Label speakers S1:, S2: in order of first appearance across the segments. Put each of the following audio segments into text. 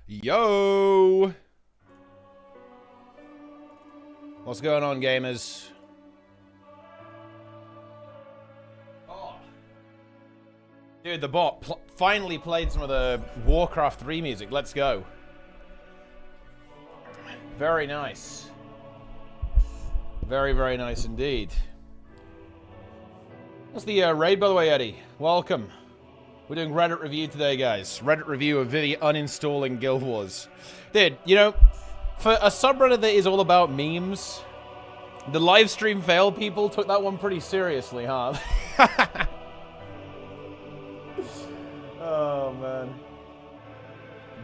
S1: Yo! What's going on, gamers? Oh. Dude, the bot finally played some of the Warcraft 3 music. Let's go. Very nice. Very, very nice indeed. What's the raid, by the way, Eddie? Welcome. We're doing Reddit review today, guys. Reddit review of Vivi uninstalling Guild Wars. Dude, you know, for a subreddit that is all about memes, the live stream fail people took that one pretty seriously, huh? Oh, man.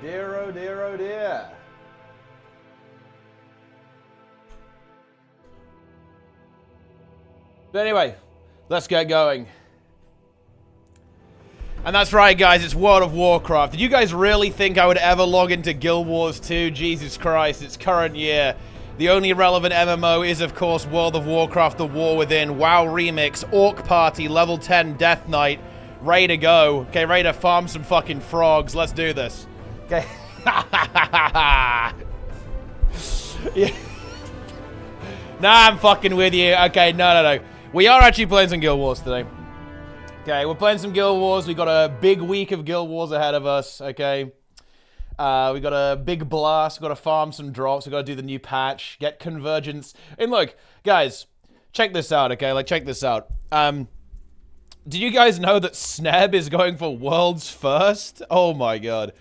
S1: Dear, oh dear, oh dear. But anyway, let's get going. And that's right, guys, it's World of Warcraft. Did you guys really think I would ever log into Guild Wars 2? Jesus Christ, it's current year. The only relevant MMO is, of course, World of Warcraft, The War Within, WoW Remix, Orc Party, Level 10 Death Knight. Ready to go. Okay, ready to farm some fucking frogs. Let's do this. Okay. Yeah. Nah, I'm fucking with you. Okay, no. We are actually playing some Guild Wars today. Okay, we're playing some Guild Wars. We got a big week of Guild Wars ahead of us, okay? We got a big blast. We got to farm some drops. We got to do the new patch, get convergence. And look, guys, check this out, okay? Like, check this out. Did you guys know that Sneb is going for world's first? Oh my god.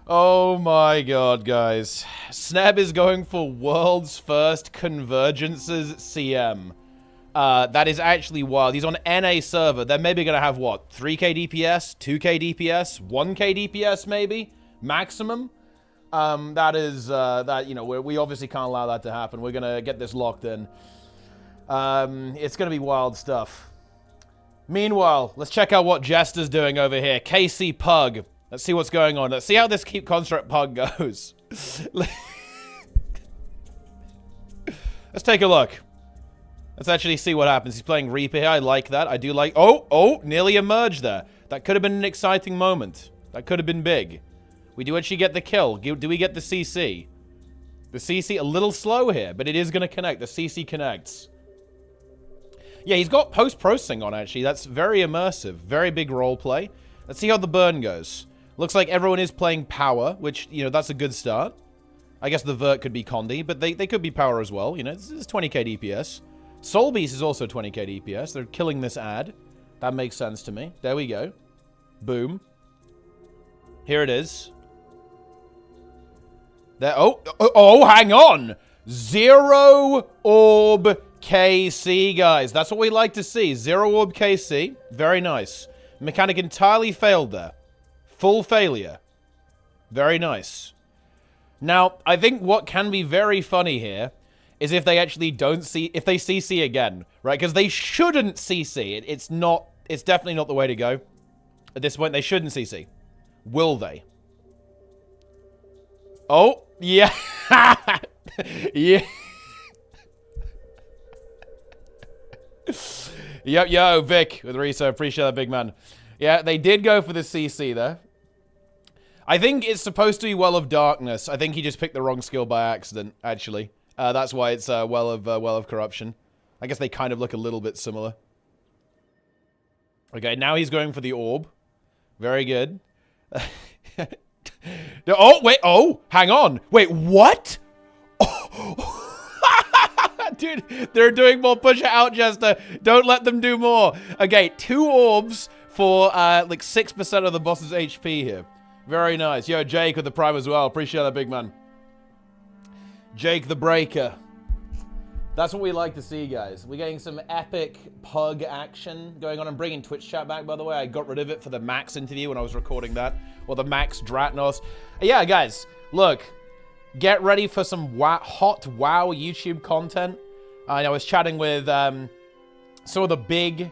S1: Oh my god, guys. Sneb is going for world's first convergences CM. That is actually wild. He's on NA server. They're maybe going to have, what, 3k DPS, 2k DPS, 1k DPS maybe? Maximum? That is, you know, we obviously can't allow that to happen. We're going to get this locked in. It's going to be wild stuff. Meanwhile, let's check out what Jester's doing over here. KC Pug. Let's see what's going on. Let's see how this Keep Construct Pug goes. Let's take a look. Let's actually see what happens. He's playing Reaper here. I like that. I do like... Oh, nearly emerged there. That could have been an exciting moment. That could have been big. We do actually get the kill. Do we get the CC? The CC, a little slow here, but it is going to connect. The CC connects. Yeah, he's got post-processing on, actually. That's very immersive. Very big role play. Let's see how the burn goes. Looks like everyone is playing power, which, you know, that's a good start. I guess the Vert could be Condi, but they could be power as well. You know, it's 20k DPS. Soul Beast is also 20k DPS. They're killing this ad. That makes sense to me. There we go. Boom. Here it is. There. Oh, hang on. 0 orb KC, guys. That's what we like to see. 0 orb KC. Very nice. Mechanic entirely failed there. Full failure. Very nice. Now, I think what can be very funny here is if they actually don't see, if they CC again, right? Because they shouldn't CC. It's definitely not the way to go. At this point, they shouldn't CC. Will they? Oh, yeah. Yeah. Yep, yo, Vic with Risa. Appreciate that, big man. Yeah, they did go for the CC there. I think it's supposed to be Well of Darkness. I think he just picked the wrong skill by accident, actually. That's why it's Well of Corruption. I guess they kind of look a little bit similar. Okay, now he's going for the orb. Very good. Oh, wait. Oh, hang on. Wait, what? Oh. Dude, they're doing more. Push it out, Jester. Don't let them do more. Okay, 2 orbs for like 6% of the boss's HP here. Very nice. Yo, Jake with the Prime as well. Appreciate that, big man. Jake the Breaker. That's what we like to see, guys. We're getting some epic pug action going on. I'm bringing Twitch chat back, by the way. I got rid of it for the Max interview when I was recording that. Or the Max Dratnos. Yeah, guys, look. Get ready for some hot WoW YouTube content. I was chatting with some of the big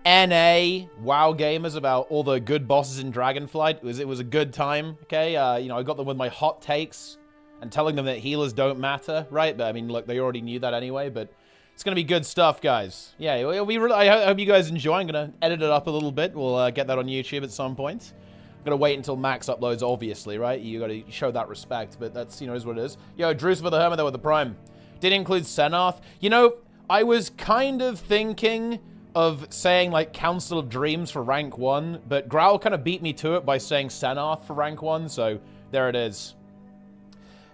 S1: NA WoW gamers about all the good bosses in Dragonflight. It was a good time, okay? You know, I got them with my hot takes and telling them that healers don't matter, right? But I mean, look, they already knew that anyway, but it's going to be good stuff, guys. Yeah, I hope you guys enjoy. I'm going to edit it up a little bit. We'll get that on YouTube at some point. Gotta wait until Max uploads, obviously, right? You gotta show that respect, but that's, you know, is what it is. Yo, Drew's for the Hermit there with the Prime. Did include Senath. You know, I was kind of thinking of saying, like, Council of Dreams for rank 1, but Growl kind of beat me to it by saying Senath for rank 1, so there it is.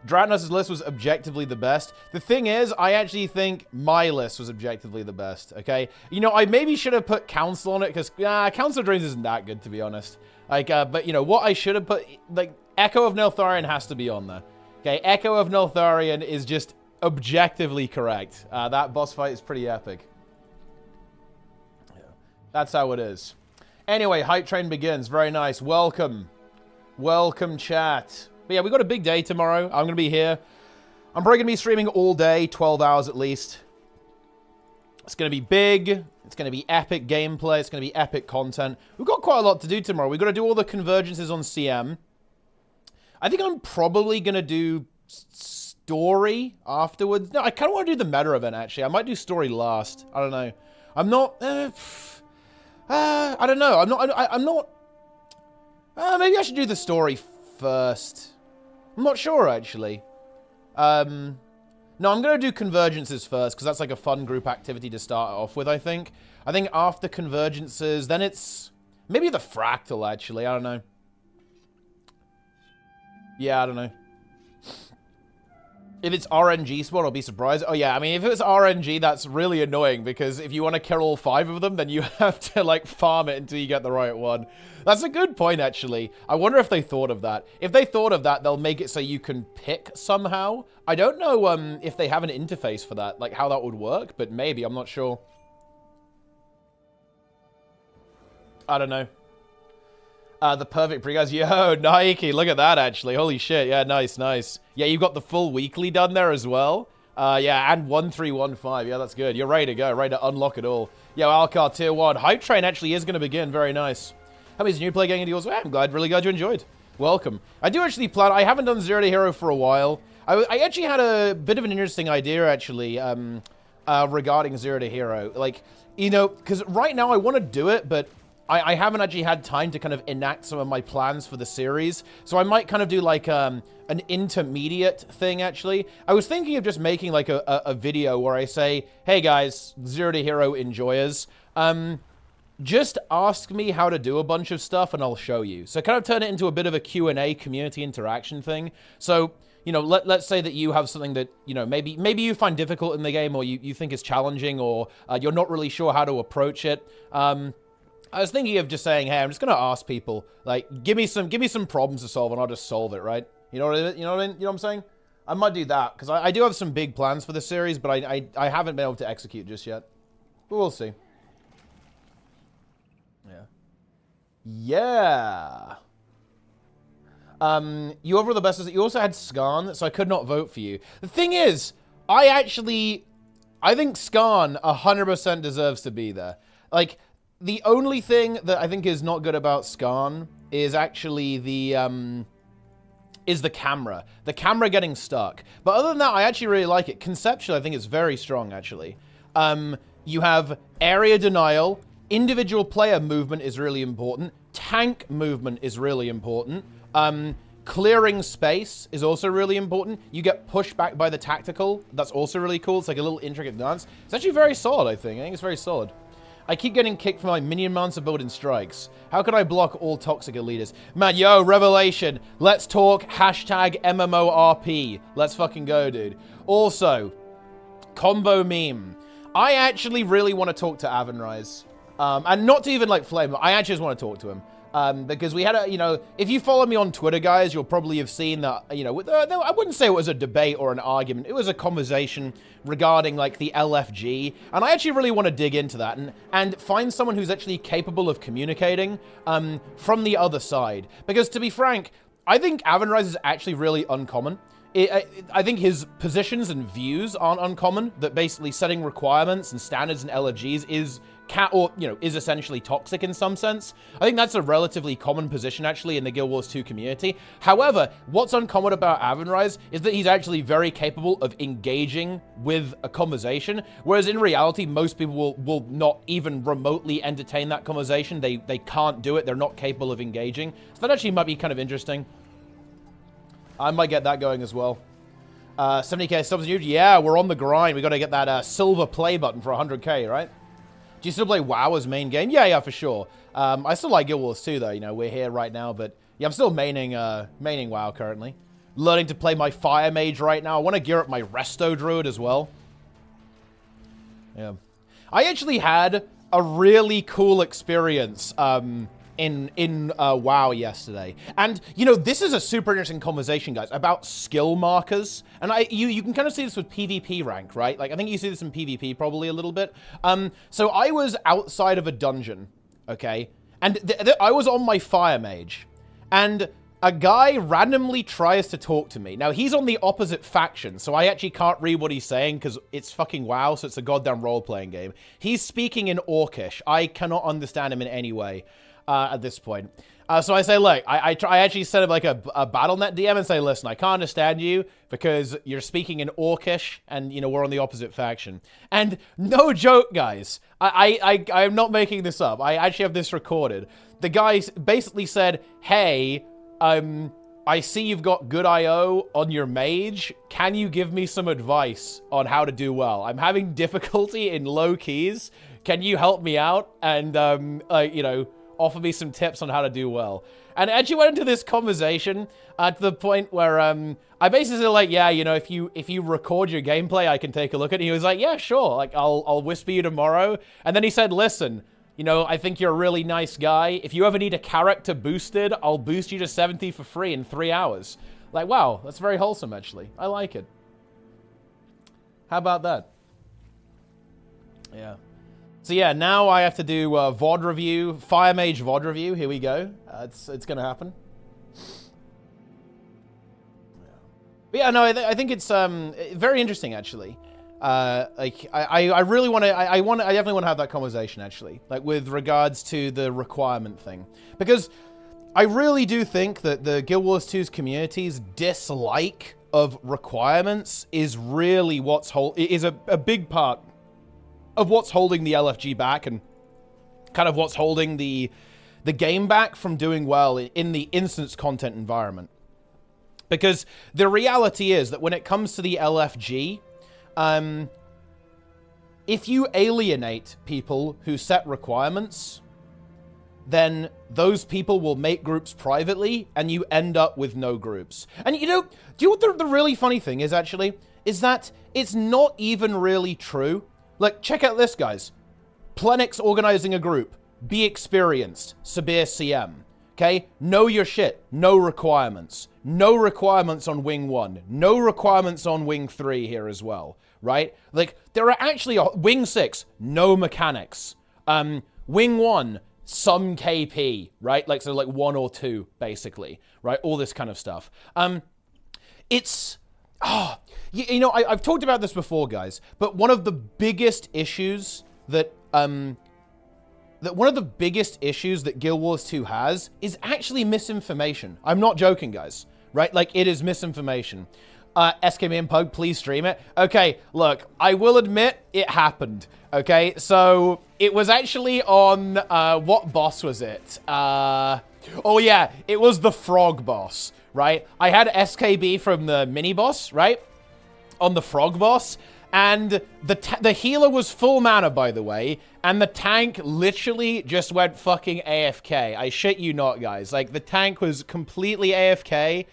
S1: Dratnos' list was objectively the best. The thing is, I actually think my list was objectively the best, okay? You know, I maybe should have put Council on it, because Council of Dreams isn't that good, to be honest. Like, but, you know, what I should have put, like, Echo of Neltharion has to be on there. Okay, Echo of Neltharion is just objectively correct. That boss fight is pretty epic. Yeah, that's how it is. Anyway, Hype Train begins. Very nice. Welcome. Welcome, chat. But yeah, we got a big day tomorrow. I'm going to be here. I'm probably going to be streaming all day, 12 hours at least. It's going to be big. It's going to be epic gameplay. It's going to be epic content. We've got quite a lot to do tomorrow. We've got to do all the convergences on CM. I think I'm probably going to do story afterwards. No, I kind of want to do the meta event, actually. I might do story last. I don't know. I'm not... I don't know. I'm not... maybe I should do the story first. I'm not sure, actually. No, I'm going to do convergences first, because that's like a fun group activity to start off with, I think. I think after convergences, then it's... maybe the fractal, actually. I don't know. Yeah, I don't know. If it's RNG spawn, I'll be surprised. Oh, yeah, I mean, if it's RNG, that's really annoying, because if you want to kill all 5 of them, then you have to, like, farm it until you get the right one. That's a good point, actually. I wonder if they thought of that. If they thought of that, they'll make it so you can pick somehow. I don't know if they have an interface for that, like, how that would work, but maybe. I'm not sure. I don't know. The perfect pre, guys. Yo, Nike, look at that, actually. Holy shit. Yeah, nice, nice. Yeah, you've got the full weekly done there as well. Yeah, and 1315. Yeah, that's good. You're ready to go. Ready to unlock it all. Yo, Alcar Tier 1. Hype Train actually is going to begin. Very nice. How many's new play getting into yours? Well, I'm glad, really glad you enjoyed. Welcome. I do actually plan... I haven't done Zero to Hero for a while. I actually had a bit of an interesting idea, actually, regarding Zero to Hero. Like, you know, because right now I want to do it, but... I haven't actually had time to kind of enact some of my plans for the series. So I might kind of do like an intermediate thing, actually. I was thinking of just making like a video where I say, hey guys, Zero to Hero enjoyers, just ask me how to do a bunch of stuff and I'll show you. So kind of turn it into a bit of a Q&A community interaction thing. So, you know, let's say that you have something that, you know, maybe you find difficult in the game, or you think is challenging, or you're not really sure how to approach it. I was thinking of just saying, hey, I'm just gonna ask people, like, give me some problems to solve, and I'll just solve it, right? You know what I mean? You know what I'm saying? I might do that, because I do have some big plans for this series, but I haven't been able to execute just yet. But we'll see. Yeah. Yeah. You overall the best. You also had Skarn, so I could not vote for you. The thing is, I think Skarn 100% deserves to be there. Like, the only thing that I think is not good about Skarn is actually the camera. The camera getting stuck. But other than that, I actually really like it. Conceptually, I think it's very strong, actually. You have area denial. Individual player movement is really important. Tank movement is really important. Clearing space is also really important. You get pushed back by the tactical. That's also really cool. It's like a little intricate dance. It's actually very solid, I think. I think it's very solid. I keep getting kicked for my minion mounts of building strikes. How can I block all toxic elites? Man, yo, Revelation. Let's talk hashtag MMORP. Let's fucking go, dude. Also, combo meme. I actually really want to talk to Avenrise. And not to even like flame him. I actually just want to talk to him. Because we had a, you know, if you follow me on Twitter, guys, you'll probably have seen that, you know, I wouldn't say it was a debate or an argument. It was a conversation regarding, like, the LFG. And I actually really want to dig into that and find someone who's actually capable of communicating from the other side. Because, to be frank, I think Avenrise is actually really uncommon. I think his positions and views aren't uncommon, that basically setting requirements and standards and LFGs is or, you know, is essentially toxic in some sense. I think that's a relatively common position, actually, in the Guild Wars 2 community. However, what's uncommon about Avonrise is that he's actually very capable of engaging with a conversation, whereas in reality, most people will not even remotely entertain that conversation. They can't do it. They're not capable of engaging. So that actually might be kind of interesting. I might get that going as well. 70k subs on YouTube. Yeah, we're on the grind. We got to get that silver play button for 100k, right? Do you still play WoW as main game? Yeah, for sure. I still like Guild Wars 2, though. You know, we're here right now, but yeah, I'm still maining WoW currently. Learning to play my Fire Mage right now. I want to gear up my Resto Druid as well. Yeah. I actually had a really cool experience in WoW yesterday. And, you know, this is a super interesting conversation, guys, about skill markers. And you can kind of see this with PvP rank, right? Like, I think you see this in PvP probably a little bit. So I was outside of a dungeon, okay? And I was on my Fire Mage. And a guy randomly tries to talk to me. Now, he's on the opposite faction, so I actually can't read what he's saying because it's fucking WoW, so it's a goddamn role-playing game. He's speaking in Orcish. I cannot understand him in any way. At this point. So I say, look, I actually send him like a BattleNet DM and say, listen, I can't understand you because you're speaking in Orcish and, you know, we're on the opposite faction. And no joke, guys, I'm not making this up. I actually have this recorded. The guy basically said, hey, I see you've got good IO on your mage. Can you give me some advice on how to do well? I'm having difficulty in low keys. Can you help me out? And, you know, offer me some tips on how to do well. And actually went into this conversation to the point where I basically said, like, yeah, you know, if you record your gameplay, I can take a look at it. And he was like, yeah, sure. Like, I'll whisper you tomorrow. And then he said, listen, you know, I think you're a really nice guy. If you ever need a character boosted, I'll boost you to 70 for free in 3 hours. Like, wow, that's very wholesome, actually. I like it. How about that? Yeah. So yeah, now I have to do VOD review, Fire Mage VOD review. Here we go. It's gonna happen. But yeah, no, I think it's very interesting actually. Like I really want to, I definitely want to have that conversation actually, like with regards to the requirement thing, because I really do think that the Guild Wars 2's community's dislike of requirements is really is a big part of what's holding the LFG back and kind of what's holding the game back from doing well in the instance content environment. Because the reality is that when it comes to the LFG, if you alienate people who set requirements, then those people will make groups privately and you end up with no groups. And you know, do you know what the really funny thing is actually? Is that it's not even really true. Like, check out this, guys. Plenix organizing a group. Be experienced. Sabir CM. Okay? Know your shit. No requirements. No requirements on Wing 1. No requirements on Wing 3 here as well. Right? Like, there are actually... Wing 6, no mechanics. Wing 1, some KP. Right? Like, so like 1 or 2, basically. Right? All this kind of stuff. It's... you know, I've talked about this before, guys, but one of the biggest issues that Guild Wars 2 has is actually misinformation. I'm not joking, guys, right? Like, it is misinformation. SKB and Pug, please stream it. Okay, look, I will admit it happened, okay? So, it was actually on, what boss was it? Oh yeah, it was the Frog boss. Right? I had SKB from the mini-boss, right? On the frog boss. And the healer was full mana, by the way. And the tank literally just went fucking AFK. I shit you not, guys. Like, the tank was completely AFK.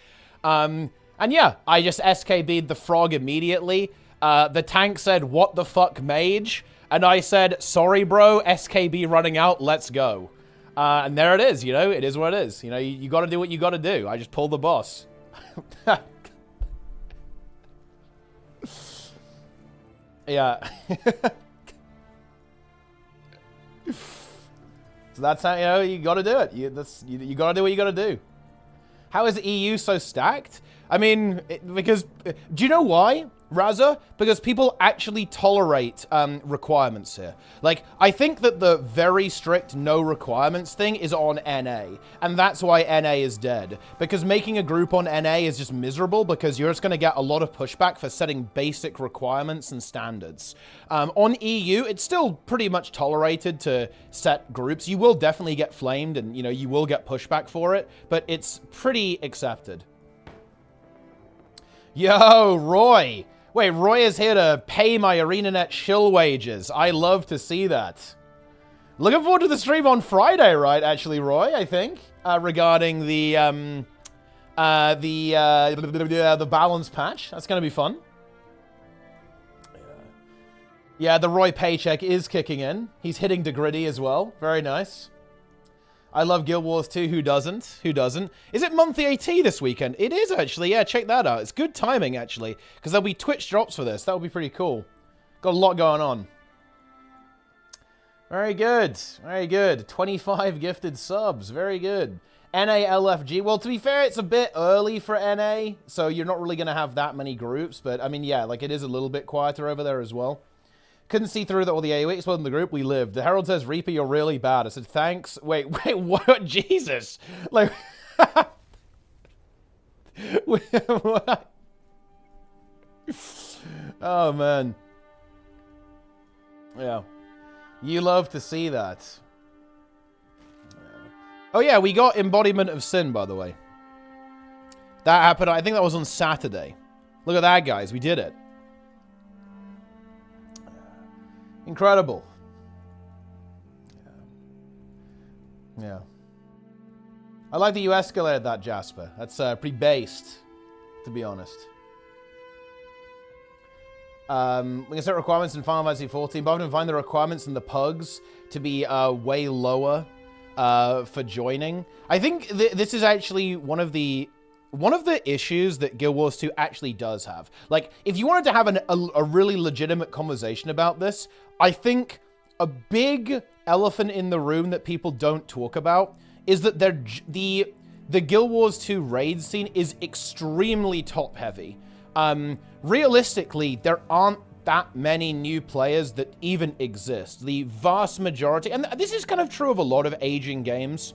S1: And yeah, I just SKB'd the frog immediately. The tank said, what the fuck, mage? And I said, sorry, bro, SKB running out, let's go. And there it is, you know, it is what it is. You know, you got to do what you got to do. I just pulled the boss. Yeah. So that's how, you know, you got to do it. You got to do what you got to do. How is the EU so stacked? I mean, because, do you know why? Raza, because people actually tolerate requirements here. Like, I think that the very strict no requirements thing is on NA, and that's why NA is dead. Because making a group on NA is just miserable, because you're just going to get a lot of pushback for setting basic requirements and standards. On EU, it's still pretty much tolerated to set groups. You will definitely get flamed, and, you know, you will get pushback for it, but it's pretty accepted. Yo, Roy! Wait, Roy is here to pay my ArenaNet shill wages. I love to see that. Looking forward to the stream on Friday, right? Actually, Roy, I think, regarding the balance patch. That's gonna be fun. Yeah, the Roy paycheck is kicking in. He's hitting Degriddy as well. Very nice. I love Guild Wars 2. Who doesn't? Who doesn't? Is it monthly AT this weekend? It is, actually. Yeah, check that out. It's good timing, actually, because there'll be Twitch drops for this. That would be pretty cool. Got a lot going on. Very good. Very good. 25 gifted subs. Very good. NA-LFG. Well, to be fair, it's a bit early for NA, so you're not really going to have that many groups. But, I mean, yeah, like, it is a little bit quieter over there as well. Couldn't see through that all the AOE exploded in the group. We lived. The Herald says, Reaper, you're really bad. I said, thanks. Wait, what? Jesus. Like, what? Oh, man. Yeah. You love to see that. Oh, yeah, we got Embodiment of Sin, by the way. That happened, I think that was on Saturday. Look at that, guys. We did it. Incredible. Yeah. I like that you escalated that, Jasper. That's pretty based, to be honest. We can set requirements in Final Fantasy 14, but I can find the requirements in the pugs to be way lower for joining. I think this is actually one of the issues that Guild Wars 2 actually does have. Like, if you wanted to have a really legitimate conversation about this, I think a big elephant in the room that people don't talk about is that the Guild Wars 2 raid scene is extremely top-heavy. Realistically, there aren't that many new players that even exist. The vast majority, and this is kind of true of a lot of aging games,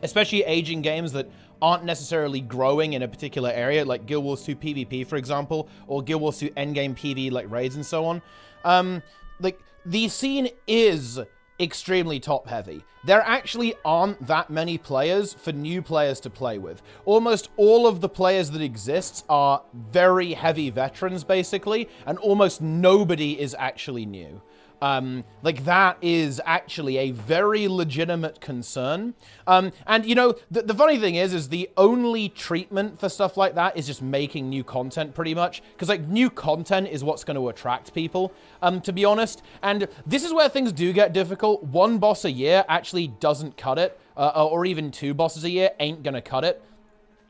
S1: especially aging games that aren't necessarily growing in a particular area, like Guild Wars 2 PvP, for example, or Guild Wars 2 endgame PvE, like raids and so on. Like, the scene is extremely top-heavy. There actually aren't that many players for new players to play with. Almost all of the players that exist are very heavy veterans, basically, and almost nobody is actually new. Like, that is actually a very legitimate concern. And, you know, the funny thing is the only treatment for stuff like that is just making new content, pretty much. Because, like, new content is what's going to attract people, to be honest. And this is where things do get difficult. One boss a year actually doesn't cut it, or even 2 bosses a year ain't going to cut it.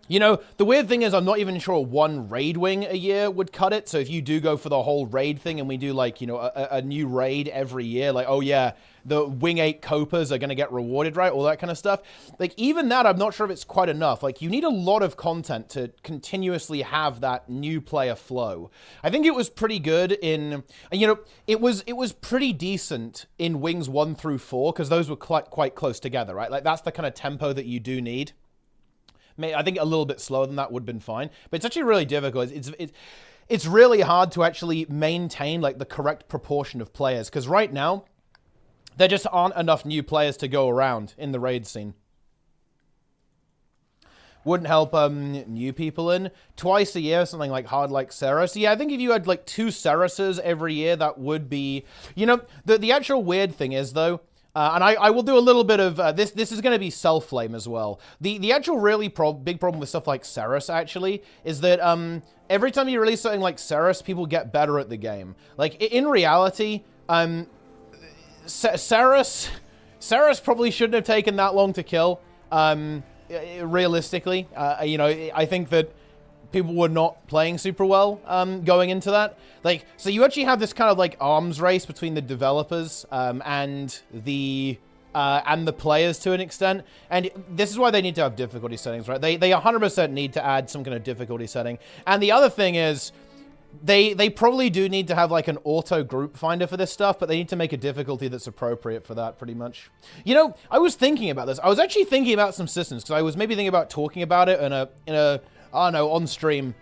S1: You know, the weird thing is I'm not even sure one raid wing a year would cut it. So if you do go for the whole raid thing and we do, like, you know, a new raid every year, like, oh yeah, the wing 8 copas are going to get rewarded, right? All that kind of stuff. Like, even that, I'm not sure if it's quite enough. Like, you need a lot of content to continuously have that new player flow. I think it was pretty good in, you know, it was pretty decent in wings 1 through 4 because those were quite close together, right? Like, that's the kind of tempo that you do need. I think a little bit slower than that would have been fine. But it's actually really difficult. It's really hard to actually maintain, like, the correct proportion of players. Because right now, there just aren't enough new players to go around in the raid scene. Wouldn't help new people in. Twice a year, something like hard like Ceres. Yeah, I think if you had, like, 2 Cereses every year, that would be... You know, the actual weird thing is, though... and I will do a little bit of, this is going to be self-flame as well. The actual really big problem with stuff like Ceres, actually, is that every time you release something like Ceres, people get better at the game. Like, in reality, Ceres probably shouldn't have taken that long to kill, realistically. You know, I think that people were not playing super well going into that. Like, so you actually have this kind of, like, arms race between the developers and the players to an extent. And this is why they need to have difficulty settings, right? They 100% need to add some kind of difficulty setting. And the other thing is, They probably do need to have like an auto group finder for this stuff, but they need to make a difficulty that's appropriate for that, pretty much. You know, I was thinking about this. I was actually thinking about some systems because I was maybe thinking about talking about it in a I don't know, on stream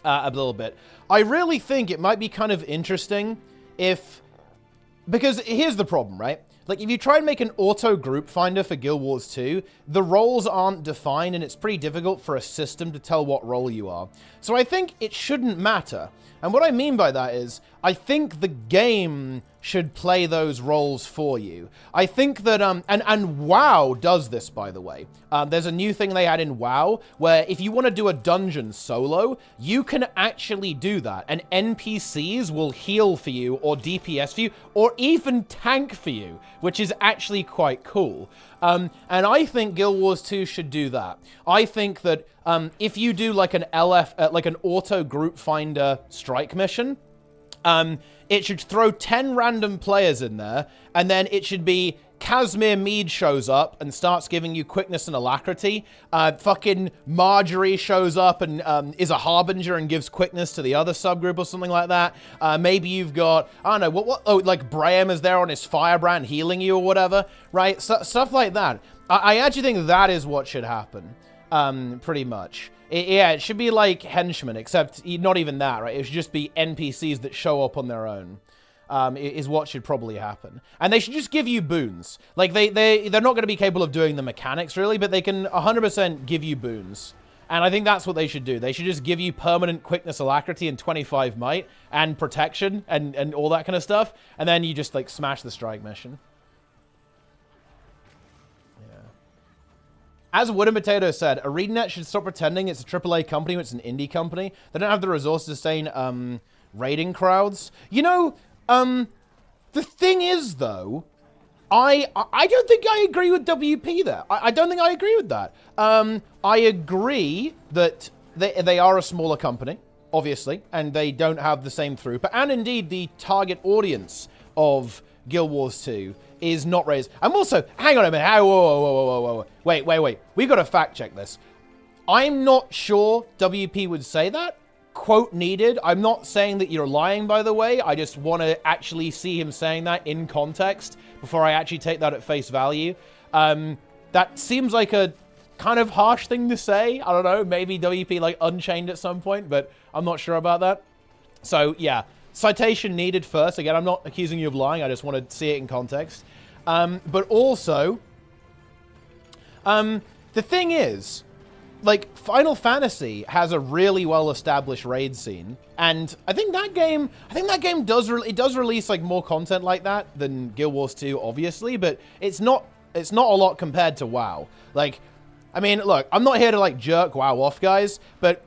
S1: a little bit. I really think it might be kind of interesting if, because here's the problem, right? Like, if you try and make an auto group finder for Guild Wars 2, the roles aren't defined, and it's pretty difficult for a system to tell what role you are. So I think it shouldn't matter. And what I mean by that is, I think the game should play those roles for you. I think that, and WoW does this, by the way. There's a new thing they had in WoW, where if you want to do a dungeon solo, you can actually do that. And NPCs will heal for you, or DPS for you, or even tank for you, which is actually quite cool. And I think Guild Wars 2 should do that. I think that if you do like an like an auto group finder strike mission, it should throw 10 random players in there, and then it should be Casimir Mead shows up and starts giving you quickness and alacrity. Fucking Marjorie shows up and is a harbinger and gives quickness to the other subgroup or something like that. Maybe you've got, I don't know, oh, like Braham is there on his firebrand healing you or whatever, right? Stuff like that. I actually think that is what should happen, pretty much. Yeah, it should be like henchmen, except not even that, right? It should just be NPCs that show up on their own, is what should probably happen. And they should just give you boons. Like, they're not going to be capable of doing the mechanics, really, but they can 100% give you boons. And I think that's what they should do. They should just give you permanent quickness, alacrity, and 25 might, and protection, and all that kind of stuff. And then you just, like, smash the strike mission. As Wood and Potato said, ArenaNet should stop pretending it's a AAA company when it's an indie company. They don't have the resources to sustain raiding crowds. You know, the thing is, though, I don't think I agree with WP there. I don't think I agree with that. I agree that they are a smaller company, obviously, and they don't have the same throughput. And indeed, the target audience of Guild Wars 2 is not raised. I'm also, hang on a minute, whoa. Wait. We got to fact check this. I'm not sure WP would say that. Quote needed. I'm not saying that you're lying, by the way. I just want to actually see him saying that in context before I actually take that at face value. That seems like a kind of harsh thing to say. I don't know, maybe WP like unchained at some point, but I'm not sure about that. So yeah, citation needed first. Again, I'm not accusing you of lying. I just want to see it in context. But also, the thing is, like, Final Fantasy has a really well-established raid scene, and I think that game does release like more content like that than Guild Wars 2, obviously, but it's not a lot compared to WoW. Like, I mean, look, I'm not here to like jerk WoW off, guys, but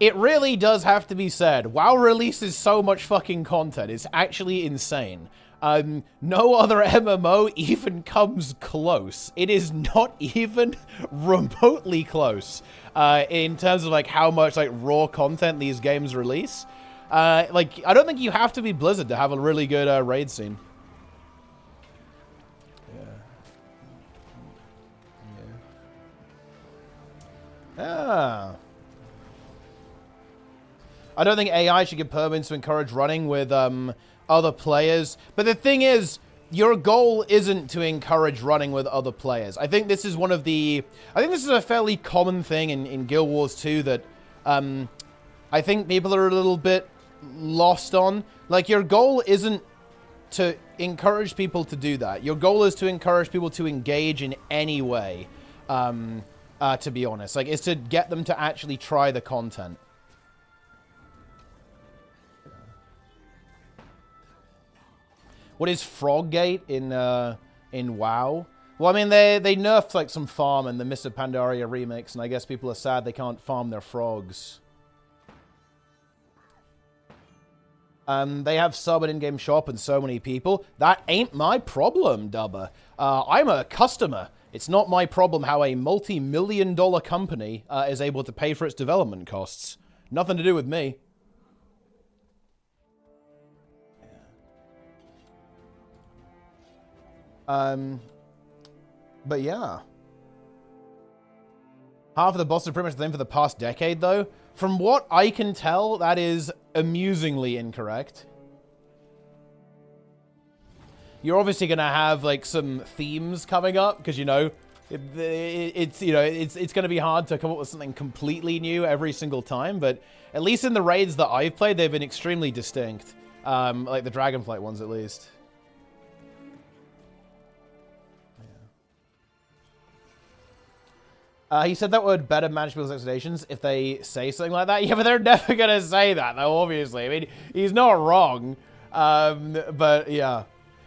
S1: it really does have to be said, WoW releases so much fucking content. It's actually insane. No other MMO even comes close. It is not even remotely close in terms of like how much like raw content these games release. Like, I don't think you have to be Blizzard to have a really good raid scene. I don't think AI should give permits to encourage running with other players. But the thing is, your goal isn't to encourage running with other players. I think this is one of the... I think this is a fairly common thing in Guild Wars 2 that I think people are a little bit lost on. Like, your goal isn't to encourage people to do that. Your goal is to encourage people to engage in any way, to be honest. Like, it's to get them to actually try the content. What is Froggate in WoW? Well, I mean, they nerfed like some farm in the Mists of Pandaria remix, and I guess people are sad they can't farm their frogs. They have sub and in-game shop and so many people. That ain't my problem, Dubber. I'm a customer. It's not my problem how a multi-million-dollar company is able to pay for its development costs. Nothing to do with me. But yeah. Half of the bosses are pretty much the same for the past decade, though. From what I can tell, that is amusingly incorrect. You're obviously going to have, like, some themes coming up, because, you know, it's going to be hard to come up with something completely new every single time, but at least in the raids that I've played, they've been extremely distinct. Like the Dragonflight ones, at least. He said that would better manage people's expectations if they say something like that. Yeah, but they're never going to say that, though, obviously. I mean, he's not wrong. But, yeah.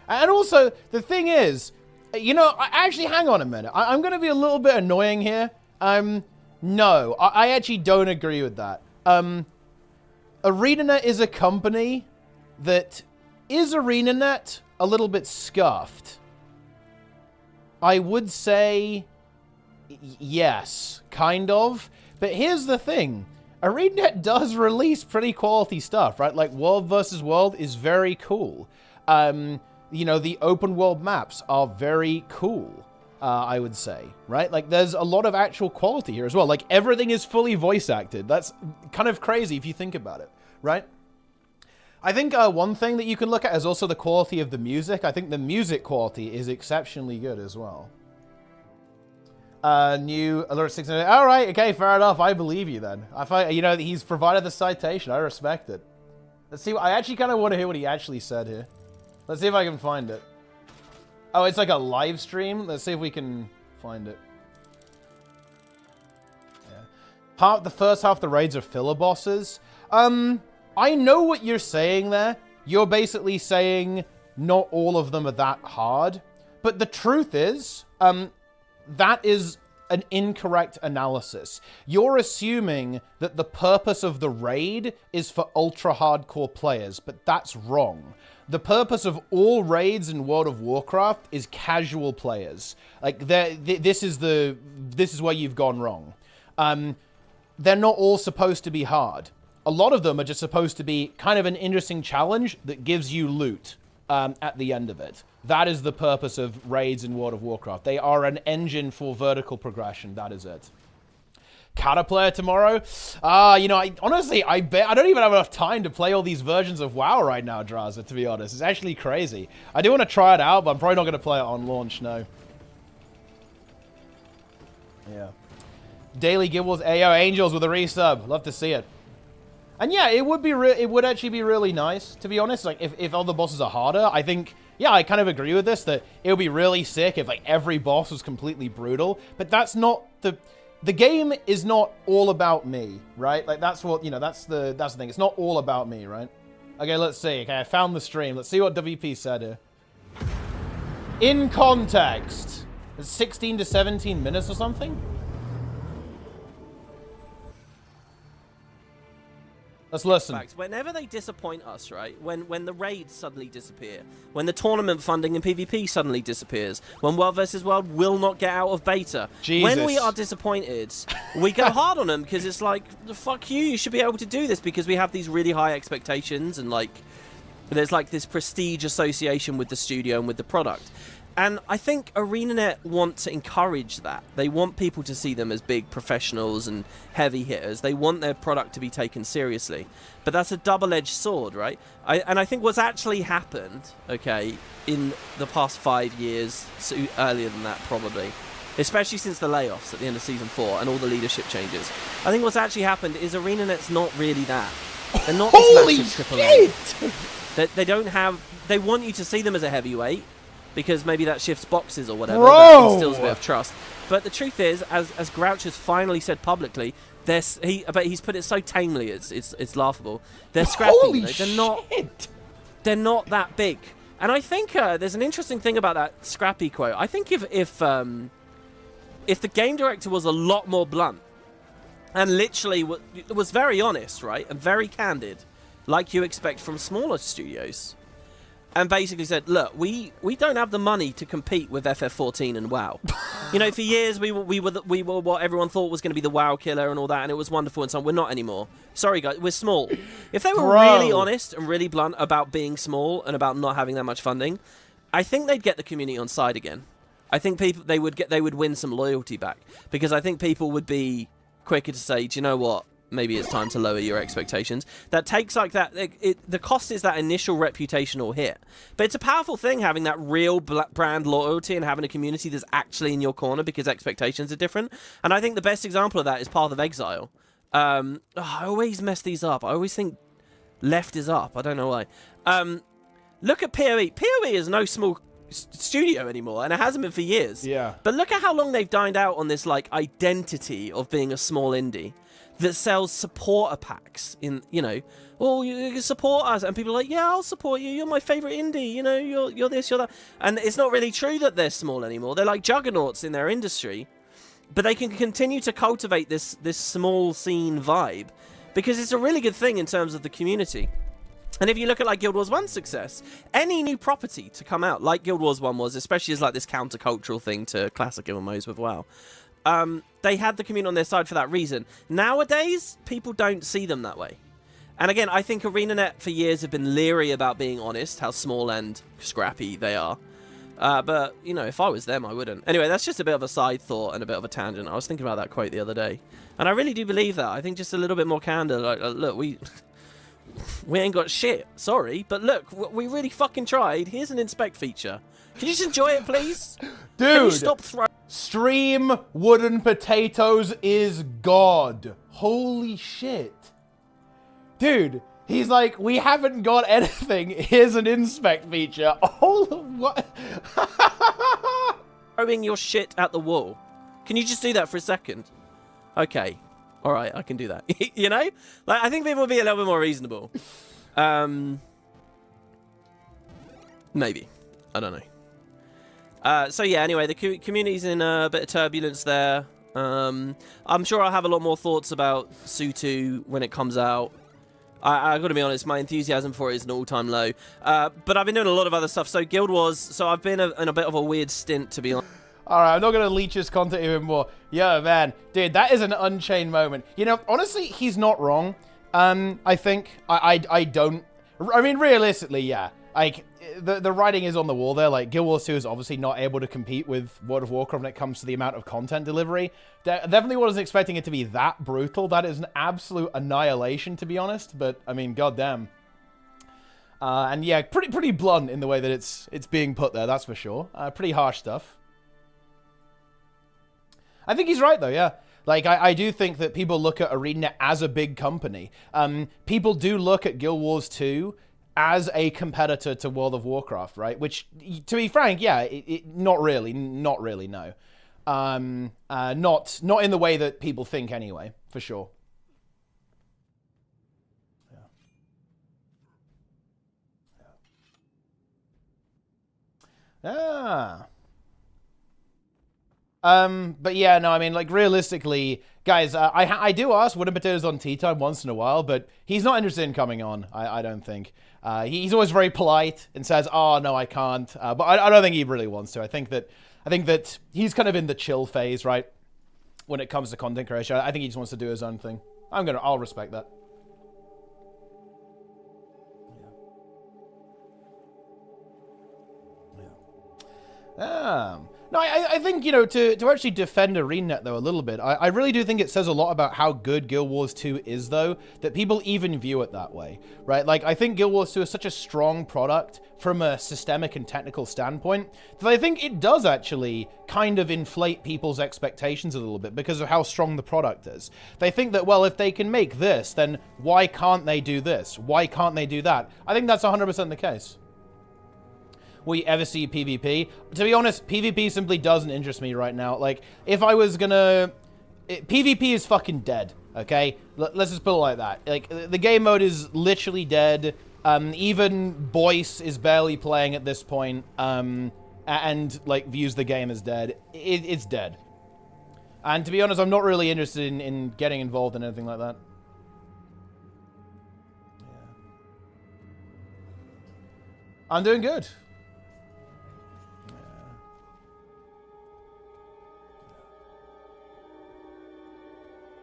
S1: And also, the thing is, you know, actually, hang on a minute. I'm going to be a little bit annoying here. No, I actually don't agree with that. ArenaNet is a company that is ArenaNet a little bit scuffed. I would say... yes, kind of. But here's the thing. ArenaNet does release pretty quality stuff, right? Like, World vs. World is very cool. You know, the open world maps are very cool, I would say, right? Like, there's a lot of actual quality here as well. Like, everything is fully voice acted. That's kind of crazy if you think about it, right? I think one thing that you can look at is also the quality of the music. I think the music quality is exceptionally good as well. New alert 600. All right, okay, fair enough. I believe you then. You know, he's provided the citation. I respect it. Let's see. I actually kind of want to hear what he actually said here. Let's see if I can find it. Oh, it's like a live stream. Let's see if we can find it. Yeah. The first half of the raids are filler bosses. I know what you're saying there. You're basically saying not all of them are that hard. But the truth is, that is an incorrect analysis. You're assuming that the purpose of the raid is for ultra hardcore players, but that's wrong. The purpose of all raids in World of Warcraft is casual players. Like, this is where you've gone wrong. They're not all supposed to be hard. A lot of them are just supposed to be kind of an interesting challenge that gives you loot at the end of it. That is the purpose of raids in World of Warcraft. They are an engine for vertical progression. That is it. Kata player tomorrow? You know, honestly, I bet I don't even have enough time to play all these versions of WoW right now, Draza, to be honest. It's actually crazy. I do want to try it out, but I'm probably not going to play it on launch, no. Yeah. Daily Guild Wars AO Angels with a resub. Love to see it. And yeah, it would actually be really nice, to be honest. Like, if all the bosses are harder, I think, yeah, I kind of agree with this, that it would be really sick if, like, every boss was completely brutal. But that's not the game is not all about me, right? Like, that's what, you know, that's the thing. It's not all about me, right? Okay, let's see. Okay, I found the stream. Let's see what WP said here. In context. It's 16 to 17 minutes or something? Let's listen.
S2: Whenever they disappoint us, right? When the raids suddenly disappear, when the tournament funding in PvP suddenly disappears, when World vs. World will not get out of beta,
S1: Jesus.
S2: When we are disappointed, we go hard on them because it's like, fuck you, you should be able to do this because we have these really high expectations and like, there's like this prestige association with the studio and with the product. And I think ArenaNet want to encourage that. They want people to see them as big professionals and heavy hitters. They want their product to be taken seriously. But that's a double-edged sword, right? And I think what's actually happened, okay, in the past 5 years, so earlier than that probably, especially since the layoffs at the end of Season 4 and all the leadership changes, I think what's actually happened is ArenaNet's not really that. They're not this massive AAA. They don't have... They want you to see them as a heavyweight, because maybe that shifts boxes or whatever. That instills a bit of trust. But the truth is, as Grouch has finally said publicly, but he's put it so tamely, it's laughable. They're scrappy.
S1: Holy
S2: they're not that big. And I think there's an interesting thing about that scrappy quote. I think if the game director was a lot more blunt and literally was very honest, right, and very candid, like you expect from smaller studios, and basically said, look, we don't have the money to compete with FF14 and WoW. You know, for years we were what everyone thought was going to be the WoW killer and all that, and it was wonderful and so on. We're not anymore. Sorry, guys, we're small. If they were really honest and really blunt about being small and about not having that much funding, I think they'd get the community on side again. I think they would win some loyalty back, because I think people would be quicker to say, do you know what? maybe it's time to lower your expectations. That takes like that. The cost is that initial reputational hit, but it's a powerful thing having that real brand loyalty and having a community that's actually in your corner because expectations are different. And I think the best example of that is Path of Exile. I always mess these up. I always think left is up. I don't know why. Look at PoE. PoE is no small studio anymore, and it hasn't been for years.
S1: Yeah.
S2: But look at how long they've dined out on this like identity of being a small indie that sells supporter packs in, you know, oh, you can support us, and people are like, yeah, I'll support you. You're my favorite indie. You know, you're this, you're that. And it's not really true that they're small anymore. They're like juggernauts in their industry, but they can continue to cultivate this small scene vibe because it's a really good thing in terms of the community. And if you look at like Guild Wars 1's success, any new property to come out, like Guild Wars 1 was, especially as like this countercultural thing to classic MMOs with WoW, they had the community on their side for that reason. Nowadays, people don't see them that way. And again, I think ArenaNet for years have been leery about being honest, how small and scrappy they are. But, you know, if I was them, I wouldn't. Anyway, that's just a bit of a side thought and a bit of a tangent. I was thinking about that quote the other day. And I really do believe that. I think just a little bit more candor. Like, look, we ain't got shit. Sorry. But look, we really fucking tried. Here's an inspect feature. Can you just enjoy it, please?
S1: Dude.
S2: Can you stop throwing...
S1: Stream wooden potatoes is God. Holy shit. Dude, he's like, we haven't got anything. Here's an inspect feature. Oh, what?
S2: Throwing your shit at the wall. Can you just do that for a second? Okay. All right, I can do that. You know? Like, I think people will be a little bit more reasonable. Maybe. I don't know. So yeah, anyway, the community's in a bit of turbulence there. I'm sure I'll have a lot more thoughts about Su2 when it comes out. I got to be honest, my enthusiasm for it is an all-time low. But I've been doing a lot of other stuff. So Guild Wars, so I've been in a bit of a weird stint, to be honest.
S1: Alright, I'm not going to leech his content even more. Yo, man. Dude, that is an Unchained moment. You know, honestly, he's not wrong. I think. I don't... I mean, realistically, yeah. Like, the writing is on the wall there. Like, Guild Wars 2 is obviously not able to compete with World of Warcraft when it comes to the amount of content delivery. Definitely wasn't expecting it to be that brutal. That is an absolute annihilation, to be honest. But, I mean, goddamn. And yeah, pretty blunt in the way that it's being put there, that's for sure. Pretty harsh stuff. I think he's right, though, yeah. Like, I do think that people look at ArenaNet as a big company. People do look at Guild Wars 2 as a competitor to World of Warcraft, right? Which, to be frank, yeah, not really, no. Not in the way that people think, anyway, for sure. Yeah. But yeah, no, I mean, like, realistically, guys, I do ask Wooden Potatoes on Tea Time once in a while, but he's not interested in coming on, I don't think. He's always very polite and says, oh, no, I can't. But I don't think he really wants to. I think that he's kind of in the chill phase, right? When it comes to content creation. I think he just wants to do his own thing. I'll respect that. Yeah. No, I think, you know, to actually defend ArenaNet, though, a little bit, I really do think it says a lot about how good Guild Wars 2 is, though, that people even view it that way, right? Like, I think Guild Wars 2 is such a strong product from a systemic and technical standpoint that I think it does actually kind of inflate people's expectations a little bit because of how strong the product is. They think that, well, if they can make this, then why can't they do this? Why can't they do that? I think that's 100% the case. Will you ever see PvP? To be honest, PvP simply doesn't interest me right now. Like, if I was gonna... PvP is fucking dead, okay? Let's just put it like that. Like, the game mode is literally dead. Even Boyce is barely playing at this point. And, like, views the game as dead. It's dead. And to be honest, I'm not really interested in getting involved in anything like that. Yeah. I'm doing good.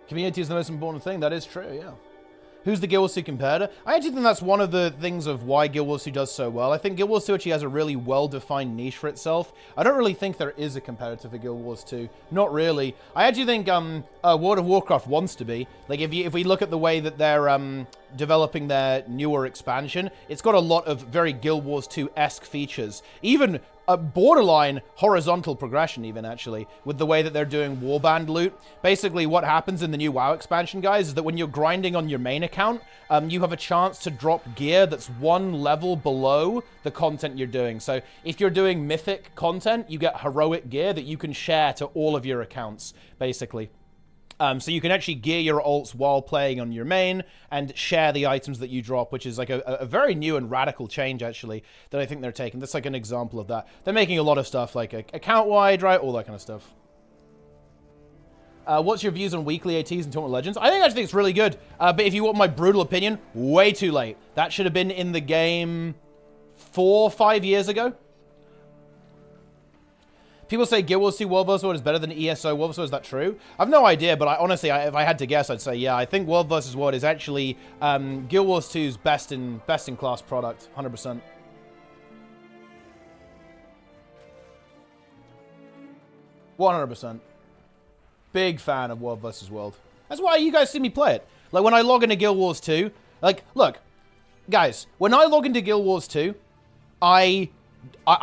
S1: Community is the most important thing. That is true, yeah. Who's the Guild Wars 2 competitor? I actually think that's one of the things of why Guild Wars 2 does so well. I think Guild Wars 2 actually has a really well-defined niche for itself. I don't really think there is a competitor for Guild Wars 2. Not really. I actually think World of Warcraft wants to be. Like, if we look at the way that they're developing their newer expansion, it's got a lot of very Guild Wars 2-esque features. Even a borderline horizontal progression, even, actually, with the way that they're doing warband loot. Basically, what happens in the new WoW expansion, guys, is that when you're grinding on your main account, you have a chance to drop gear that's one level below the content you're doing. So if you're doing Mythic content, you get heroic gear that you can share to all of your accounts, basically. So you can actually gear your ults while playing on your main and share the items that you drop, which is like a very new and radical change, actually, that I think they're taking. That's like an example of that. They're making a lot of stuff like account-wide, right? All that kind of stuff. What's your views on weekly ATs and Tournament Legends? I actually think it's really good. But if you want my brutal opinion, way too late. That should have been in the game 4 or 5 years ago. People say Guild Wars 2 World vs. World is better than ESO World vs. World. Is that true? I've no idea, but honestly, if I had to guess, I'd say, yeah, I think World vs. World is actually Guild Wars 2's best in class product, 100%. Big fan of World vs. World. That's why you guys see me play it. Like, when I log into Guild Wars 2, like, look, guys, when I log into Guild Wars 2, I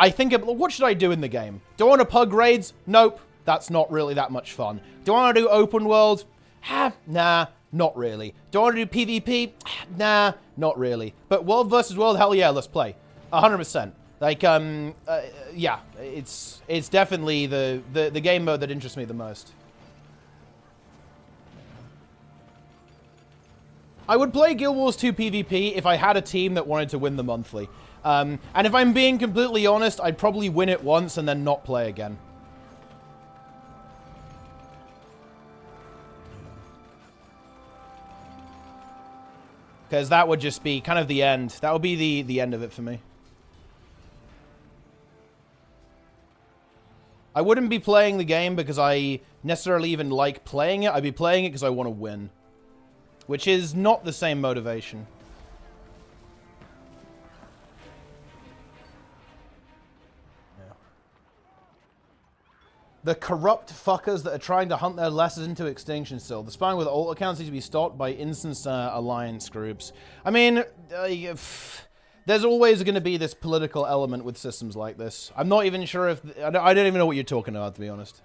S1: think, what should I do in the game? Do I want to pug raids? Nope. That's not really that much fun. Do I want to do open world? Nah, not really. Do I want to do PvP? Nah, not really. But World versus World, hell yeah, let's play. 100%. Like, yeah, it's definitely the game mode that interests me the most. I would play Guild Wars 2 PvP if I had a team that wanted to win the monthly. And if I'm being completely honest, I'd probably win it once and then not play again. Because that would just be kind of the end. That would be the end of it for me. I wouldn't be playing the game because I necessarily even like playing it. I'd be playing it because I want to win. Which is not the same motivation. The corrupt fuckers that are trying to hunt their lessers into extinction still. The spying with alt accounts need to be stopped by instance alliance groups. I mean, there's always going to be this political element with systems like this. I'm not even sure if... I don't even know what you're talking about, to be honest.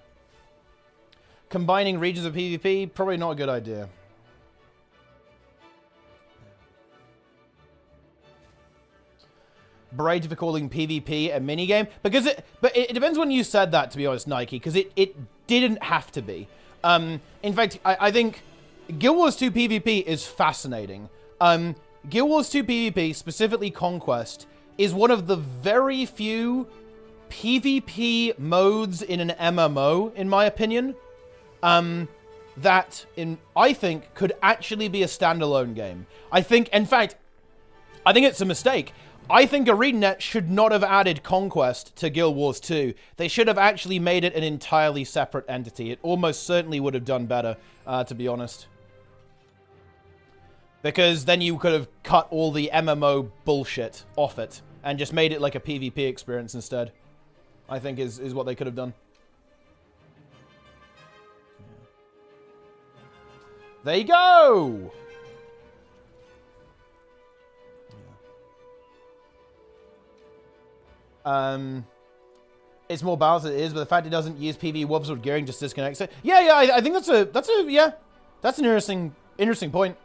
S1: Combining regions of PvP? Probably not a good idea. Berated for calling PvP a minigame, because but it depends when you said that, to be honest, Nike, because it didn't have to be. In fact, I think Guild Wars 2 PvP is fascinating. Guild Wars 2 PvP, specifically Conquest, is one of the very few PvP modes in an MMO, in my opinion, that I think could actually be a standalone game. I think, in fact, I think it's a mistake. I think ArenaNet should not have added Conquest to Guild Wars 2. They should have actually made it an entirely separate entity. It almost certainly would have done better, to be honest. Because then you could have cut all the MMO bullshit off it and just made it like a PvP experience instead. I think is what they could have done. There you go! It's more balanced than it is, but the fact it doesn't use PvE Wolves with gearing just disconnects it. Yeah, I think that's an interesting point.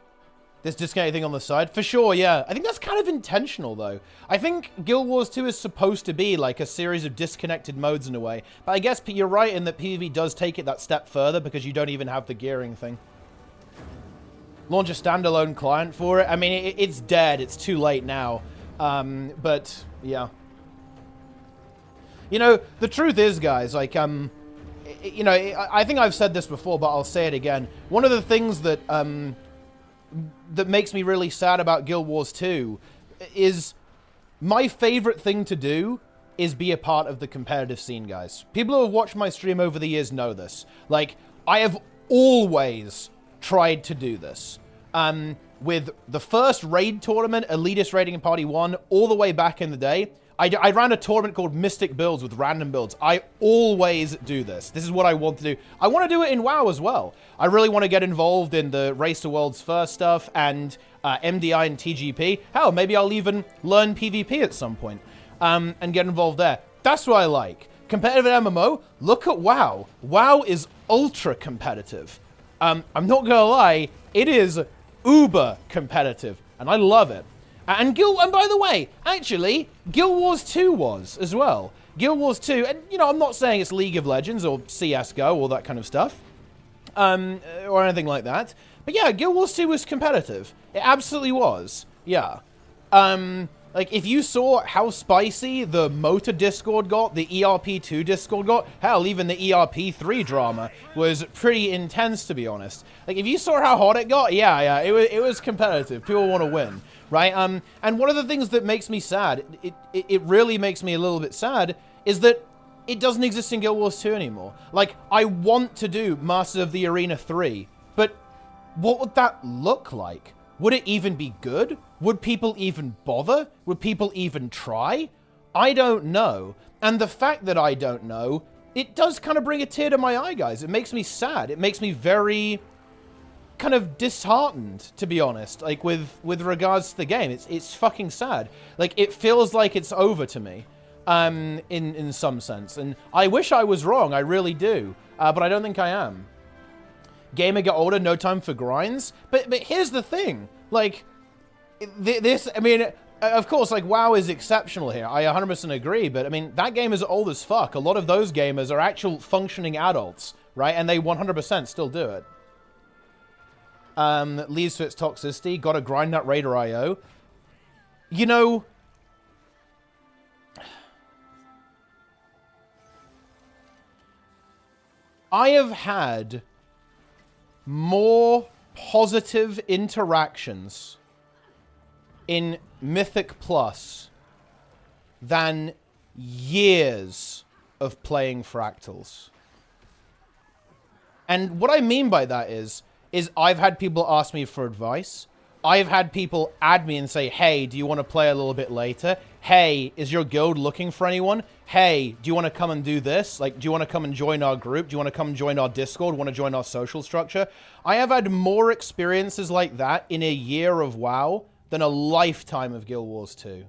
S1: This disconnect thing on the side, for sure. Yeah, I think that's kind of intentional though. I think Guild Wars 2 is supposed to be like a series of disconnected modes in a way, but I guess you're right in that PvE does take it that step further because you don't even have the gearing thing. Launch a standalone client for it. I mean, it's dead. It's too late now. But yeah. You know, the truth is, guys, like, you know, I think I've said this before, but I'll say it again. One of the things that, that makes me really sad about Guild Wars 2 is my favorite thing to do is be a part of the competitive scene, guys. People who have watched my stream over the years know this. Like, I have always tried to do this. with the first raid tournament, Elitist Raiding in Party 1, all the way back in the day, I ran a tournament called Mystic Builds with random builds. I always do this. This is what I want to do. I want to do it in WoW as well. I really want to get involved in the Race to Worlds First stuff and MDI and TGP. Hell, maybe I'll even learn PvP at some point and get involved there. That's what I like. Competitive MMO, look at WoW. WoW is ultra competitive. I'm not gonna lie, it is uber competitive, and I love it. And by the way, actually, Guild Wars 2 was as well. Guild Wars 2, and you know, I'm not saying it's League of Legends or CS:GO, all that kind of stuff, or anything like that. But yeah, Guild Wars 2 was competitive. It absolutely was. Yeah. Like, if you saw how spicy the Motor Discord got, the ERP2 Discord got, hell, even the ERP3 drama was pretty intense, to be honest. Like, if you saw how hot it got, yeah, it was competitive. People want to win, right? And one of the things that makes me sad, it really makes me a little bit sad, is that it doesn't exist in Guild Wars 2 anymore. Like, I want to do Masters of the Arena 3, but what would that look like? Would it even be good? Would people even bother? Would people even try? I don't know. And the fact that I don't know, it does kind of bring a tear to my eye, guys. It makes me sad. It makes me very kind of disheartened, to be honest, like with regards to the game. It's fucking sad. Like, it feels like it's over to me, in some sense. And I wish I was wrong. I really do. But I don't think I am. Gamer get older, no time for grinds. But here's the thing. Like, this, I mean, of course, like, WoW is exceptional here. I 100% agree. But, I mean, that game is old as fuck. A lot of those gamers are actual functioning adults, right? And they 100% still do it. Leads to its toxicity. Gotta grind that Raider IO. You know, I have had more positive interactions in Mythic Plus than years of playing Fractals. And what I mean by that is I've had people ask me for advice. I've had people add me and say, hey, do you want to play a little bit later? Hey, is your guild looking for anyone? Hey, do you want to come and do this? Like, do you want to come and join our group? Do you want to come and join our Discord? Want to join our social structure? I have had more experiences like that in a year of WoW than a lifetime of Guild Wars 2.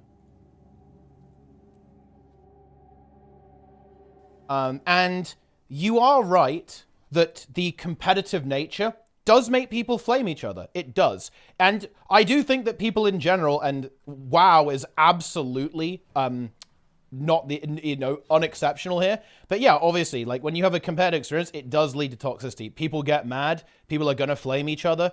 S1: And you are right that the competitive nature does make people flame each other. It does. And I do think that people in general, and WoW is absolutely not the, you know, unexceptional here. But yeah, obviously, like, when you have a competitive experience, it does lead to toxicity. People get mad. People are going to flame each other.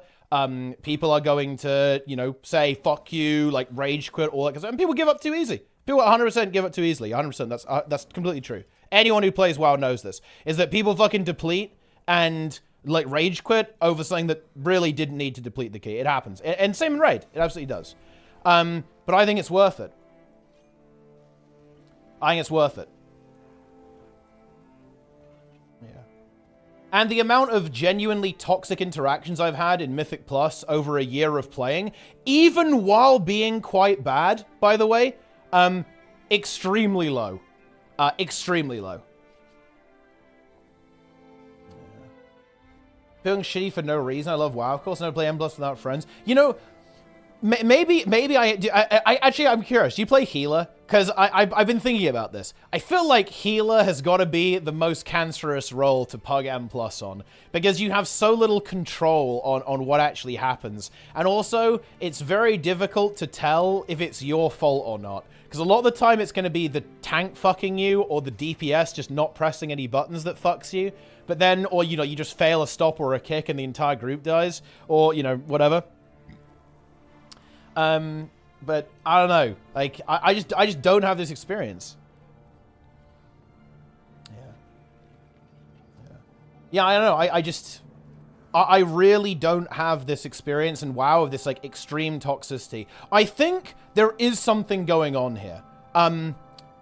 S1: People are going to, you know, say, fuck you, like, rage quit, all that kind of stuff. And people give up too easy. People 100% give up too easily. 100%. That's completely true. Anyone who plays WoW knows this. Is that people fucking deplete and, like, rage quit over something that really didn't need to deplete the key. It happens. And same in Raid. It absolutely does. But I think it's worth it. I think it's worth it. Yeah. And the amount of genuinely toxic interactions I've had in Mythic Plus over a year of playing, even while being quite bad, by the way, extremely low. Extremely low. Feeling shitty for no reason. I love WoW, of course. I never play M+ without friends. You know, maybe I'm curious. Do you play Healer? Because I've been thinking about this. I feel like Healer has got to be the most cancerous role to pug M+ on, because you have so little control on what actually happens. And also, it's very difficult to tell if it's your fault or not. Because a lot of the time, it's going to be the tank fucking you, or the DPS just not pressing any buttons that fucks you. But then, or, you know, you just fail a stop or a kick and the entire group dies. Or, you know, whatever. But I don't know. Like, I just don't have this experience. Yeah, I don't know. I really don't have this experience in WoW of this, like, extreme toxicity. I think there is something going on here.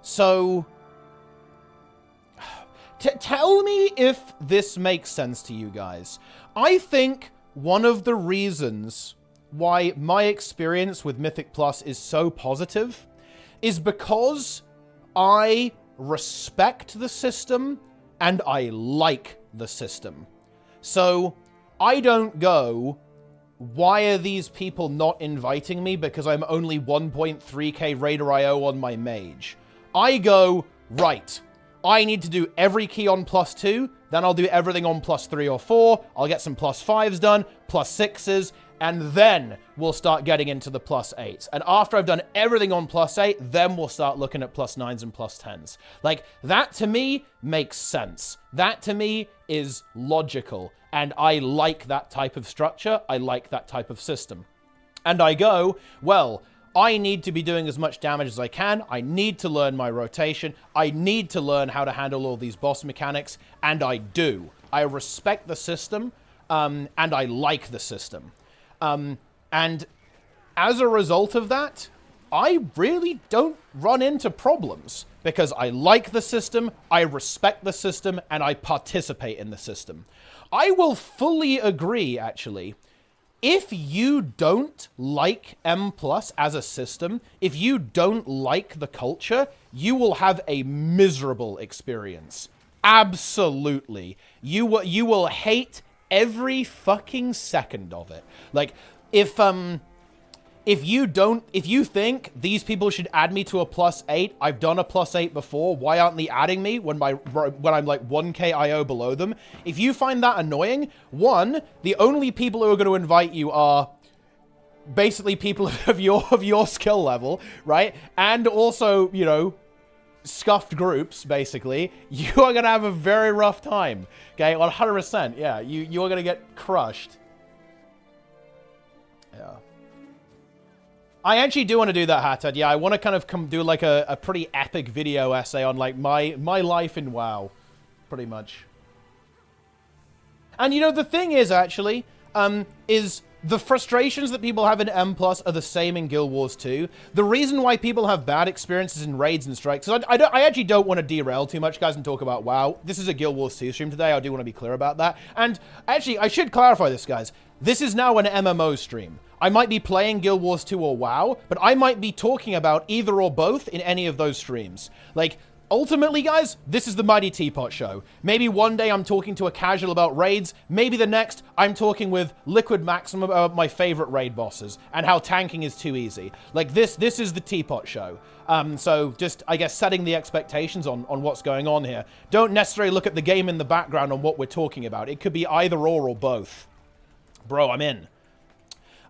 S1: So tell me if this makes sense to you guys. I think one of the reasons why my experience with Mythic Plus is so positive is because I respect the system and I like the system. So I don't go, why are these people not inviting me because I'm only 1.3k Raider IO on my mage? I go, right, I need to do every key on +2, then I'll do everything on +3 or 4, I'll get some +5s done, +6s, and then we'll start getting into the +8s. And after I've done everything on +8, then we'll start looking at +9s and +10s. Like, that to me makes sense. That to me is logical. And I like that type of structure. I like that type of system. And I go, well, I need to be doing as much damage as I can. I need to learn my rotation. I need to learn how to handle all these boss mechanics. And I do. I respect the system, and I like the system. And as a result of that, I really don't run into problems because I like the system, I respect the system, and I participate in the system. I will fully agree, actually. If you don't like M+ as a system, if you don't like the culture, you will have a miserable experience. Absolutely. You will hate every fucking second of it. Like, if you think these people should add me to a +8, I've done a +8 before, why aren't they adding me when I'm like 1k IO below them? If you find that annoying, one, the only people who are going to invite you are basically people of your skill level, right? And also, you know, scuffed groups, basically, you are going to have a very rough time. Okay, 100%. Yeah, you are going to get crushed. Yeah. I actually do want to do that, Hatad. Yeah, I want to kind of do like a pretty epic video essay on like my life in WoW, pretty much. And you know, the thing is actually, is the frustrations that people have in M+ are the same in Guild Wars 2. The reason why people have bad experiences in raids and strikes, I actually don't want to derail too much, guys, and talk about WoW. This is a Guild Wars 2 stream today. I do want to be clear about that. And actually, I should clarify this, guys. This is now an MMO stream. I might be playing Guild Wars 2 or WoW, but I might be talking about either or both in any of those streams. Like, ultimately, guys, this is the Mighty Teapot Show. Maybe one day I'm talking to a casual about raids. Maybe the next, I'm talking with Liquid Maximum about my favorite raid bosses and how tanking is too easy. Like, this is the Teapot Show. So just, I guess, setting the expectations on what's going on here. Don't necessarily look at the game in the background on what we're talking about. It could be either or both. Bro, I'm in.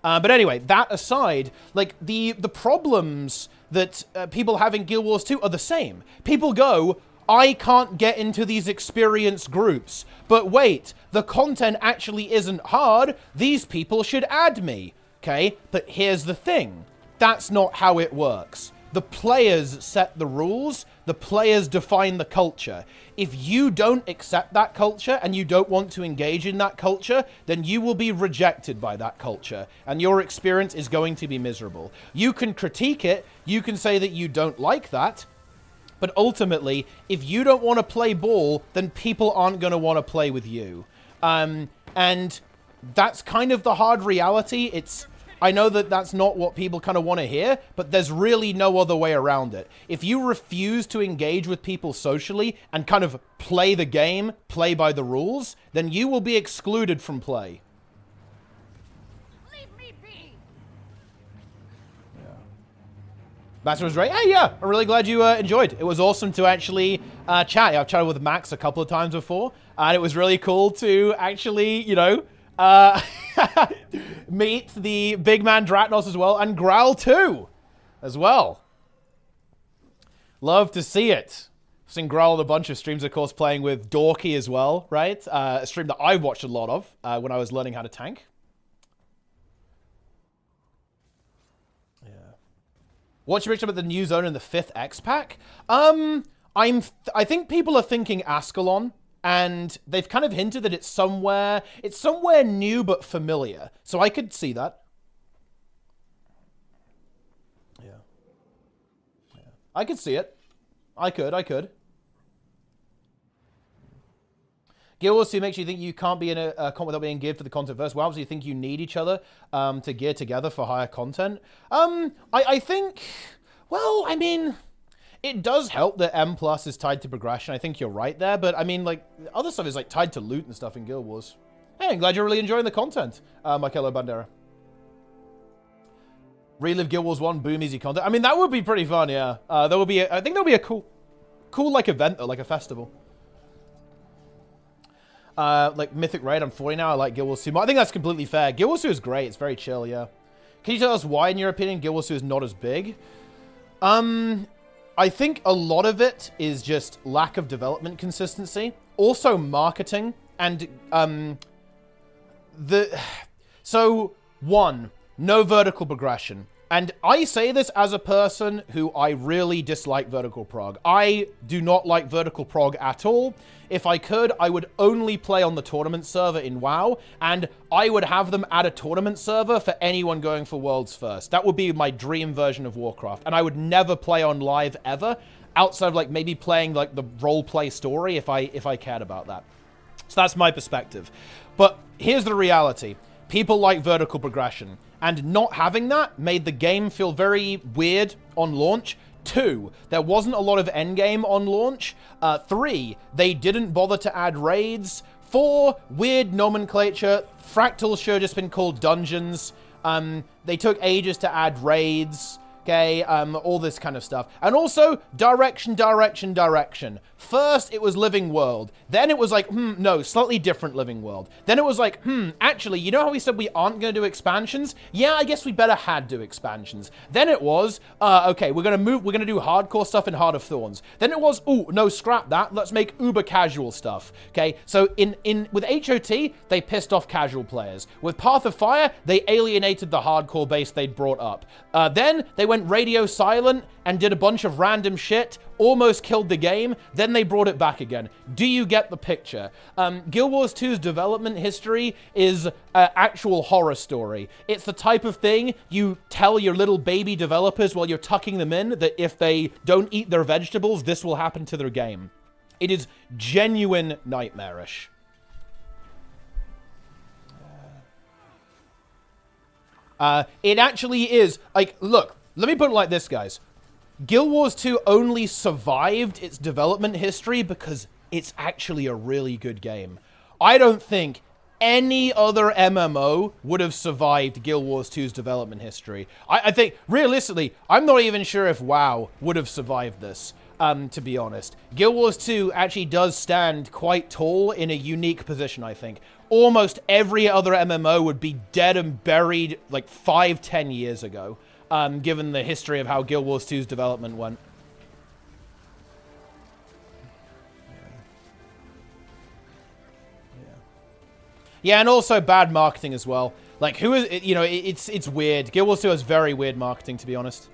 S1: But anyway, that aside, like, the problems that people have in Guild Wars 2 are the same. People go, I can't get into these experienced groups. But wait, the content actually isn't hard. These people should add me. Okay, but here's the thing. That's not how it works. The players set the rules. The players define the culture. If you don't accept that culture and you don't want to engage in that culture, then you will be rejected by that culture and your experience is going to be miserable. You can critique it. You can say that you don't like that. But ultimately, if you don't want to play ball, then people aren't going to want to play with you. And that's kind of the hard reality. I know that that's not what people kind of want to hear, but there's really no other way around it. If you refuse to engage with people socially and kind of play the game, play by the rules, then you will be excluded from play.
S3: Leave me be.
S1: Yeah. Master was right. Hey, yeah, I'm really glad you enjoyed. It was awesome to actually chat. I've chatted with Max a couple of times before, and it was really cool to actually, you know, meet the big man Dratnos as well, and Growl too, as well. Love to see it. I've seen Growl on a bunch of streams, of course, playing with Dorky as well, right? A stream that I watched a lot of when I was learning how to tank. Yeah. What's your prediction about the new zone in the 5th X pack? I think people are thinking Ascalon. And they've kind of hinted that it's somewhere new but familiar. So I could see that. Yeah. I could see it. I could. Guild Wars 2 makes you think you can't be in a comp without being geared for the content first. Wow, so you think you need each other to gear together for higher content? I think, well, I mean, it does help that M plus is tied to progression. I think you're right there, but I mean, like, other stuff is like tied to loot and stuff in Guild Wars. Hey, I'm glad you're really enjoying the content, Michaelo Bandera. Relive Guild Wars 1, boom, easy content. I mean, that would be pretty fun, yeah. There would be, I think there would be a cool, like, event, though, like a festival. Like, Mythic Raid, I'm 40 now, I like Guild Wars 2 more. I think that's completely fair. Guild Wars 2 is great, it's very chill, yeah. Can you tell us why, in your opinion, Guild Wars 2 is not as big? I think a lot of it is just lack of development consistency. Also marketing, and, So, one, no vertical progression. And I say this as a person who I really dislike vertical prog. I do not like vertical prog at all. If I could, I would only play on the tournament server in WoW, and I would have them add a tournament server for anyone going for Worlds First. That would be my dream version of Warcraft, and I would never play on live ever, outside of like maybe playing like the roleplay story if I cared about that. So that's my perspective. But here's the reality. People like vertical progression, and not having that made the game feel very weird on launch. 2, there wasn't a lot of endgame on launch. 3, they didn't bother to add raids. 4, weird nomenclature. Fractals should have just been called dungeons. They took ages to add raids. Okay, all this kind of stuff. And also, direction. First, it was Living World. Then it was like, no, slightly different Living World. Then it was like, actually, you know how we said we aren't going to do expansions? Yeah, I guess we better had do expansions. Then it was, okay, we're going to do hardcore stuff in Heart of Thorns. Then it was, ooh, no, scrap that. Let's make uber casual stuff. Okay, so with HOT, they pissed off casual players. With Path of Fire, they alienated the hardcore base they'd brought up. Then they went radio silent and did a bunch of random shit, almost killed the game, then they brought it back again. Do you get the picture? Guild Wars 2's development history is an actual horror story. It's the type of thing you tell your little baby developers while you're tucking them in that if they don't eat their vegetables, this will happen to their game. It is genuine nightmarish. It actually is, like, look, let me put it like this, guys. Guild Wars 2 only survived its development history because it's actually a really good game. I don't think any other MMO would have survived Guild Wars 2's development history. I think, realistically, I'm not even sure if WoW would have survived this, to be honest. Guild Wars 2 actually does stand quite tall in a unique position, I think. Almost every other MMO would be dead and buried like 5-10 years ago. Given the history of how Guild Wars 2's development went. Yeah, and also bad marketing as well. Like, who is, you know, it's weird. Guild Wars 2 has very weird marketing, to be honest.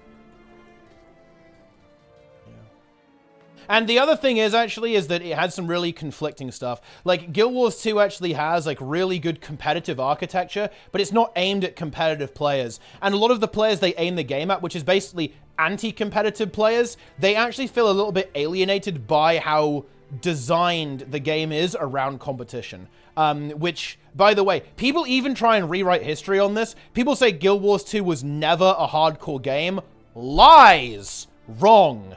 S1: And the other thing is, actually, is that it had some really conflicting stuff. Like, Guild Wars 2 actually has, like, really good competitive architecture, but it's not aimed at competitive players. And a lot of the players they aim the game at, which is basically anti-competitive players, they actually feel a little bit alienated by how designed the game is around competition. Which, by the way, people even try and rewrite history on this. People say Guild Wars 2 was never a hardcore game. Lies! Wrong.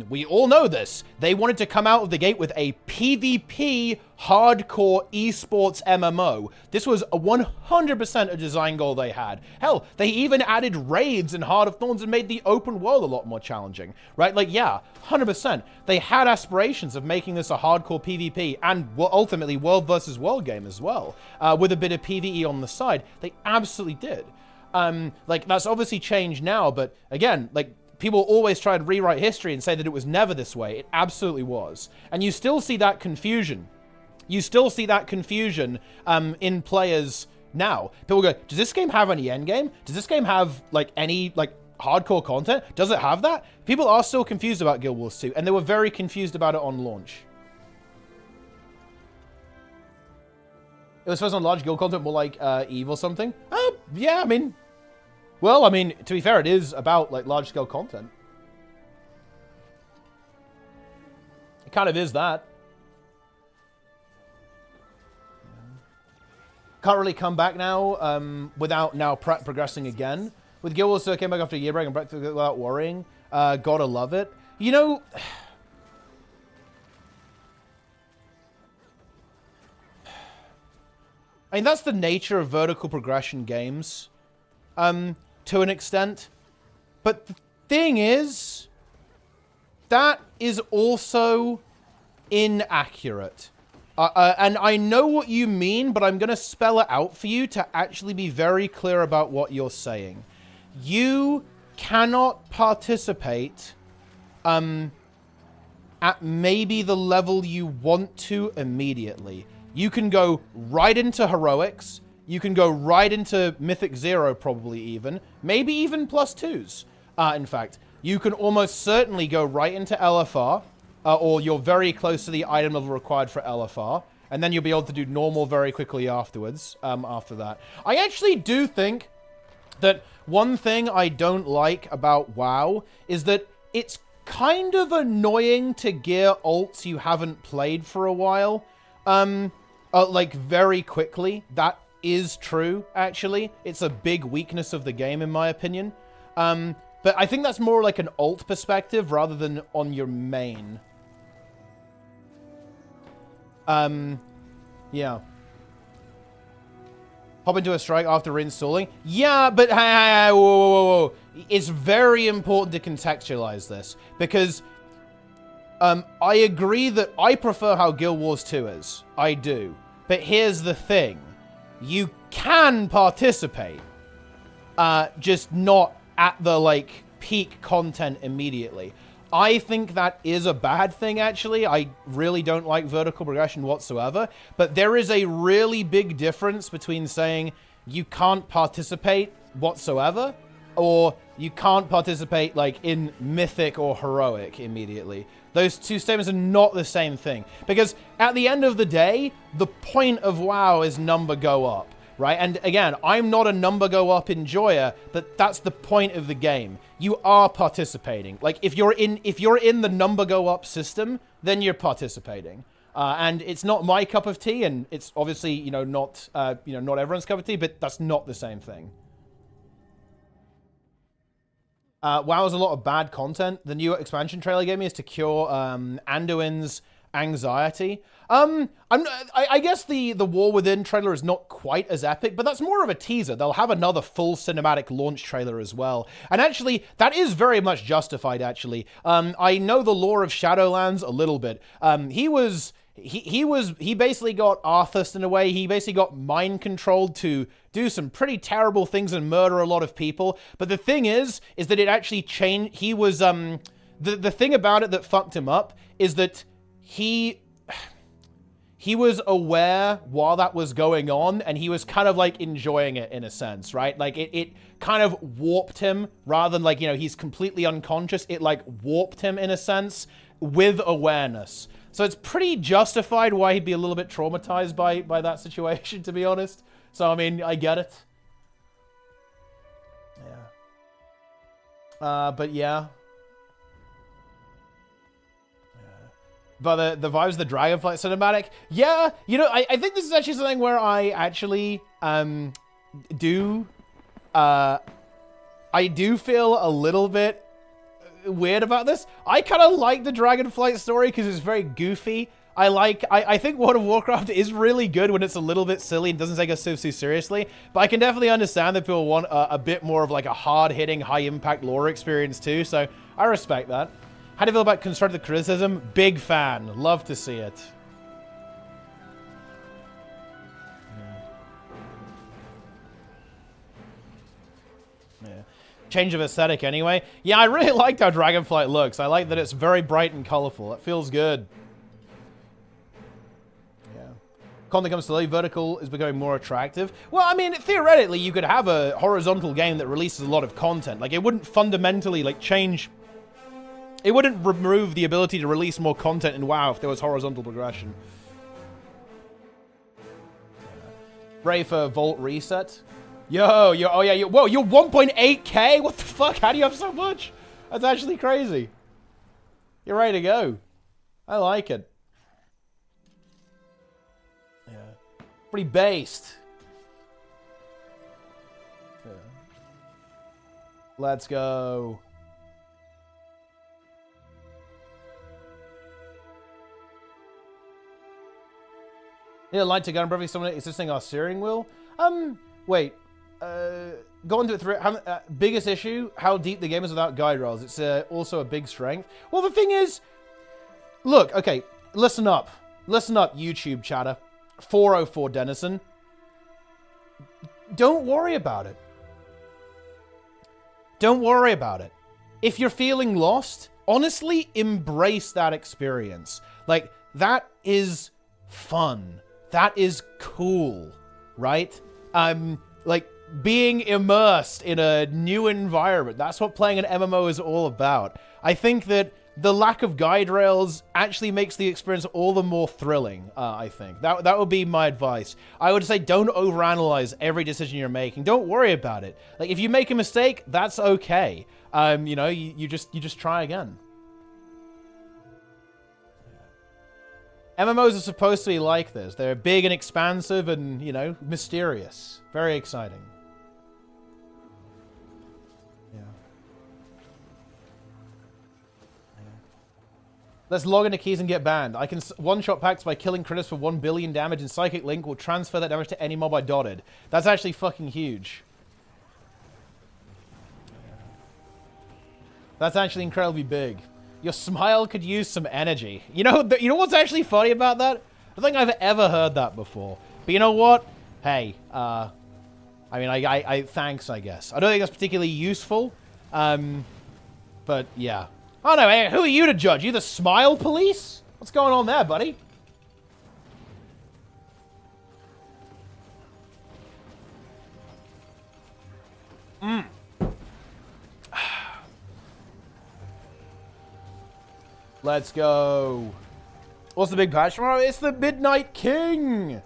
S1: We all know this. They wanted to come out of the gate with a PvP hardcore esports MMO. This was 100% a design goal they had. Hell, they even added raids in Heart of Thorns and made the open world a lot more challenging, right? Like, yeah, 100%. They had aspirations of making this a hardcore PvP and ultimately world versus world game as well, with a bit of PvE on the side. They absolutely did. Like, that's obviously changed now, but again, like, people always try and rewrite history and say that it was never this way. It absolutely was. And you still see that confusion. You still see that confusion in players now. People go, does this game have any endgame? Does this game have, like, any, like, hardcore content? Does it have that? People are still confused about Guild Wars 2, and they were very confused about it on launch. It was first on large guild content, more like Eve or something? Yeah, I mean... Well, I mean, to be fair, it is about, like, large-scale content. It kind of is that. can't really come back now without now progressing again. With Guild Wars 2, I came back after a year break and back to without worrying. Gotta love it. You know, I mean, that's the nature of vertical progression games, to an extent. But the thing is, that is also inaccurate. And I know what you mean, but I'm going to spell it out for you to actually be very clear about what you're saying. You cannot participate at maybe the level you want to immediately. You can go right into Heroics. You can go right into Mythic 0, probably even. Maybe even +2s, in fact. You can almost certainly go right into LFR, or you're very close to the item level required for LFR, and then you'll be able to do normal very quickly afterwards, after that. I actually do think that one thing I don't like about WoW is that it's kind of annoying to gear ults you haven't played for a while, like very quickly. That is true, actually. It's a big weakness of the game, in my opinion. But I think that's more like an ult perspective rather than on your main. Yeah. Hop into a strike after reinstalling. Yeah, but hey, whoa, whoa, whoa, whoa. It's very important to contextualize this because I agree that I prefer how Guild Wars 2 is. I do. But here's the thing. You can participate, just not at the, like, peak content immediately. I think that is a bad thing, actually. I really don't like vertical progression whatsoever. But there is a really big difference between saying you can't participate whatsoever or you can't participate, like, in Mythic or Heroic immediately. Those two statements are not the same thing. Because at the end of the day, the point of WoW is number go up. Right? And again, I'm not a number go up enjoyer, but that's the point of the game. You are participating. Like if you're in the number go up system, then you're participating. And it's not my cup of tea, and it's obviously, you know, not everyone's cup of tea, but that's not the same thing. WoW has a lot of bad content. The new expansion trailer gave me is to cure Anduin's anxiety. I guess the War Within trailer is not quite as epic, but that's more of a teaser. They'll have another full cinematic launch trailer as well. And actually, that is very much justified, actually. I know the lore of Shadowlands a little bit. He basically got Arthas in a way. He basically got mind controlled to do some pretty terrible things and murder a lot of people. But the thing is that it actually changed. He was, the thing about it that fucked him up is that he was aware while that was going on, and he was kind of like enjoying it in a sense, right? Like it kind of warped him rather than like, you know, he's completely unconscious. It like warped him in a sense with awareness. So it's pretty justified why he'd be a little bit traumatized by that situation, to be honest. So, I mean, I get it. Yeah. But yeah. But the vibes of the Dragonflight cinematic, yeah, you know, I think this is actually something where I actually I do feel a little bit weird about this. I kind of like the Dragonflight story because it's very goofy. I think World of Warcraft is really good when it's a little bit silly and doesn't take us so seriously. But I can definitely understand that people want a bit more of like a hard-hitting, high-impact lore experience too. So I respect that. How do you feel about constructive criticism? Big fan. Love to see it. Yeah. Change of aesthetic anyway. Yeah, I really liked how Dragonflight looks. I like that it's very bright and colorful. It feels good. Yeah. Content comes slowly. Vertical is becoming more attractive. Well, I mean, theoretically, you could have a horizontal game that releases a lot of content. Like, it wouldn't fundamentally, like, change... It wouldn't remove the ability to release more content in WoW if there was horizontal progression. Ready for Vault Reset? Yo, oh yeah, whoa, you're 1.8k? What the fuck? How do you have so much? That's actually crazy. You're ready to go. I like it. Yeah. Pretty based. Let's go. Yeah, like to go and probably someone existing our steering wheel. Wait. Go into it through. Biggest issue: how deep the game is without guide rails. It's also a big strength. Well, the thing is, look. Okay, listen up, YouTube chatter. 404 Denison. Don't worry about it. Don't worry about it. If you're feeling lost, honestly, embrace that experience. Like, that is fun. That is cool, right? Like, being immersed in a new environment. That's what playing an MMO is all about. I think that the lack of guide rails actually makes the experience all the more thrilling, I think. That would be my advice. I would say don't overanalyze every decision you're making. Don't worry about it. Like, if you make a mistake, that's okay. You know, you just try again. MMOs are supposed to be like this. They're big and expansive and, you know, mysterious. Very exciting. Let's log into keys and get banned. I can one-shot packs by killing critters for 1 billion damage, and Psychic Link will transfer that damage to any mob I dotted. That's actually fucking huge. That's actually incredibly big. Your smile could use some energy. You know what's actually funny about that? I don't think I've ever heard that before. But you know what? Hey, I mean, I thanks, I guess. I don't think that's particularly useful. But yeah. Oh no, hey, who are you to judge? You the smile police? What's going on there, buddy? Let's go. What's the big patch tomorrow? It's the Midnight King.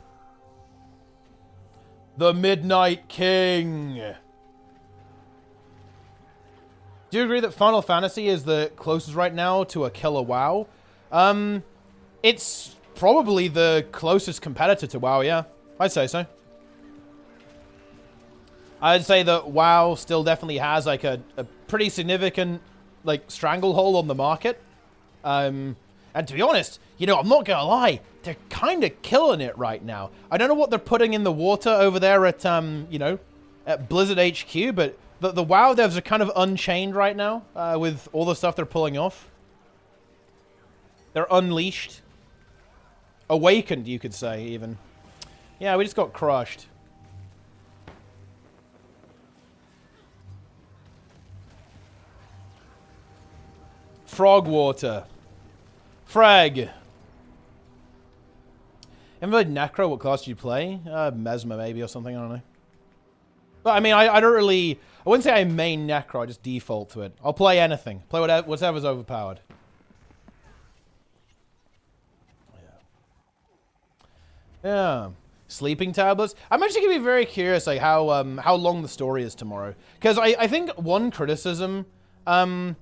S1: The Midnight King. Do you agree that Final Fantasy is the closest right now to a killer WoW? It's probably the closest competitor to WoW, yeah. I'd say so. I'd say that WoW still definitely has like a pretty significant like stranglehold on the market. And to be honest, you know, I'm not gonna lie, they're kind of killing it right now. I don't know what they're putting in the water over there at you know, at Blizzard HQ, but the WoW devs are kind of unchained right now with all the stuff they're pulling off. They're unleashed. Awakened, you could say, even. Yeah, we just got crushed. Frog water. Frag. Ever played Necro? What class do you play? Mesmer, maybe, or something, I don't know. But, I mean, I don't really... I wouldn't say I main Necro, I just default to it. I'll play anything. Play whatever's overpowered. Yeah. Sleeping tablets. I'm actually going to be very curious like how long the story is tomorrow. Because I think one criticism of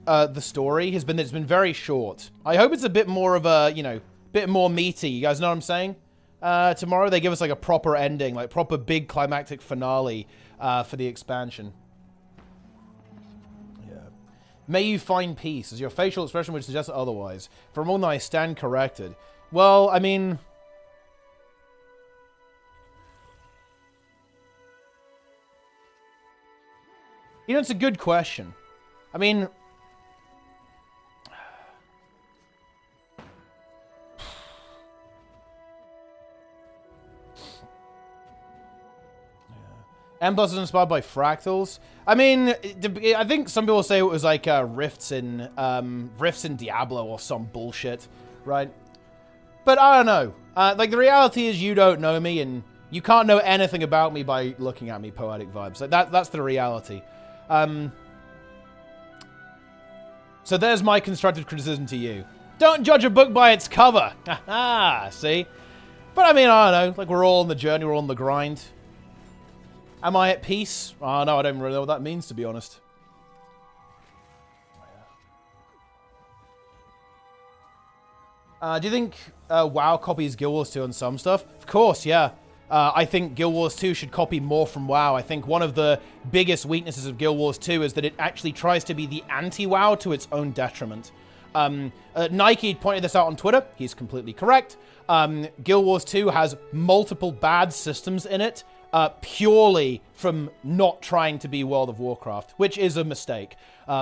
S1: the story has been that it's been very short. I hope it's a bit more of a, you know, bit more meaty. You guys know what I'm saying? Tomorrow they give us like a proper ending, like proper big climactic finale for the expansion. Yeah. May you find peace is your facial expression which suggests otherwise. For a moment I stand corrected. Well, I mean... You know, it's a good question. I mean... M+ is inspired by fractals. I mean, I think some people say it was like rifts in Diablo or some bullshit, right? But I don't know. Like the reality is, you don't know me, and you can't know anything about me by looking at me. Poetic vibes. Like that's the reality. So there's my constructive criticism to you. Don't judge a book by its cover. Haha. See? But I mean, I don't know. Like we're all on the journey. We're on the grind. Am I at peace? Oh, no, I don't really know what that means, to be honest. Do you think WoW copies Guild Wars 2 on some stuff? Of course, yeah. I think Guild Wars 2 should copy more from WoW. I think one of the biggest weaknesses of Guild Wars 2 is that it actually tries to be the anti-WoW to its own detriment. Nike pointed this out on Twitter. He's completely correct. Guild Wars 2 has multiple bad systems in it, purely from not trying to be World of Warcraft, which is a mistake.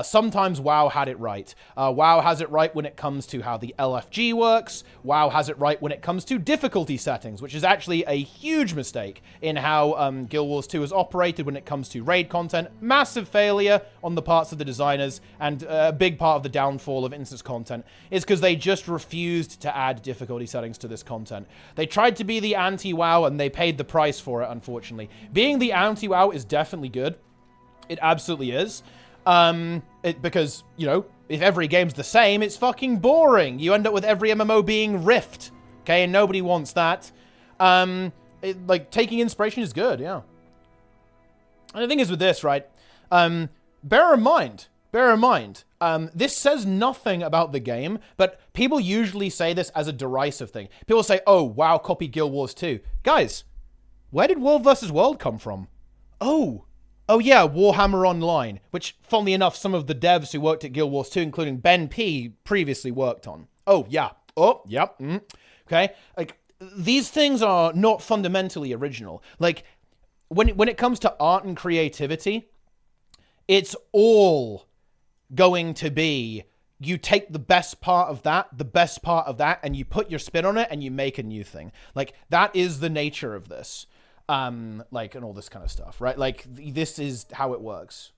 S1: Sometimes WoW had it right. WoW has it right when it comes to how the LFG works. WoW has it right when it comes to difficulty settings, which is actually a huge mistake in how Guild Wars 2 is operated when it comes to raid content. Massive failure on the parts of the designers, and a big part of the downfall of instance content is because they just refused to add difficulty settings to this content. They tried to be the anti-WoW, and they paid the price for it, unfortunately. Being the anti-WoW is definitely good. It absolutely is. Because, you know, if every game's the same, it's fucking boring. You end up with every MMO being Rift, okay, and nobody wants that. Like, taking inspiration is good, yeah. And the thing is with this, right, bear in mind, this says nothing about the game, but people usually say this as a derisive thing. People say, oh, WoW copied Guild Wars 2. Guys, where did World vs. World come from? Oh yeah, Warhammer Online, which, funnily enough, some of the devs who worked at Guild Wars 2, including Ben P, previously worked on. Oh, yeah. Oh, yep. Yeah. Okay? Like, these things are not fundamentally original. Like, when it comes to art and creativity, it's all going to be, you take the best part of that, and you put your spin on it, and you make a new thing. Like, that is the nature of this. Like, and all this kind of stuff, right? Like, this is how it works.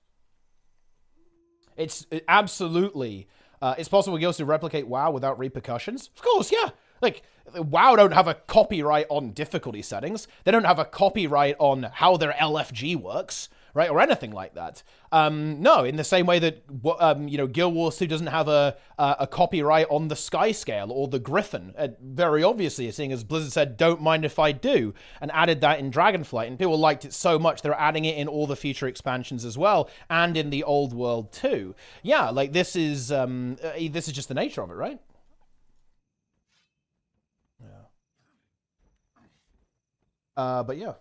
S1: It's absolutely, it's possible Guilds to replicate WoW without repercussions. Of course, yeah. Like, WoW don't have a copyright on difficulty settings. They don't have a copyright on how their LFG works, right? Or anything like that. No, in the same way that, you know, Guild Wars 2 doesn't have a copyright on the Sky Scale or the Griffin. Very obviously, seeing as Blizzard said, don't mind if I do, and added that in Dragonflight. And people liked it so much, they're adding it in all the future expansions as well, and in the old world too. Yeah, like, this is just the nature of it, right? Yeah. But yeah.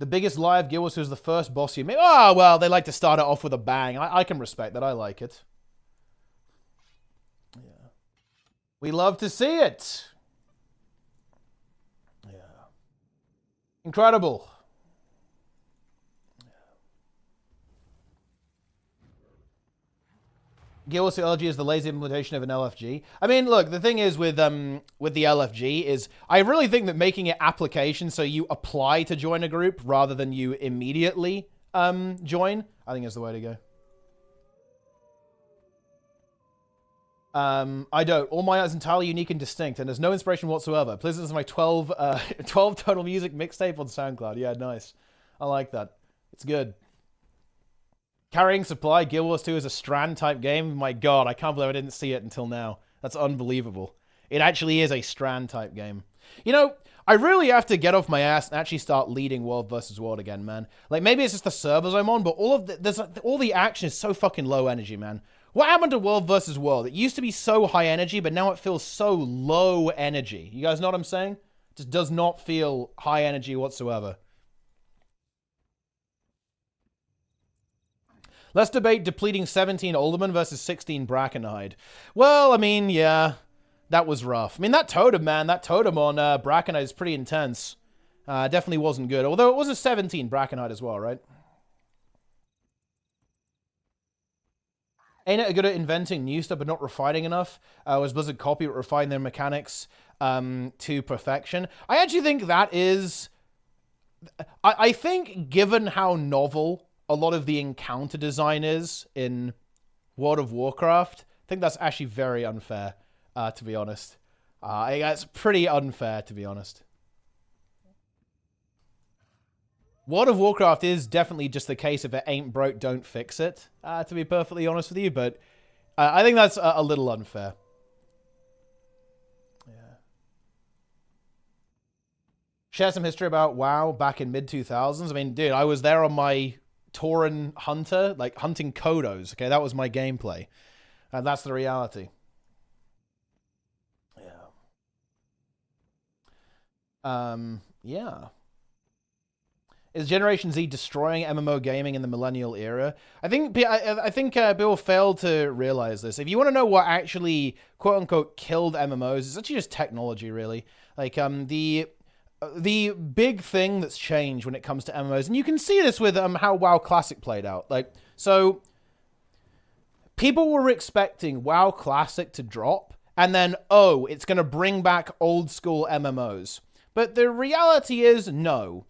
S1: The biggest lie of Guild Wars was the first boss you made. Oh, well, they like to start it off with a bang. I can respect that. I like it. Yeah. We love to see it. Yeah. Incredible. Guild Wars 2 LFG is the lazy implementation of an LFG. I mean, look, the thing is with the LFG is I really think that making it application so you apply to join a group rather than you immediately join, I think is the way to go. I don't. All my art is entirely unique and distinct, and there's no inspiration whatsoever. Please listen to my 12 total music mixtape on SoundCloud. Yeah, nice. I like that. It's good. Carrying supply, Guild Wars 2 is a Strand-type game. My god, I can't believe I didn't see it until now. That's unbelievable. It actually is a Strand-type game. You know, I really have to get off my ass and actually start leading World vs. World again, man. Like, maybe it's just the servers I'm on, but all the action is so fucking low energy, man. What happened to World vs. World? It used to be so high energy, but now it feels so low energy. You guys know what I'm saying? It just does not feel high energy whatsoever. Let's debate depleting 17 Alderman versus 16 Brackenhide. Well, I mean, yeah, that was rough. I mean, that totem, man, that totem on Brackenhide is pretty intense. Definitely wasn't good. Although it was a 17 Brackenhide as well, right? Ain't it good at inventing new stuff but not refining enough? Was Blizzard copy but refine their mechanics to perfection? I actually think that is... I think given how novel a lot of the encounter design is in World of Warcraft, I think that's actually very unfair, to be honest. That's pretty unfair, to be honest. World of Warcraft is definitely just the case if it ain't broke, don't fix it, to be perfectly honest with you, but I think that's a little unfair. Yeah. Share some history about WoW back in mid-2000s. I mean, dude, I was there on my Tauren Hunter, like hunting Kodos. Okay, that was my gameplay. And that's the reality. Yeah. Yeah. Is Generation Z destroying MMO gaming in the millennial era? I think people fail to realize this. If you want to know what actually quote unquote killed MMOs, it's actually just technology, really. Like the big thing that's changed when it comes to MMOs, and you can see this with how WoW Classic played out. Like, so people were expecting WoW Classic to drop, and then it's gonna bring back old school MMOs. But the reality is no.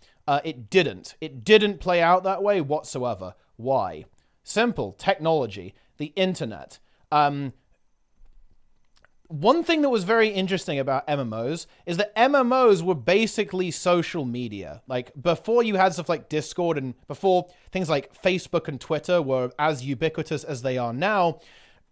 S1: It didn't. It didn't play out that way whatsoever. Why? Simple. Technology. The internet. One thing that was very interesting about MMOs is that MMOs were basically social media. Like, before you had stuff like Discord and before things like Facebook and Twitter were as ubiquitous as they are now,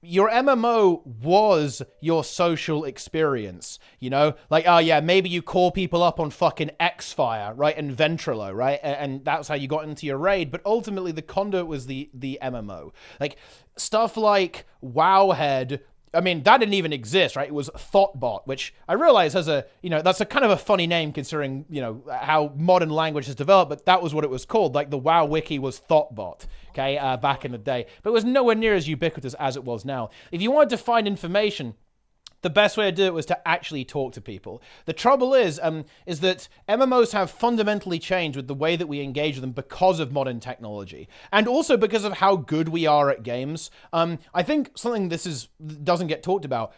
S1: your MMO was your social experience, you know? Like, oh yeah, maybe you call people up on fucking Xfire, right? And Ventrilo, right? And that's how you got into your raid. But ultimately, the conduit was the MMO. Like, stuff like Wowhead, I mean, that didn't even exist, right? It was Thoughtbot, which I realize has a, that's a kind of a funny name considering, how modern language has developed, but that was what it was called. Like, the WoW wiki was Thoughtbot, okay, back in the day. But it was nowhere near as ubiquitous as it was now. If you wanted to find information, the best way to do it was to actually talk to people. The trouble is that MMOs have fundamentally changed with the way that we engage with them because of modern technology. And also because of how good we are at games. I think something doesn't get talked about.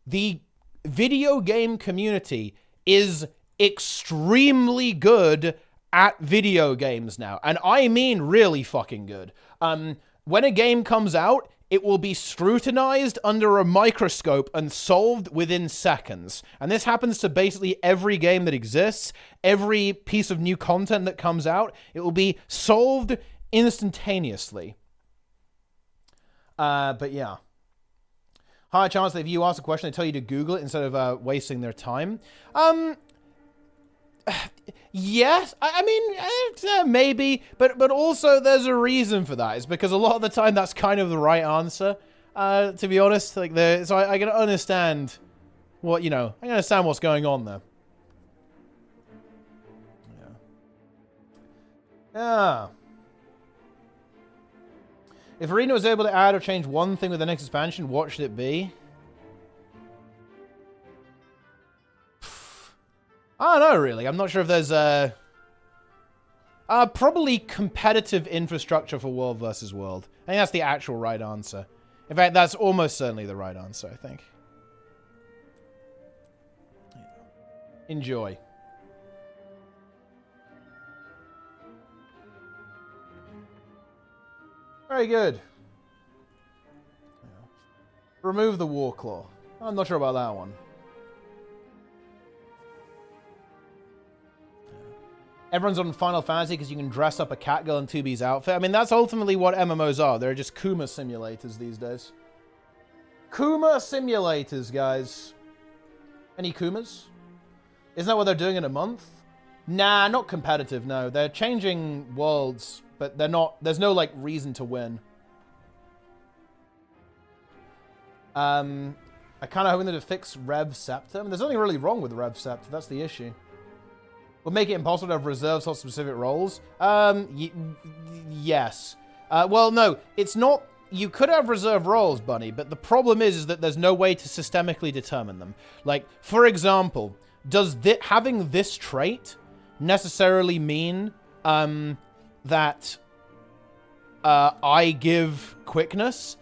S1: The video game community is extremely good at video games now. And I mean really fucking good. When a game comes out, it will be scrutinized under a microscope and solved within seconds. And this happens to basically every game that exists, every piece of new content that comes out. It will be solved instantaneously. But yeah. Hi, Chancellor, if you ask a question, they tell you to Google it instead of wasting their time. Yes, I mean, maybe, but also there's a reason for that. It's because a lot of the time that's kind of the right answer, to be honest. Like, so I can understand what, I can understand what's going on there. Yeah. If Arena was able to add or change one thing with the next expansion, what should it be? I don't know, really. I'm not sure if there's probably competitive infrastructure for world versus world. I think that's the actual right answer. In fact, that's almost certainly the right answer, I think. Enjoy. Very good. Remove the War Claw. I'm not sure about that one. Everyone's on Final Fantasy because you can dress up a Catgirl in 2B's outfit. I mean, that's ultimately what MMOs are. They're just Kuma simulators these days. Kuma simulators, guys. Any Kumas? Isn't that what they're doing in a month? Nah, not competitive, no. They're changing worlds, but they're not... There's no, like, reason to win. I kind of hoping that it fix Rev Scepter. I mean, there's nothing really wrong with Rev Scepter. That's the issue. Will make it impossible to have reserves for specific roles? Yes. Well, no, it's not... You could have reserve roles, Bunny, but the problem is that there's no way to systemically determine them. Like, for example, does having this trait necessarily mean that I give quickness?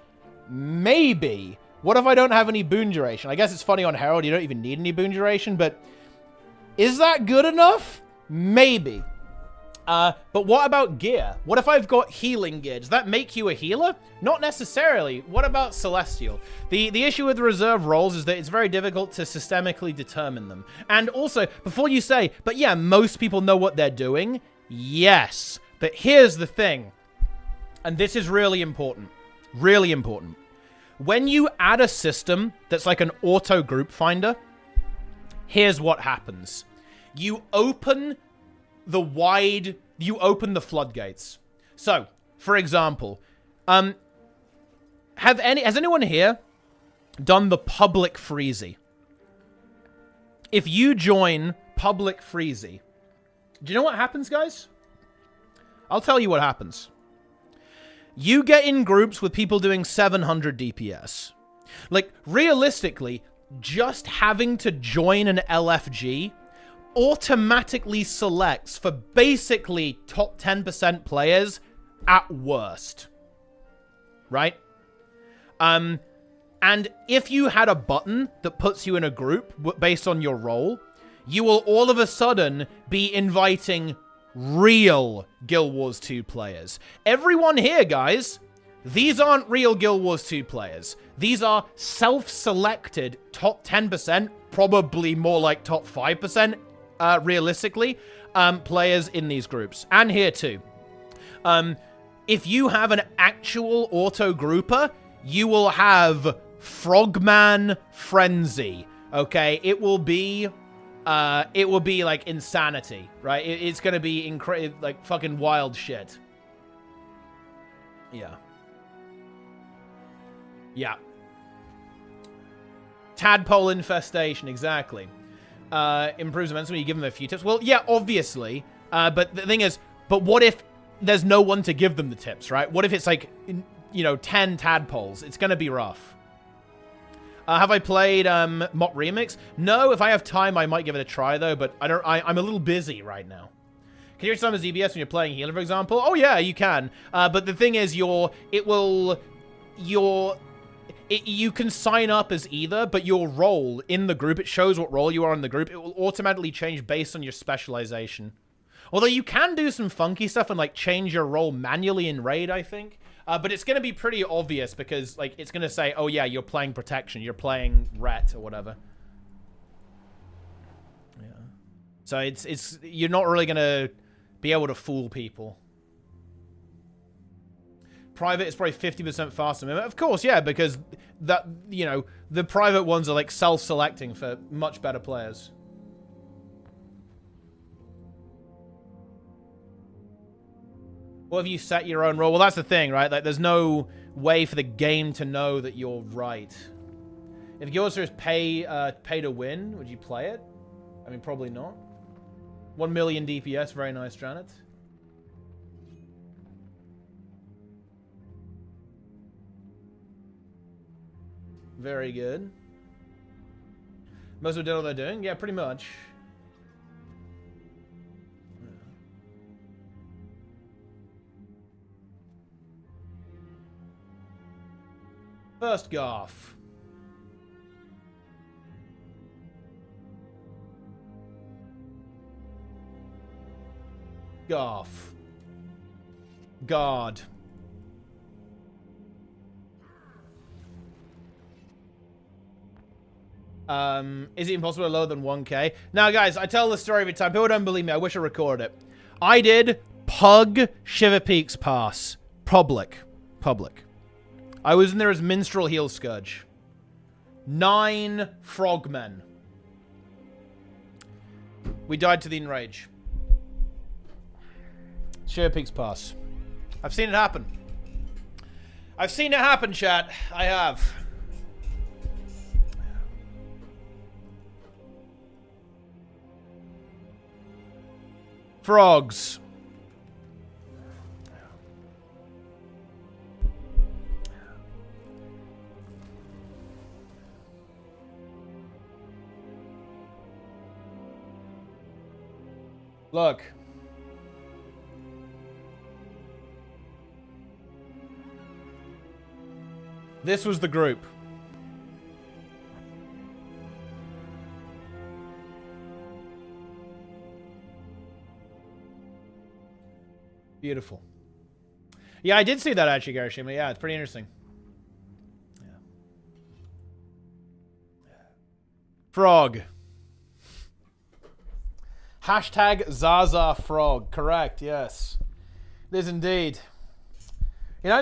S1: Maybe. What if I don't have any boon duration? I guess it's funny on Herald, you don't even need any boon duration, but... Is that good enough? Maybe. But what about gear? What if I've got healing gear? Does that make you a healer? Not necessarily. What about Celestial? The issue with reserve roles is that it's very difficult to systemically determine them. And also, before you say, but yeah, most people know what they're doing. Yes. But here's the thing. And this is really important. Really important. When you add a system that's like an auto group finder, here's what happens. You open the floodgates. So, for example, has anyone here done the public freezy? If you join public freezy. Do you know what happens, guys? I'll tell you what happens. You get in groups with people doing 700 DPS. Like, realistically, just having to join an LFG automatically selects for basically top 10% players at worst. Right? And if you had a button that puts you in a group based on your role, you will all of a sudden be inviting real Guild Wars 2 players. Everyone here, guys, these aren't real Guild Wars 2 players. These are self-selected top 10%, probably more like top 5%, realistically, players in these groups. And here too. If you have an actual auto-grouper, you will have Frogman Frenzy, okay? It will be like insanity, right? It's gonna be like fucking wild shit. Yeah. Yeah. Tadpole infestation, exactly. Improves events when you give them a few tips. Well, yeah, obviously. But the thing is, but what if there's no one to give them the tips, right? What if it's like, you know, 10 tadpoles? It's gonna be rough. Have I played Mott Remix? No, if I have time, I might give it a try though. But I'm a little busy right now. Can you hear some of ZBS when you're playing healer, for example? Oh yeah, you can. But the thing is, you can sign up as either, but your role in the group, it shows what role you are in the group. It will automatically change based on your specialization. Although you can do some funky stuff and like change your role manually in raid, I think. But it's going to be pretty obvious because, like, it's going to say, oh, yeah, you're playing protection. You're playing ret or whatever. Yeah. So you're not really going to be able to fool people. Private is probably 50% faster. Of course, yeah, because that, you know, the private ones are, like, self-selecting for much better players. What have you set your own role? Well, that's the thing, right? Like, there's no way for the game to know that you're right. If Guild Wars is pay to win, would you play it? I mean, probably not. 1 million DPS, very nice, Janet. Very good. Most of them did all they're doing? Yeah, pretty much. First Garth. Garth. God. Is it impossible to lower than 1K? Now, guys, I tell the story every time. People don't believe me. I wish I recorded it. I did Pug Shiver Peaks Pass. Public. I was in there as Minstrel Heel Scourge. 9 frogmen. We died to the Enrage. Shiver Peaks Pass. I've seen it happen. I've seen it happen, chat. I have. Frogs. Look. This was the group. Beautiful. Yeah, I did see that actually, Garishima. Yeah, it's pretty interesting. Yeah. Frog. Hashtag Zaza Frog. Correct, yes. It is indeed. You know, I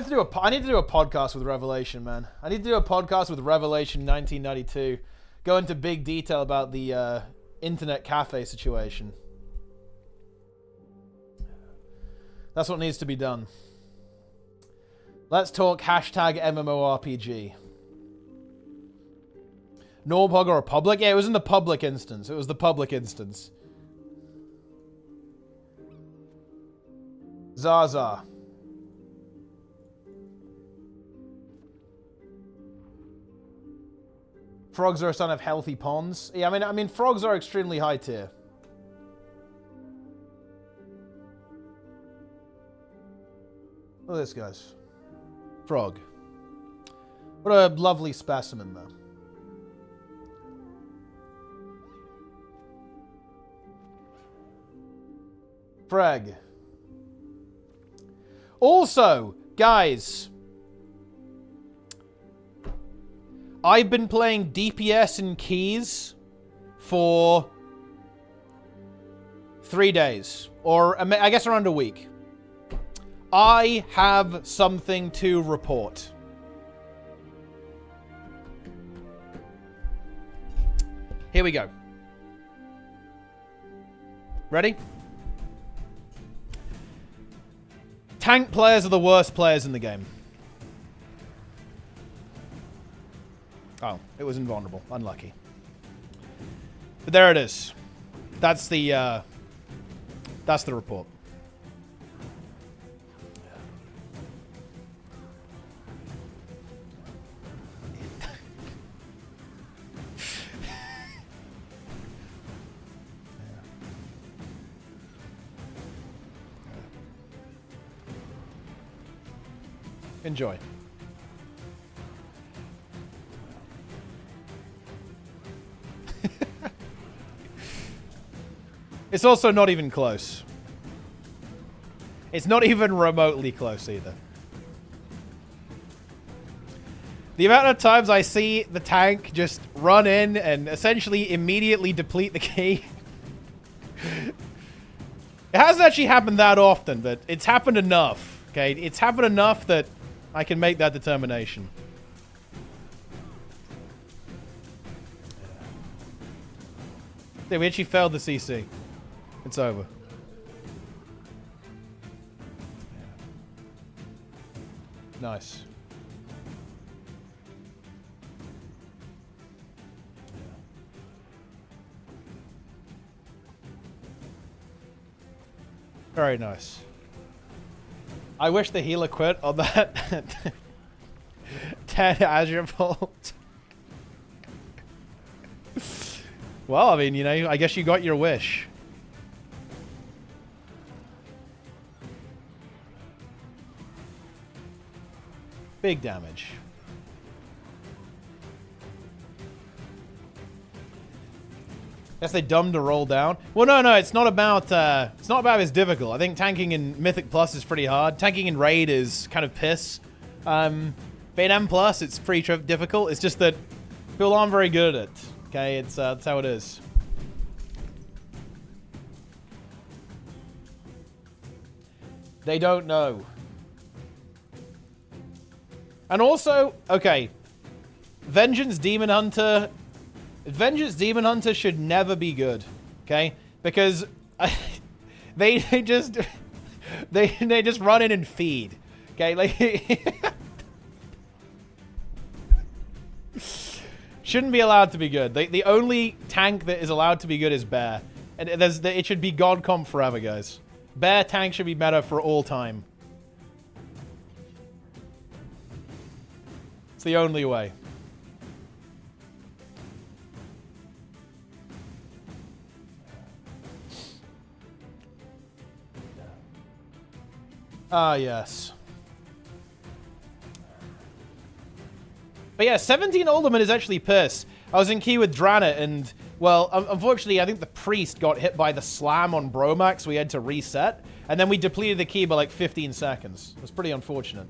S1: need to do a podcast with Revelation, man. I need to do a podcast with Revelation 1992. Go into big detail about the internet cafe situation. That's what needs to be done. Let's talk hashtag MMORPG. Norpog or a public? Yeah, it was in the public instance. It was the public instance. Zaza. Frogs are a son of healthy ponds. Yeah, I mean, frogs are extremely high tier. Look at this, guys. Frog. What a lovely specimen, though. Frag. Also, guys, I've been playing DPS and keys for 3 days, or I guess around a week. I have something to report. Here we go. Ready? Tank players are the worst players in the game. Oh, it was invulnerable. Unlucky. But there it is. That's the report. Enjoy. It's also not even close. It's not even remotely close either. The amount of times I see the tank just run in and essentially immediately deplete the key. It hasn't actually happened that often, but it's happened enough. Okay, it's happened enough that I can make that determination. Yeah, we actually failed the CC. It's over. Nice. Very nice. I wish the healer quit on that 10 Azure Bolt. Well, I mean, you know, I guess you got your wish. Big damage. Guess they dumb to roll down. Well, no, it's not about it's difficult. I think tanking in Mythic Plus is pretty hard. Tanking in Raid is kind of piss. But in M Plus, it's pretty difficult. It's just that people aren't very good at it. Okay, it's that's how it is. They don't know. And also, okay, Vengeance Demon Hunter should never be good, okay? Because they just run in and feed, okay? Like shouldn't be allowed to be good. The only tank that is allowed to be good is Bear, and it should be God comp forever, guys. Bear tank should be meta for all time. It's the only way. Ah, yes. But yeah, 17 Ultimate is actually piss. I was in queue with Dranet and, well, unfortunately, I think the Priest got hit by the slam on Bromax, so we had to reset. And then we depleted the key by like 15 seconds. It was pretty unfortunate.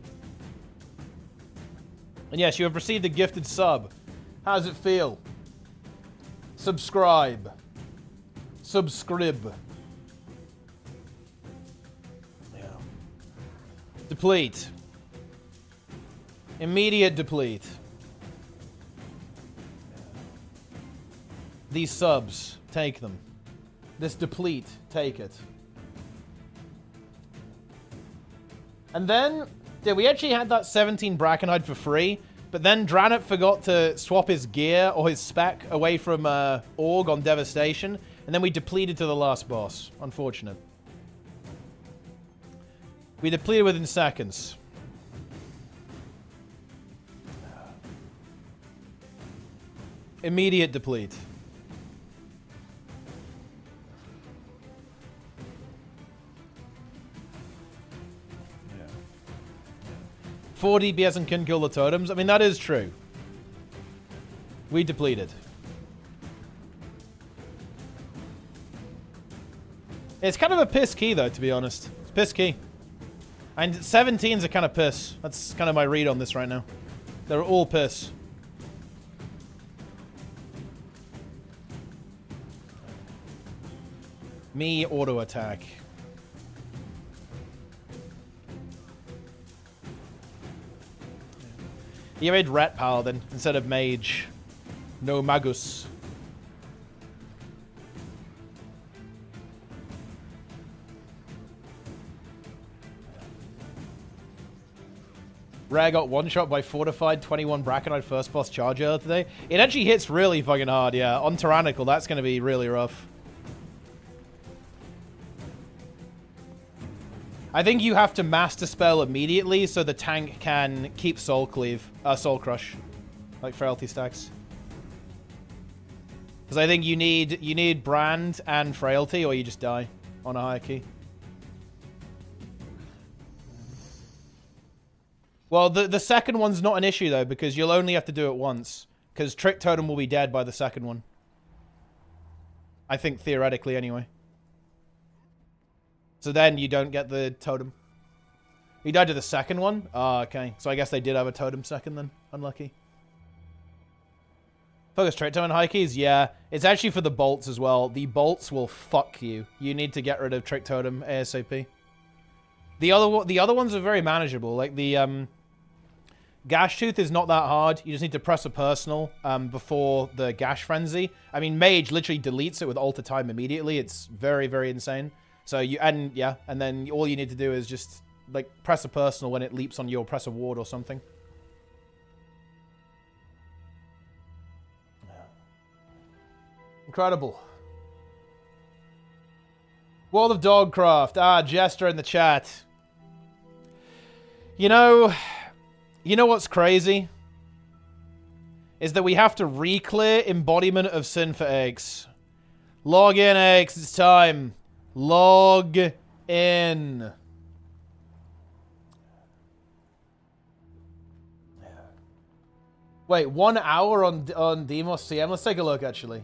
S1: And yes, you have received a gifted sub. How does it feel? Subscribe. Subscribe. Yeah. Deplete. Immediate deplete. These subs, take them. This deplete, take it. And then, yeah, we actually had that 17 Brackenhide for free, but then Dranet forgot to swap his gear or his spec away from Org on Devastation, and then we depleted to the last boss. Unfortunate. We depleted within seconds. Immediate deplete. Yeah. 4 DPS and can kill the totems. I mean, that is true. We depleted. It's kind of a piss key, though, to be honest. It's piss key. And 17's a kind of piss. That's kind of my read on this right now. They're all piss. Me auto attack. You made Rat Paladin instead of Mage. No Magus. Rare got one-shot by Fortified 21 Braconite first boss charge earlier today. It actually hits really fucking hard, yeah. On Tyrannical, that's going to be really rough. I think you have to master spell immediately so the tank can keep Soul Cleave, Soul Crush, like Frailty stacks. Because I think you need Brand and Frailty, or you just die on a higher key. Well, the second one's not an issue though, because you'll only have to do it once, because Trick Totem will be dead by the second one. I think theoretically, anyway. So then you don't get the totem. He died to the second one? Oh, okay. So I guess they did have a totem second then. Unlucky. Focus Trick Totem high keys? Yeah. It's actually for the bolts as well. The bolts will fuck you. You need to get rid of Trick Totem ASAP. The other ones are very manageable. Like the Gash Tooth is not that hard. You just need to press a personal before the Gash Frenzy. I mean, Mage literally deletes it with Alter Time immediately. It's very, very insane. So and then all you need to do is just like press a personal when it leaps on you, or press a ward or something. Incredible. World of Dogcraft. Ah, Jester in the chat. You know what's crazy? Is that we have to re-clear Embodiment of Sin for Eggs. Log in, Eggs. It's time. Log in. Wait, 1 hour on Demos CM? Let's take a look, actually.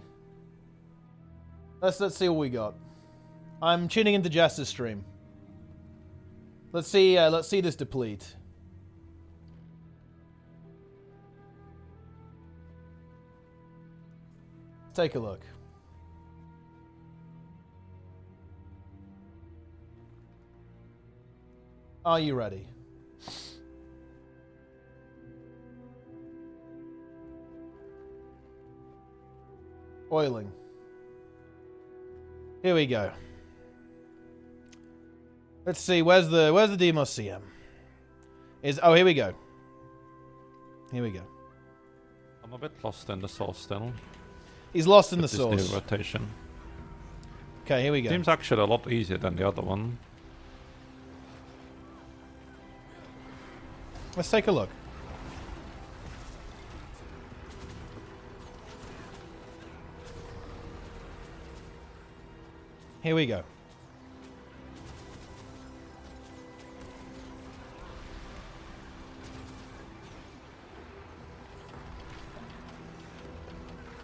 S1: Let's see what we got. I'm tuning into Jester's stream. Let's see this deplete. Let's take a look. Are you ready? Oiling. Here we go. Let's see, where's the Demos CM? Oh, here we go. Here we go.
S3: I'm a bit lost in the source still.
S1: He's lost in the
S3: This
S1: source.
S3: new rotation.
S1: Okay, here we go.
S3: Seems actually a lot easier than the other one.
S1: Let's take a look. Here we go.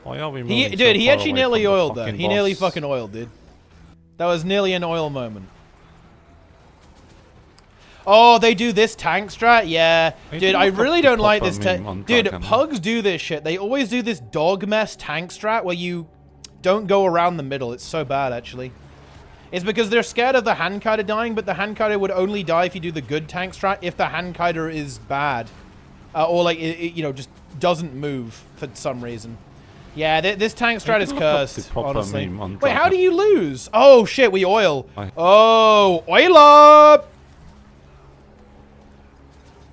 S3: Why are we moving
S1: Dude,
S3: so
S1: he
S3: far
S1: actually
S3: away
S1: nearly
S3: from the
S1: oiled that.
S3: fucking
S1: He nearly
S3: boss?
S1: fucking oiled, dude. That was nearly an oil moment. Oh, they do this tank strat? Yeah. Dude, I really don't like this tank. Dude, pugs do this shit. They always do this dog mess tank strat where you don't go around the middle. It's so bad, actually. It's because they're scared of the hand kiter dying, but the hand kiter would only die if you do the good tank strat if the hand kiter is bad. Or, like, you know, just doesn't move for some reason. Yeah, this tank strat is cursed, honestly. Wait, how do you lose? Oh, shit, we oil. Oh, oil up!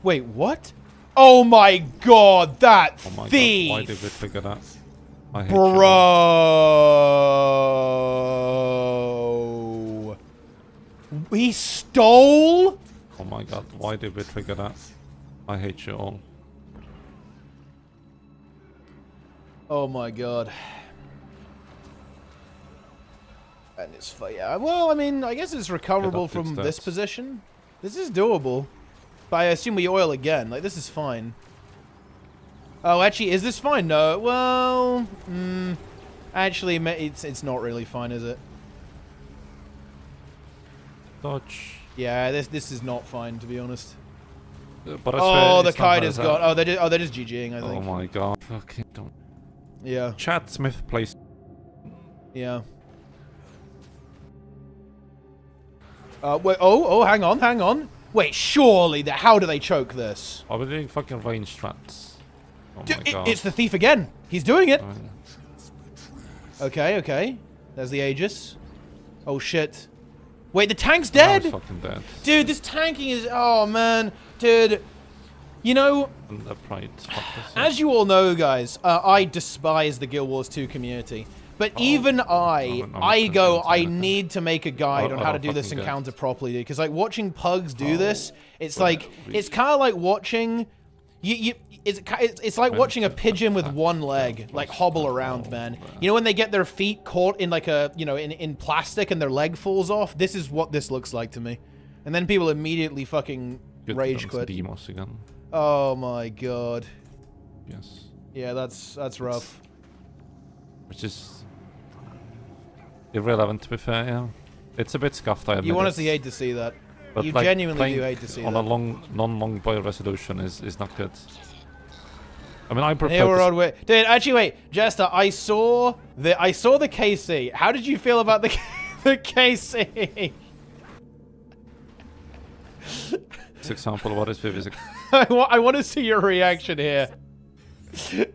S1: Wait, what? Oh my god, that thief!
S3: God, why did we figure that? I hate
S1: Bro! He stole
S3: Oh my god, why did we trigger that? I hate you all.
S1: Oh my god. And it's yeah. Well, I mean, I guess it's recoverable from this position. This is doable. But I assume we oil again. Like, this is fine. Oh, actually, is this fine? No. Well, actually, it's not really fine, is it?
S3: Dodge.
S1: Yeah, this is not fine, to be honest.
S3: But I
S1: oh,
S3: swear
S1: the kite is gone. Oh, they're just GGing, I think.
S3: Oh my god. Fucking don't.
S1: Yeah.
S3: Chad Smith plays.
S1: Yeah. Wait. Oh, hang on. Wait, surely how do they choke this?
S3: Are we doing fucking range strats? Oh my god.
S1: It's the thief again. He's doing it. Okay. There's the Aegis. Oh shit. Wait, the tank's dead?
S3: Fucking dead.
S1: Dude, this tanking is... Oh, man. Dude, you know... As you all know, guys, I despise the Guild Wars 2 community. But even I need to make a guide on how to do this encounter properly, dude. Because, like, watching pugs do this, it's like... It's kind of like watching... It's like watching a pigeon with one leg, like, hobble around, man. You know when they get their feet caught in, like, a, you know, in plastic and their leg falls off? This is what this looks like to me. And then people immediately fucking rage quit.
S3: Demos again.
S1: Oh my god.
S3: Yes.
S1: Yeah, that's rough.
S3: Which is irrelevant, to be fair, yeah. It's a bit scuffed, I admit.
S1: You honestly hate to see that.
S3: But
S1: you
S3: like,
S1: genuinely do hate to see that.
S3: On a non-long boil resolution is not good. I mean, I prefer.
S1: Here we're on way. Dude, actually, wait, Jester. I saw the KC. How did you feel about the KC?
S3: This example, what is physics?
S1: I want to see your reaction here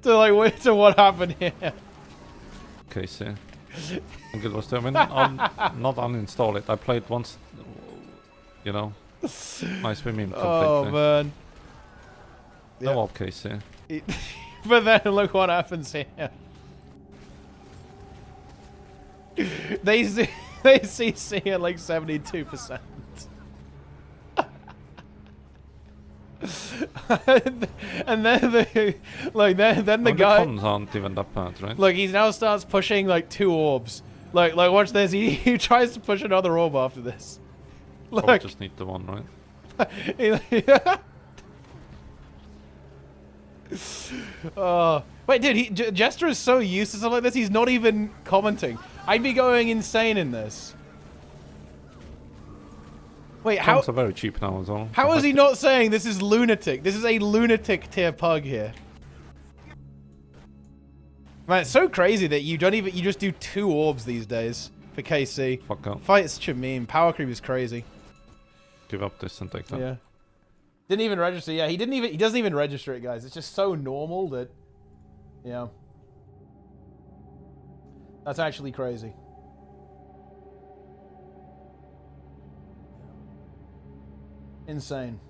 S1: to what happened here.
S3: KC. I think it was. I mean, not uninstall it. I played once. You know, nice meme completely.
S1: Oh man.
S3: No old KC.
S1: But then look what happens here. They CC at like 72%. And then the guy
S3: cons aren't even that bad, right?
S1: Look, he now starts pushing like 2 orbs. Like watch this. He tries to push another orb after this. Look.
S3: Oh, I just need the one, right?
S1: Wait, dude, Jester is so used to stuff like this, he's not even commenting. I'd be going insane in this. Wait, how...
S3: Cons are very cheap now as well.
S1: How is he not saying this is lunatic? This is a lunatic tier pug here. Man, it's so crazy that you just do 2 orbs these days for KC.
S3: Fuck up.
S1: Fight's such a meme. Power creep is crazy.
S3: Give up this and take that.
S1: Yeah. Didn't even register. Yeah, he doesn't even register it, guys. It's just so normal that, yeah. That's actually crazy. Insane.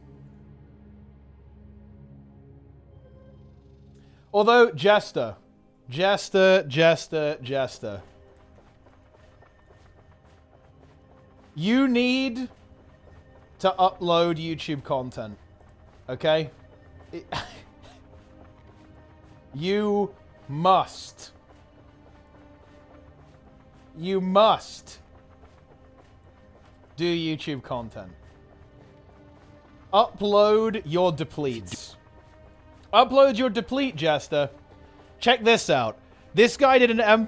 S1: Although, Jester. You need to upload YouTube content. Okay? You must. You must do YouTube content. Upload your depletes. Upload your deplete, Jester. Check this out. This guy did an M+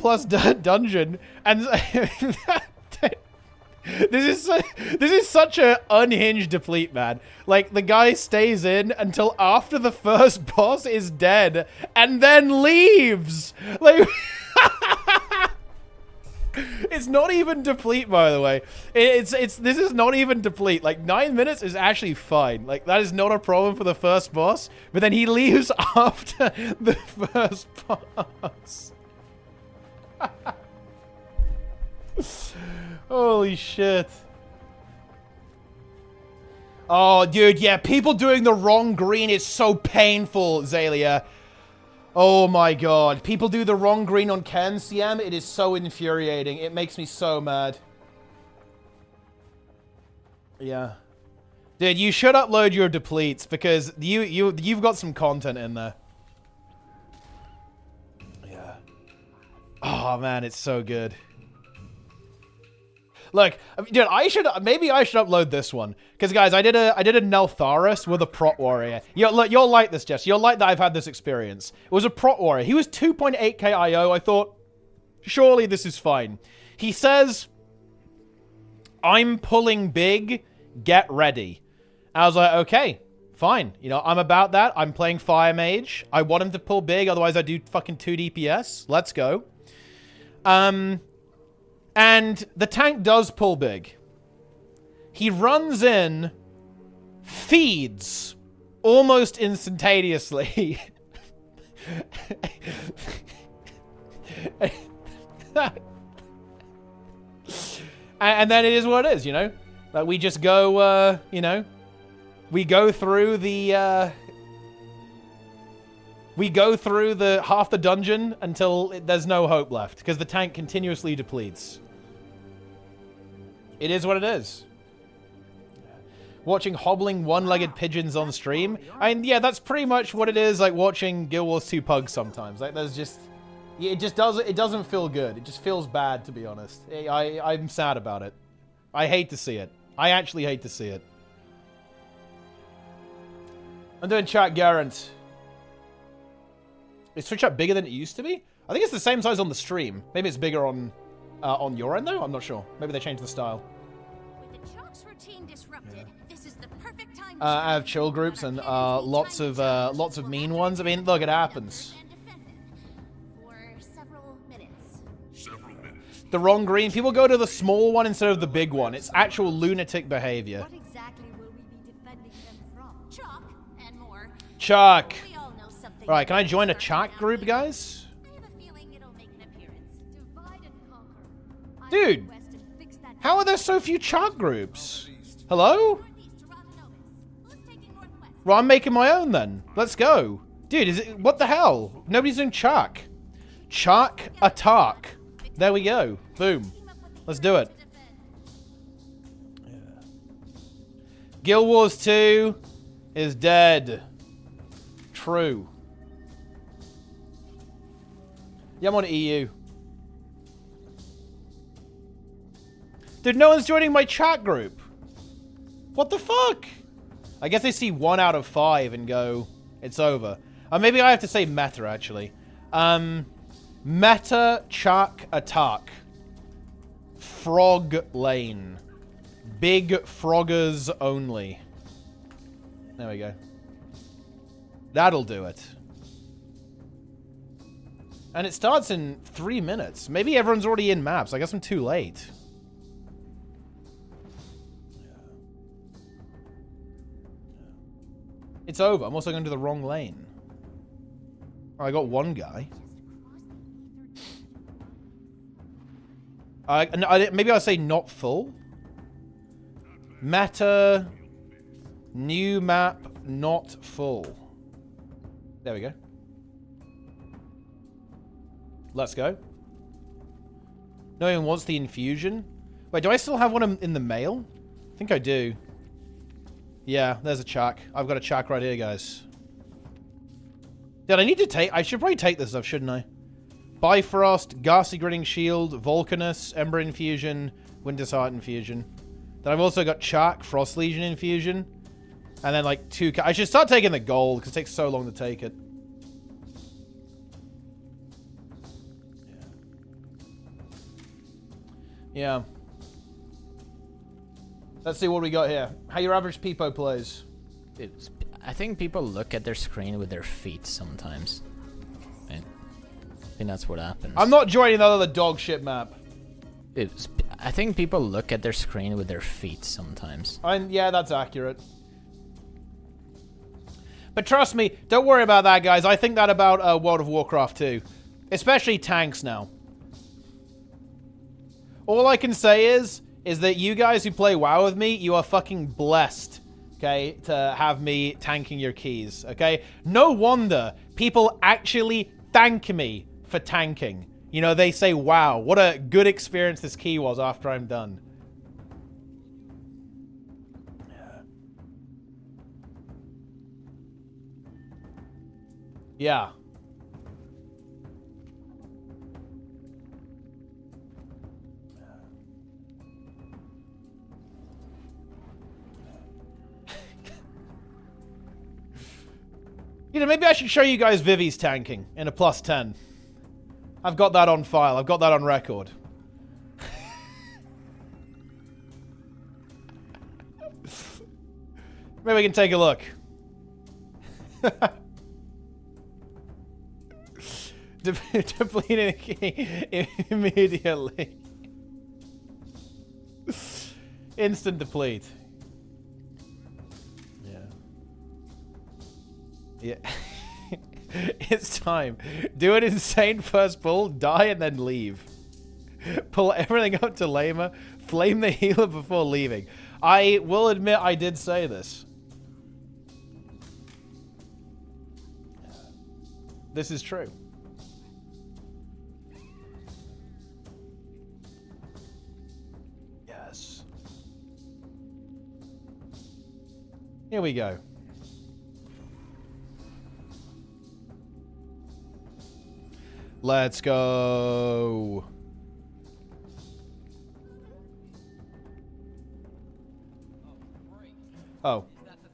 S1: dungeon, and this is such a unhinged deplete, man. Like, the guy stays in until after the first boss is dead, and then leaves. Like, it's not even deplete, by the way. This is not even deplete. Like, 9 minutes is actually fine. Like, that is not a problem for the first boss. But then he leaves after the first boss. Holy shit. Oh, dude, yeah, people doing the wrong green is so painful, Zalia. Oh my god. People do the wrong green on Ken CM. It is so infuriating. It makes me so mad. Yeah. Dude, you should upload your depletes because you've got some content in there. Yeah. Oh man, it's so good. Look, dude, maybe I should upload this one because guys, I did a Neltharis with a prot warrior. You'll like this, Jess. You'll like that I've had this experience. It was a prot warrior. He was 2.8k IO. I thought, surely this is fine. He says, "I'm pulling big. Get ready." I was like, okay, fine. You know, I'm about that. I'm playing Fire Mage. I want him to pull big, otherwise I do fucking 2 DPS. Let's go. And the tank does pull big. He runs in, feeds almost instantaneously. And then it is what it is, you know? Like, we just go, you know, we go through the half the dungeon until there's no hope left, because the tank continuously depletes. It is what it is. Watching hobbling one-legged pigeons on stream. And yeah, that's pretty much what it is, like watching Guild Wars 2 pugs sometimes. Like, there's just... it doesn't feel good. It just feels bad, to be honest. I'm sad about it. I hate to see it. I actually hate to see it. I'm doing chat Garant. Is Twitch chat bigger than it used to be? I think it's the same size on the stream. Maybe it's bigger on your end though? I'm not sure. Maybe they changed the style.
S4: With the chalk's routine disrupted, this is the perfect time
S1: I have chill groups and lots of mean ones. I mean, look, it happens. The wrong green. People go to the small one instead of the big one. It's actual lunatic behavior.
S4: What exactly will we be defending them from? Chalk and more.
S1: Chalk.
S4: We all know something.
S1: Right, can I join a chalk group, guys?
S4: I have a feeling it'll make an appearance. Divide and conquer.
S1: Dude, how are there so few chalk groups? Hello? Well, I'm making my own then. Let's go. Dude, what the hell? Nobody's doing chalk. Chalk attack. There we go. Boom. Let's do it. Yeah. Guild Wars 2 is dead. True. Yeah, I'm on EU. Dude, no one's joining my chat group. What the fuck? I guess they see 1 out of 5 and go, it's over. Maybe I have to say meta, actually. Meta Chuck Attack. Frog Lane. Big froggers only. There we go. That'll do it. And it starts in 3 minutes. Maybe everyone's already in maps. I guess I'm too late. It's over. I'm also going to the wrong lane. Oh, I got one guy. Maybe I'll say not full. Meta. New map. Not full. There we go. Let's go. No one wants the infusion. Wait, do I still have one in the mail? I think I do. Yeah, there's a chak. I've got a chak right here, guys. Did I need to take... I should probably take this stuff, shouldn't I? Bifrost, Ghastly Grinning Shield, Volcanus, Ember Infusion, Winter's Heart Infusion. Then I've also got Chak, Frost Legion Infusion. And then like 2... I should start taking the gold, because it takes so long to take it. Yeah. Let's see what we got here. How your average peepo plays.
S5: I think people look at their screen with their feet sometimes. Right? I think that's what happens.
S1: I'm not joining the other dog shit map.
S5: I think people look at their screen with their feet sometimes.
S1: And yeah, that's accurate. But trust me, don't worry about that, guys. I think that about World of Warcraft too. Especially tanks now. All I can say is that you guys who play WoW with me, you are fucking blessed, okay, to have me tanking your keys, okay? No wonder people actually thank me for tanking. You know, they say, wow, what a good experience this key was after I'm done. Yeah. You know, maybe I should show you guys Vivi's tanking in a +10. I've got that on file. I've got that on record. Maybe we can take a look. Depleting immediately. Instant deplete. Yeah. It's time. Do an insane first pull, die, and then leave. Pull everything up to Lamer, flame the healer before leaving. I will admit I did say this. This is true. Yes. Here we go. Let's go. Oh,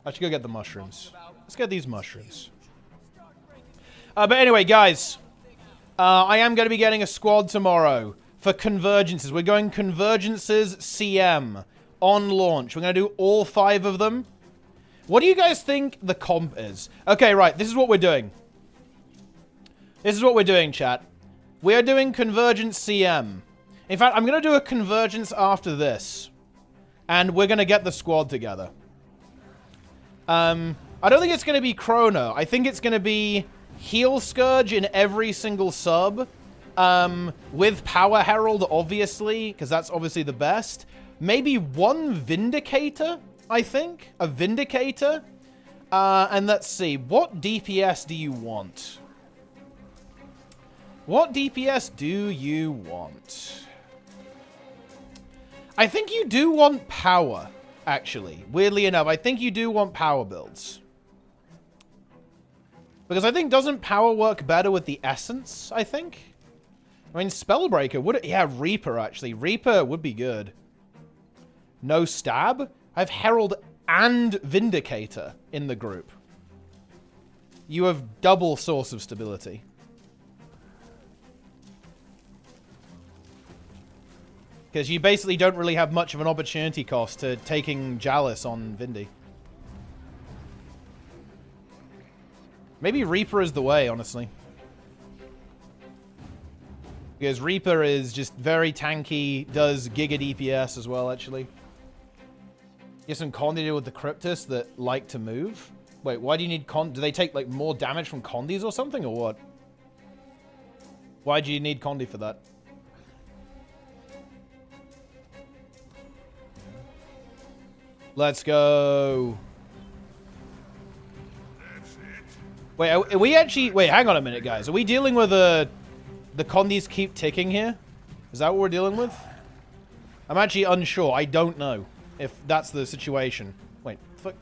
S1: I should go get the mushrooms. Let's get these mushrooms. But anyway, guys, I am going to be getting a squad tomorrow for convergences. We're going convergences CM on launch. We're going to do all 5 of them. What do you guys think the comp is? Okay, right. This is what we're doing. This is what we're doing, chat. We are doing Convergence CM. In fact, I'm going to do a Convergence after this. And we're going to get the squad together. I don't think it's going to be Chrono. I think it's going to be Heal Scourge in every single sub. With Power Herald, obviously, because that's obviously the best. Maybe 1 Vindicator, I think. A Vindicator. And let's see. What DPS do you want? What DPS do you want? I think you do want power, actually. Weirdly enough, I think you do want power builds. Because I think, doesn't power work better with the essence, I think? I mean, Spellbreaker would... Yeah, Reaper, actually. Reaper would be good. No stab? I have Herald and Vindicator in the group. You have double source of stability. Because you basically don't really have much of an opportunity cost to taking Jalis on Vindy. Maybe Reaper is the way, honestly. Because Reaper is just very tanky, does Giga DPS as well, actually. Get some Condi to deal with the Cryptus that like to move. Wait, why do you need Condi? Do they take, like, more damage from Condis or something, or what? Why do you need Condi for that? Let's go. Wait, are we actually... Wait, hang on a minute, guys. Are we dealing with the Condis keep ticking here? Is that what we're dealing with? I'm actually unsure. I don't know if that's the situation. Wait, fuck.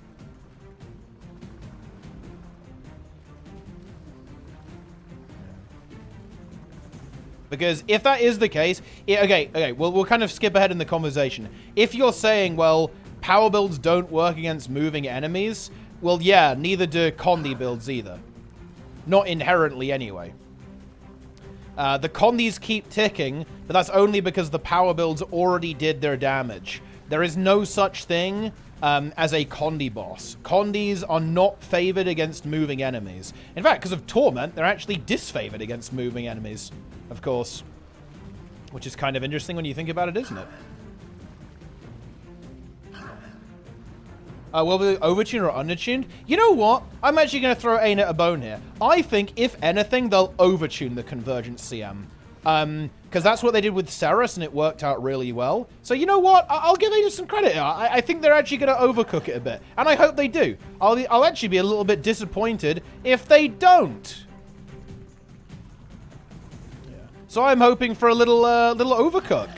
S1: Because if that is the case... Okay, we'll kind of skip ahead in the conversation. If you're saying, well... Power builds don't work against moving enemies. Well, yeah, neither do Condi builds either. Not inherently, anyway. The Condis keep ticking, but that's only because the power builds already did their damage. There is no such thing as a Condi boss. Condis are not favored against moving enemies. In fact, because of Torment, they're actually disfavored against moving enemies, of course. Which is kind of interesting when you think about it, isn't it? Will they overtune or undertuned? You know what? I'm actually going to throw ArenaNet a bone here. I think, if anything, they'll overtune the Convergence CM. Because that's what they did with Ceres, and it worked out really well. So you know what? I'll give ArenaNet some credit here. I think they're actually going to overcook it a bit. And I hope they do. I'll actually be a little bit disappointed if they don't. Yeah. So I'm hoping for a little overcook.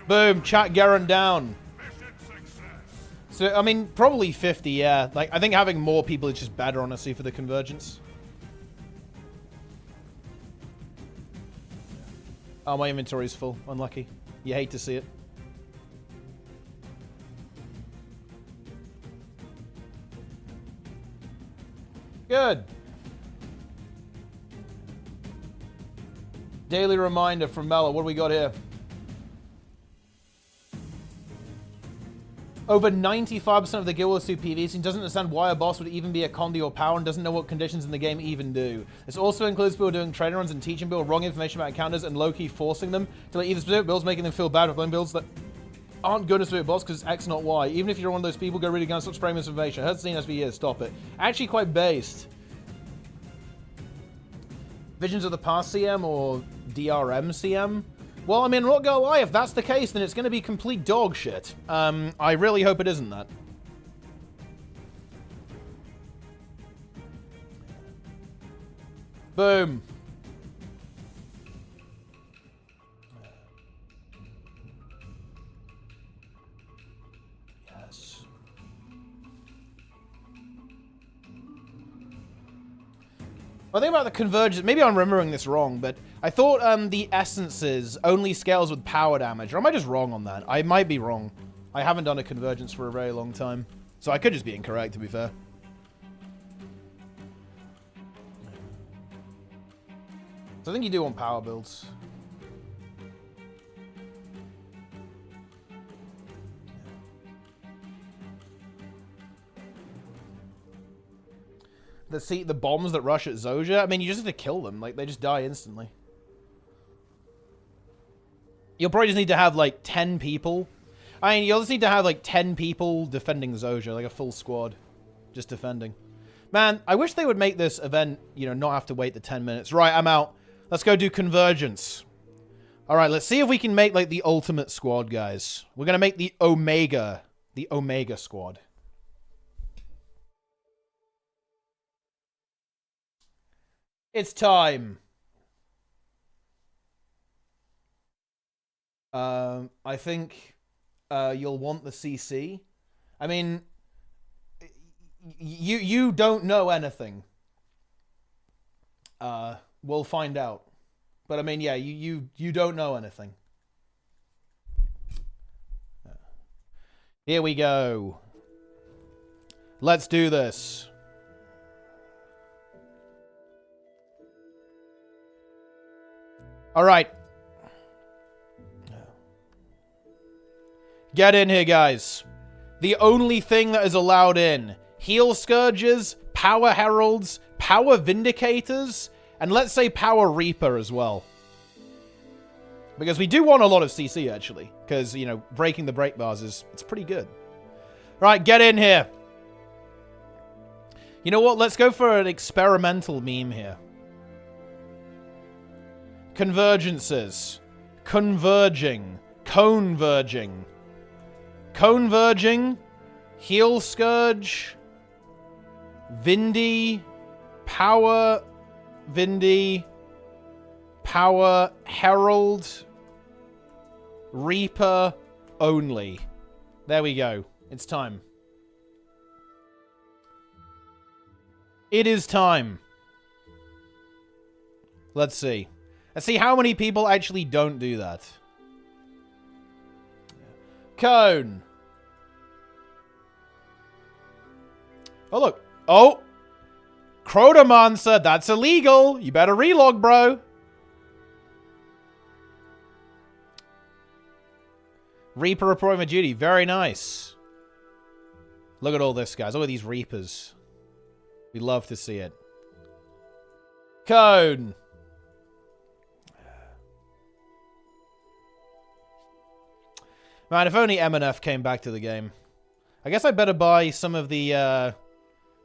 S1: Boom, chat Garen down. So, I mean, probably 50, yeah. Like, I think having more people is just better, honestly, for the convergence. Oh, my inventory's full. Unlucky. You hate to see it. Good. Daily reminder from Mela. What do we got here? Over 95% of the Guild Wars 2 PvE scene doesn't understand why a boss would even be a Condi or power and doesn't know what conditions in the game even do. This also includes people doing training runs and teaching people wrong information about encounters and low-key forcing them to like either specific builds, making them feel bad with playing builds that aren't good as specific boss because it's X not Y. Even if you're one of those people, go read again, stop spraying misinformation. I heard the scene for years, stop it. Actually quite based. Visions of the Past CM or DRM CM? Well, I mean, I'm not gonna lie, if that's the case, then it's gonna be complete dog shit. I really hope it isn't that. Boom. Yes. I think about the convergence, maybe I'm remembering this wrong, but I thought the essences only scales with power damage. Or am I just wrong on that? I might be wrong. I haven't done a convergence for a very long time. So I could just be incorrect, to be fair. So I think you do on power builds. The bombs that rush at Zoja, I mean, you just have to kill them. Like, they just die instantly. You'll probably just need to have, like, 10 people. I mean, you'll just need to have, like, 10 people defending Zoja, like a full squad. Just defending. Man, I wish they would make this event, you know, not have to wait the 10 minutes. Right, I'm out. Let's go do Convergence. Alright, let's see if we can make, like, the ultimate squad, guys. We're gonna make the Omega squad. It's time. I think you'll want the CC. I mean, you don't know anything. We'll find out. But I mean, yeah, you don't know anything. Here we go. Let's do this. All right. Get in here, guys. The only thing that is allowed in. Heal Scourges, Power Heralds, Power Vindicators, and let's say Power Reaper as well. Because we do want a lot of CC, actually. Because, you know, breaking the break bars it's pretty good. Right, get in here. You know what? Let's go for an experimental meme here. Convergences. Converging. Converging. Converging. Heal Scourge. Vindy. Power Vindy. Power Herald. Reaper only. There we go. It's time. It is time. Let's see. Let's see how many people actually don't do that. Cone. Oh, look. Oh. Crotomancer. That's illegal. You better relog, bro. Reaper reporting for duty. Very nice. Look at all this, guys. Look at these Reapers. We love to see it. Cone. Man, if only MNF came back to the game. I guess I better buy some of the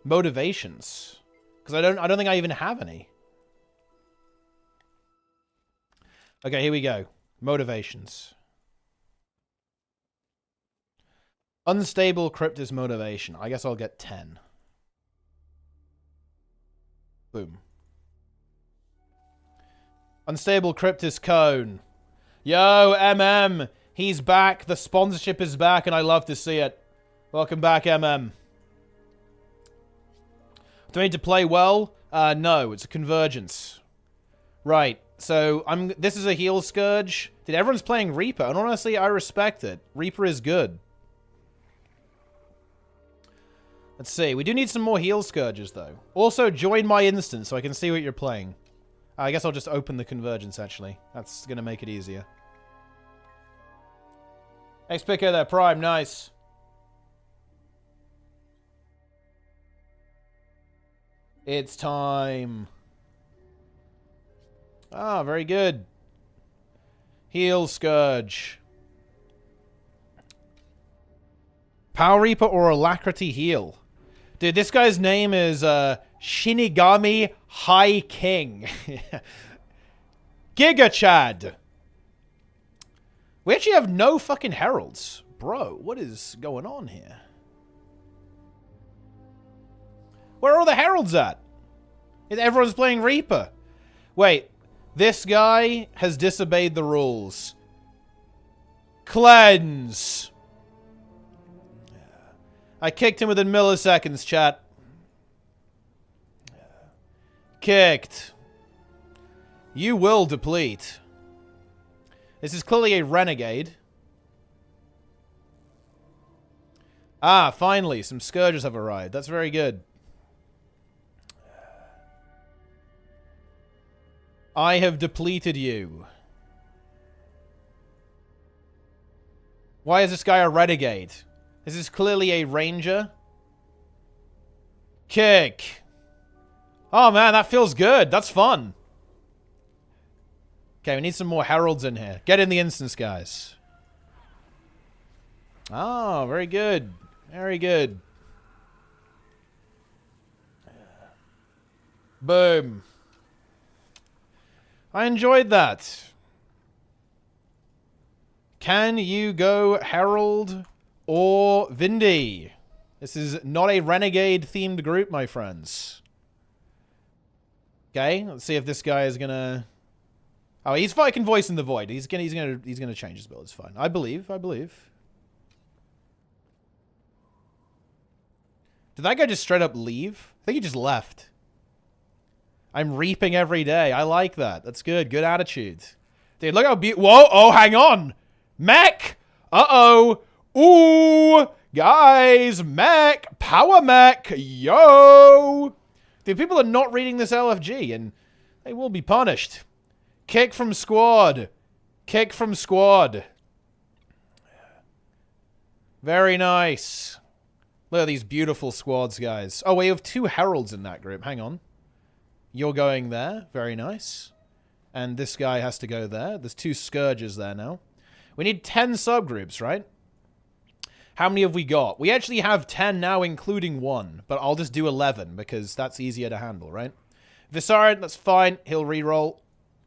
S1: motivations. Because I don't think I even have any. Okay, here we go. Motivations. Unstable Cryptis motivation. I guess I'll get 10. Boom. Unstable Cryptis Cone. Yo, MM! He's back. The sponsorship is back, and I love to see it. Welcome back, MM. Do I need to play well? No, it's a convergence. Right, so this is a heal Scourge. Dude, everyone's playing Reaper, and honestly, I respect it. Reaper is good. Let's see, we do need some more heal Scourges, though. Also, join my instance so I can see what you're playing. I guess I'll just open the convergence, actually. That's gonna make it easier. X-Pico there, Prime, nice. It's time. Ah, very good. Heal Scourge. Power Reaper or Alacrity Heal? Dude, this guy's name is Shinigami High King. Giga Chad. We actually have no fucking heralds. Bro, what is going on here? Where are all the heralds at? Everyone's playing Reaper. Wait, this guy has disobeyed the rules. Cleanse. I kicked him within milliseconds, chat. Kicked. You will deplete. This is clearly a renegade. Ah, finally, some Scourges have arrived. That's very good. I have depleted you. Why is this guy a renegade? This is clearly a ranger. Kick. Oh man, that feels good. That's fun. Okay, we need some more heralds in here. Get in the instance, guys. Oh, very good. Very good. Boom. I enjoyed that. Can you go Herald or Vindy? This is not a renegade-themed group, my friends. Okay, let's see if this guy is gonna... Oh, he's fucking voicing the void. He's gonna change his build. It's fine. I believe. Did that guy just straight up leave? I think he just left. I'm reaping every day. I like that. That's good. Good attitude. Dude, look how beautiful. Whoa. Oh, hang on. Mech. Uh-oh. Ooh. Guys. Mech. Power mech. Yo. Dude, people are not reading this LFG, and they will be punished. Kick from squad. Kick from squad. Very nice. Look at these beautiful squads, guys. Oh, we have 2 heralds in that group. Hang on. You're going there. Very nice. And this guy has to go there. There's 2 Scourges there now. We need 10 subgroups, right? How many have we got? We actually have 10 now, including 1. But I'll just do 11, because that's easier to handle, right? Visarion, that's fine. He'll reroll.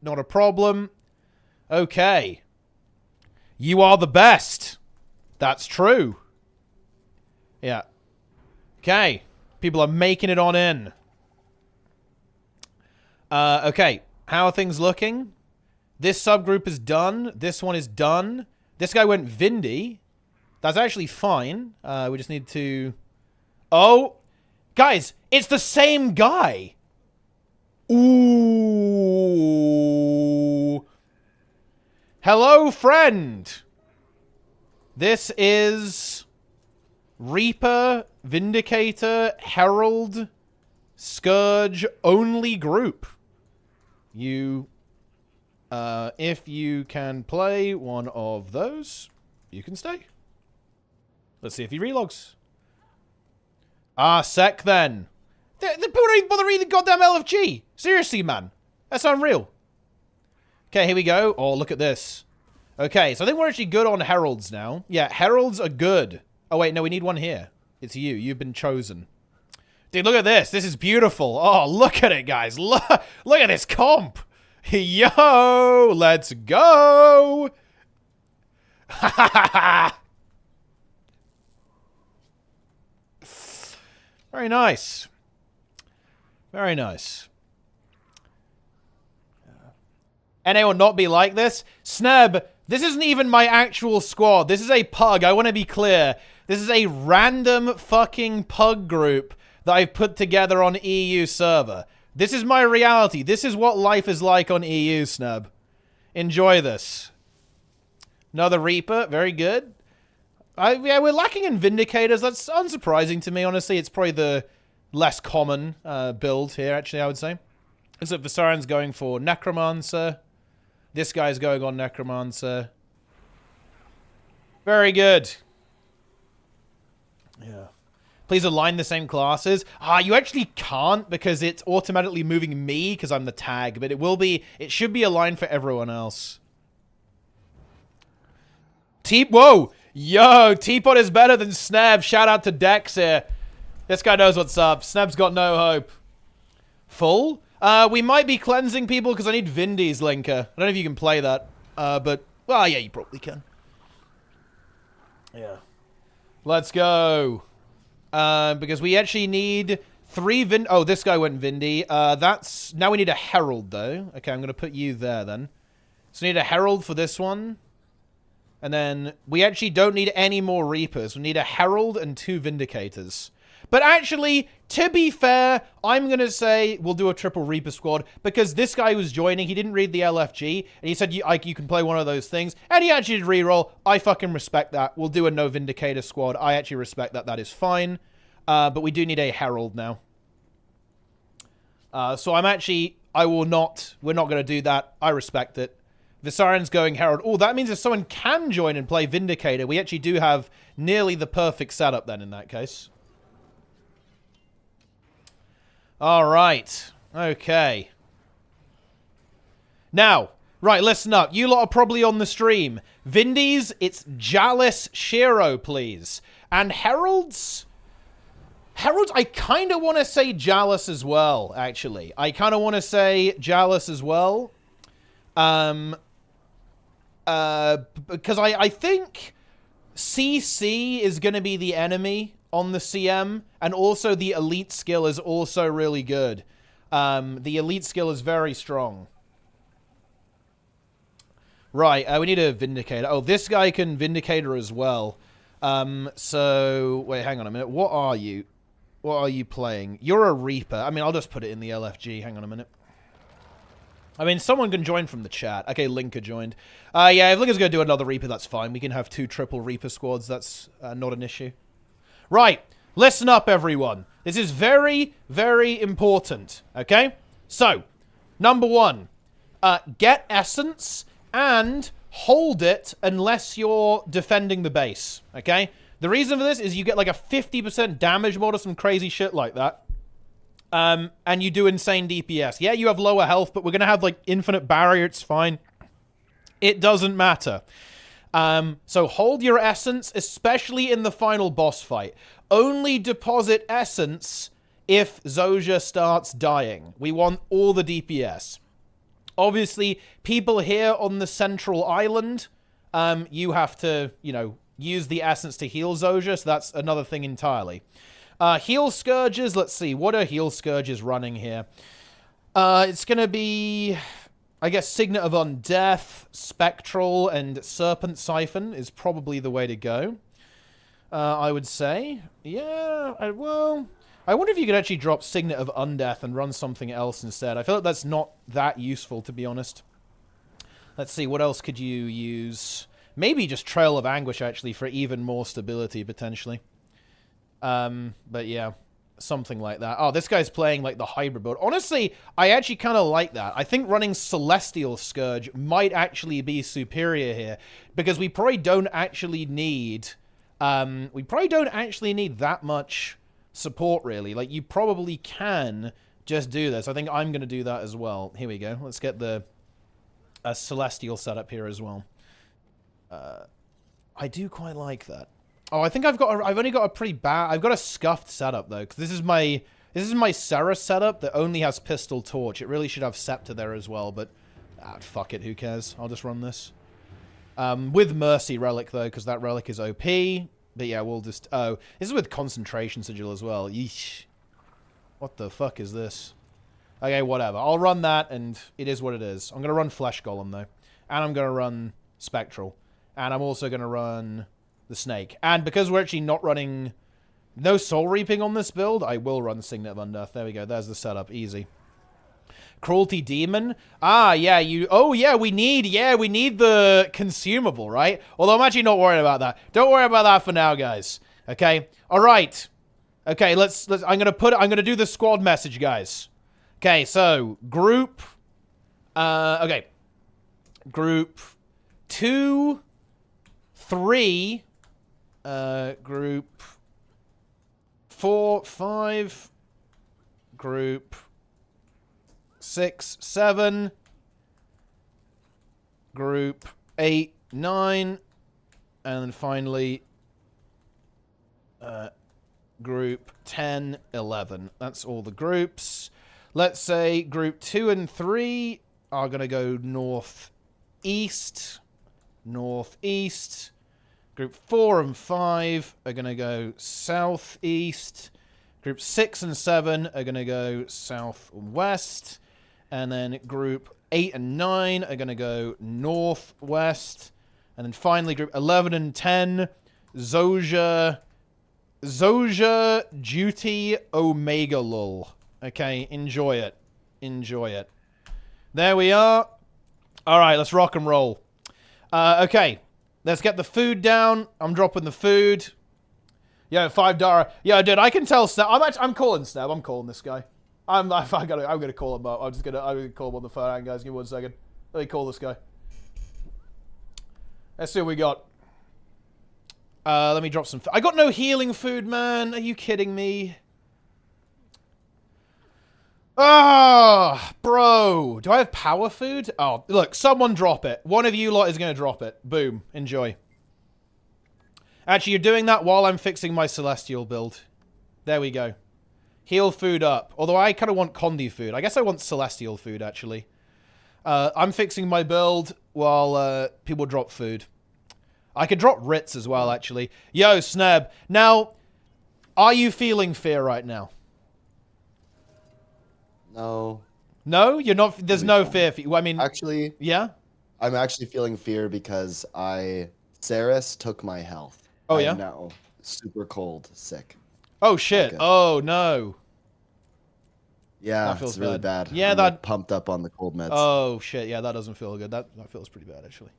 S1: Not a problem. Okay. You are the best. That's true. Yeah. Okay. People are making it on in. Okay. How are things looking? This subgroup is done. This one is done. This guy went Vindy. That's actually fine. We just need to... Oh! Guys, it's the same guy! Ooh! Hello, friend! This is... Reaper, Vindicator, Herald, Scourge only group. You, if you can play one of those, you can stay. Let's see if he relogs. Ah, sec then. The people don't even bother reading the goddamn LFG. Seriously, man. That's unreal. Okay, here we go. Oh, look at this. Okay, so I think we're actually good on Heralds now. Yeah, Heralds are good. Oh, wait, no, we need one here. It's you. You've been chosen. Dude, look at this. This is beautiful. Oh, look at it, guys. Look at this comp. Yo, let's go. Ha ha ha ha. Very nice. Very nice. NA will not be like this. Sneb, this isn't even my actual squad. This is a pug. I want to be clear. This is a random fucking pug group that I've put together on EU server. This is my reality. This is what life is like on EU, Snub. Enjoy this. Another Reaper. Very good. Yeah, we're lacking in Vindicators. That's unsurprising to me, honestly. It's probably the less common build here, actually, I would say. Except Visarian's going for Necromancer. This guy's going on Necromancer. Very good. Yeah. Please align the same classes. You actually can't because it's automatically moving me because I'm the tag, but it should be aligned for everyone else. Whoa! Yo, Teapot is better than Snab. Shout out to Dex here. This guy knows what's up. Snab's got no hope. Full? We might be cleansing people because I need Vindy's Linker. I don't know if you can play that. But, well, yeah, you probably can. Yeah. Let's go. Because we actually need 3 Oh, this guy went Vindy. Now we need a Herald, though. Okay, I'm going to put you there, then. So we need a Herald for this one. And then we actually don't need any more Reapers. We need a Herald and 2 Vindicators. But actually, to be fair, I'm going to say we'll do a triple Reaper squad because this guy who's joining, he didn't read the LFG, and he said you can play one of those things, and he actually did reroll. I fucking respect that. We'll do a no Vindicator squad. I actually respect that. That is fine. But we do need a Herald now. So we're not going to do that. I respect it. Visarian's going Herald. Oh, that means if someone can join and play Vindicator, we actually do have nearly the perfect setup then in that case. All right. Okay. Now, right, listen up. You lot are probably on the stream. Vindies, it's Jalis Shiro, please. And Heralds, I kind of want to say Jalis as well, actually. I kind of want to say Jalis as well. Because I think CC is going to be the enemy on the CM, and also the elite skill is also really good. The elite skill is very strong. Right, we need a Vindicator. Oh, this guy can Vindicator as well. So, wait, hang on a minute. What are you? What are you playing? You're a Reaper. I mean, I'll just put it in the LFG. Hang on a minute. I mean, someone can join from the chat. Okay, Linker joined. Yeah, if Linker's going to do another Reaper, that's fine. We can have 2 triple Reaper squads. That's not an issue. Right, listen up, everyone. This is very, very important, okay? So, number 1, get Essence and hold it unless you're defending the base, okay? The reason for this is you get like a 50% damage mod or some crazy shit like that. And you do insane DPS. Yeah, you have lower health, but we're going to have like infinite barrier. It's fine. It doesn't matter. So hold your essence, especially in the final boss fight. Only deposit essence if Zojja starts dying. We want all the DPS. Obviously, people here on the central island, you have to, use the essence to heal Zojja, so that's another thing entirely. Heal Scourges, let's see. What are Heal Scourges running here? It's going to be, I guess, Signet of Undeath, Spectral, and Serpent Siphon is probably the way to go. I would say. Yeah, I wonder if you could actually drop Signet of Undeath and run something else instead. I feel like that's not that useful, to be honest. Let's see, what else could you use? Maybe just Trail of Anguish, actually, for even more stability, potentially. But yeah, something like that. Oh, this guy's playing like the hybrid build. Honestly, I actually kind of like that. I think running Celestial Scourge might actually be superior here because we probably don't actually need, that much support really. Like you probably can just do this. I think I'm going to do that as well. Here we go. Let's get the Celestial setup here as well. I do quite like that. Oh, I think I've only got a pretty bad... I've got a scuffed setup, though. Because this is my Serra setup that only has Pistol Torch. It really should have Scepter there as well, but... fuck it, who cares? I'll just run this. With Mercy Relic, though, because that Relic is OP. But yeah, we'll just... Oh, this is with Concentration Sigil as well. Yeesh. What the fuck is this? Okay, whatever. I'll run that, and it is what it is. I'm going to run Flesh Golem, though. And I'm going to run Spectral. And I'm also going to run... the snake. And because we're actually not running no soul reaping on this build, I will run Signet of Undeath. There we go. There's the setup. Easy. Cruelty Demon. Ah, yeah, oh, yeah, we need the consumable, right? Although I'm actually not worried about that. Don't worry about that for now, guys. Okay? All right. Okay, I'm gonna do the squad message, guys. Okay, so, group... okay. Group 2, 3... group 4, 5... Group 6, 7, group 8, 9, and then finally group 10, 11. That's all the groups. Let's say group 2 and 3 are going to go northeast, northeast. Group 4 and 5 are going to go southeast. Group 6 and 7 are going to go southwest. And then group 8 and 9 are going to go northwest. And then finally group 11 and 10, Zoja, Duty, Omega Lull. Okay, enjoy it. Enjoy it. There we are. All right, let's rock and roll. Okay, let's get the food down. I'm dropping the food. Yo, $5. Yo, dude, I can tell Snap. I'm calling Snap. I'm calling this guy. I'm gonna call him up. I'm gonna call him on the phone. Hang on, guys, give me 1 second. Let me call this guy. Let's see what we got. Let me drop some. I got no healing food, man. Are you kidding me? Ah, bro. Do I have power food? Oh, look, someone drop it. One of you lot is gonna drop it. Boom. Enjoy. Actually, you're doing that while I'm fixing my Celestial build. There we go. Heal food up. Although I kind of want Condi food. I guess I want Celestial food, actually. I'm fixing my build while people drop food. I could drop Ritz as well, actually. Yo, Sneb. Now, are you feeling fear right now?
S6: No.
S1: No? You're not... There's no fear for you. I mean...
S6: Actually...
S1: Yeah?
S6: I'm actually feeling fear because Saris took my health.
S1: Oh, yeah?
S6: I'm now super cold, sick.
S1: Oh, shit. Oh, no.
S6: Yeah,
S1: that feels
S6: it's really bad.
S1: Yeah,
S6: I'm
S1: that...
S6: like pumped up on the cold meds.
S1: Oh, shit. Yeah, that doesn't feel good. That feels pretty bad, actually.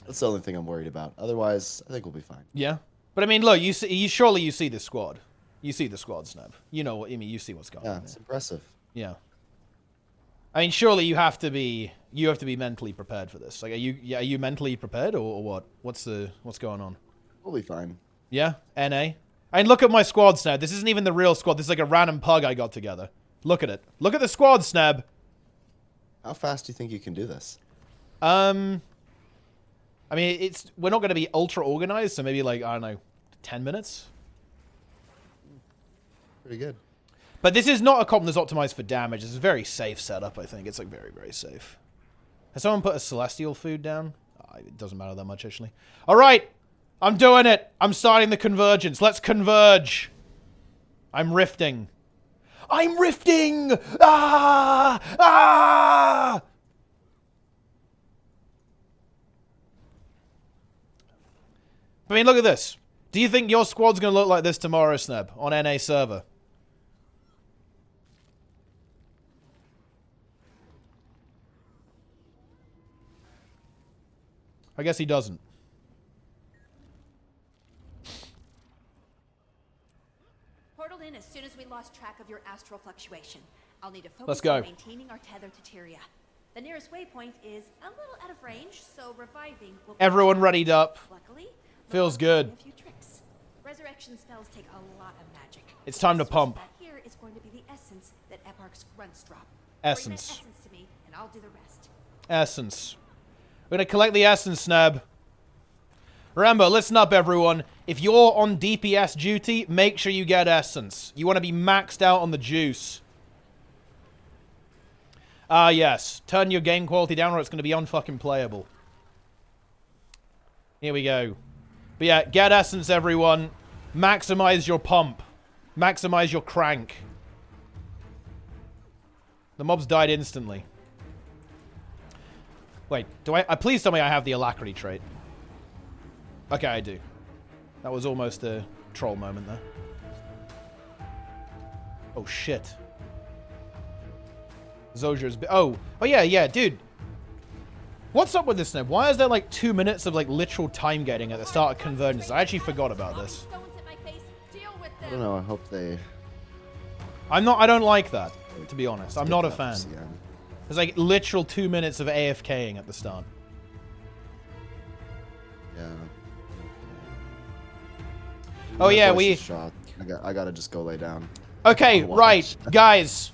S6: That's the only thing I'm worried about. Otherwise, I think we'll be fine.
S1: Yeah? But, I mean, look, surely you see the squad. You see the squad, Sneb. You know what I mean. You see what's going on.
S6: Yeah, it's impressive.
S1: Yeah. I mean, surely you have to be mentally prepared for this. Like, are you mentally prepared or what? What's going on?
S6: We'll be fine.
S1: Yeah, NA. I mean, look at my squad, Snab. This isn't even the real squad. This is like a random pug I got together. Look at it. Look at the squad, Snab.
S6: How fast do you think you can do this?
S1: I mean, we're not going to be ultra organized, so maybe like, I don't know, 10 minutes.
S6: Pretty good.
S1: But this is not a comp that's optimized for damage. It's a very safe setup, I think. It's like very, very safe. Has someone put a Celestial food down? Oh, it doesn't matter that much, actually. All right. I'm doing it. I'm starting the convergence. Let's converge. I'm rifting. I'm rifting! Ah! Ah! I mean, look at this. Do you think your squad's going to look like this tomorrow, Sneb, on NA server? I guess he doesn't.
S4: Portaled in as soon as we lost track of your astral fluctuation. I'll need to focus
S1: Let's go.
S4: on maintaining our tether to Tyria. The nearest waypoint is a little out of range, so reviving will be
S1: Everyone readied up.
S4: Luckily,
S1: Feels
S4: we'll
S1: good.
S4: learn a few tricks. Resurrection spells take a lot of magic.
S1: It's time to
S4: The source
S1: pump.
S4: of that here is going to be the essence that Eparch's grunts drop.
S1: Essence.
S4: Bring that essence to me, and I'll do the rest.
S1: Essence. We're going to collect the essence, Snab. Remember, listen up, everyone. If you're on DPS duty, make sure you get essence. You want to be maxed out on the juice. Ah, yes. Turn your game quality down or it's going to be unfucking playable. Here we go. But yeah, get essence, everyone. Maximize your pump. Maximize your crank. The mobs died instantly. Wait, do I... please tell me I have the alacrity trait. Okay, I do. That was almost a troll moment there. Oh, shit. Zozier's... Oh, yeah, dude. What's up with this now? Why is there like 2 minutes of like literal time gating at the start of Convergence? I actually forgot about this.
S6: I don't know. I hope they.
S1: I don't like that, to be honest. I'm not a fan. There's like literal 2 minutes of AFKing at the start.
S6: Yeah.
S1: Oh yeah,
S6: we. Shot. I gotta just go lay down.
S1: Okay, right, guys.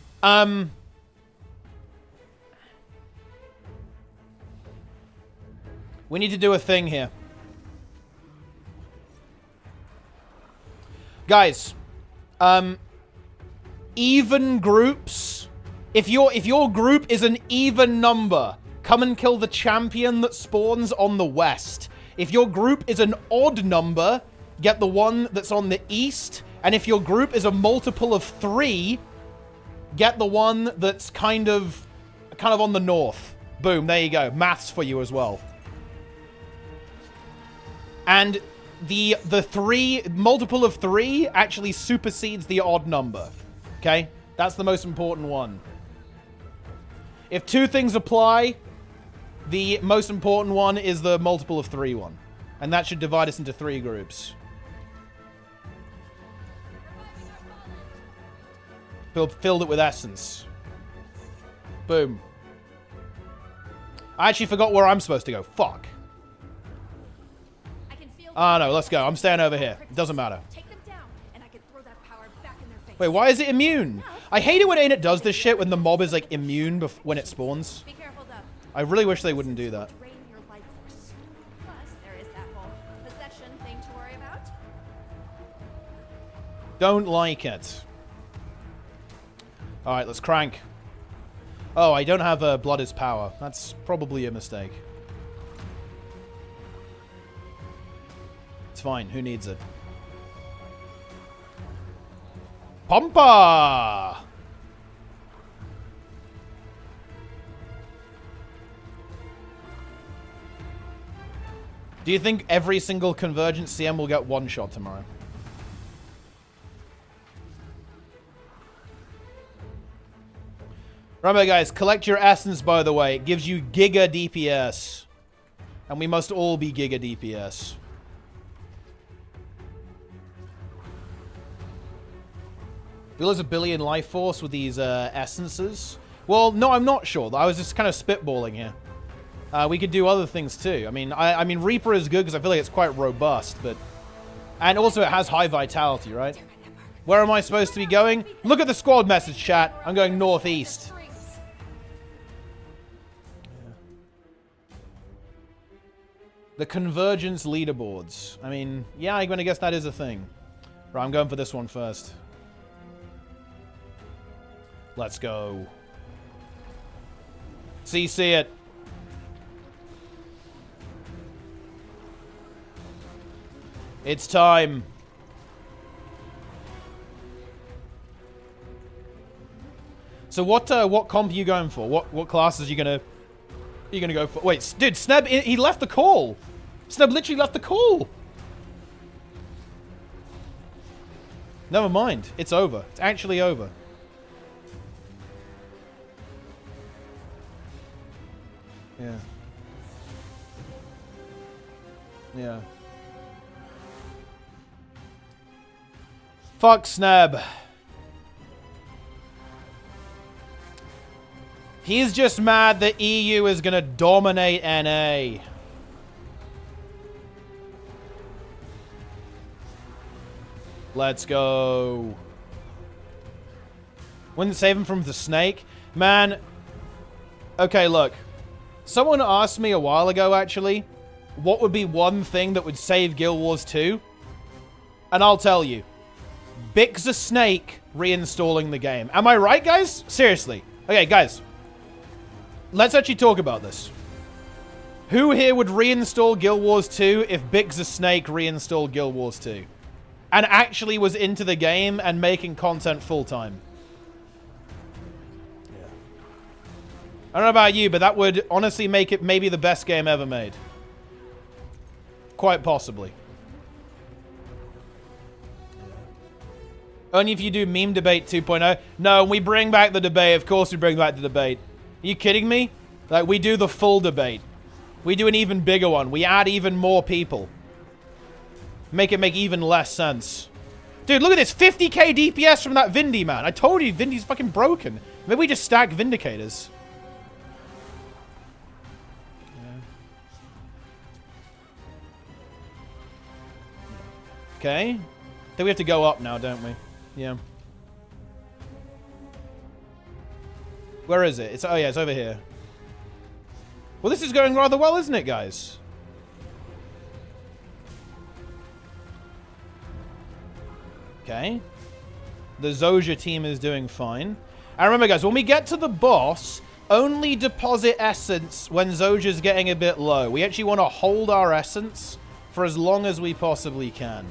S1: We need to do a thing here. Guys, even groups. If your group is an even number, come and kill the champion that spawns on the west. If your group is an odd number, get the one that's on the east. And if your group is a multiple of 3, get the one that's kind of on the north. Boom, there you go. Maths for you as well. And the multiple of 3 actually supersedes the odd number. Okay? That's the most important one. If 2 things apply, the most important one is the multiple of 3 one. And that should divide us into 3 groups. Filled it with essence. Boom. I actually forgot where I'm supposed to go. Fuck. Ah, no, let's go. I'm staying over here. It doesn't matter. Wait, why is it immune? I hate it when ArenaNet does this shit when the mob is, like, immune when it spawns. I really wish they wouldn't do that. Don't like it. Alright, let's crank. Oh, I don't have Blood is Power. That's probably a mistake. It's fine. Who needs it? Pompa! Do you think every single Convergence CM will get one shot tomorrow? Remember, guys, collect your essence, by the way. It gives you Giga DPS. And we must all be Giga DPS. We lose a billion life force with these essences. Well, no, I'm not sure. I was just kind of spitballing here. We could do other things too. I mean, Reaper is good because I feel like it's quite robust, but... And also it has high vitality, right? Where am I supposed to be going? Look at the squad message, chat. I'm going northeast. The Convergence leaderboards. I mean, yeah, I'm going to guess that is a thing. Right, I'm going for this one first. Let's go. CC it. It's time. So what comp are you going for? What classes are you gonna go for? Wait, dude, Sneb, he left the call. Sneb literally left the call. Never mind. It's over. It's actually over. Yeah. Yeah. Fuck Sneb. He's just mad that EU is gonna dominate NA. Let's go. Wouldn't save him from the snake? Man. Okay, look. Someone asked me a while ago, actually, what would be one thing that would save Guild Wars 2? And I'll tell you. Bix the Snake reinstalling the game. Am I right, guys? Seriously. Okay, guys. Let's actually talk about this. Who here would reinstall Guild Wars 2 if Bix the Snake reinstalled Guild Wars 2? And actually was into the game and making content full-time? Yeah. I don't know about you, but that would honestly make it maybe the best game ever made. Quite possibly. Only if you do meme debate 2.0. No, we bring back the debate. Of course we bring back the debate. Are you kidding me? Like, we do the full debate. We do an even bigger one. We add even more people. Make it make even less sense. Dude, look at this. 50k DPS from that Vindy, man. I told you, Vindy's fucking broken. Maybe we just stack Vindicators. Okay. I think we have to go up now, don't we? Yeah. Where is it? It's, oh yeah, it's over here. Well, this is going rather well, isn't it, guys? Okay. The Zojia team is doing fine. And remember, guys, when we get to the boss, only deposit essence when Zojia's getting a bit low. We actually want to hold our essence for as long as we possibly can.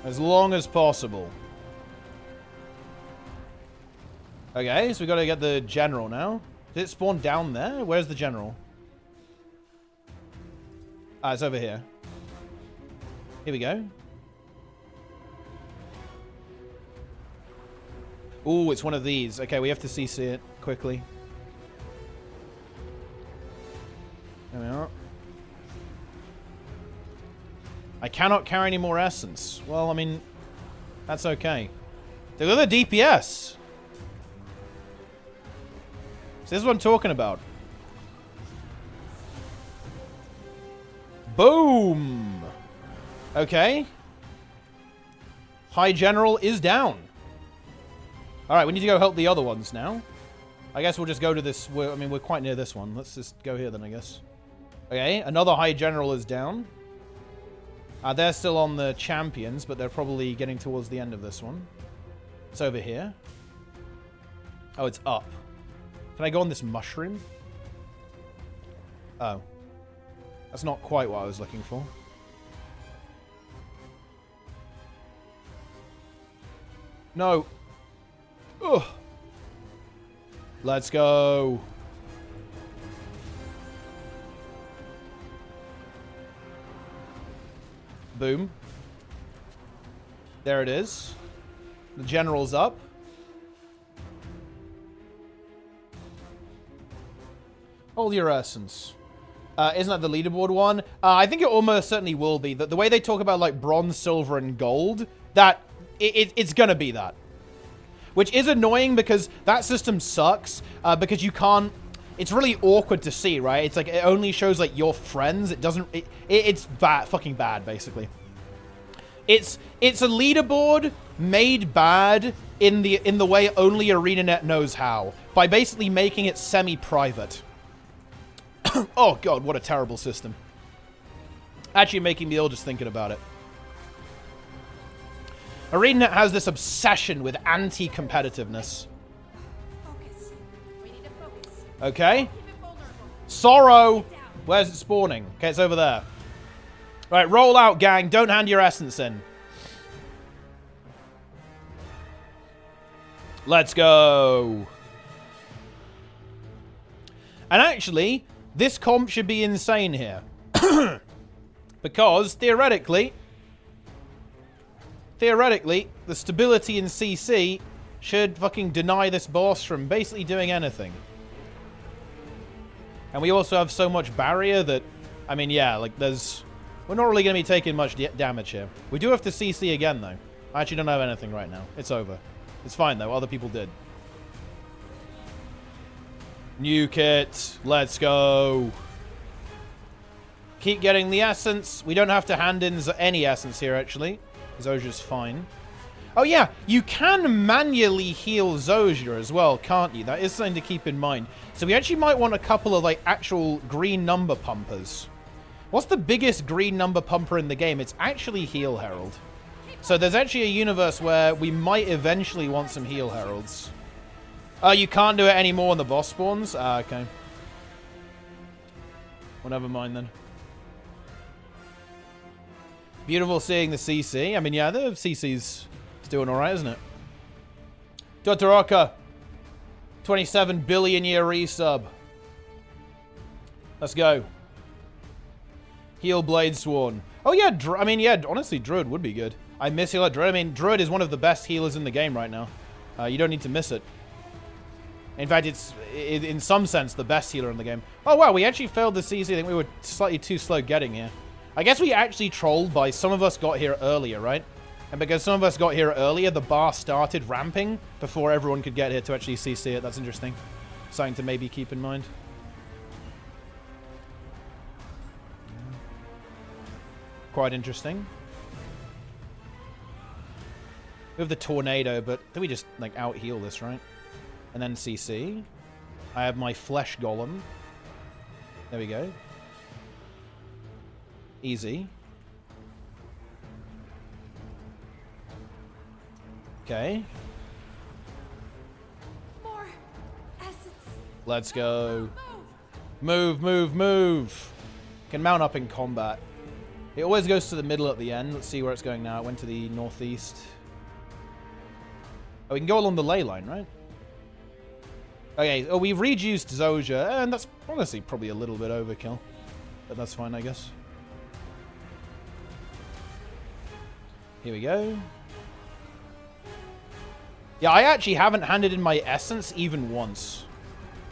S1: As long as possible. Okay, so we got to get the general now. Did it spawn down there? Where's the general? Ah, it's over here. Here we go. Ooh, it's one of these. Okay, we have to CC it quickly. There we are. I cannot carry any more essence. Well, I mean, that's okay. Look at the DPS. So this is what I'm talking about. Boom. Okay. High General is down. Alright, we need to go help the other ones now. I guess we'll just go to this. I mean, we're quite near this one. Let's just go here then, I guess. Okay, another High General is down. They're still on the champions, but they're probably getting towards the end of this one. It's over here. Oh, it's up. Can I go on this mushroom? Oh. That's not quite what I was looking for. No. Ugh. Let's go. Boom. There it is. The general's up. Hold your essence. Isn't that the leaderboard one? I think it almost certainly will be. The way they talk about, like, bronze, silver, and gold, that it's gonna be that. Which is annoying because that system sucks, because you can't... It's really awkward to see, right? It's like, it only shows, like, your friends. It doesn't... It's bad, fucking bad, basically. It's a leaderboard made bad in the way only ArenaNet knows how. By basically making it semi-private. Oh, God, what a terrible system. Actually making me ill just thinking about it. ArenaNet has this obsession with anti-competitiveness.
S4: Focus. We need to focus.
S1: Okay.
S4: Keep it vulnerable.
S1: Sorrow! Where's it spawning? Okay, it's over there. Right, roll out, gang. Don't hand your essence in. Let's go. And actually, this comp should be insane here. Because, theoretically, the stability in CC should fucking deny this boss from basically doing anything. And we also have so much barrier that, I mean, yeah, like, we're not really going to be taking much damage here. We do have to CC again, though. I actually don't have anything right now. It's over. It's fine, though. Other people did. Nuke it. Let's go. Keep getting the essence. We don't have to hand in any essence here, actually. Zojia's fine. Oh, yeah. You can manually heal Zojia as well, can't you? That is something to keep in mind. So we actually might want a couple of, like, actual green number pumpers. What's the biggest green number pumper in the game? It's actually Heal Herald. So there's actually a universe where we might eventually want some Heal Heralds. Oh, you can't do it anymore when the boss spawns? Ah, okay. Well, never mind then. Beautiful seeing the CC. I mean, yeah, the CC's doing alright, isn't it? Dr. 27 billion year resub. Let's go. Heal Blade Sworn. Oh yeah, I mean, yeah, honestly, Druid would be good. I miss heal at Druid. I mean, Druid is one of the best healers in the game right now. You don't need to miss it. In fact, it's, in some sense, the best healer in the game. Oh wow, we actually failed the CC. I think we were slightly too slow getting here. I guess we actually trolled by some of us got here earlier, right? And because some of us got here earlier, the bar started ramping before everyone could get here to actually CC it. That's interesting. Something to maybe keep in mind. Quite interesting. We have the tornado, but then we just like out heal this, right? And then CC. I have my flesh golem. There we go. Easy. Okay.
S4: More essence.
S1: Let's go. Move, move, move. Can mount up in combat. It always goes to the middle at the end. Let's see where it's going now. It went to the northeast. Oh, we can go along the ley line, right? Okay, oh, we've reduced Zoja, and that's honestly probably a little bit overkill. But that's fine, I guess. Here we go. Yeah, I actually haven't handed in my essence even once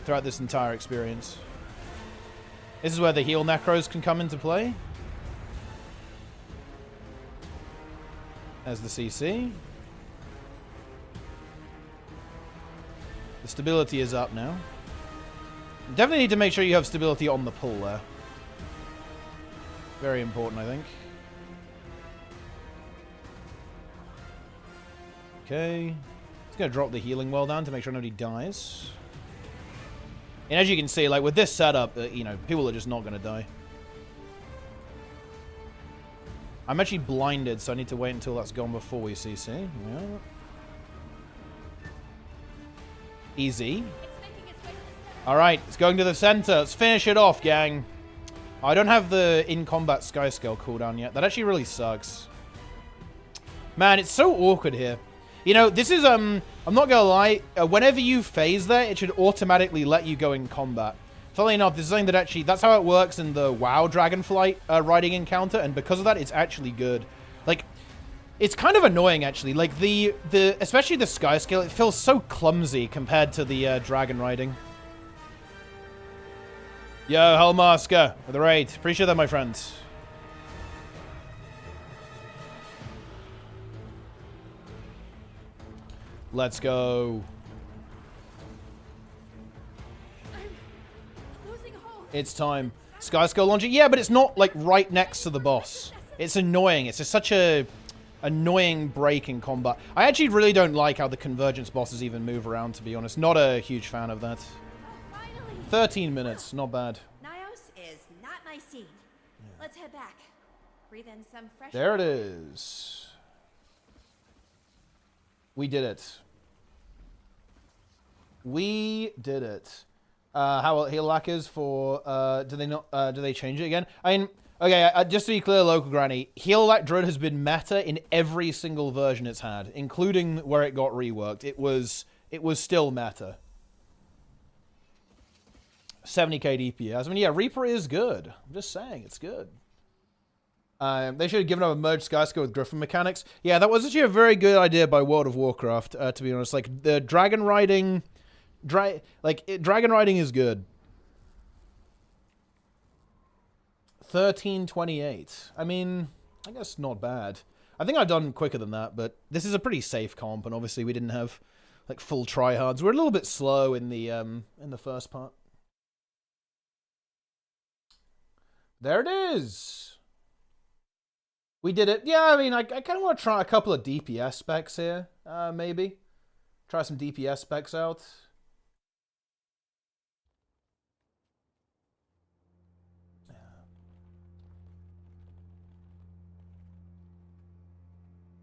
S1: throughout this entire experience. This is where the heal necros can come into play. As the CC. The stability is up now. Definitely need to make sure you have stability on the pull there. Very important, I think. Okay. Just gonna drop the healing well down to make sure nobody dies. And as you can see, like with this setup, you know, people are just not gonna die. I'm actually blinded, so I need to wait until that's gone before we CC. Yeah. Easy. Alright, it's going to the center. Let's finish it off, gang. I don't have the in-combat Sky Scale cooldown yet. That actually really sucks. Man, it's so awkward here. You know, this is, I'm not gonna lie. Whenever you phase there, it should automatically let you go in combat. Funnily enough, this is something that actually, that's how it works in the WoW Dragonflight riding encounter, and because of that, it's actually good. Like, it's kind of annoying, actually. Like, especially the Sky Scale, it feels so clumsy compared to the Dragon riding. Yo, Hellmasker, with the raid. Appreciate that, my friends. Let's go. It's time. Sky Skull launcher. Yeah, but it's not, like, right next to the boss. It's annoying. It's just such a annoying break in combat. I actually really don't like how the Convergence bosses even move around, to be honest. Not a huge fan of that. 13 minutes. Not bad.
S4: Nyos is not my scene. Yeah. Let's head back. Breathe in some fresh
S1: there it is. We did it. We did it. How heal lack is for, do they change it again? I mean, okay, just to be clear, Local Granny, heal lack Druid has been meta in every single version it's had, including where it got reworked. It was still meta. 70k DPS. I mean, yeah, Reaper is good. I'm just saying, it's good. They should have given up a merged Sky Skull with Griffin mechanics. Yeah, that was actually a very good idea by World of Warcraft, to be honest. Like, the dragon riding... dragon riding is good. 1328. I mean, I guess not bad. I think I've done quicker than that, but this is a pretty safe comp, and obviously we didn't have like full tryhards. We're a little bit slow in the first part. There it is. We did it. Yeah, I mean, I kind of want to try a couple of DPS specs here, maybe. Try some DPS specs out.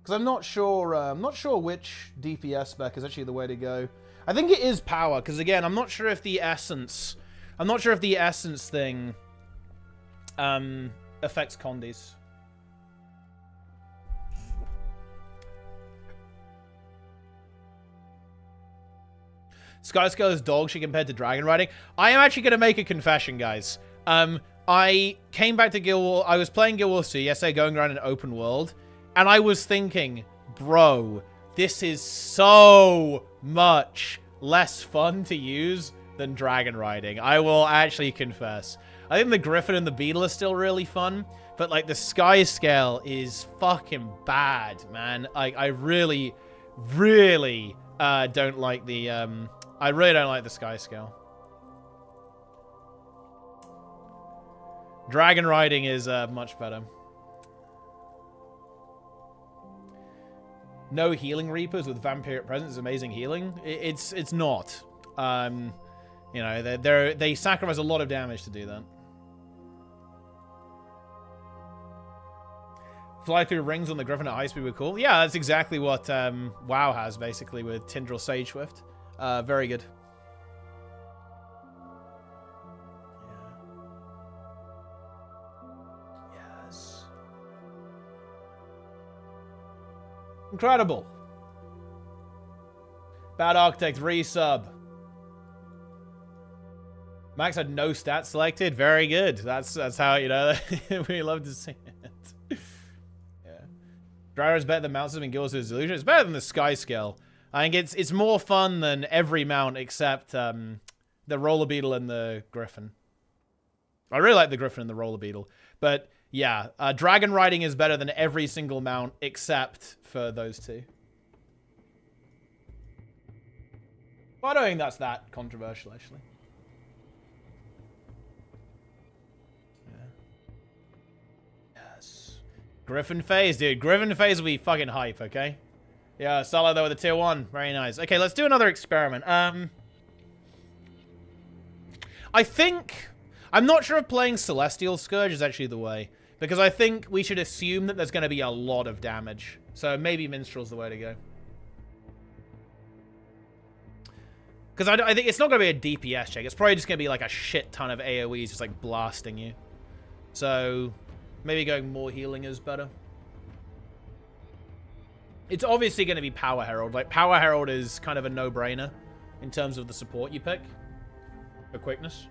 S1: Because I'm not sure which DPS spec is actually the way to go. I think it is power, because again, I'm not sure if the essence thing affects Condis. Sky Scale is dog shit compared to dragon riding. I am actually going to make a confession, guys. I came back to Guild Wars. I was playing Guild Wars 2 yesterday, going around an open world, and I was thinking, bro, this is so much less fun to use than dragon riding. I will actually confess. I think the Griffin and the Beetle are still really fun, but like the Sky Scale is fucking bad, man. I really, really don't like the I really don't like the Sky Scale. Dragon riding is much better. No healing Reapers with Vampiric Presence is amazing healing. It's not. You know, they sacrifice a lot of damage to do that. Fly through rings on the Griffin at high speed were cool. Yeah, that's exactly what WoW has, basically, with Tindral Sage Swift. Very good. Yes. Incredible. Bad Architect resub. Max had no stats selected. Very good. That's how, you know, we love to see it. Yeah. Dryra is better than Mount System in Guild Wars Illusion. It's better than the Sky Scale. I think it's more fun than every mount except the Roller Beetle and the Griffin. I really like the Griffin and the Roller Beetle. But yeah, dragon riding is better than every single mount except for those two. Well, I don't think that's that controversial, actually. Griffin phase, dude. Griffin phase will be fucking hype, okay? Yeah, solo though with a tier 1. Very nice. Okay, let's do another experiment. I think... I'm not sure if playing Celestial Scourge is actually the way. Because I think we should assume that there's going to be a lot of damage. So maybe Minstrel's the way to go. Because I think it's not going to be a DPS check. It's probably just going to be like a shit ton of AoEs just like blasting you. So... maybe going more healing is better. It's obviously going to be Power Herald. Like, Power Herald is kind of a no-brainer in terms of the support you pick for quickness.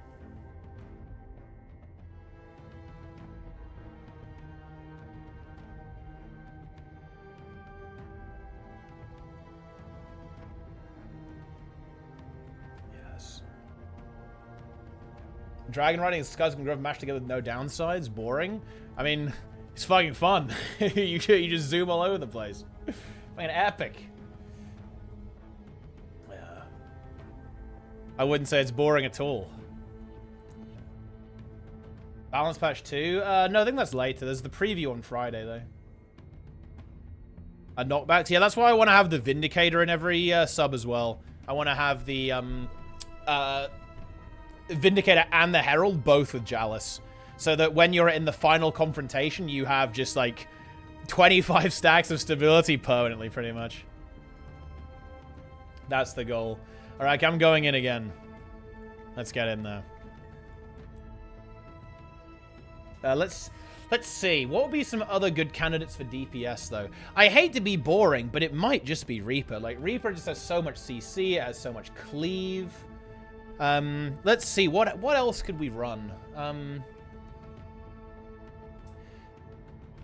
S1: Yes. Dragon riding and Scuzz and Grove mashed together with no downsides. Boring. I mean, it's fucking fun. you just zoom all over the place. Fucking epic. Yeah. I wouldn't say it's boring at all. Balance patch 2? No, I think that's later. There's the preview on Friday, though. Knockbacks? Yeah, that's why I want to have the Vindicator in every sub as well. I want to have the Vindicator and the Herald both with Chalice. So that when you're in the final confrontation, you have just, like, 25 stacks of stability permanently, pretty much. That's the goal. Alright, I'm going in again. Let's get in there. Let's see. What would be some other good candidates for DPS, though? I hate to be boring, but it might just be Reaper. Like, Reaper just has so much CC, it has so much cleave. Let's see. What else could we run?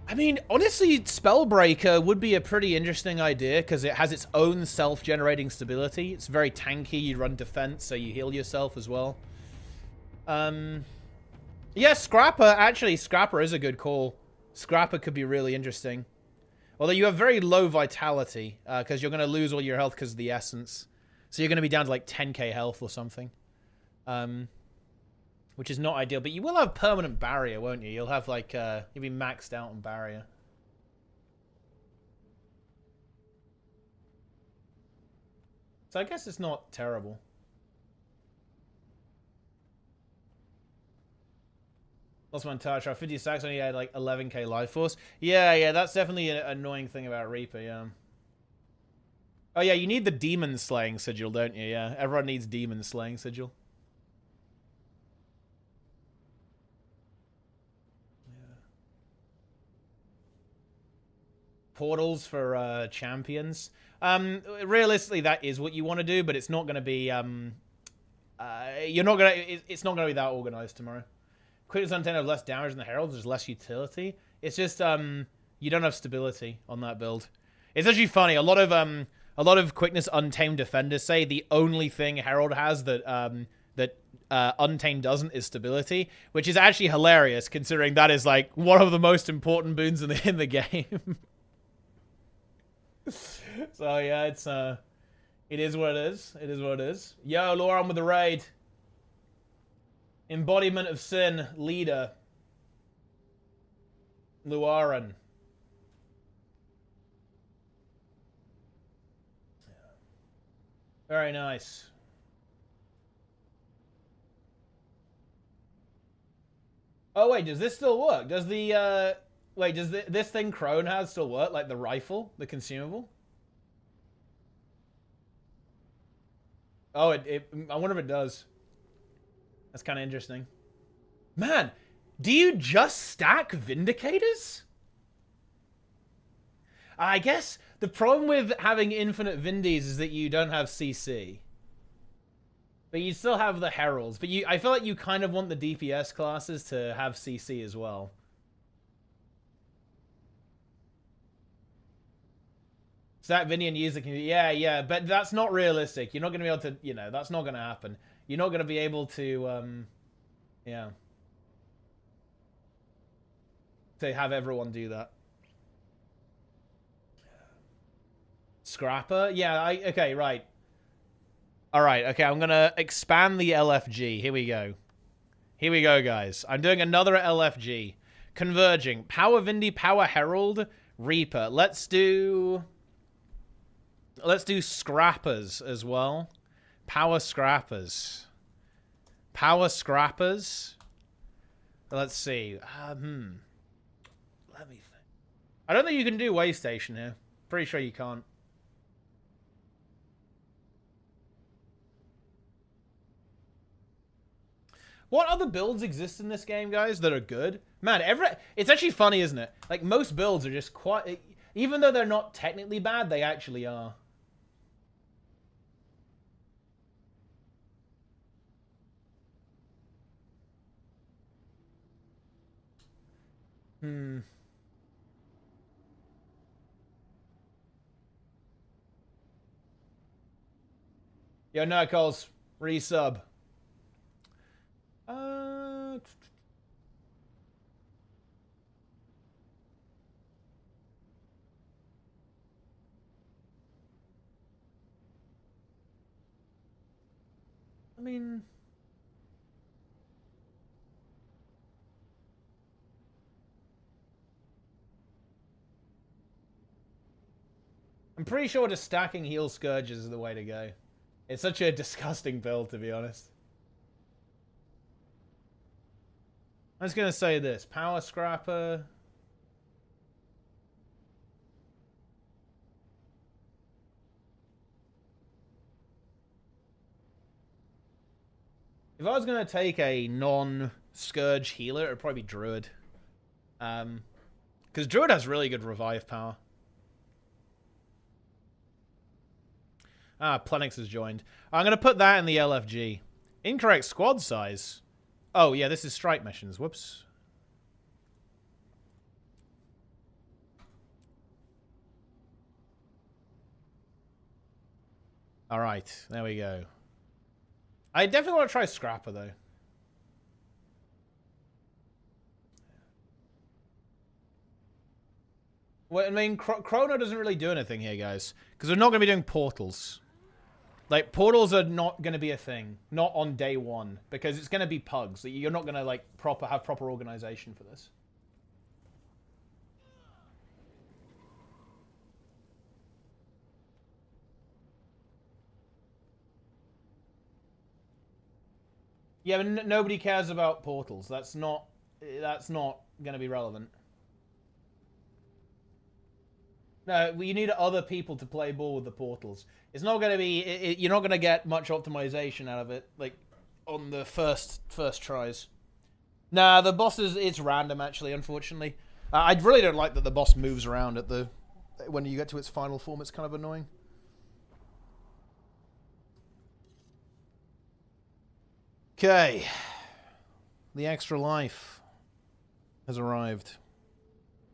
S1: I mean, honestly, Spellbreaker would be a pretty interesting idea because it has its own self-generating stability. It's very tanky. You run defense, so you heal yourself as well. Yeah, Scrapper. Actually, Scrapper is a good call. Scrapper could be really interesting. Although you have very low vitality because you're going to lose all your health because of the essence. So you're going to be down to like 10k health or something. Which is not ideal, but you will have permanent barrier, won't you? You'll have like, you'll be maxed out on barrier. So I guess it's not terrible. Lost my entire try. 50 stacks only had like 11k life force. Yeah, that's definitely an annoying thing about Reaper, yeah. Oh yeah, you need the demon slaying sigil, don't you? Yeah, everyone needs demon slaying sigil. Portals for champions. Realistically, that is what you want to do, but it's not going to be. It's not going to be that organized tomorrow. Quickness Untamed have less damage than the Heralds. There's less utility. It's just you don't have stability on that build. It's actually funny. A lot of Quickness Untamed defenders say the only thing Herald has that Untamed doesn't is stability, which is actually hilarious considering that is like one of the most important boons in the game. So yeah, it is what it is. It is what it is. Yo, Lauren with the raid. Embodiment of Sin, leader. Luaran. Very nice. Oh wait, does this still work? Does the wait, does this thing Crone has still work? Like the rifle, the consumable? Oh, I wonder if it does. That's kind of interesting. Man, do you just stack Vindicators? I guess the problem with having infinite Vindies is that you don't have CC. But you still have the Heralds. But I feel like you kind of want the DPS classes to have CC as well. Stack Vindy and use the community. Yeah, but that's not realistic. You're not going to be able to, you know, that's not going to happen. You're not going to be able to, yeah. To have everyone do that. Scrapper? Yeah, okay, right. Alright, okay, I'm going to expand the LFG. Here we go. Here we go, guys. I'm doing another LFG. Converging. Power Vindy, Power Herald, Reaper. Let's do Scrappers as well. Power Scrappers. Power Scrappers. Let's see. Let me think. I don't think you can do Way Station here. Pretty sure you can't. What other builds exist in this game, guys, that are good? Man, it's actually funny, isn't it? Like, most builds are just quite... Even though they're not technically bad, they actually are. Yo, Knuckles, resub. I mean... I'm pretty sure just stacking heal Scourges is the way to go. It's such a disgusting build, to be honest. I was going to say this. Power Scrapper. If I was going to take a non-Scourge healer, it would probably be Druid. Because Druid has really good revive power. Ah, Plenix has joined. I'm going to put that in the LFG. Incorrect squad size. Oh, yeah, this is strike missions. Whoops. All right, there we go. I definitely want to try Scrapper, though. Well, I mean, Chrono doesn't really do anything here, guys. Because we're not going to be doing portals. Like, portals are not going to be a thing. Not on day one. Because it's going to be pugs. You're not going to, like, have proper organization for this. Yeah, but nobody cares about portals. That's not going to be relevant. No, you need other people to play ball with the portals. It's not going to be... you're not going to get much optimization out of it, like, on the first tries. Nah, the boss it's random, actually, unfortunately. I really don't like that the boss moves around when you get to its final form. It's kind of annoying. Okay. The extra life has arrived.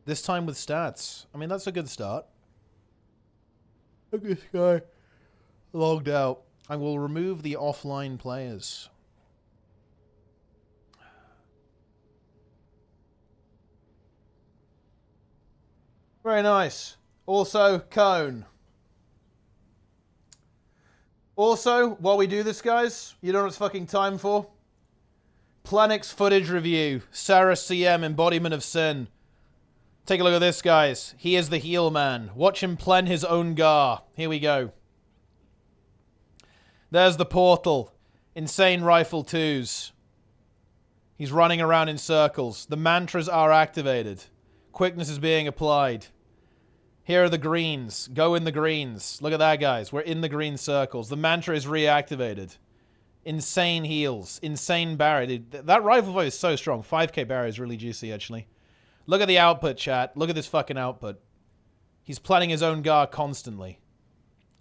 S1: This time with stats. I mean, that's a good start. Look at this guy. Logged out. I will remove the offline players. Very nice. Also, Cone. Also, while we do this, guys, you know what it's fucking time for? Planix footage review. Sarah CM, embodiment of sin. Take a look at this, guys. He is the heel man. Watch him plen his own gar. Here we go. There's the portal. Insane rifle 2s. He's running around in circles. The mantras are activated. Quickness is being applied. Here are the greens. Go in the greens. Look at that, guys. We're in the green circles. The mantra is reactivated. Insane heals. Insane barrier. Dude, that rifle fight is so strong. 5k barrier is really juicy, actually. Look at the output, chat. Look at this fucking output. He's planning his own gar constantly.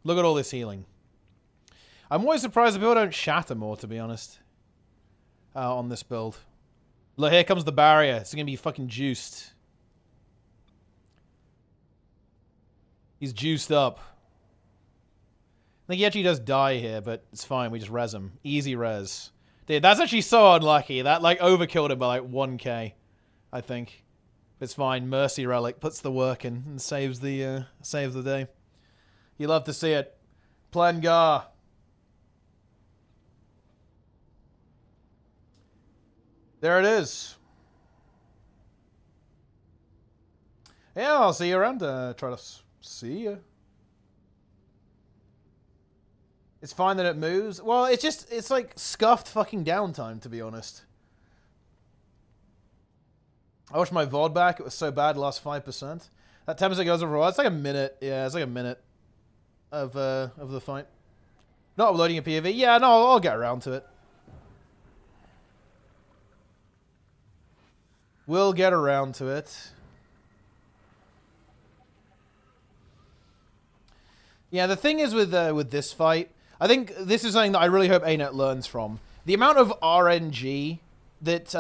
S1: Look at all this healing. I'm always surprised that people don't shatter more, to be honest. On this build. Look, here comes the barrier. It's going to be fucking juiced. He's juiced up. I think he actually does die here, but it's fine. We just res him. Easy res. Dude, that's actually so unlucky. That, like, overkilled him by, like, 1k. I think. It's fine. Mercy Relic puts the work in and saves the day. You love to see it. Plengar. There it is. Yeah, I'll see you around. Try to see you. It's fine that it moves. Well, it's like scuffed fucking downtime, to be honest. I watched my VOD back. It was so bad, lost 5%. That 10% goes over. It's like a minute. Yeah, it's like a minute of the fight. Not uploading a POV. Yeah, no, I'll get around to it. We'll get around to it. Yeah, the thing is with this fight, I think this is something that I really hope ArenaNet learns from. The amount of RNG that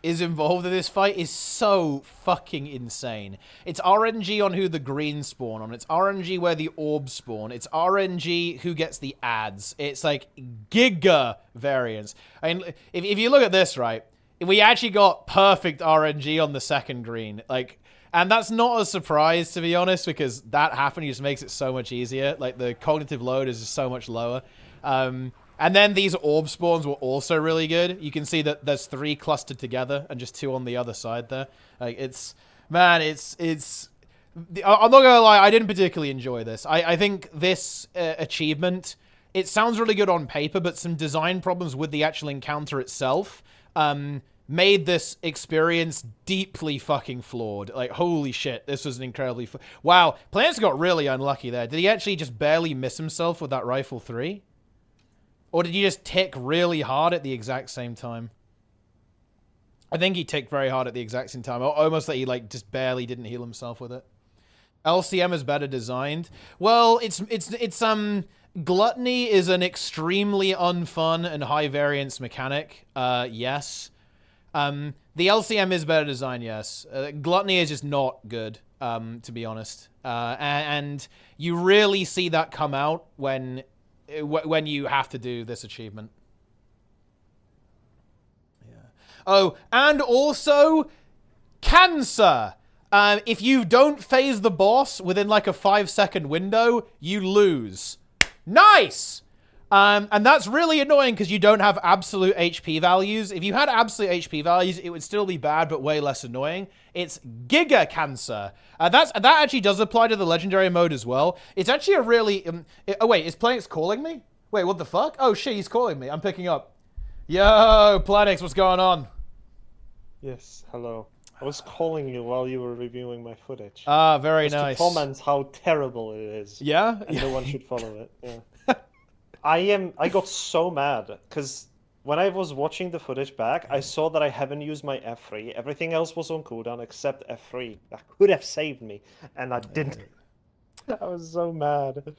S1: is involved in this fight is so fucking insane. It's RNG on who the greens spawn on. It's RNG where the orbs spawn. It's RNG who gets the ads. It's like GIGA variance. I mean, if you look at this, right, we actually got perfect RNG on the second green. Like, and that's not a surprise, to be honest, because that happening just makes it so much easier. Like, the cognitive load is just so much lower. And then these orb spawns were also really good. You can see that there's 3 clustered together and just 2 on the other side there. Like, I'm not gonna lie, I didn't particularly enjoy this. I think this achievement, it sounds really good on paper, but some design problems with the actual encounter itself made this experience deeply fucking flawed. Like, holy shit, this was an incredibly... Wow, Plants got really unlucky there. Did he actually just barely miss himself with that Rifle 3? Or did he just tick really hard at the exact same time? I think he ticked very hard at the exact same time. Almost like he, like, just barely didn't heal himself with it. LCM is better designed. Well, Gluttony is an extremely unfun and high variance mechanic. Yes. The LCM is better designed, yes. Gluttony is just not good, to be honest. And you really see that come out when you have to do this achievement. Yeah. Oh, and also Cancer. If you don't phase the boss within like a 5-second window, you lose. Nice! And that's really annoying because you don't have absolute HP values. If you had absolute HP values, it would still be bad, but way less annoying. It's Giga Cancer. That actually does apply to the Legendary mode as well. It's actually a really... oh, wait, is Planix calling me? Wait, what the fuck? Oh, shit, he's calling me. I'm picking up. Yo, Planix, what's going on?
S7: Yes, hello. I was calling you while you were reviewing my footage.
S1: Ah, very
S7: just
S1: nice.
S7: to comment how terrible it is.
S1: Yeah?
S7: And no one should follow it. Yeah. I got so mad because when I was watching the footage back, I saw that I haven't used my F3. Everything else was on cooldown except F3. That could have saved me, and I didn't. I was so mad.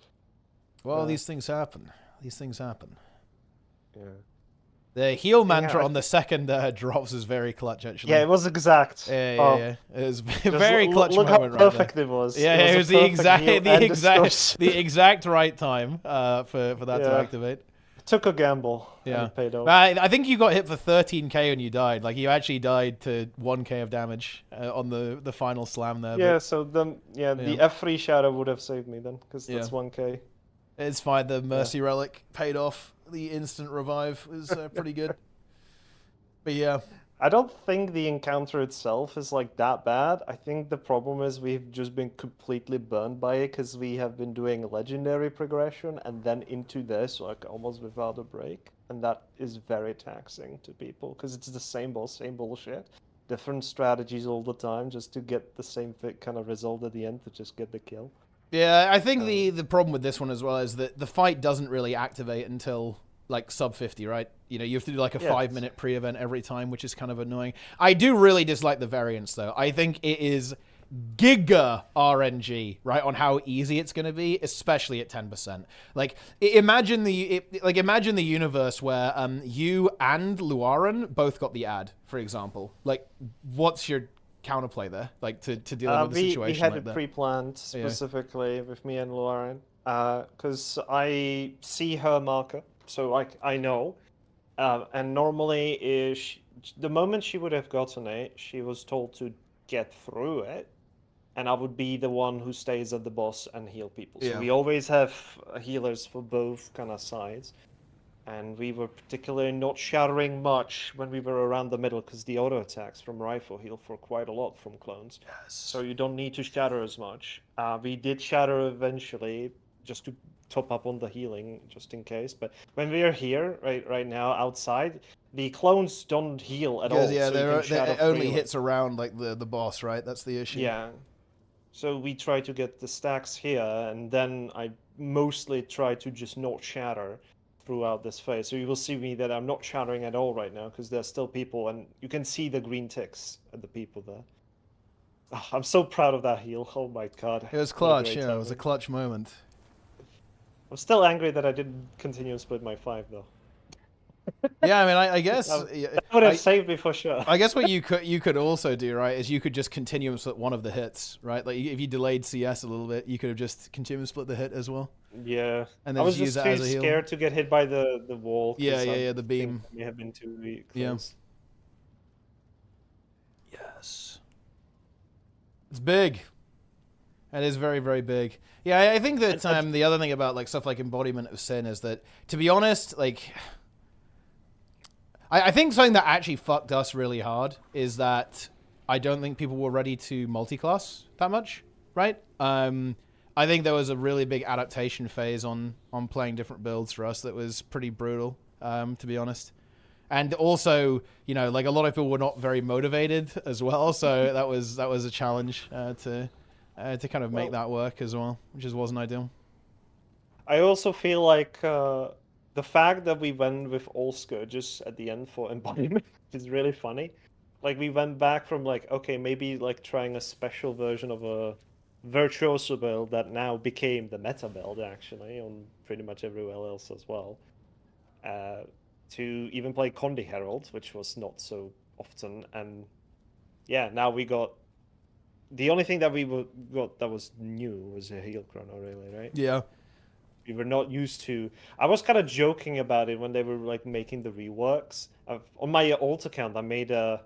S1: Well, these things happen. These things happen.
S7: Yeah.
S1: The heal mantra on the second drops is very clutch, actually.
S7: Yeah, it was exact.
S1: Yeah. It was a very clutch
S7: look
S1: moment.
S7: Look how perfect it was.
S1: Yeah, it was the exact right time for that to activate.
S7: Took a gamble.
S1: Yeah,
S7: and it paid off.
S1: I think you got hit for 13k when you died. Like you actually died to 1k of damage on the final slam there.
S7: Yeah,
S1: but,
S7: so the F3 shadow would have saved me then, because that's 1k.
S1: It's fine. The Mercy Relic paid off. The instant revive was pretty good. But yeah.
S7: I don't think the encounter itself is like that bad. I think the problem is we've just been completely burned by it because we have been doing legendary progression and then into this like almost without a break. And that is very taxing to people because it's the same boss, same bullshit. Different strategies all the time just to get the same kind of result at the end to just get the kill.
S1: Yeah, I think the problem with this one as well is that the fight doesn't really activate until like sub 50, right? You know, you have to do like a 5-minute pre-event every time, which is kind of annoying. I do really dislike the variance though. I think it is giga RNG, right, on how easy it's going to be, especially at 10%. Like imagine the universe where you and Luaran both got the ad, for example. Like what's your counterplay there, like to deal with a situation like that?
S7: We had it pre-planned specifically with me and Lauren, because I see her marker, so like I know, and normally the moment she would have gotten it, she was told to get through it, and I would be the one who stays at the boss and heal people. So we always have healers for both kind of sides. And we were particularly not shattering much when we were around the middle because the auto attacks from rifle heal for quite a lot from clones. Yes. So you don't need to shatter as much. We did shatter eventually just to top up on the healing just in case. But when we are here right now outside, the clones don't heal at all.
S1: Yeah,
S7: so
S1: it only hits around like the boss, right? That's the issue.
S7: Yeah. So we try to get the stacks here, and then I mostly try to just not shatter throughout this phase. So you will see me that I'm not shattering at all right now because there's still people and you can see the green ticks at the people there. Oh, I'm so proud of that heal. Oh my god.
S1: It was clutch, yeah, it was a clutch moment.
S7: I'm still angry that I didn't continue to split my 5 though.
S1: Yeah, I mean, I guess
S7: that would have saved me for sure.
S1: I guess what you could also do, right, is you could just continue and split one of the hits, right? Like if you delayed CS a little bit, you could have just continued and split the hit as well.
S7: Yeah,
S1: and then
S7: I was
S1: use
S7: just
S1: that
S7: too
S1: as a heal.
S7: scared to get hit by the wall.
S1: Yeah, the beam.
S7: May have been too close.
S1: Yeah. Yes. It's big. It is very, very big. Yeah, I think that the other thing about like stuff like embodiment of sin is that, to be honest, like I think something that actually fucked us really hard is that I don't think people were ready to multi-class that much, right? I think there was a really big adaptation phase on playing different builds for us that was pretty brutal, to be honest. And also, you know, like a lot of people were not very motivated as well, so that was a challenge to kind of make that work as well, which just wasn't ideal.
S7: I also feel like the fact that we went with all scourges at the end for embodiment is really funny. Like we went back from like, okay, maybe like trying a special version of a virtuoso build that now became the meta build actually on pretty much everywhere else as well, to even play Condi Herald, which was not so often. And yeah, now we got the only thing that we got that was new was a heal chrono, really, right?
S1: Yeah.
S7: We were not used to. I was kind of joking about it when they were like making the reworks. On my alt account, I made a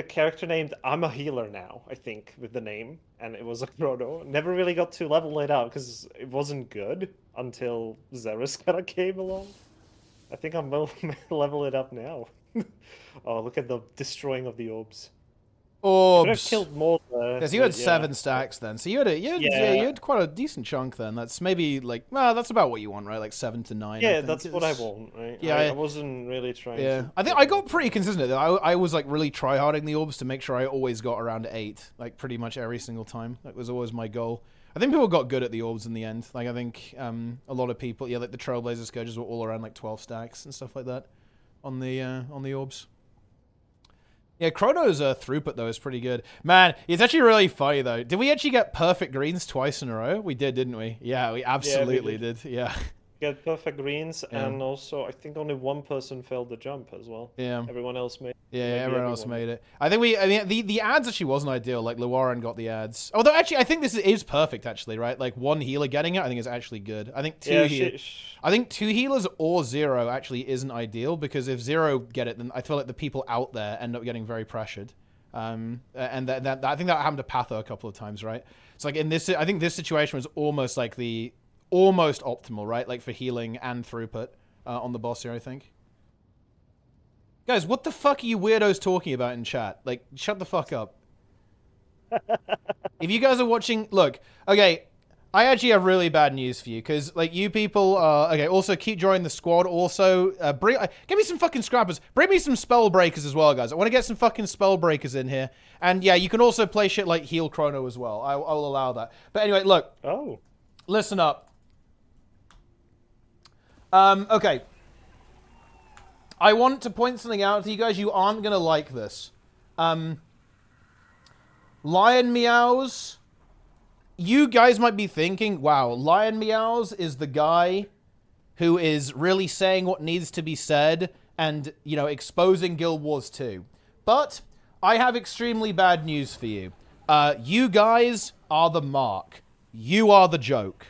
S7: character named I'm a Healer now, I think, with the name, and it was a chrono. Never really got to level it out because it wasn't good until Xeris kind of came along. I think I'm going to level it up now. Oh, look at the destroying of the orbs.
S1: Orbs.
S7: Could have killed more there.
S1: Yes, you had 7 stacks then. So you had quite a decent chunk then. That's maybe like, well, that's about what you want, right? Like 7 to 9.
S7: Yeah, that's what I want, right?
S1: Yeah,
S7: I wasn't really trying to...
S1: I think I got pretty consistent. I was like really try-harding the orbs to make sure I always got around 8, like pretty much every single time. That was always my goal. I think people got good at the orbs in the end. Like I think a lot of people, like the Trailblazer Scourges were all around like 12 stacks and stuff like that on the orbs. Yeah, Chrono's throughput, though, is pretty good. Man, it's actually really funny, though. Did we actually get perfect greens twice in a row? We did, didn't we? Yeah, we absolutely did. Yeah.
S7: get perfect greens,
S1: Yeah.
S7: and also I think only one person failed the jump as well.
S1: Yeah.
S7: Everyone else made.
S1: Yeah,
S7: maybe
S1: everyone else
S7: everyone
S1: made it. I mean, the ads actually wasn't ideal. Like, Luaren got the ads. Although, actually, I think this is perfect, actually, right? Like, one healer getting it, I think is actually good. I think I think 2 healers or 0 actually isn't ideal, because if 0 get it, then I feel like the people out there end up getting very pressured. And that I think that happened to Patho a couple of times, right? It's like in this, I think this situation was almost like almost optimal, right? Like for healing and throughput on the boss here, I think. Guys, what the fuck are you weirdos talking about in chat? Like, shut the fuck up. If you guys are watching, look, okay, I actually have really bad news for you, because, like, you people, okay, also keep joining the squad. Also, give me some fucking scrappers. Bring me some spell breakers as well, guys. I want to get some fucking spell breakers in here. And yeah, you can also play shit like Heal Chrono as well. I'll allow that. But anyway, look.
S7: Oh.
S1: Listen up. Okay. I want to point something out to you guys. You aren't going to like this. Lion Meows. You guys might be thinking, wow, Lion Meows is the guy who is really saying what needs to be said and, you know, exposing Guild Wars 2. But I have extremely bad news for you. You guys are the mark. You are the joke.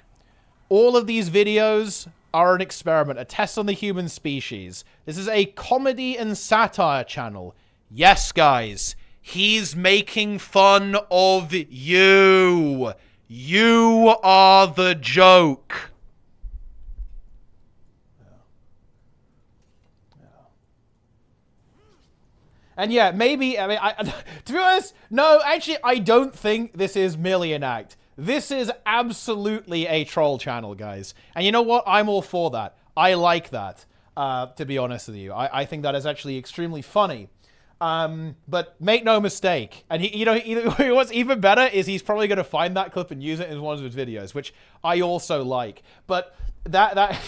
S1: All of these videos are an experiment, a test on the human species. This is a comedy and satire channel. Yes, guys, he's making fun of you. You are the joke. And yeah, maybe, I mean, to be honest, no, actually, I don't think this is merely an act. This is absolutely a troll channel, guys. And you know what? I'm all for that. I like that, to be honest with you. I think that is actually extremely funny. But make no mistake. And what's even better is he's probably going to find that clip and use it in one of his videos, which I also like. But that's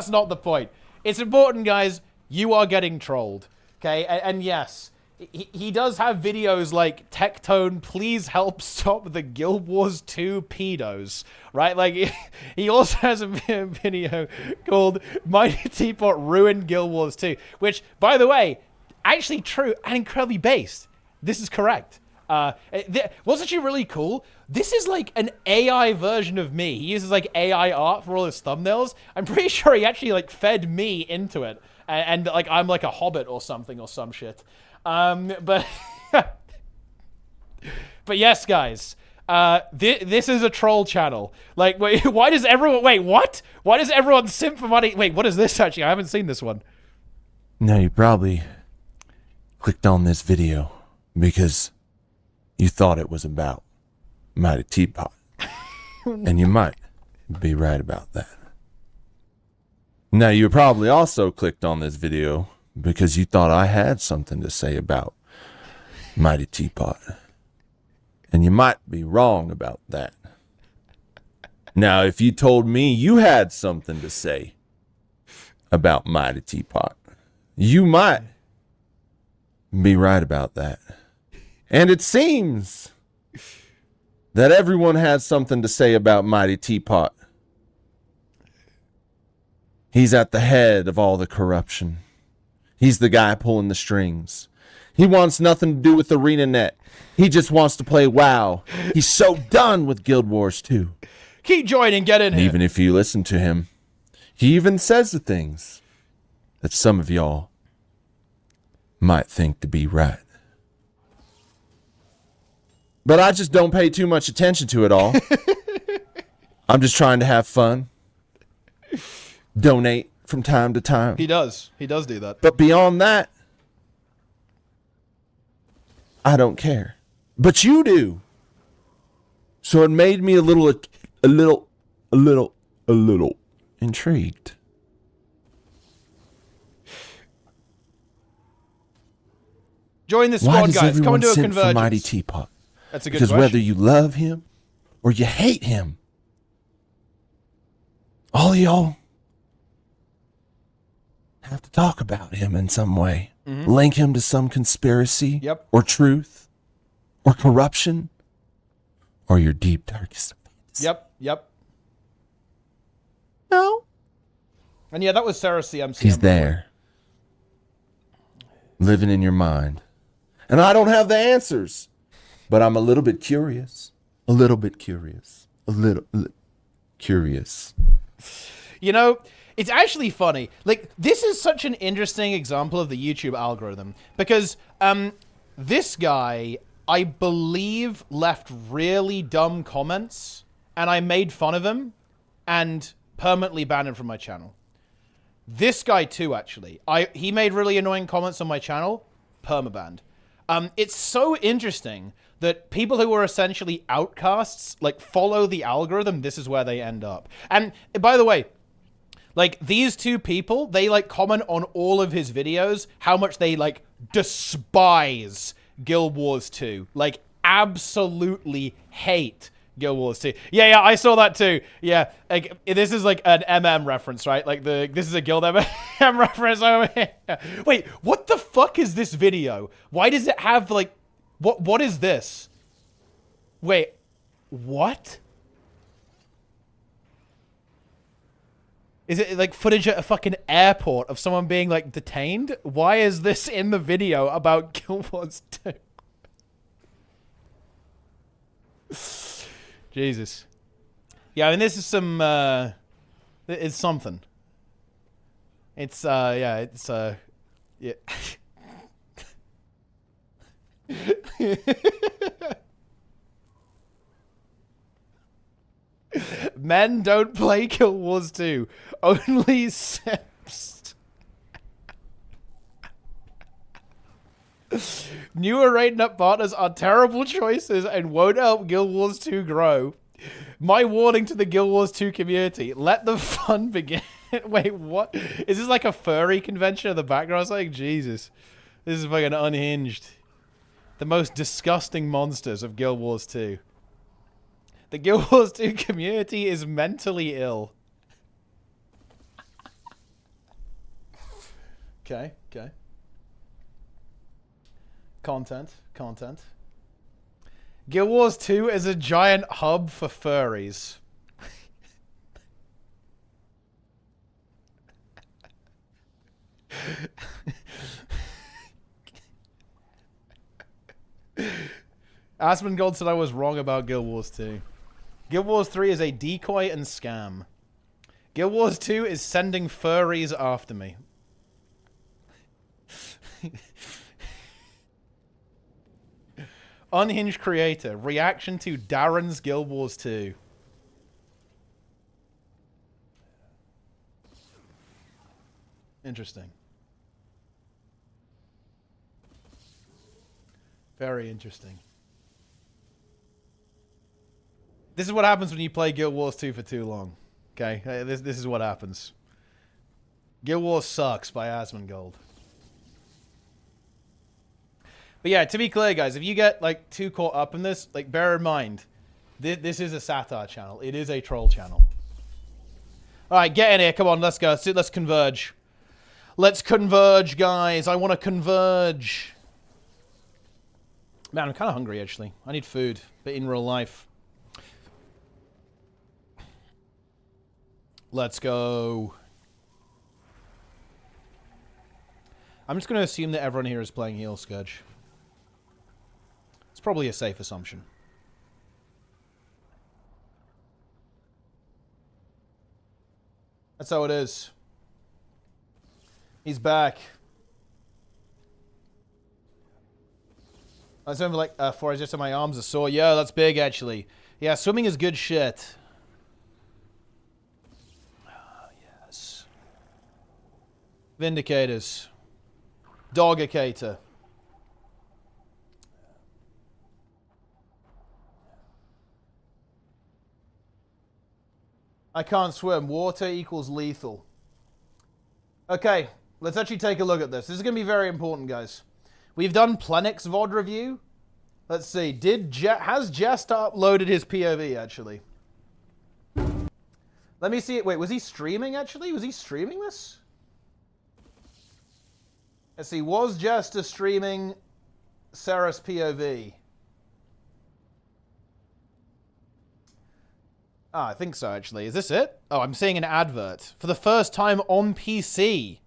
S1: not the point. It's important, guys. You are getting trolled. Okay? And yes, he does have videos like Tectone, please help stop the Guild Wars 2 pedos, right? Like, he also has a video called Mighty Teapot Ruined Guild Wars 2, which, by the way, actually true and incredibly based. This is correct. What's actually really cool, this is like an AI version of me. He uses like AI art for all his thumbnails. I'm pretty sure he actually like fed me into it. And like, I'm like a hobbit or something or some shit. But yes, guys, this is a troll channel. Like, wait, why does everyone, wait, what? Why does everyone simp for money? Wait, what is this actually? I haven't seen this one.
S8: No, you probably clicked on this video because you thought it was about Mighty Teapot. And you might be right about that. Now, you probably also clicked on this video because you thought I had something to say about Mighty Teapot. And you might be wrong about that. Now, if you told me you had something to say about Mighty Teapot, you might be right about that. And it seems that everyone has something to say about Mighty Teapot. He's at the head of all the corruption. He's the guy pulling the strings. He wants nothing to do with ArenaNet. He just wants to play WoW. He's so done with Guild Wars 2.
S1: Keep joining, get in here.
S8: Even if you listen to him, he even says the things that some of y'all might think to be right. But I just don't pay too much attention to it all. I'm just trying to have fun. Donate from time to time.
S1: He does do that.
S8: But beyond that, I don't care. But you do. So it made me a little intrigued.
S1: Join the
S8: Why
S1: squad,
S8: does
S1: guys. Come
S8: everyone
S1: and do a
S8: simp for
S1: convergence.
S8: Mighty Teapot?
S1: That's a good
S8: Because
S1: question.
S8: whether you love him or you hate him, all y'all have to talk about him in some way. Link him to some conspiracy,
S1: Yep.
S8: or truth, or corruption, or your deep, darkest.
S1: Yep.
S8: No.
S1: And yeah, that was Sarah CMC.
S8: He's there. Living in your mind. And I don't have the answers. But I'm a little bit curious. A little bit curious. A little curious.
S1: You know, it's actually funny. Like, this is such an interesting example of the YouTube algorithm. Because, this guy, I believe, left really dumb comments. And I made fun of him. And permanently banned him from my channel. This guy too, actually. He made really annoying comments on my channel. Permabanned. It's so interesting that people who are essentially outcasts, like, follow the algorithm. This is where they end up. And, by the way, like, these two people, they, like, comment on all of his videos how much they, like, despise Guild Wars 2. Like, absolutely hate Guild Wars 2. Yeah, I saw that too. Yeah, like, this is like an MM reference, right? Like, this is a Guild MM reference over here. Wait, what the fuck is this video? Why does it have, like, what is this? Wait, what? Is it, like, footage at a fucking airport of someone being, like, detained? Why is this in the video about Guild Wars 2? Jesus. Yeah, I mean, this is some, it's something. It's, yeah, it's, yeah. Men don't play Guild Wars 2. Only simps. Newer ArenaNet partners are terrible choices and won't help Guild Wars 2 grow. My warning to the Guild Wars 2 community, let the fun begin. Wait, what? Is this like a furry convention in the background? It's like, Jesus. This is fucking unhinged. The most disgusting monsters of Guild Wars 2. The Guild Wars 2 community is mentally ill. Okay. Content. Guild Wars 2 is a giant hub for furries. Asmongold said I was wrong about Guild Wars 2. Guild Wars 3 is a decoy and scam. Guild Wars 2 is sending furries after me. Unhinged creator. Reaction to Darren's Guild Wars 2. Interesting. Very interesting. This is what happens when you play Guild Wars 2 for too long. Okay? This is what happens. Guild Wars sucks by Asmongold. But yeah, to be clear, guys, if you get, like, too caught up in this, like, bear in mind, this is a satire channel. It is a troll channel. Alright, get in here. Come on, let's go. Let's converge. Let's converge, guys. I want to converge. Man, I'm kind of hungry, actually. I need food, but in real life. Let's go. I'm just going to assume that everyone here is playing Heal Scourge. It's probably a safe assumption. That's how it is. He's back. I was remember like 4 hours just my arms are sore. Yeah, that's big actually. Yeah, swimming is good shit. Oh, yes. Vindicators. Dogicator. I can't swim. Water equals lethal. Okay, let's actually take a look at this. This is going to be very important, guys. We've done Plenix VOD review. Let's see. Has Jester uploaded his POV, actually? Let me see it. Wait, was he streaming, actually? Was he streaming this? Let's see. Was Jester streaming Sarah's POV? Ah, I think so, actually. Is this it? Oh, I'm seeing an advert. For the first time on PC.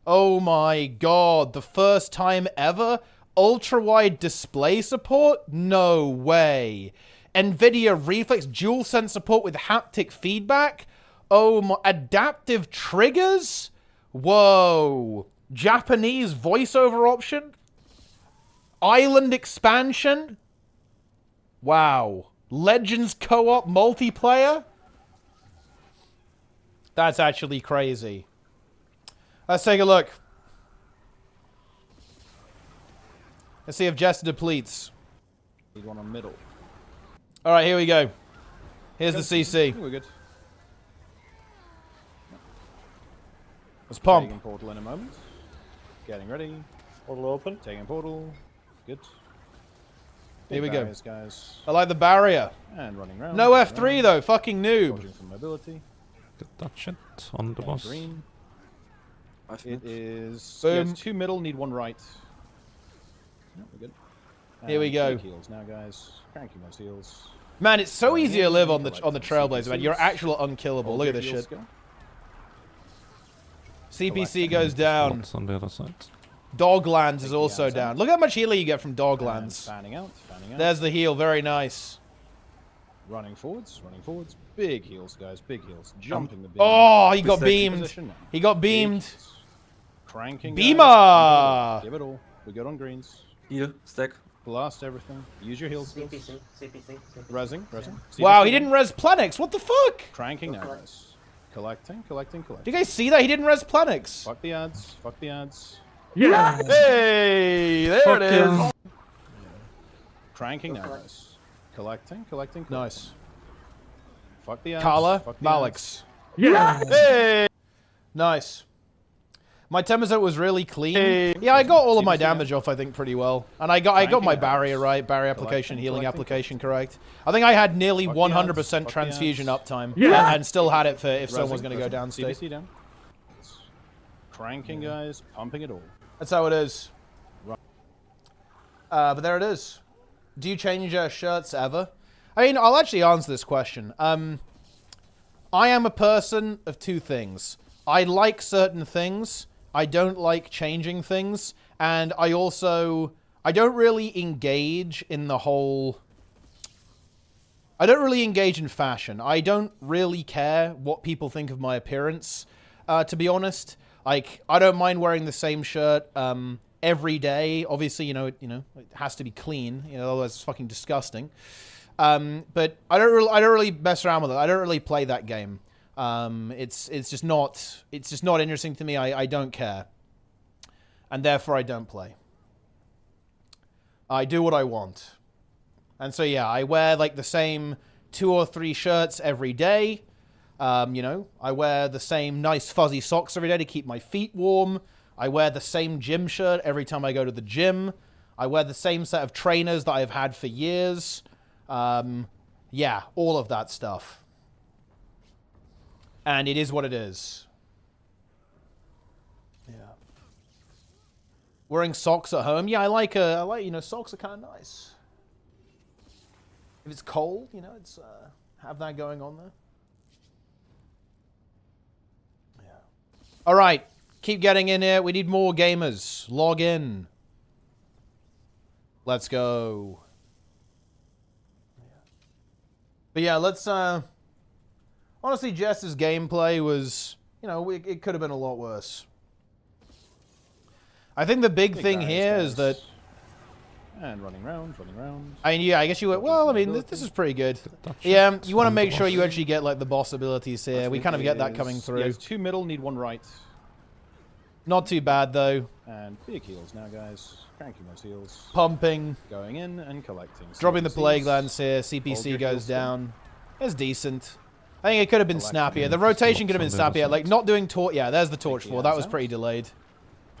S1: Oh my god. The first time ever? Ultra-wide display support? No way. NVIDIA Reflex DualSense support with haptic feedback? Oh my... Adaptive triggers? Whoa. Japanese voiceover option? Island expansion? Wow. Legends co-op multiplayer? That's actually crazy. Let's take a look. Let's see if Jester depletes.
S9: Need one on middle.
S1: Alright, here we go. Here's the CC.
S9: We're good.
S1: Let's pump.
S9: Taking portal in a moment. Getting ready.
S7: Portal open.
S9: Taking portal. Good.
S1: Here we go.
S9: Barriers, guys.
S1: I like the barrier.
S9: And running around.
S1: No F3 though, fucking noob.
S9: Dodging for mobility.
S3: Get that shit on the
S9: Getting
S3: boss.
S9: green. It is...
S1: Boom.
S9: Yes, 2 middle, need 1 right. Yeah, we're good.
S1: Here we go.
S9: Big heals now, guys. Cranking those heals.
S1: Man, it's so easy to live on the
S9: Collect
S1: Trailblazer, man. You're
S9: CPCs.
S1: actual unkillable.
S9: Hold
S1: Look at
S9: your
S1: this
S9: heal
S1: shit.
S9: skill.
S1: CPC goes down.
S3: What's on the other side?
S1: Doglands is also
S9: outside.
S1: down. Look how much healing you get from
S9: And
S1: Doglands.
S9: fanning out, fanning out.
S1: There's the heal. Very nice.
S9: Running forwards, running forwards. Big heals, guys, big heals. Jumping the big
S1: Oh, he got
S9: Position
S1: beamed.
S9: now.
S1: He got
S9: Big
S1: beamed.
S9: heals. Cranking.
S1: Beamer!
S9: Guys. Give it all. We're good on greens.
S10: Heal, stack.
S9: Blast everything. Use your heal skills. Rezzing, rezzing.
S1: Wow,
S9: CPC
S1: he didn't res Planix. What the fuck?
S9: Cranking now, guys. Collecting, collecting,
S1: Did
S9: collecting.
S1: you guys see that? He didn't res Planix.
S9: Fuck the ads. Fuck the ads.
S1: Yeah. Hey, there it is.
S9: Cranking now, guys. Collecting, collecting, collecting.
S1: Nice.
S9: Fuck the ads.
S1: Kala,
S9: fuck the
S1: Malix.
S9: ads.
S1: Hey. Nice. My Temazet was really clean. Yeah, I got all of my damage off, I think, pretty well. And I got my barrier right, barrier application, healing application correct. I think I had nearly 100% transfusion uptime. And still had it for if someone was going to go downstate.
S9: CBC down. Cranking, guys. Pumping it all.
S1: That's how it is. But there it is. Do you change shirts ever? I mean, I'll actually answer this question. I am a person of two things. I like certain things. I don't like changing things. And I don't really engage in the whole... I don't really engage in fashion. I don't really care what people think of my appearance, to be honest. Like, I don't mind wearing the same shirt every day. Obviously, you know, it has to be clean. You know, otherwise it's fucking disgusting. But I don't really mess around with it. I don't really play that game. It's just not interesting to me. I don't care, and therefore I don't play. I do what I want, and so yeah, I wear like the same 2 or 3 shirts every day. You know, I wear the same nice fuzzy socks every day to keep my feet warm. I wear the same gym shirt every time I go to the gym. I wear the same set of trainers that I've had for years. Yeah, all of that stuff. And it is what it is. Yeah. Wearing socks at home? Yeah, I like, you know, socks are kind of nice. If it's cold, you know, it's, have that going on there. Yeah. All right. Keep getting in here. We need more gamers. Log in. Let's go. But yeah, let's, honestly, Jess's gameplay was, you know, it could have been a lot worse. I think the big thing here is that...
S9: And running around, running around.
S1: I mean, yeah, I guess you went, well, I mean, this is pretty good. Yeah, you want to make sure you actually get, like, the boss abilities here. We kind of get that coming through.
S9: Yeah, 2 middle, need 1 right.
S1: Not too bad, though.
S9: And big heals now, guys. Cranking those heals.
S1: Pumping.
S9: Going in and collecting.
S1: Dropping the
S9: CPCs.
S1: Plague Lance here.
S9: Hold
S1: CPC
S9: your
S1: goes
S9: heals
S1: down. It's decent. I think it could have been snappier. The rotation could have been snappier. Like, not doing torch... Yeah, there's the torch for. That was pretty delayed.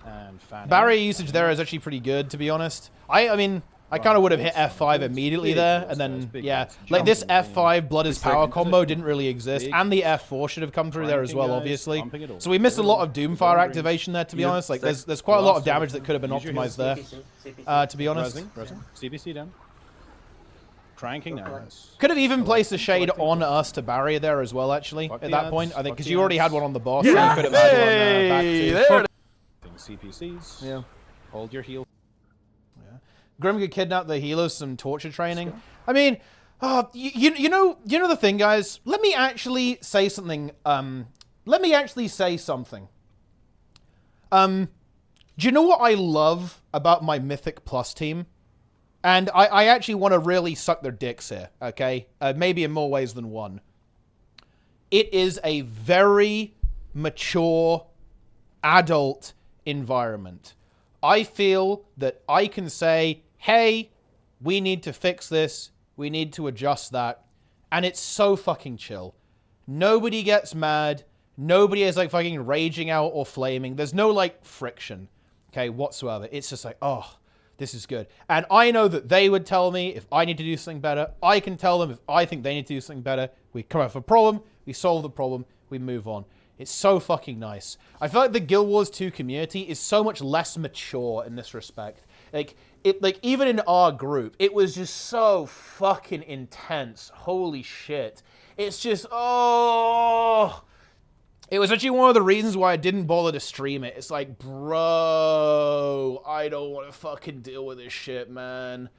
S9: And fanning
S1: Barrier
S9: out.
S1: usage there is actually pretty good, to be honest. I mean, I kind of would have hit F5 immediately there, and then, yeah. Like, this F5 Blood is Power combo didn't really exist, and the F4 should have come through there as well, obviously. So we missed a lot of Doomfire activation there, to be honest. Like, there's quite a lot of damage that could have been optimized there, to be honest.
S9: Rezzing. CBC down. cranking now. Nice.
S1: Could have even placed a shade on us to barrier there as well, actually,
S9: Fuck
S1: at
S9: the
S1: that
S9: ads,
S1: point. I think,
S9: fuck
S1: because
S9: the
S1: you already
S9: ads.
S1: had one on the boss, so you could have had one back too.
S9: There it is. CPCs.
S1: Yeah.
S9: Hold your heel.
S1: Grim could kidnap the healers, some torture training. I mean, you know the thing, guys. Let me actually say something. Do you know what I love about my Mythic Plus team? And I actually want to really suck their dicks here, okay? Maybe in more ways than one. It is a very mature, adult environment. I feel that I can say, hey, we need to fix this. We need to adjust that. And it's so fucking chill. Nobody gets mad. Nobody is like fucking raging out or flaming. There's no like friction, okay, whatsoever. It's just like, oh, this is good. And I know that they would tell me if I need to do something better. I can tell them if I think they need to do something better. We come up with a problem. We solve the problem. We move on. It's so fucking nice. I feel like the Guild Wars 2 community is so much less mature in this respect. Like even in our group, it was just so fucking intense. Holy shit. It's just, oh. It was actually one of the reasons why I didn't bother to stream it. It's like, bro, I don't want to fucking deal with this shit, man.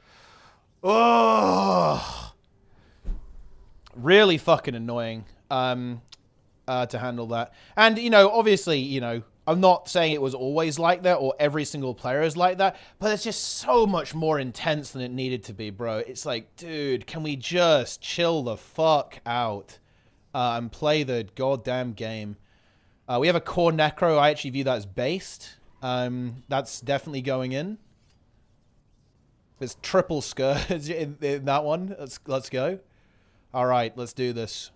S1: Oh. Really fucking annoying to handle that. And, you know, obviously, you know, I'm not saying it was always like that or every single player is like that, but it's just so much more intense than it needed to be, bro. It's like, dude, can we just chill the fuck out and play the goddamn game? We have a core necro. I actually view that as based. That's definitely going in. There's triple scourge in that one. Let's go. All right, let's do this.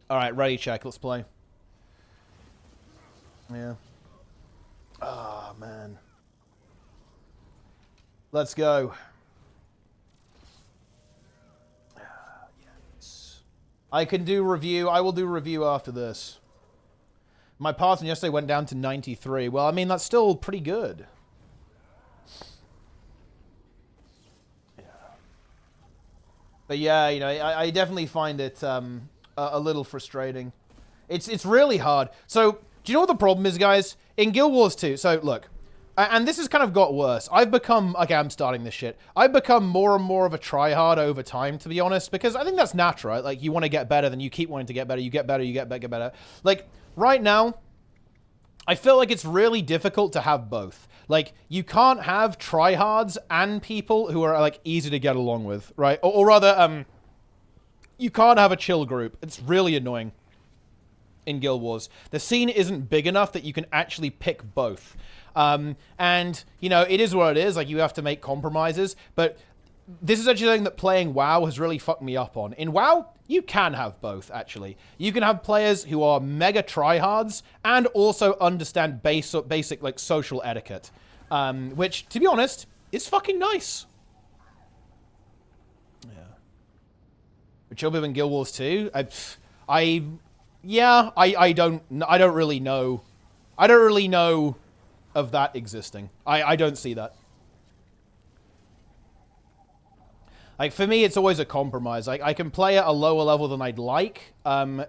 S1: All right, ready, check. Let's play. Yeah. Oh, man. Let's go. Yes. I can do review. I will do review after this. My parson yesterday went down to 93. Well, I mean, that's still pretty good. Yeah. But yeah, you know, I definitely find it a little frustrating. It's really hard. So, do you know what the problem is, guys? In Guild Wars 2, so look, and this has kind of got worse. I've become, okay, I'm starting this shit. I've become more and more of a tryhard over time, to be honest, because I think that's natural, right? Like, you want to get better, then you keep wanting to get better, you get better, you get better. Like, right now, I feel like it's really difficult to have both. Like, you can't have tryhards and people who are, like, easy to get along with, right? Or rather, you can't have a chill group. It's really annoying in Guild Wars. The scene isn't big enough that you can actually pick both. And, you know, it is what it is. Like, you have to make compromises. But this is actually something that playing WoW has really fucked me up on. In WoW, you can have both, actually. You can have players who are mega tryhards and also understand basic like, social etiquette. Which, to be honest, is fucking nice. Yeah. But chill in Guild Wars 2? I don't really know. I don't really know of that existing. I don't see that. Like, for me, it's always a compromise. Like, I can play at a lower level than I'd like in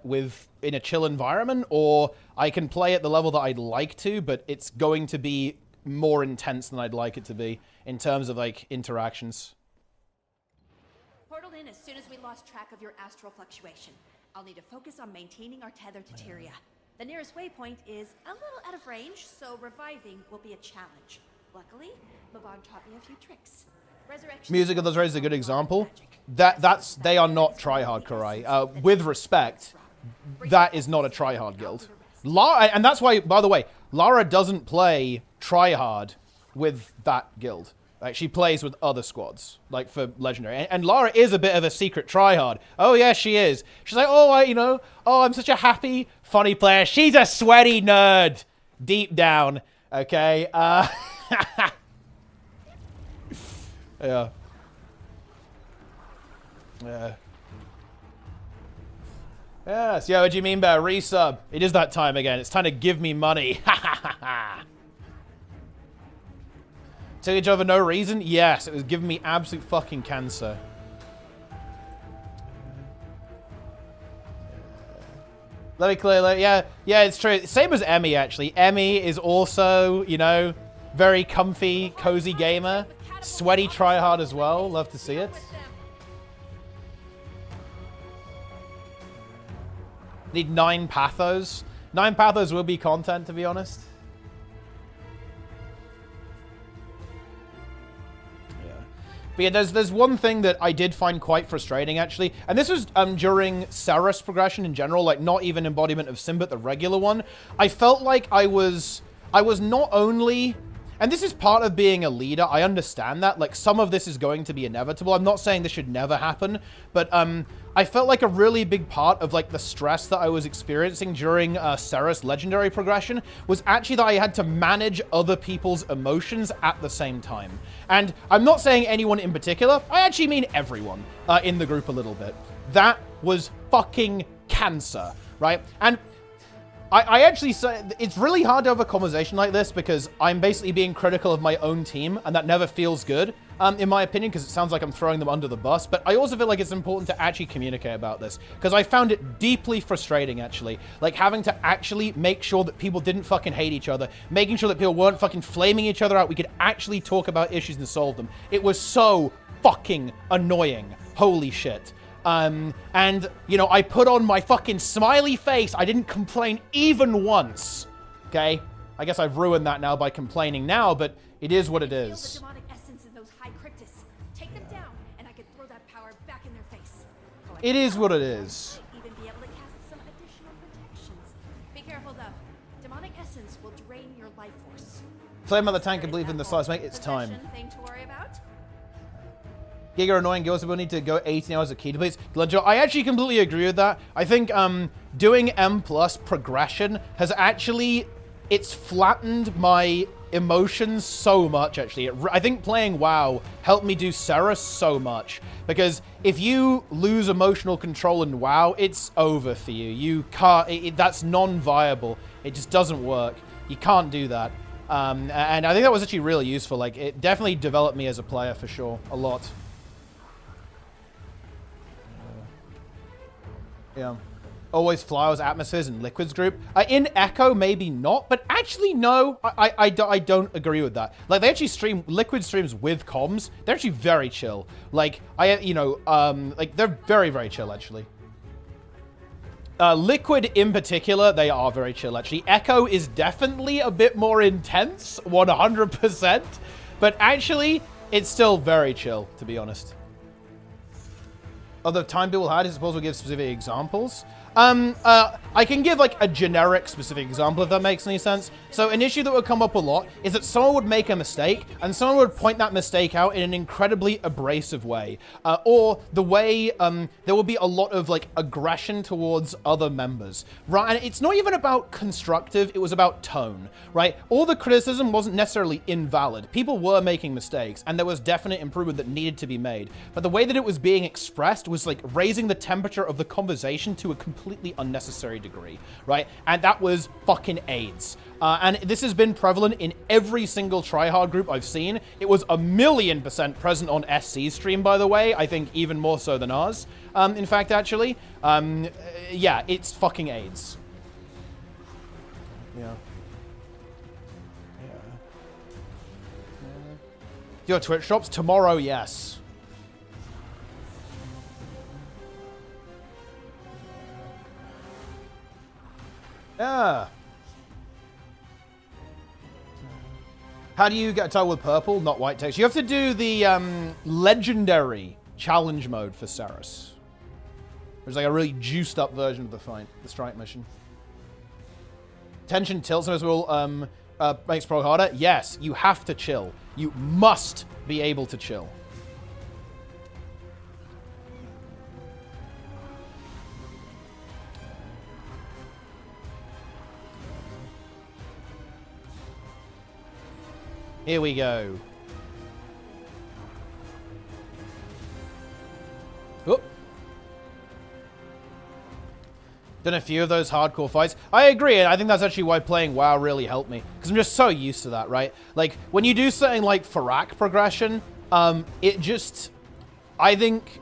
S1: a chill environment, or I can play at the level that I'd like to, but it's going to be more intense than I'd like it to be in terms of, like, interactions.
S4: Portal in as soon as we lost track of your astral fluctuation. I'll need to focus on maintaining our tether to Tyria. The nearest waypoint is a little out of range, so reviving will be a challenge. Luckily, Maban taught me a few tricks. Resurrection
S1: Music of those Rays is a good example. They are not tryhard, Kurai. With respect, that is not a tryhard guild. And that's why, by the way, Lara doesn't play tryhard with that guild. Like, she plays with other squads, like for Legendary. And Lara is a bit of a secret tryhard. Oh, yeah, she is. She's like, I'm such a happy, funny player. She's a sweaty nerd, deep down, okay? Yeah. Yeah. Yes, yeah, what do you mean by a resub? It is that time again. It's time to give me money. Ha ha ha ha. Took each other for no reason? Yes, it was giving me absolute fucking cancer. Let me clear. Yeah, it's true. Same as Emmy, actually. Emmy is also, you know, very comfy, cozy gamer. Sweaty tryhard as well. Love to see it. Need 9 pathos. 9 pathos will be content, to be honest. But yeah, there's one thing that I did find quite frustrating, actually. And this was during Ceres progression in general, like not even embodiment of Sim, but the regular one. I felt like I was not only... And this is part of being a leader. I understand that. Like, some of this is going to be inevitable. I'm not saying this should never happen. But I felt like a really big part of, like, the stress that I was experiencing during Ceres Legendary progression was actually that I had to manage other people's emotions at the same time. And I'm not saying anyone in particular. I actually mean everyone in the group a little bit. That was fucking cancer, right? And I actually say it's really hard to have a conversation like this because I'm basically being critical of my own team, and that never feels good, in my opinion, because it sounds like I'm throwing them under the bus. But I also feel like it's important to actually communicate about this because I found it deeply frustrating, actually. Like, having to actually make sure that people didn't fucking hate each other, making sure that people weren't fucking flaming each other out. We could actually talk about issues and solve them. It was so fucking annoying. Holy shit. And, you know, I put on my fucking smiley face. I didn't complain even once. Okay? I guess I've ruined that now by complaining now, but it is what it is.
S4: The demonic essence in those high cryptids. Take them down, and I can throw that power back in their face.
S1: It is what it is.
S4: Even be able to cast some additional protections. Be careful, though. Demonic essence will drain your life force.
S1: Flame of the tank and believe in the stars, mate. It's time.
S4: Thing to worry about?
S1: Giga annoying girls will need to go 18 hours of key to please. I actually completely agree with that. I think doing M+ progression has actually, it's flattened my emotions so much, actually. I think playing WoW helped me do Ceres so much. Because if you lose emotional control in WoW, it's over for you. You can't, that's non-viable. It just doesn't work. You can't do that. And I think that was actually really useful. Like, it definitely developed me as a player for sure. A lot. Yeah. Always flowers, atmospheres, and liquids group. In Echo, maybe not, but actually, no. I don't agree with that. Like, they actually stream liquid streams with comms. They're actually very chill. Like, like, they're very, very chill, actually. Liquid in particular, they are very chill, actually. Echo is definitely a bit more intense, 100%. But actually, it's still very chill, to be honest. Other time people had, I suppose we'll give specific examples. I can give like a generic specific example if that makes any sense. So an issue that would come up a lot is that someone would make a mistake and someone would point that mistake out in an incredibly abrasive way. Or the way there would be a lot of like aggression towards other members. Right? And it's not even about constructive, it was about tone. Right? All the criticism wasn't necessarily invalid. People were making mistakes and there was definite improvement that needed to be made. But the way that it was being expressed was like raising the temperature of the conversation to a completely unnecessary degree, right? And that was fucking AIDS. And this has been prevalent in every single tryhard group I've seen. It was 1,000,000% present on SC stream, by the way. I think even more so than ours. In fact, actually. Yeah, it's fucking AIDS. Yeah. Your Twitch drops tomorrow, yes. Yeah. How do you get a title with purple, not white text? You have to do the legendary challenge mode for Ceres. There's like a really juiced up version of the fight, the strike mission. Tension tilts as well makes pro harder. Yes, you have to chill. You must be able to chill. Here we go. Oop. Done a few of those hardcore fights. I agree, and I think that's actually why playing WoW really helped me. Because I'm just so used to that, right? Like, when you do something like Farak progression, it just... I think...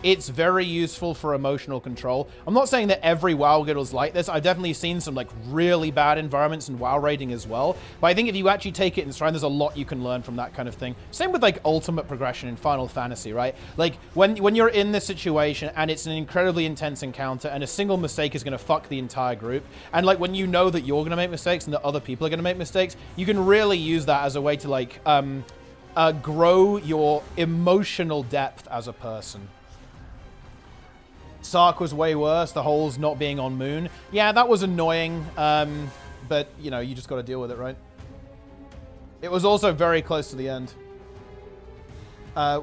S1: it's very useful for emotional control. I'm not saying that every WoW guild is like this. I've definitely seen some like really bad environments in WoW raiding as well. But I think if you actually take it in stride, there's a lot you can learn from that kind of thing. Same with like ultimate progression in Final Fantasy, right? Like when you're in this situation and it's an incredibly intense encounter and a single mistake is going to fuck the entire group, and like when you know that you're going to make mistakes and that other people are going to make mistakes, you can really use that as a way to like grow your emotional depth as a person. Sark was way worse, the holes not being on Moon. Yeah, that was annoying, but, you know, you just got to deal with it, right? It was also very close to the end.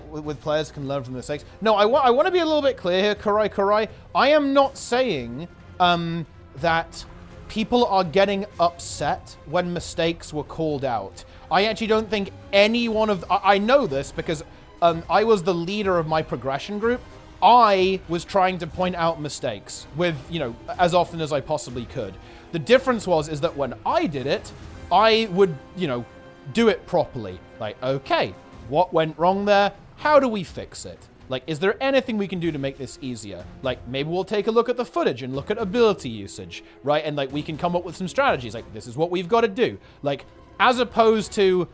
S1: With players can learn from mistakes. No, I want to be a little bit clear here, Kurai. I am not saying that people are getting upset when mistakes were called out. I actually don't think any one of... I know this because I was the leader of my progression group. I was trying to point out mistakes with, you know, as often as I possibly could. The difference is that when I did it, I would, you know, do it properly. Like, okay, what went wrong there? How do we fix it? Like, is there anything we can do to make this easier? Like, maybe we'll take a look at the footage and look at ability usage, right? And like, we can come up with some strategies. Like, this is what we've got to do. Like, as opposed to,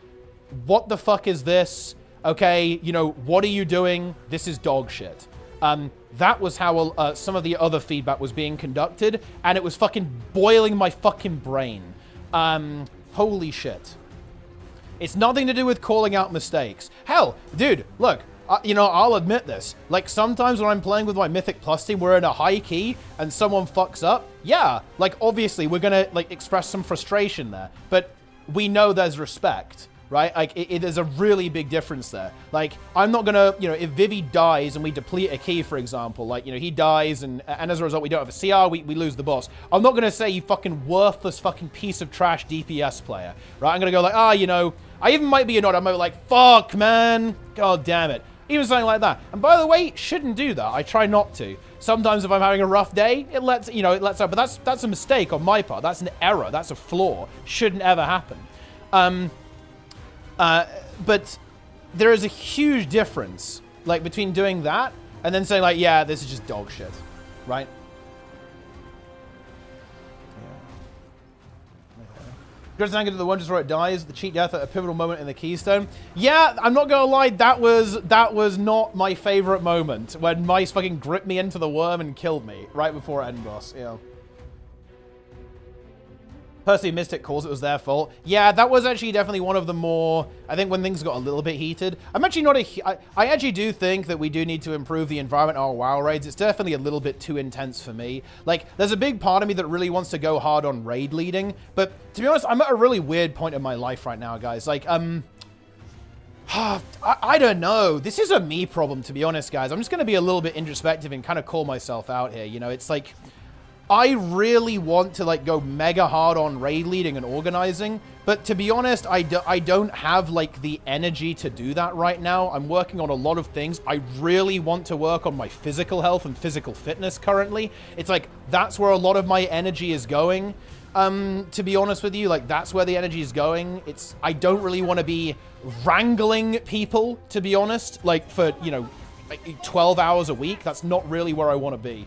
S1: what the fuck is this? Okay, you know, what are you doing? This is dog shit. That was how some of the other feedback was being conducted, and it was fucking boiling my fucking brain. Holy shit. It's nothing to do with calling out mistakes. Hell, dude, look, you know, I'll admit this. Like, sometimes when I'm playing with my Mythic Plus team, we're in a high key, and someone fucks up. Yeah, like, obviously, we're gonna, like, express some frustration there. But we know there's respect. Right? Like, there's a really big difference there. Like, I'm not gonna, you know, if Vivi dies and we deplete a key, for example, like, you know, he dies and as a result we don't have a CR, we lose the boss. I'm not gonna say, you fucking worthless fucking piece of trash DPS player, right? I'm gonna go like, you know, I even might be annoyed. I'm like, fuck, man. God damn it. Even something like that. And by the way, shouldn't do that. I try not to. Sometimes if I'm having a rough day, it lets out. But that's a mistake on my part. That's an error. That's a flaw. Shouldn't ever happen. But there is a huge difference, like, between doing that and then saying, like, yeah, this is just dog shit, right? Goes to the one just where it dies, the cheat death at a pivotal moment in the Keystone. Yeah, I'm not gonna lie, that was not my favorite moment, when Mice fucking gripped me into the worm and killed me right before end boss, yeah. Personally, Mystic calls it was their fault. Yeah, that was actually definitely one of the more, I think, when things got a little bit heated. I'm actually not I actually do think that we do need to improve the environment on our WoW raids. It's definitely a little bit too intense for me. Like, there's a big part of me that really wants to go hard on raid leading, but to be honest, I'm at a really weird point in my life right now, guys. Like, I don't know. This is a me problem, to be honest, guys. I'm just going to be a little bit introspective and kind of call myself out here. You know, it's like, I really want to, like, go mega hard on raid leading and organizing, but to be honest, I don't have, like, the energy to do that right now. I'm working on a lot of things. I really want to work on my physical health and physical fitness currently. It's like, that's where a lot of my energy is going. To be honest with you, like, that's where the energy is going. I don't really want to be wrangling people, to be honest, like, for, you know, like 12 hours a week. That's not really where I want to be.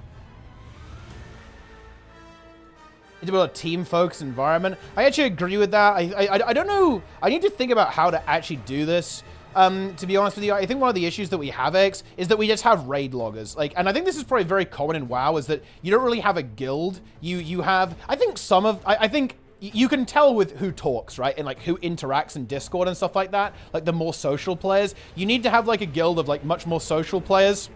S1: It's about a team-focused environment. I actually agree with that. I don't know. I need to think about how to actually do this. To be honest with you, I think one of the issues that we have, X, is that we just have raid loggers. Like, and I think this is probably very common in WoW, is that you don't really have a guild. You have, I think I think you can tell with who talks, right? And like who interacts in Discord and stuff like that. Like the more social players. You need to have like a guild of like much more social players.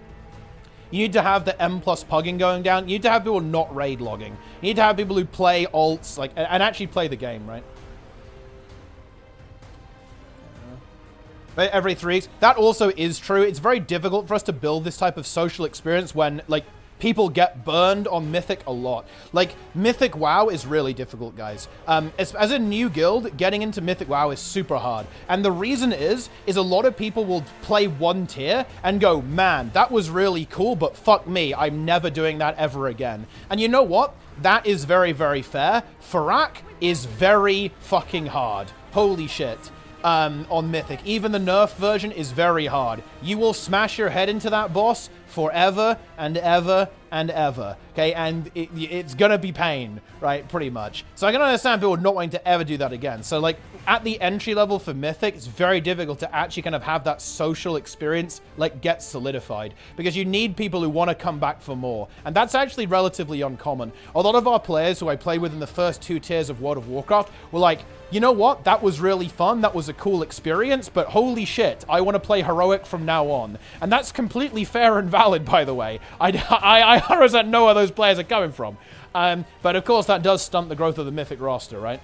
S1: You need to have the M+ pugging going down. You need to have people not raid logging. You need to have people who play alts, like, and actually play the game, right? But every 3 weeks. That also is true. It's very difficult for us to build this type of social experience when, like, people get burned on Mythic a lot. Like, Mythic WoW is really difficult, guys. As a new guild, getting into Mythic WoW is super hard. And the reason is a lot of people will play 1 tier and go, man, that was really cool, but fuck me, I'm never doing that ever again. And you know what? That is very, very fair. Farak is very fucking hard. Holy shit. on Mythic. Even the nerf version is very hard. You will smash your head into that boss forever and ever and ever. Okay, and it's gonna be pain, right? Pretty much. So I can understand people not wanting to ever do that again. So like at the entry level for Mythic, it's very difficult to actually kind of have that social experience like get solidified, because you need people who want to come back for more, and that's actually relatively uncommon. A lot of our players who I played with in the first 2 tiers of World of Warcraft were like, you know what, that was really fun, that was a cool experience, but holy shit, I want to play Heroic from now on. And that's completely fair and valid, by the way. I 100% know where those players are coming from. But of course that does stunt the growth of the Mythic roster, right?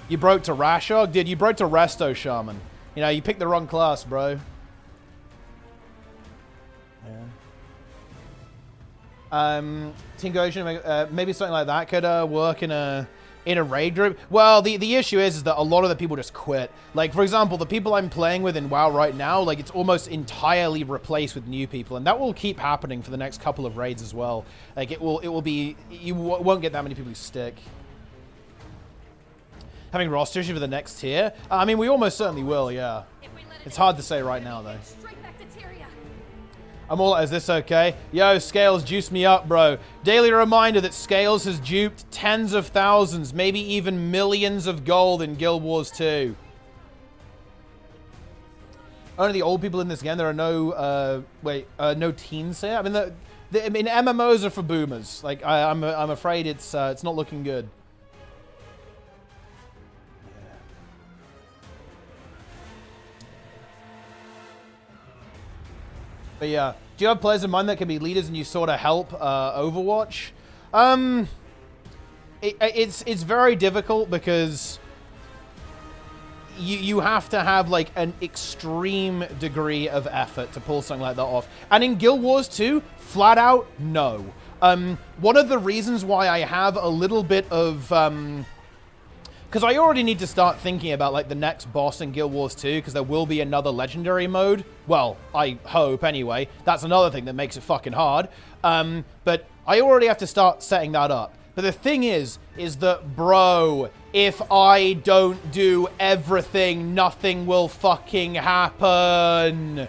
S1: You broke to Rashog? Dude, you broke to Resto Shaman. You know, you picked the wrong class, bro. Team Goshen, maybe something like that could work in a raid group. Well, the issue is that a lot of the people just quit. Like, for example, the people I'm playing with in WoW right now, like, it's almost entirely replaced with new people, and that will keep happening for the next couple of raids as well. Like, it will be, you won't get that many people who stick. Having roster issue for the next tier? I mean, we almost certainly will, yeah. It's hard to say right now, though. I'm all, is this okay? Yo, Scales, juice me up, bro. Daily reminder that Scales has duped tens of thousands, maybe even millions of gold in Guild Wars 2. Only the old people in this game. There are no, no teens here. I mean, MMOs are for boomers. Like, I'm afraid it's not looking good. But yeah, do you have players in mind that can be leaders and you sort of help Overwatch? It's very difficult because you have to have like an extreme degree of effort to pull something like that off. And in Guild Wars 2, flat out, no. One of the reasons why I have a little bit of... because I already need to start thinking about, like, the next boss in Guild Wars 2, because there will be another legendary mode. Well, I hope, anyway. That's another thing that makes it fucking hard. But I already have to start setting that up. But the thing is that, bro, if I don't do everything, nothing will fucking happen.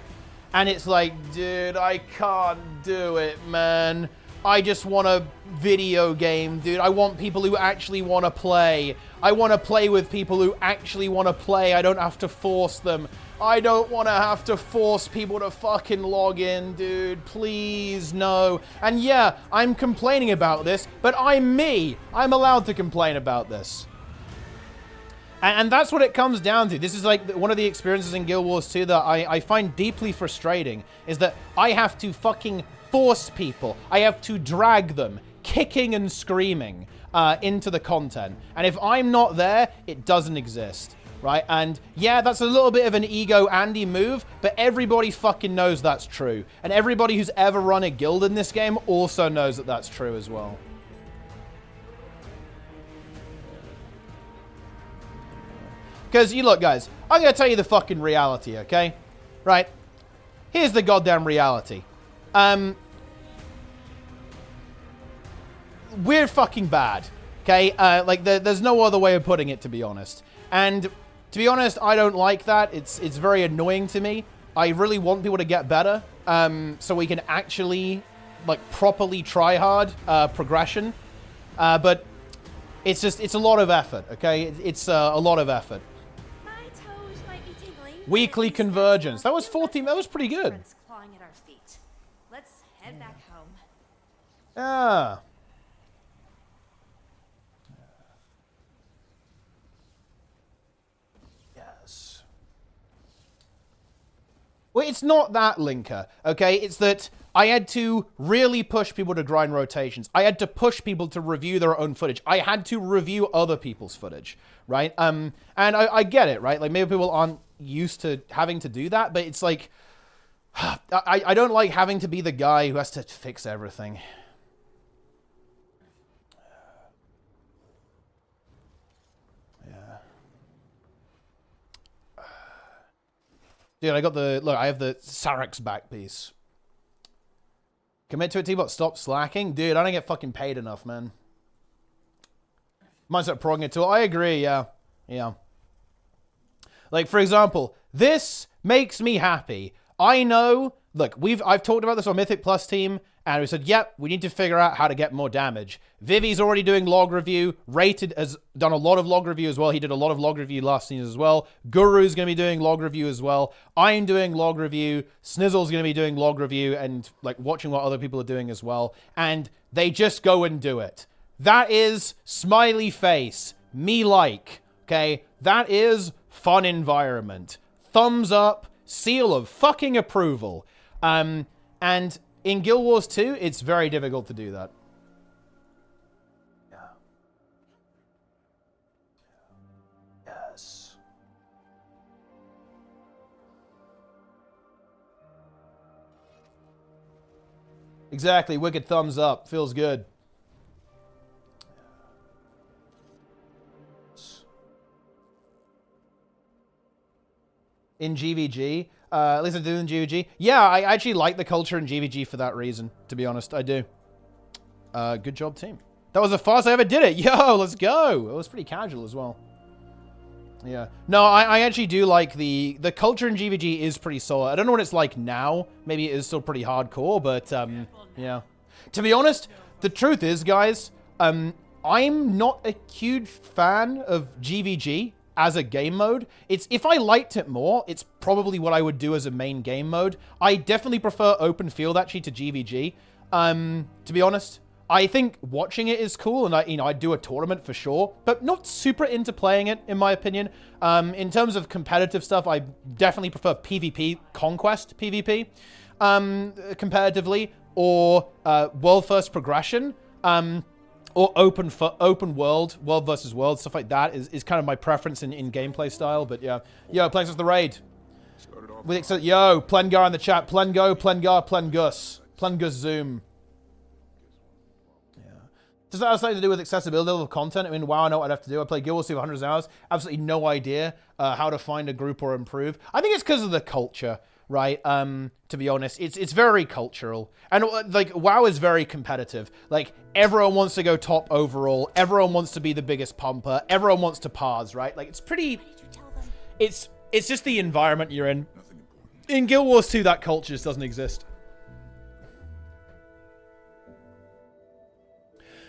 S1: And it's like, dude, I can't do it, man. I just want a video game, dude. I want people who actually want to play. I want to play with people who actually want to play. I don't have to force them. I don't want to have to force people to fucking log in, dude. Please, no. And yeah, I'm complaining about this, but I'm me. I'm allowed to complain about this. And that's what it comes down to. This is like one of the experiences in Guild Wars 2 that I find deeply frustrating, is that I have to fucking force people. I have to drag them, kicking and screaming, into the content. And if I'm not there, it doesn't exist, right? And yeah, that's a little bit of an ego Andy move, but everybody fucking knows that's true. And everybody who's ever run a guild in this game also knows that that's true as well. Because, you look, guys, I'm going to tell you the fucking reality, okay? Right? Here's the goddamn reality. We're fucking bad, okay? Like, there's no other way of putting it, to be honest. And to be honest, I don't like that. It's very annoying to me. I really want people to get better, so we can actually, like, properly try hard progression. But it's a lot of effort, okay? It's a lot of effort.
S4: My toes might be tingling.
S1: Weekly convergence. That was 14. That was pretty good.
S4: Clawing at our feet. Let's head back home.
S1: Ah. Yes. Well, it's not that, Linker, okay? It's that I had to really push people to grind rotations. I had to push people to review their own footage. I had to review other people's footage, right? And I get it, right? Like, maybe people aren't used to having to do that, but it's like, I don't like having to be the guy who has to fix everything. Dude, I got the... Look, I have the Sarek's back piece. Commit to it, T-Bot. Stop slacking. Dude, I don't get fucking paid enough, man. Mindset progging it too. I agree, yeah. Yeah. Like, for example, this makes me happy. I know, look, I've talked about this on Mythic Plus team, and we said, yep, we need to figure out how to get more damage. Vivi's already doing log review. Rated has done a lot of log review as well. He did a lot of log review last season as well. Guru's going to be doing log review as well. I'm doing log review. Snizzle's going to be doing log review and like watching what other people are doing as well. And they just go and do it. That is smiley face. Me like. Okay? That is fun environment. Thumbs up. Seal of fucking approval. And in Guild Wars 2, it's very difficult to do that. Yeah. Yes. Exactly. Wicked thumbs up. Feels good. In GVG. At least I do in GVG. Yeah, I actually like the culture in GVG for that reason, to be honest. I do. Good job, team. That was the fastest I ever did it. Yo, let's go. It was pretty casual as well. Yeah. No, I actually do like the culture in GVG is pretty solid. I don't know what it's like now. Maybe it is still pretty hardcore, but yeah. To be honest, the truth is, guys, I'm not a huge fan of GVG as a game mode. If I liked it more, it's probably what I would do as a main game mode. I definitely prefer open field actually to GVG. To be honest, I think watching it is cool, and I'd do a tournament for sure, but not super into playing it, in my opinion. In terms of competitive stuff, I definitely prefer PvP, Conquest PvP, competitively, or World First Progression, or open world versus world, stuff like that is kind of my preference in gameplay style. But yeah, yo, playing us the raid. Yo, Plengar in the chat. Plengo, Plengar, Plengus, Plengus Zoom. Does that have something to do with accessibility of content? I mean, wow, I know what I'd have to do. I play Guild Wars 2 for hundreds of hours. Absolutely no idea how to find a group or improve. I think it's because of the culture, right? To be honest, it's very cultural. And like, WoW is very competitive. Like, everyone wants to go top overall. Everyone wants to be the biggest pumper. Everyone wants to pars, right? Like, it's pretty... It's just the environment you're in. In Guild Wars 2, that culture just doesn't exist.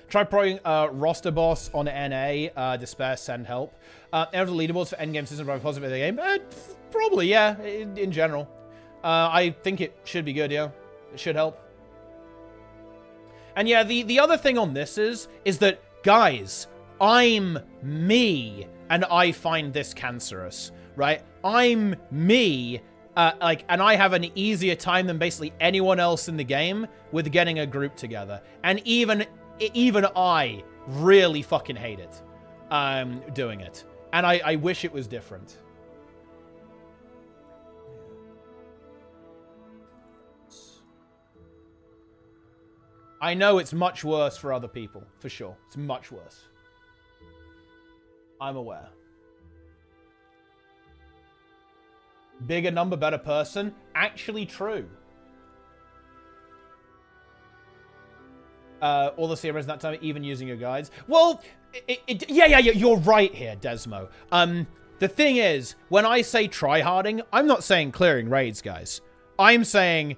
S1: Try proing roster boss on NA, despair, send help. Enter the leaderboards for endgame system drive positive in the game. Probably, yeah, in general. I think it should be good, yeah. It should help. And yeah, the other thing on this is that, guys, I'm me, and I find this cancerous, right? I'm me, and I have an easier time than basically anyone else in the game with getting a group together. And even I really fucking hate it, doing it. And I wish it was different. I know it's much worse for other people, for sure. It's much worse. I'm aware. Bigger number, better person. Actually true. All the CMRs that time, even using your guides. Well, yeah, you're right here, Desmo. The thing is, when I say tryharding, I'm not saying clearing raids, guys. I'm saying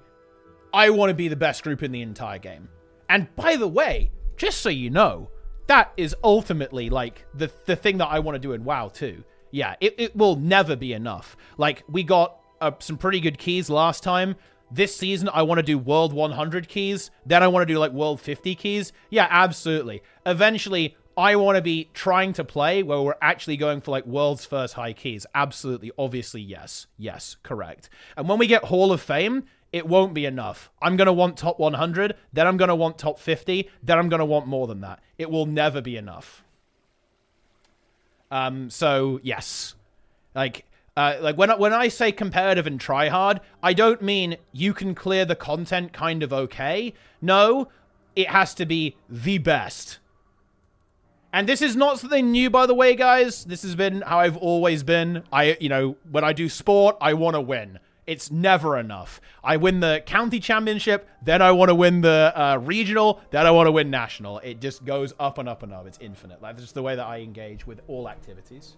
S1: I want to be the best group in the entire game. And by the way, just so you know, that is ultimately, like, the thing that I want to do in WoW, too. Yeah, it will never be enough. Like, we got some pretty good keys last time. This season, I want to do World 100 keys. Then I want to do, like, World 50 keys. Yeah, absolutely. Eventually, I want to be trying to play where we're actually going for, like, World's First high keys. Absolutely. Obviously, yes. Yes, correct. And when we get Hall of Fame, it won't be enough. I'm going to want top 100. Then I'm going to want top 50. Then I'm going to want more than that. It will never be enough. So, yes. Like when I say competitive and try hard, I don't mean you can clear the content kind of okay. No, it has to be the best. And this is not something new, by the way, guys. This has been how I've always been. When I do sport, I want to win. It's never enough. I win the county championship, then I want to win the regional, then I want to win national. It just goes up and up and up. It's infinite. That's just the way that I engage with all activities.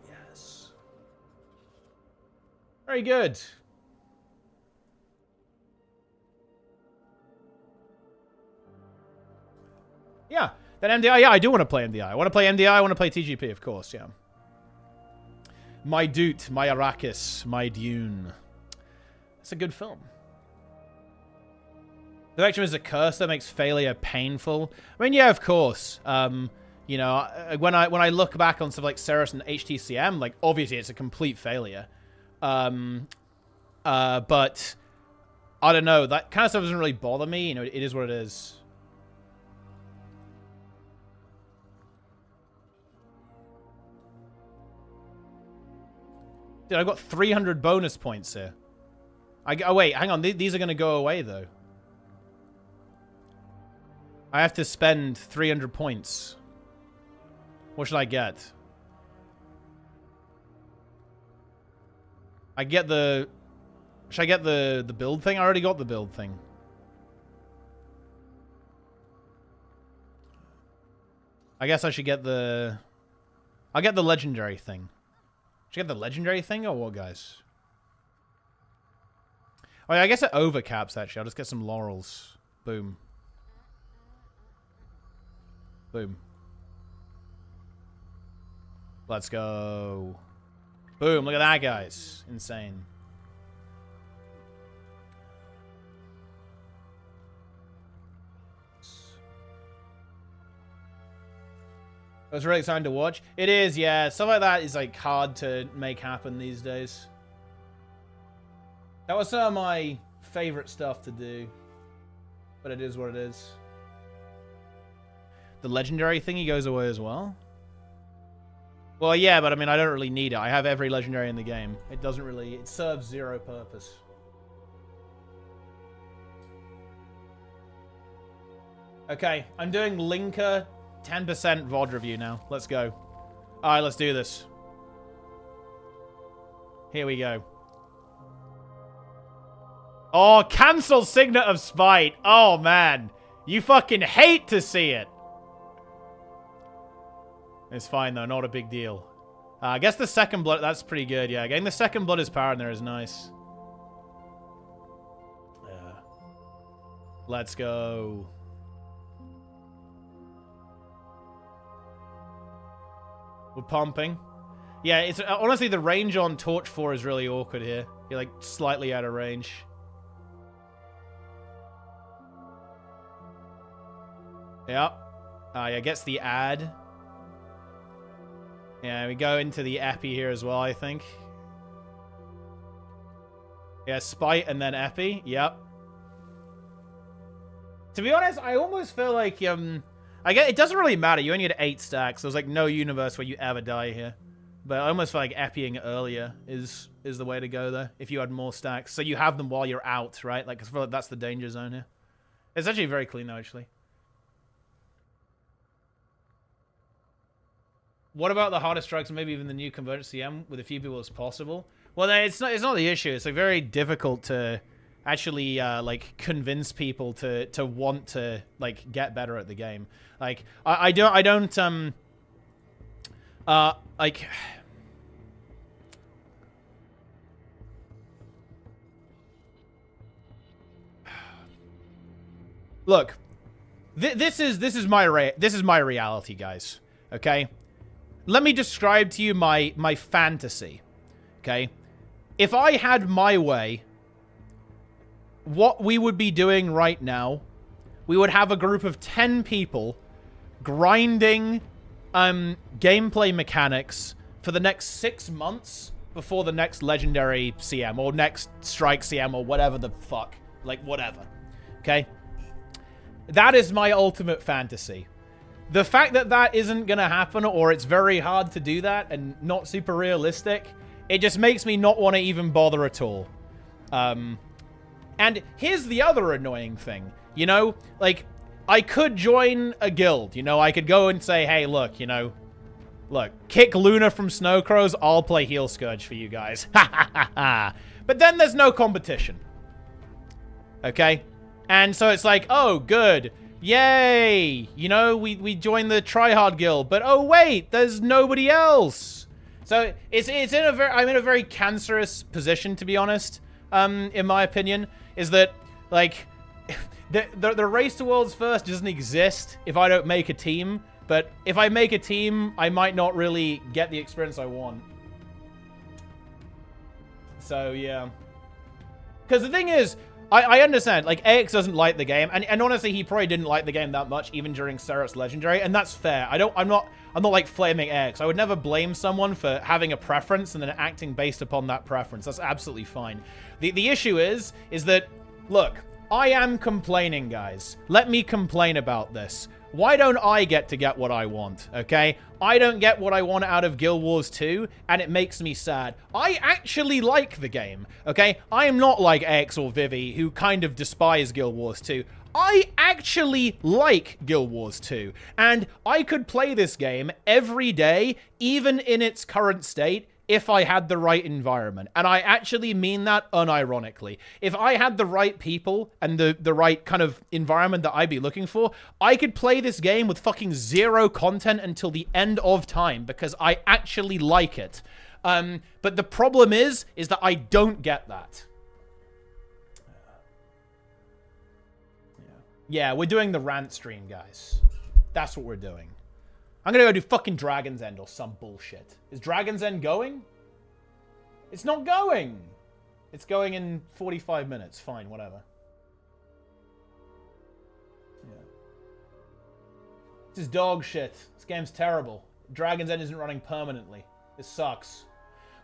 S1: Yes. Very good. Yeah. Then MDI, yeah, I do want to play MDI. I want to play MDI, I want to play TGP, of course, yeah. My Doot, my Arrakis, my Dune. It's a good film. Perfection is a curse that makes failure painful. I mean, yeah, of course. You know, when I look back on stuff like Ceres and HTCM, like, obviously it's a complete failure. But I don't know. That kind of stuff doesn't really bother me. You know, it is what it is. Dude, I've got 300 bonus points here. Oh, wait, hang on. These are going to go away, though. I have to spend 300 points. What should I get? I get the... Should I get the build thing? I already got the build thing. I guess I should get the... I'll get the legendary thing. Should I get the legendary thing or what, guys? Oh, yeah, I guess it overcaps, actually. I'll just get some laurels. Boom. Boom. Let's go. Boom, look at that, guys. Insane. It was really exciting to watch. It is, yeah. Stuff like that is like hard to make happen these days. That was some of my favorite stuff to do. But it is what it is. The legendary thingy goes away as well? Well, yeah, but I mean, I don't really need it. I have every legendary in the game. It doesn't really... It serves zero purpose. Okay, I'm doing Linker 10% VOD review now. Let's go. Alright, let's do this. Here we go. Oh, cancel Signet of Spite. Oh, man. You fucking hate to see it. It's fine, though. Not a big deal. I guess the second blood... That's pretty good, yeah. Getting the second blood is power in there is nice. Yeah. Let's go. We're pumping. Yeah, it's honestly, the range on Torch 4 is really awkward here. You're, like, slightly out of range. Yep. Yeah, gets the ad. Yeah, we go into the Epi here as well, I think. Yeah, Spite and then Epi. Yep. To be honest, I almost feel like, it doesn't really matter. You only get 8 stacks. There's, like, no universe where you ever die here. But I almost feel like Epiing earlier is the way to go, though, if you had more stacks. So you have them while you're out, right? Like, 'cause I feel like that's the danger zone here. It's actually very clean, though, actually. What about the hardest strikes and maybe even the new Convergence CM with a few people as possible? Well, it's not the issue. It's like very difficult to actually like convince people to want to like get better at the game. Like I don't like look, this is my reality, guys. Okay. Let me describe to you my fantasy, okay? If I had my way, what we would be doing right now, we would have a group of 10 people grinding gameplay mechanics for the next 6 months before the next legendary CM or next strike CM or whatever the fuck, like whatever, okay? That is my ultimate fantasy. The fact that that isn't going to happen, or it's very hard to do that and not super realistic, it just makes me not want to even bother at all. And here's the other annoying thing, you know? Like, I could join a guild, you know? I could go and say, hey, look, you know, Look, kick Luna from Snowcrows, I'll play Heal Scourge for you guys. Ha ha ha ha. But then there's no competition. Okay? And so it's like, oh, good. Yay! You know, we joined the tryhard guild, but oh wait, there's nobody else. So I'm in a very cancerous position, to be honest. In my opinion, is that like the race to worlds first doesn't exist if I don't make a team. But if I make a team, I might not really get the experience I want. So yeah. Because the thing is, I understand, like, AX doesn't like the game, and honestly, he probably didn't like the game that much, even during Seret's Legendary, and that's fair. I'm not like flaming AX. I would never blame someone for having a preference and then acting based upon that preference. That's absolutely fine. The issue is that, look, I am complaining, guys. Let me complain about this. Why don't I get what I want, okay? I don't get what I want out of Guild Wars 2, and it makes me sad. I actually like the game, okay? I am not like X or Vivi, who kind of despise Guild Wars 2. I actually like Guild Wars 2, and I could play this game every day, even in its current state, if I had the right environment. And I actually mean that unironically. If I had the right people and the right kind of environment that I'd be looking for, I could play this game with fucking zero content until the end of time because I actually like it. But the problem is that I don't get that. Yeah, we're doing the rant stream, guys. That's what we're doing. I'm gonna go do fucking Dragon's End or some bullshit. Is Dragon's End going? It's not going! It's going in 45 minutes. Fine, whatever. Yeah. This is dog shit. This game's terrible. Dragon's End isn't running permanently. This sucks.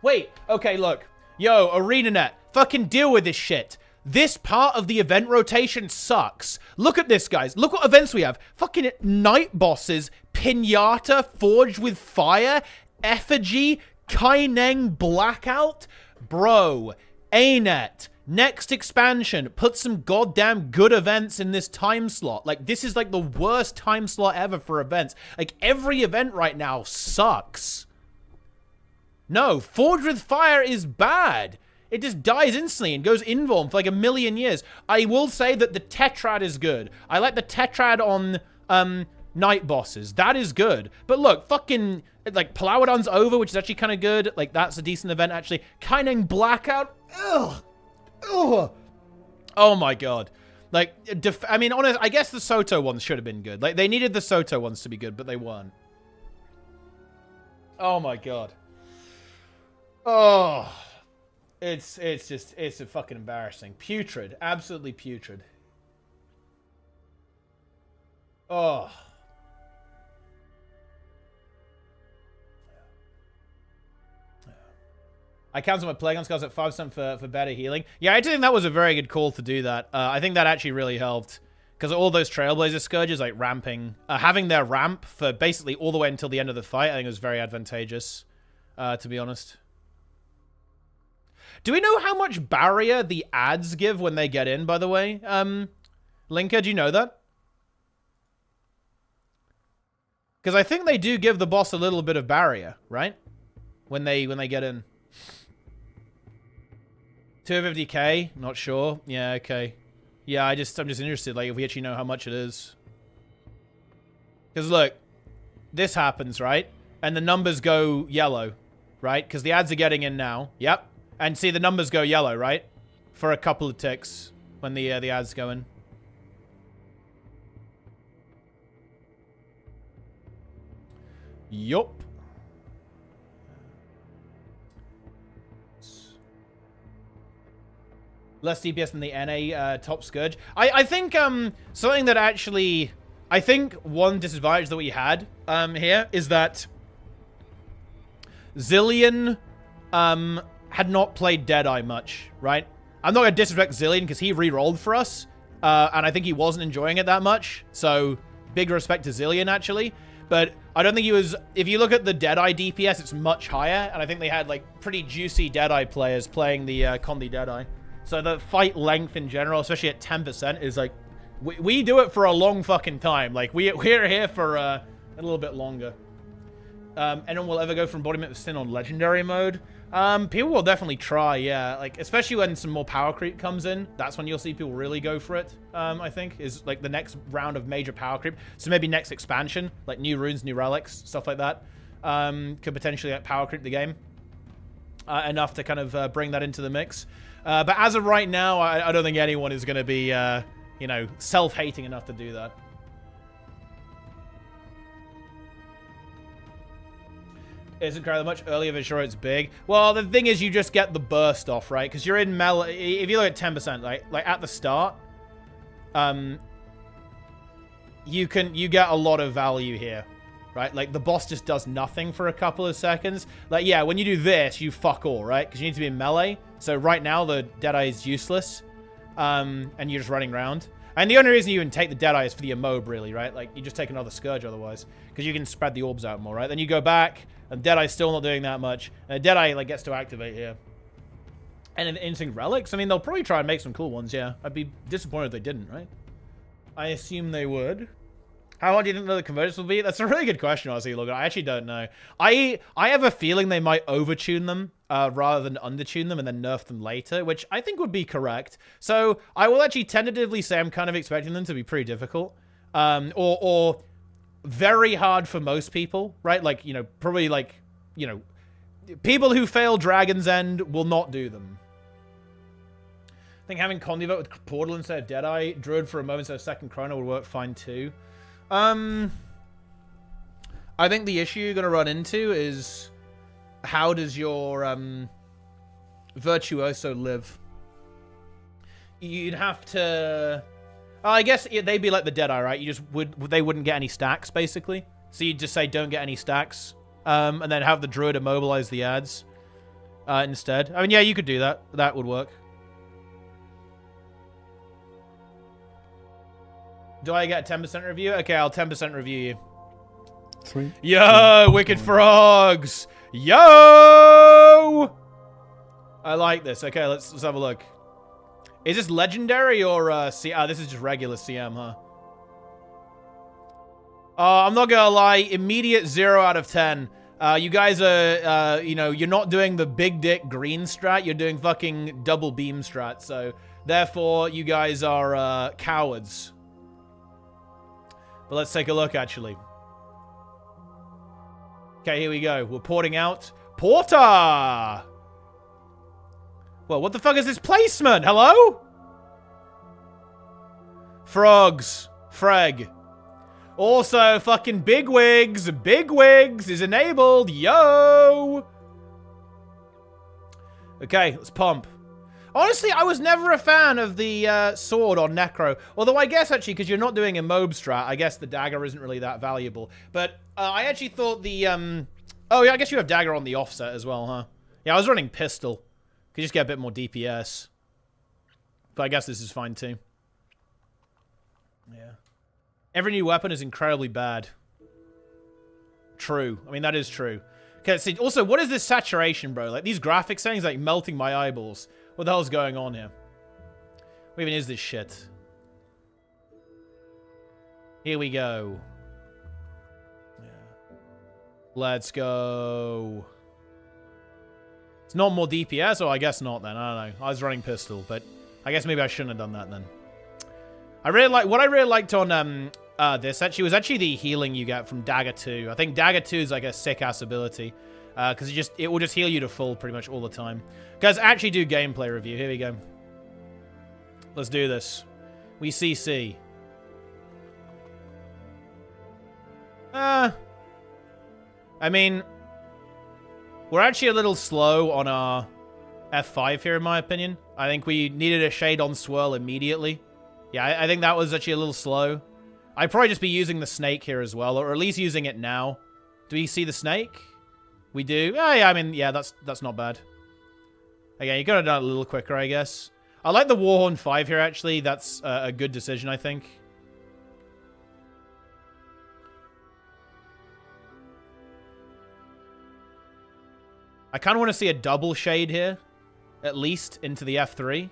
S1: Wait, okay, look. Yo, ArenaNet, fucking deal with this shit. This part of the event rotation sucks. Look at this, guys. Look what events we have. Fucking night bosses, Pinata, Forged with Fire, Effigy, Kaineng Blackout. Bro, ArenaNet, next expansion. Put some goddamn good events in this time slot. Like, this is like the worst time slot ever for events. Like, every event right now sucks. No, Forged with Fire is bad. It just dies instantly and goes invuln for like 1,000,000 years. I will say that the Tetrad is good. I like the Tetrad on night bosses. That is good. But look, fucking, like, Palawadon's over, which is actually kind of good. Like, that's a decent event, actually. Kaineng Blackout. Ugh. Ugh. Oh, my God. Like, I mean, honest, I guess the Soto ones should have been good. Like, they needed the Soto ones to be good, but they weren't. Oh, my God. Oh. It's a fucking embarrassing. Putrid. Absolutely putrid. Oh. I cancelled my Plague on Scars at 5% for better healing. Yeah, I do think that was a very good call to do that. I think that actually really helped. Because all those Trailblazer Scourges, like, ramping. Having their ramp for basically all the way until the end of the fight, I think was very advantageous. To be honest. Do we know how much barrier the ads give when they get in, by the way? Linker, do you know that? Because I think they do give the boss a little bit of barrier, right? When they get in. 250k? Not sure. Yeah, okay. Yeah, I'm just interested, like, if we actually know how much it is. Because look, this happens, right? And the numbers go yellow, right? Because the ads are getting in now. Yep. And see, the numbers go yellow, right? For a couple of ticks when the ads go in. Yup. Less DPS than the NA top Scourge. I think something that actually... I think one disadvantage that we had here is that Zillion had not played Deadeye much, right? I'm not going to disrespect Zillion because he re-rolled for us, and I think he wasn't enjoying it that much, so big respect to Zillion, actually. But I don't think he was... If you look at the Deadeye DPS, it's much higher, and I think they had, like, pretty juicy Deadeye players playing the Condi Deadeye. So the fight length in general, especially at 10%, is, like... We do it for a long fucking time. Like, we're here for a little bit longer. anyone will ever go for embodiment of sin on legendary mode. People will definitely try, yeah. Like, especially when some more power creep comes in. That's when you'll see people really go for it, I think, is like the next round of major power creep. So maybe next expansion, like new runes, new relics, stuff like that, could potentially like, power creep the game enough to kind of bring that into the mix. But as of right now, I don't think anyone is going to be, you know, self-hating enough to do that. Isn't Crowder much earlier for sure it's big? Well, the thing is you just get the burst off, right? Because you're in melee. If you look at 10%, like at the start, you get a lot of value here, right? Like the boss just does nothing for a couple of seconds. Like, yeah, when you do this, you fuck all, right? Because you need to be in melee. So right now the Deadeye is useless, and you're just running around. And the only reason you even take the Deadeye is for the Immob, really, right? Like, you just take another Scourge otherwise. Because you can spread the orbs out more, right? Then you go back, and Deadeye's still not doing that much. And Deadeye, like, gets to activate here. And in Instinct Relics, I mean, they'll probably try and make some cool ones, yeah. I'd be disappointed if they didn't, right? I assume they would. How hard do you think the Convergence will be? That's a really good question, honestly, Logan. I actually don't know. I have a feeling they might overtune them rather than undertune them and then nerf them later, which I think would be correct. So I will actually tentatively say I'm kind of expecting them to be pretty difficult. Or very hard for most people, right? Like, you know, probably like, you know, people who fail Dragon's End will not do them. I think having Conduit with Portal instead of Deadeye, Druid for a moment instead of second Chrono would work fine too. I think the issue you're going to run into is how does your Virtuoso live? You'd have to... I guess they'd be like the Deadeye, right? You just they wouldn't get any stacks, basically. So you'd just say don't get any stacks, and then have the Druid immobilize the ads instead. I mean, yeah, you could do that. That would work. Do I get a 10% review? Okay, I'll 10% review you.
S8: 3.
S1: Yo, Wicked Frogs! Yo! I like this. Okay, let's have a look. Is this legendary or this is just regular CM, huh? I'm not gonna lie, immediate 0 out of 10. You guys are, you know, you're not doing the big dick green strat, you're doing fucking double beam strat, so therefore you guys are cowards. But let's take a look, actually. Okay, here we go. We're porting out Porter! Well, what the fuck is this placement? Hello? Frogs. Freg. Also, fucking Bigwigs. Bigwigs is enabled. Yo! Okay, let's pump. Honestly, I was never a fan of the sword on Necro. Although I guess, actually, because you're not doing a Mob strat, I guess the dagger isn't really that valuable. But I actually thought the... Oh, yeah, I guess you have dagger on the offset as well, huh? Yeah, I was running pistol. Could just get a bit more DPS. But I guess this is fine, too. Yeah. Every new weapon is incredibly bad. True. I mean, that is true. Okay, see, also, what is this saturation, bro? Like, these graphic settings, like, melting my eyeballs. What the hell's going on here? What even is this shit? Here we go. Yeah. Let's go. It's not more DPS? Oh, I guess not then. I don't know. I was running pistol, but I guess maybe I shouldn't have done that then. I really like... What I really liked on this actually was actually the healing you get from Dagger 2. I think Dagger 2 is like a sick-ass ability. Because it will just heal you to full pretty much all the time. Guys, actually do gameplay review. Here we go. Let's do this. We CC. I mean, we're actually a little slow on our F5 here, in my opinion. I think we needed a shade on swirl immediately. Yeah, I think that was actually a little slow. I'd probably just be using the snake here as well, or at least using it now. Do we see the snake? We do. Oh, yeah, I mean, yeah, that's not bad. Okay, you could have done it a little quicker, I guess. I like the Warhorn 5 here, actually. That's a good decision, I think. I kind of want to see a double shade here, at least, into the F3.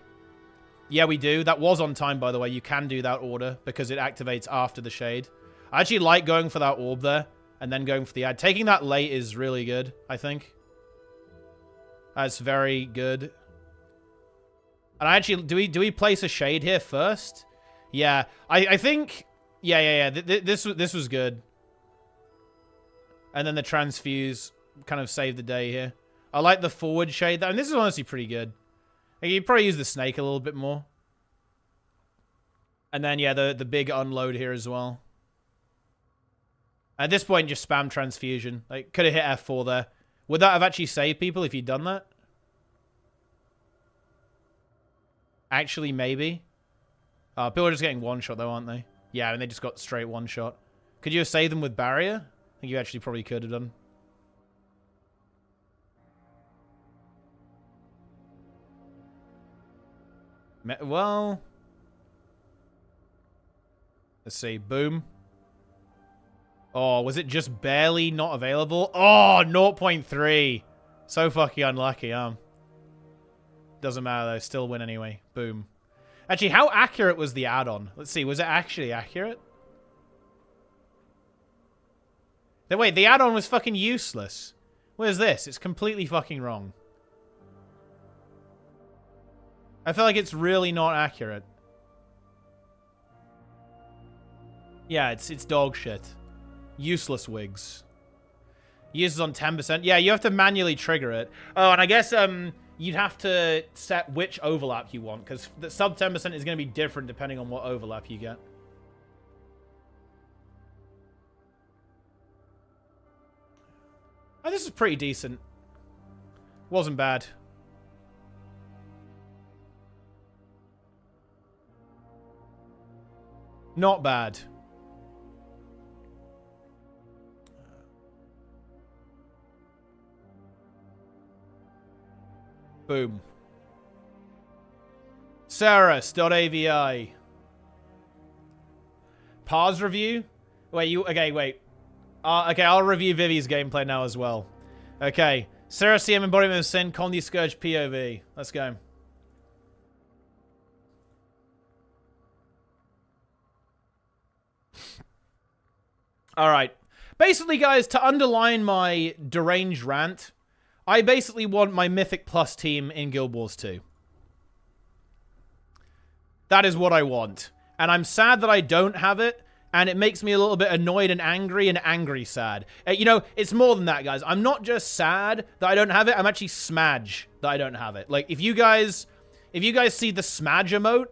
S1: Yeah, we do. That was on time, by the way. You can do that order because it activates after the shade. I actually like going for that orb there. and then going for the ad. Taking that late is really good, I think. That's very good. And actually, do we place a shade here first? Yeah, I think, yeah. This was good. And then the transfuse kind of saved the day here. I like the forward shade. And this is honestly pretty good. You probably use the snake a little bit more. And then, yeah, the big unload here as well. At this point, just spam transfusion. Like, could have hit F4 there. Would that have actually saved people if you'd done that? Actually, maybe. People are just getting one shot, though, aren't they? Yeah, and they just got straight one shot. Could you have saved them with barrier? I think you actually probably could have done. Well... Let's see. Boom. Oh, was it just barely not available? Oh, 0.3. So fucking unlucky, Doesn't matter, though. Still win anyway. Boom. Actually, how accurate was the add-on? Let's see. Was it actually accurate? Then wait, the add-on was fucking useless. Where's this? It's completely fucking wrong. I feel like it's really not accurate. Yeah, it's dog shit. Useless wigs. Uses on 10%. Yeah, you have to manually trigger it. Oh, and I guess you'd have to set which overlap you want, because the sub 10% is going to be different depending on what overlap you get. Oh, this is pretty decent. Wasn't bad. Not bad. Boom. Saris.avi. Pause review? Wait, okay, wait. Okay, I'll review Vivi's gameplay now as well. Okay. Sarah CM Embodiment of Sin, Condi Scourge POV. Let's go. Alright. Basically, guys, to underline my deranged rant, I basically want my Mythic Plus team in Guild Wars 2. That is what I want. And I'm sad that I don't have it, and it makes me a little bit annoyed and angry sad. You know, it's more than that, guys. I'm not just sad that I don't have it, I'm actually smudge that I don't have it. Like, if you guys see the smudge emote,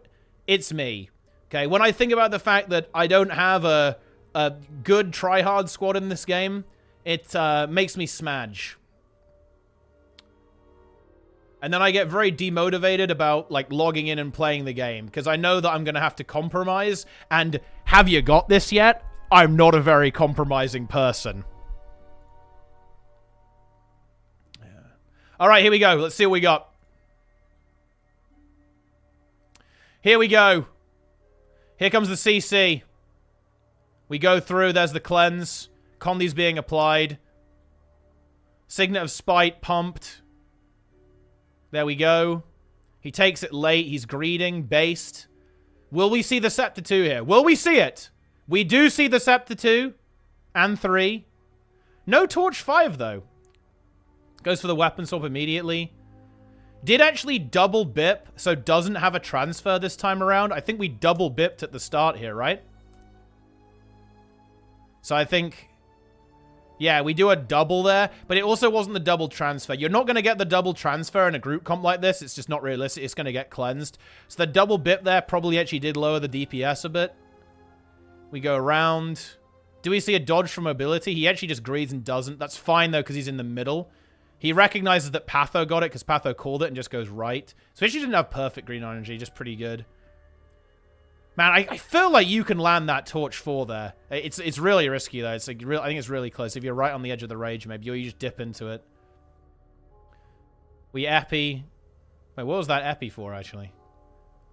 S1: it's me. Okay, when I think about the fact that I don't have a good tryhard squad in this game, it makes me smudge. And then I get very demotivated about, like, logging in and playing the game. Because I know that I'm going to have to compromise. And have you got this yet? I'm not a very compromising person. Yeah. Alright, here we go. Let's see what we got. Here we go. Here comes the CC. We go through. There's the cleanse. Condi's being applied. Signet of Spite pumped. There we go. He takes it late. He's greeting. Based. Will we see the Scepter 2 here? Will we see it? We do see the Scepter 2. And 3. No Torch 5, though. Goes for the weapon swap immediately. Did actually double bip, so doesn't have a transfer this time around. I think we double bipped at the start here, right? So I think... yeah, we do a double there, but it also wasn't the double transfer. You're not going to get the double transfer in a group comp like this. It's just not realistic. It's going to get cleansed. So the double bip there probably actually did lower the DPS a bit. We go around. Do we see a dodge for mobility? He actually just greeds and doesn't. That's fine, though, because he's in the middle. He recognizes that Patho got it because Patho called it and just goes right. So he actually didn't have perfect green energy, just pretty good. Man, I feel like you can land that Torch 4 there. It's really risky, though. It's like I think it's really close. If you're right on the edge of the rage, maybe, or you just dip into it. We epi. Wait, what was that epi for, actually?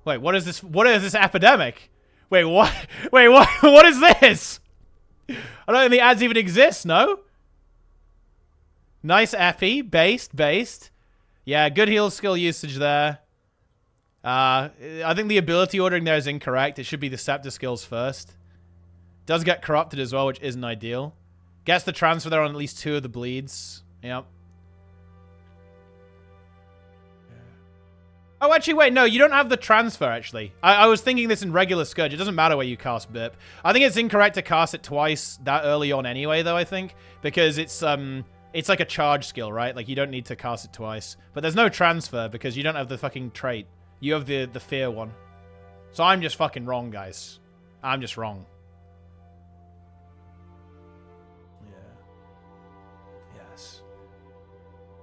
S1: Wait, what is this? What is this epidemic? Wait, what? Wait, what? What is this? I don't think the ads even exist, no? Nice epi. Based. Yeah, good heal skill usage there. I think the ability ordering there is incorrect. It should be the Scepter skills first. Does get corrupted as well, which isn't ideal. Gets the transfer there on at least 2 of the bleeds. Yep. Oh, actually, wait, no, you don't have the transfer, actually. I was thinking this in regular Scourge. It doesn't matter where you cast Bip. I think it's incorrect to cast it twice that early on anyway, though, I think. Because it's like a charge skill, right? Like, you don't need to cast it twice. But there's no transfer because you don't have the fucking trait. You have the fear one. So I'm just fucking wrong, guys. I'm just wrong.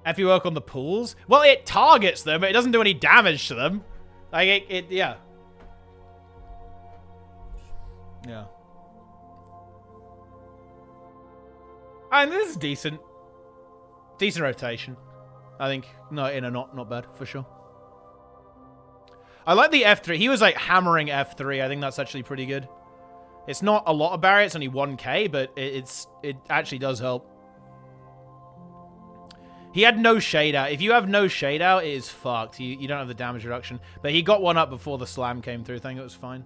S1: If you work on the pools, well, it targets them, but it doesn't do any damage to them. Like, yeah. Yeah. And this is decent. Decent rotation. I think. No, not bad, for sure. I like the F3. He was, like, hammering F3. I think that's actually pretty good. It's not a lot of barrier. It's only 1k, but it actually does help. He had no shade out. If you have no shade out, it is fucked. You don't have the damage reduction. But he got one up before the slam came through. I think it was fine.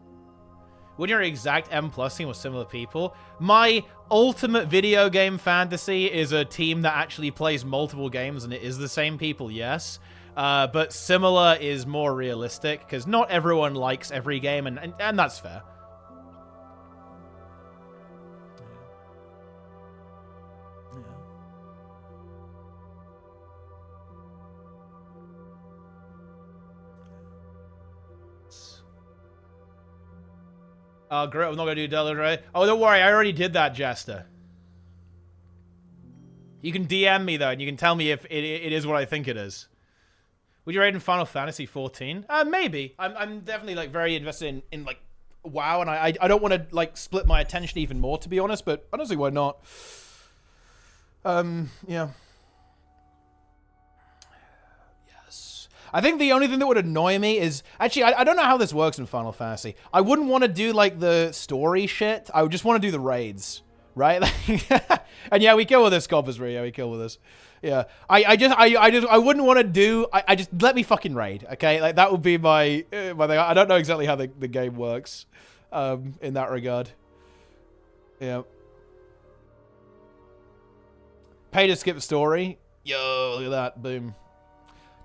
S1: When your exact M+ team was similar people, my ultimate video game fantasy is a team that actually plays multiple games and it is the same people, yes. But similar is more realistic because not everyone likes every game and that's fair. Great. I'm not going to do Delta, right? Oh, don't worry. I already did that, Jester. You can DM me, though, and you can tell me if it is what I think it is. Would you rate in Final Fantasy 14? Maybe. I'm definitely, like, very invested in like, WoW, and I don't want to, like, split my attention even more, to be honest, but I don't see why not. Yeah. I think the only thing that would annoy me is... Actually, I don't know how this works in Final Fantasy. I wouldn't want to do, like, the story shit. I would just want to do the raids. Right? And yeah, we kill with this, Coppersbury. Yeah, we kill with this. Yeah. I wouldn't want to do... I just... Let me fucking raid, okay? Like, that would be my thing. I don't know exactly how the game works in that regard. Yeah. Pay to skip story. Yo, look at that. Boom.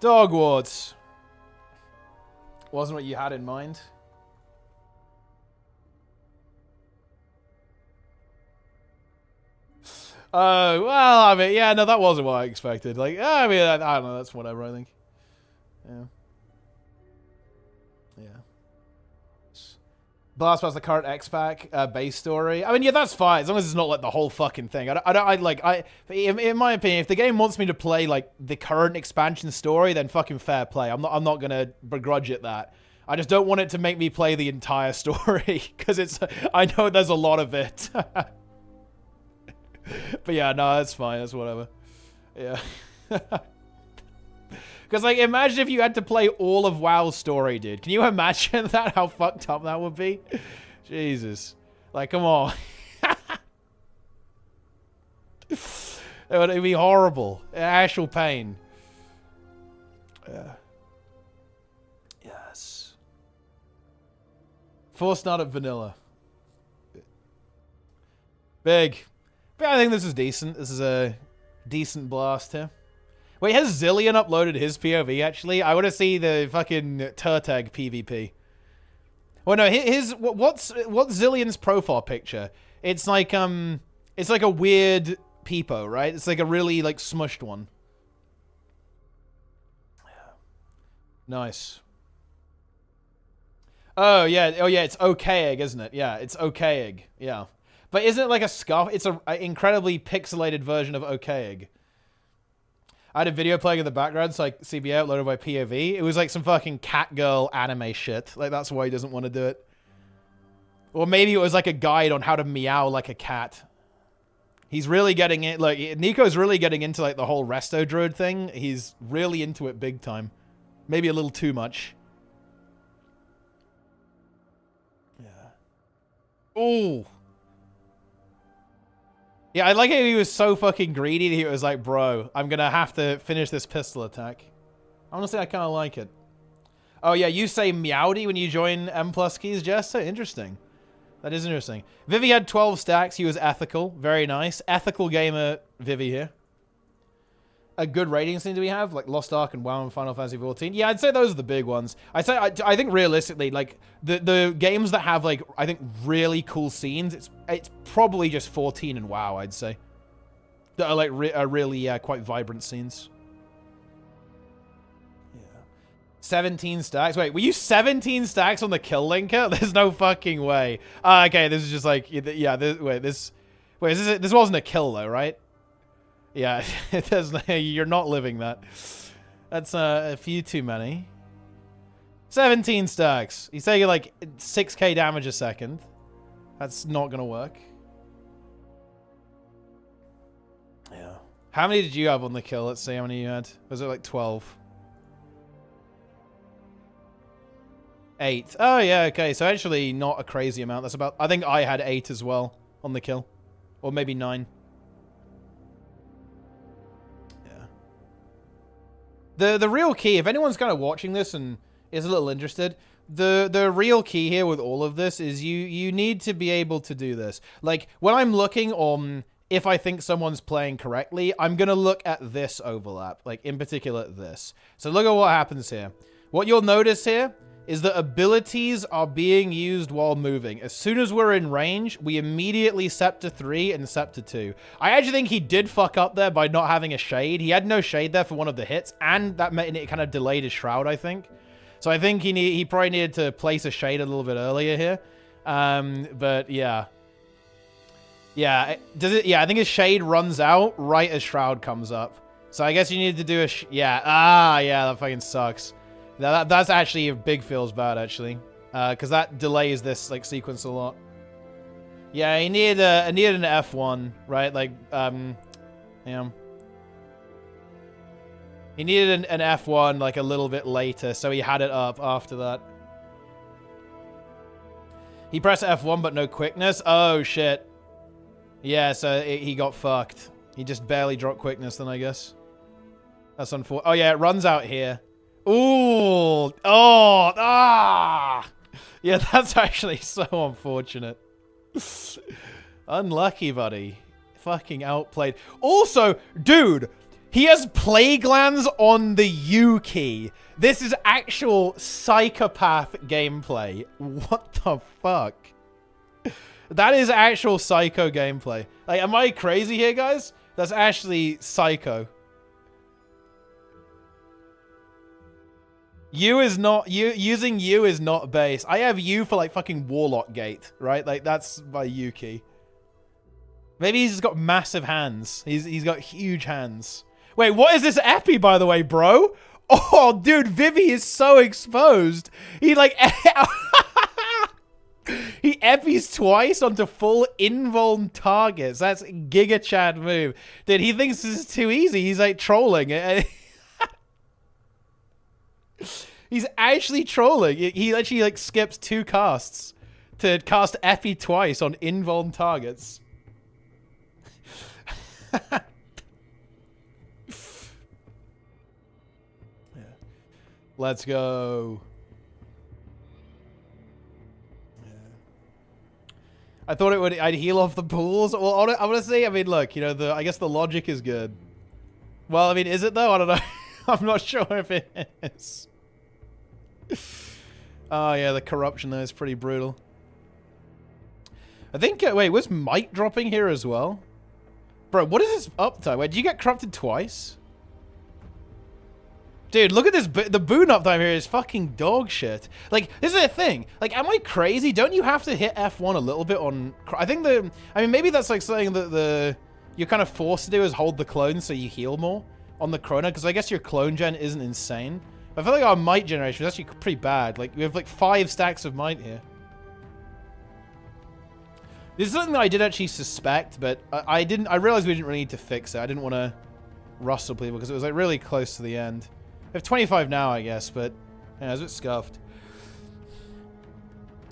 S1: Dog Wards. Wasn't what you had in mind. Oh, well, I mean, yeah, no, that wasn't what I expected. Like, I mean, I don't know, that's whatever, I think. Yeah. Yeah. Blast past the current X-Pac base story. I mean, yeah, that's fine, as long as it's not, like, the whole fucking thing. In my opinion, if the game wants me to play, like, the current expansion story, then fucking fair play. I'm not gonna begrudge it that. I just don't want it to make me play the entire story, because I know there's a lot of it. But yeah, no, that's fine, that's whatever. Yeah. Because, like, imagine if you had to play all of WoW's story, dude. Can you imagine that? How fucked up that would be? Jesus. Like, come on. It'd be horrible. Actual pain. Yeah. Yes. Forced not at vanilla. Big. But I think this is decent. This is a decent blast here. Wait, has Zillion uploaded his POV, actually? I want to see the fucking Turtag PvP. Well, no, what's Zillion's profile picture? It's like a weird peepo, right? It's like a really, like, smushed one. Nice. Oh, yeah, it's Okayig, isn't it? Yeah, it's Okayig, yeah. But isn't it like a scuff? It's an incredibly pixelated version of Okayig. I had a video playing in the background, so like CBA uploaded by POV. It was like some fucking cat girl anime shit. Like, that's why he doesn't want to do it. Or maybe it was like a guide on how to meow like a cat. He's really getting it. Like, Nico's really getting into like the whole resto druid thing. He's really into it big time. Maybe a little too much. Yeah. Ooh. Yeah, I like how he was so fucking greedy that he was like, bro, I'm gonna have to finish this pistol attack. Honestly, I kind of like it. Oh, yeah, you say meowdy when you join M+ keys, Jess? So interesting. That is interesting. Vivi had 12 stacks. He was ethical. Very nice. Ethical gamer Vivi here. A good rating seem to we have, like Lost Ark and WoW and Final Fantasy XIV. Yeah, I'd say those are the big ones. I think realistically, like the games that have like I think really cool scenes, it's probably just 14 and WoW. I'd say that are like really quite vibrant scenes. Yeah, 17 stacks. Wait, were you 17 stacks on the kill linker? There's no fucking way. Okay, this is just like yeah. This wasn't a kill though, right? Yeah, it does. You're not living that. That's a few too many. 17 stacks. He's taking like 6k damage a second. That's not gonna work. Yeah. How many did you have on the kill? Let's see how many you had. Was it like 12? 8. Oh yeah, okay. So actually not a crazy amount. That's about. I think I had 8 as well on the kill, or maybe 9. The real key, if anyone's kind of watching this and is a little interested, the real key here with all of this is you need to be able to do this. Like, when I'm looking on if I think someone's playing correctly, I'm going to look at this overlap, like, in particular, this. So look at what happens here. What you'll notice here is that abilities are being used while moving. As soon as we're in range, we immediately Scepter 3 and Scepter 2. I actually think he did fuck up there by not having a shade. He had no shade there for one of the hits, and that meant it kind of delayed his shroud, I think. So I think he probably needed to place a shade a little bit earlier here. But yeah. Yeah, I think his shade runs out right as shroud comes up. So I guess you need to do a yeah, that fucking sucks. That's actually a big feels bad, actually. Because that delays this, like, sequence a lot. Yeah, he needed an F1, right? Like, yeah. He needed an F1, like, a little bit later, so he had it up after that. He pressed F1, but no quickness? Oh, shit. Yeah, so he got fucked. He just barely dropped quickness then, I guess. That's unfortunate. Oh, yeah, it runs out here. Ooh! Oh! Ah! Yeah, that's actually so unfortunate. Unlucky, buddy. Fucking outplayed. Also, dude, he has plague glands on the U key. This is actual psychopath gameplay. What the fuck? That is actual psycho gameplay. Like, am I crazy here, guys? That's actually psycho. Using U is not base. I have U for like fucking Warlock Gate, right? Like that's my U key. Maybe he's got massive hands. He's got huge hands. Wait, what is this epi, by the way, bro? Oh, dude, Vivi is so exposed. He like he epis twice onto full invuln targets. That's Giga Chad move. Dude, he thinks this is too easy. He's like trolling. He's actually trolling. He actually like skips 2 casts to cast epi twice on invuln targets. Yeah. Let's go. Yeah. I thought I'd heal off the pools. Well, honestly, I mean, look, you know, I guess the logic is good. Well, I mean, is it though? I don't know. I'm not sure if it is. Oh, yeah, the corruption there is pretty brutal. I think, wait, was Might dropping here as well? Bro, what is this uptime? Wait, did you get corrupted twice? Dude, look at this. The boon uptime here is fucking dog shit. Like, this is a thing. Like, am I crazy? Don't you have to hit F1 a little bit on... I think I mean, maybe that's like something that you're kind of forced to do is hold the clone so you heal more on the Chrono, because I guess your clone gen isn't insane. But I feel like our Might generation is actually pretty bad. Like, we have like 5 stacks of Might here. This is something that I did actually suspect, but I realized we didn't really need to fix it. I didn't want to rustle people because it was like really close to the end. We have 25 now, I guess, but yeah, it's a bit scuffed.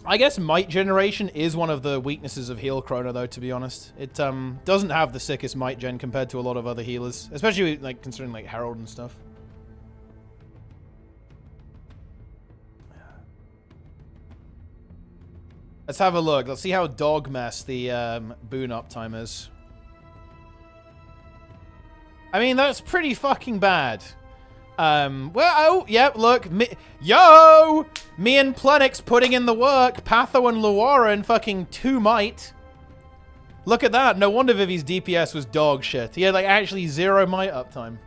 S1: I guess Might generation is one of the weaknesses of heal Chrono, though, to be honest. It doesn't have the sickest Might gen compared to a lot of other healers, especially like considering like Herald and stuff. Let's have a look. Let's see how dog mess the boon uptime is. I mean, that's pretty fucking bad. Well, oh, yep, look. Me and Plenix putting in the work. Patho and Luaran fucking 2 might. Look at that. No wonder Vivi's DPS was dog shit. He had, like, actually 0 might uptime.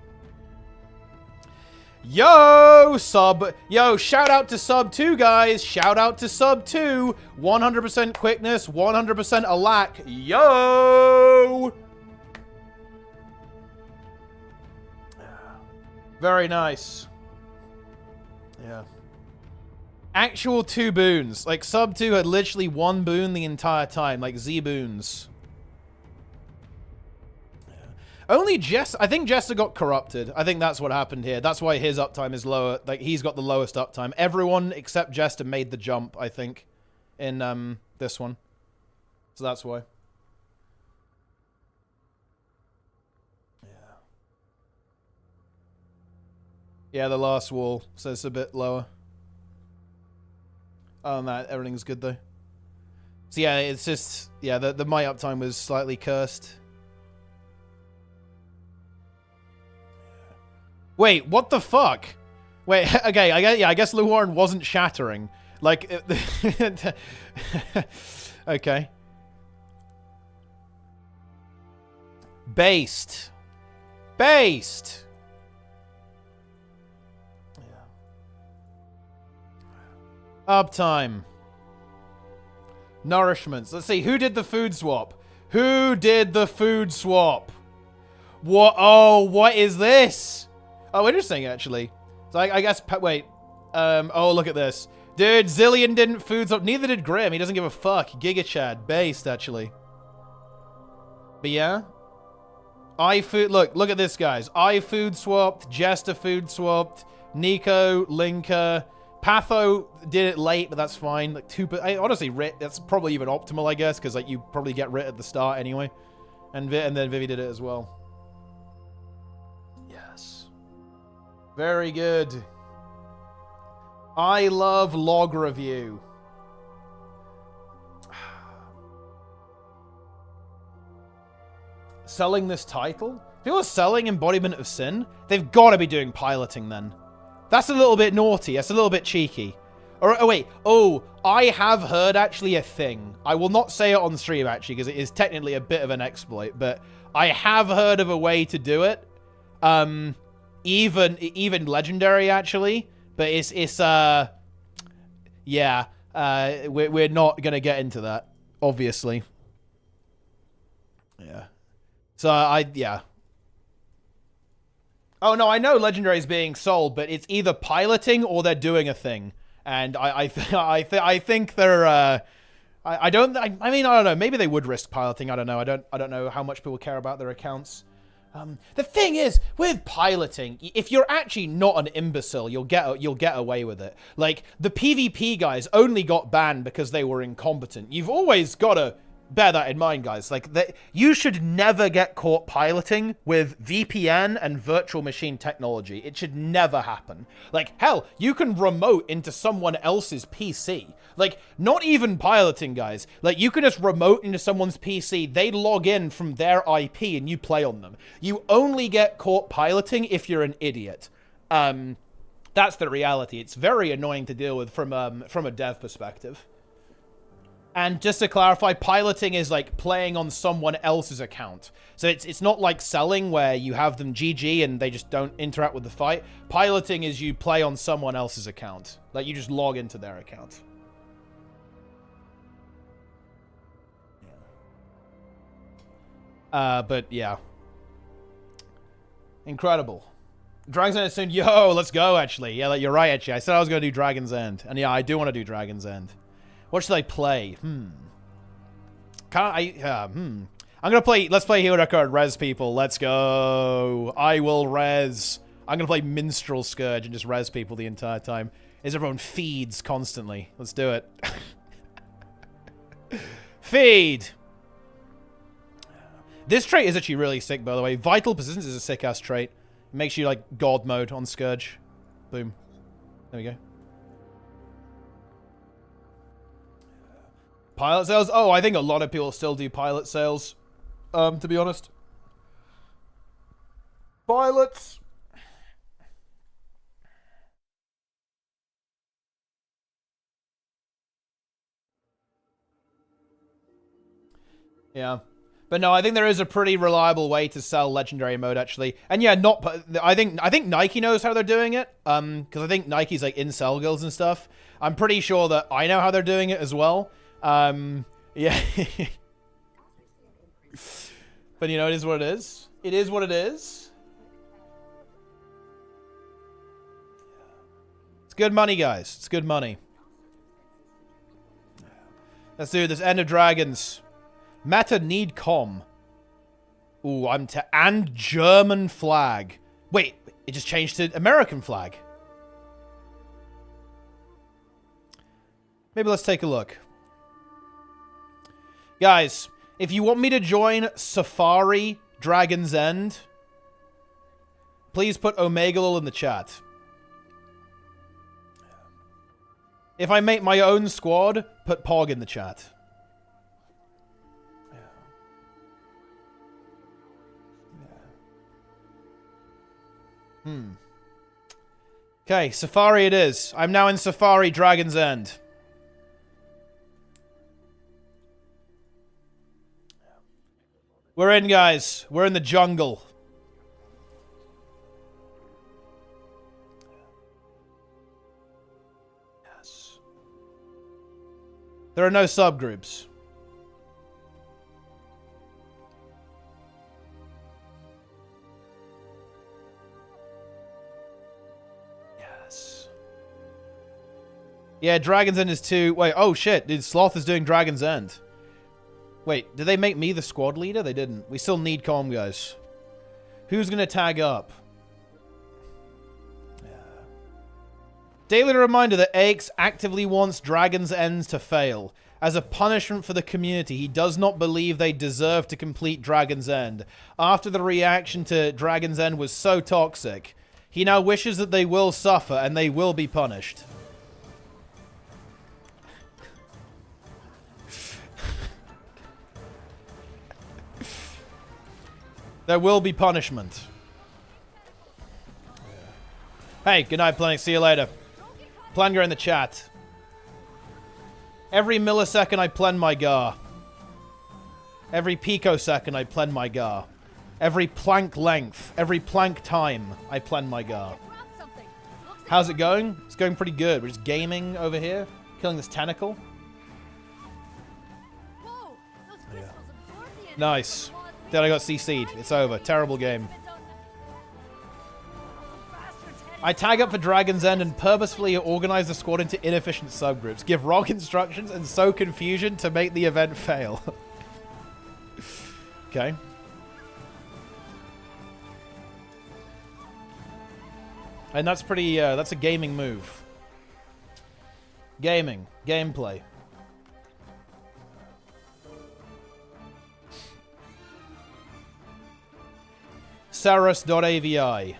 S1: Yo, sub. Yo, shout out to sub 2, guys. Shout out to sub 2. 100% quickness, 100% a lack. Yo! Very nice. Yeah. Actual 2 boons. Like, sub 2 had literally 1 boon the entire time. Like, Z boons. Only Jess, I think Jester got corrupted. I think that's what happened here. That's why his uptime is lower. Like, he's got the lowest uptime. Everyone except Jester made the jump, I think, in this one. So that's why. Yeah. Yeah, the last wall, so it's a bit lower. Oh, man, everything's good, though. So, yeah, it's just... Yeah, the my uptime was slightly cursed. Wait, what the fuck? Wait, okay, I guess Luaran wasn't shattering. Like, okay. Based. Based. Yeah. Uptime. Nourishments. Let's see, who did the food swap? Who did the food swap? What? Oh, what is this? Oh, interesting, actually. So I guess... Wait. Oh, look at this. Dude, Zillion didn't food swap. Neither did Grim. He doesn't give a fuck. Giga Chad. Based, actually. But yeah. Look at this, guys. I food swapped. Jester food swapped. Nico, Linker. Patho did it late, but that's fine. Like honestly, Rit, that's probably even optimal, I guess, because like you probably get Rit at the start anyway. And then Vivi did it as well. Very good. I love log review. Selling this title? People are selling Embodiment of Sin? They've got to be doing piloting then. That's a little bit naughty. That's a little bit cheeky. Or, oh, wait. Oh, I have heard actually a thing. I will not say it on stream actually because it is technically a bit of an exploit, but I have heard of a way to do it. Even legendary actually, but yeah, we're not gonna get into that, obviously. Yeah. So yeah. Oh no, I know legendary is being sold, but it's either piloting or they're doing a thing, and I think they're I mean I don't know, maybe they would risk piloting. I don't know. I don't know how much people care about their accounts. The thing is, with piloting, if you're actually not an imbecile, you'll get away with it. Like, the PvP guys only got banned because they were incompetent. You've always got to bear that in mind, guys. Like, you should never get caught piloting with VPN and virtual machine technology. It should never happen. Like, hell, you can remote into someone else's PC. Like, not even piloting, guys. Like, you can just remote into someone's PC, they log in from their IP, and you play on them. You only get caught piloting if you're an idiot. That's the reality. It's very annoying to deal with from a dev perspective. And just to clarify, piloting is like playing on someone else's account. So it's not like selling where you have them GG and they just don't interact with the fight. Piloting is you play on someone else's account. Like you just log into their account. But yeah. Incredible. Dragon's End is soon. Yo, let's go, actually. Yeah, like, you're right, actually. I said I was going to do Dragon's End. And yeah, I do want to do Dragon's End. What should I play? I'm gonna play, let's play Hero Record, res people. Let's go. I will res. I'm gonna play Minstrel Scourge and just res people the entire time. As everyone feeds constantly. Let's do it. Feed. This trait is actually really sick, by the way. Vital Persistence is a sick-ass trait. It makes you, like, God mode on Scourge. Boom. There we go. Pilot sales? Oh, I think a lot of people still do pilot sales, to be honest. Pilots. Yeah. But no, I think there is a pretty reliable way to sell legendary mode, actually. And yeah, I think Nike knows how they're doing it. Because I think Nike's like in sell guilds and stuff. I'm pretty sure that I know how they're doing it as well. Yeah. But you know, it is what it is. It is what it is. It's good money, guys. It's good money. Let's do this. End of Dragons. Meta need com. Ooh, and German flag. Wait, it just changed to American flag. Maybe let's take a look. Guys, if you want me to join Safari Dragon's End, please put Omegalol in the chat. If I make my own squad, put Pog in the chat. Okay, Safari it is. I'm now in Safari Dragon's End. We're in, guys. We're in the jungle. Yes. There are no subgroups. Yeah, Dragon's End is 2. Wait, oh shit, dude, Sloth is doing Dragon's End. Wait, did they make me the squad leader? They didn't. We still need comm, guys. Who's gonna tag up? Yeah. Daily reminder that Aix actively wants Dragon's End to fail. As a punishment for the community, he does not believe they deserve to complete Dragon's End. After the reaction to Dragon's End was so toxic, he now wishes that they will suffer and they will be punished. There will be punishment. Hey, good night, Planet. See you later. Planger in the chat. Every millisecond I plan my gar. Every picosecond I plan my gar. Every plank length, every plank time I plan my gar. How's it going? It's going pretty good. We're just gaming over here. Killing this tentacle. Yeah. Nice. Then I got CC'd. It's over. Terrible game. I tag up for Dragon's End and purposefully organize the squad into inefficient subgroups. Give wrong instructions and sow confusion to make the event fail. Okay. And that's pretty, that's a gaming move. Gaming. Gameplay. Saros.avi.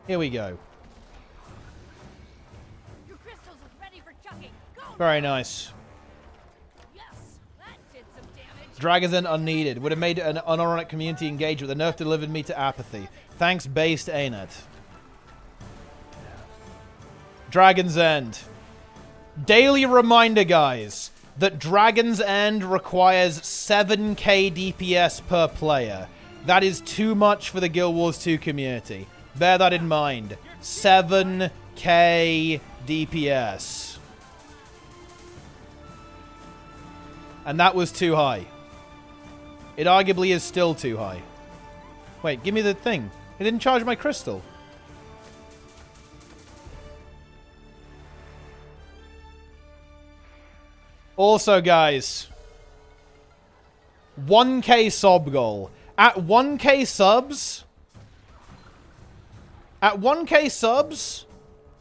S1: Here we go.
S10: Your crystals are ready for chucking. Go
S1: Very nice.
S10: Yes, that did some damage.
S1: Dragon's End unneeded. Would have made an unironic community engage, but the nerf delivered me to apathy. Thanks, based ArenaNet. Dragon's End. Daily reminder, guys, that Dragon's End requires 7k DPS per player. That is too much for the Guild Wars 2 community. Bear that in mind. 7k DPS. And that was too high. It arguably is still too high. Wait, give me the thing. It didn't charge my crystal. Also, guys, 1k sub goal. At 1k subs,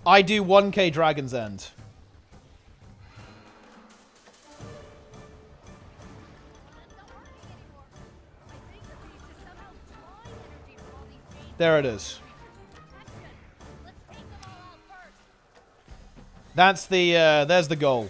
S1: I do 1k Dragon's End. There it is. That's the, there's the goal.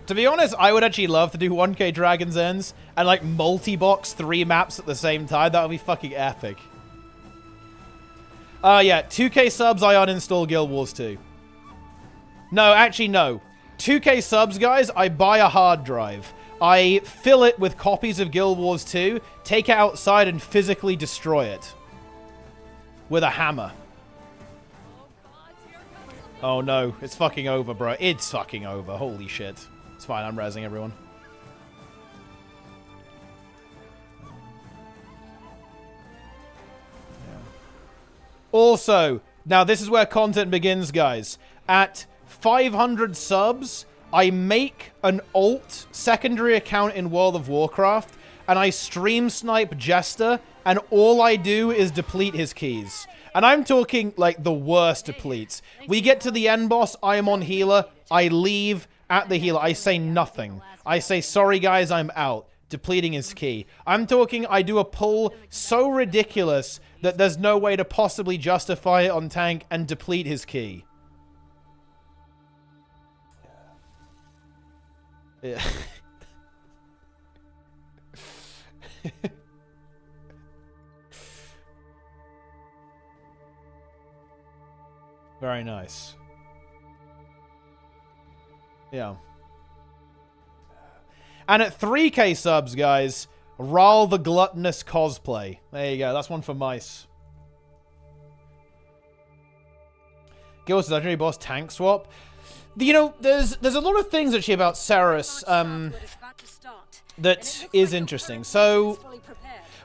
S1: To be honest, I would actually love to do 1K Dragon's Ends and like multi-box 3 maps at the same time. That would be fucking epic. Yeah, 2K subs, I uninstall Guild Wars 2. No, actually no. 2K subs, guys, I buy a hard drive. I fill it with copies of Guild Wars 2, take it outside and physically destroy it. With a hammer. Oh no, it's fucking over, bro. It's fucking over. Holy shit. It's fine, I'm rezzing everyone. Yeah. Also, now this is where content begins, guys. At 500 subs, I make an alt secondary account in World of Warcraft, and I stream snipe Jester, and all I do is deplete his keys. And I'm talking, like, the worst depletes. We get to the end boss, I am on healer, I leave at the healer, I say nothing. I say, sorry guys, I'm out. Depleting his key. I'm talking, I do a pull so ridiculous that there's no way to possibly justify it on tank and deplete his key. Yeah. Very nice. Yeah. And at 3K subs, guys, Ral the Gluttonous cosplay. There you go. That's one for mice. Guild Legendary Boss tank swap. You know, there's a lot of things actually about Ceres that is interesting. So,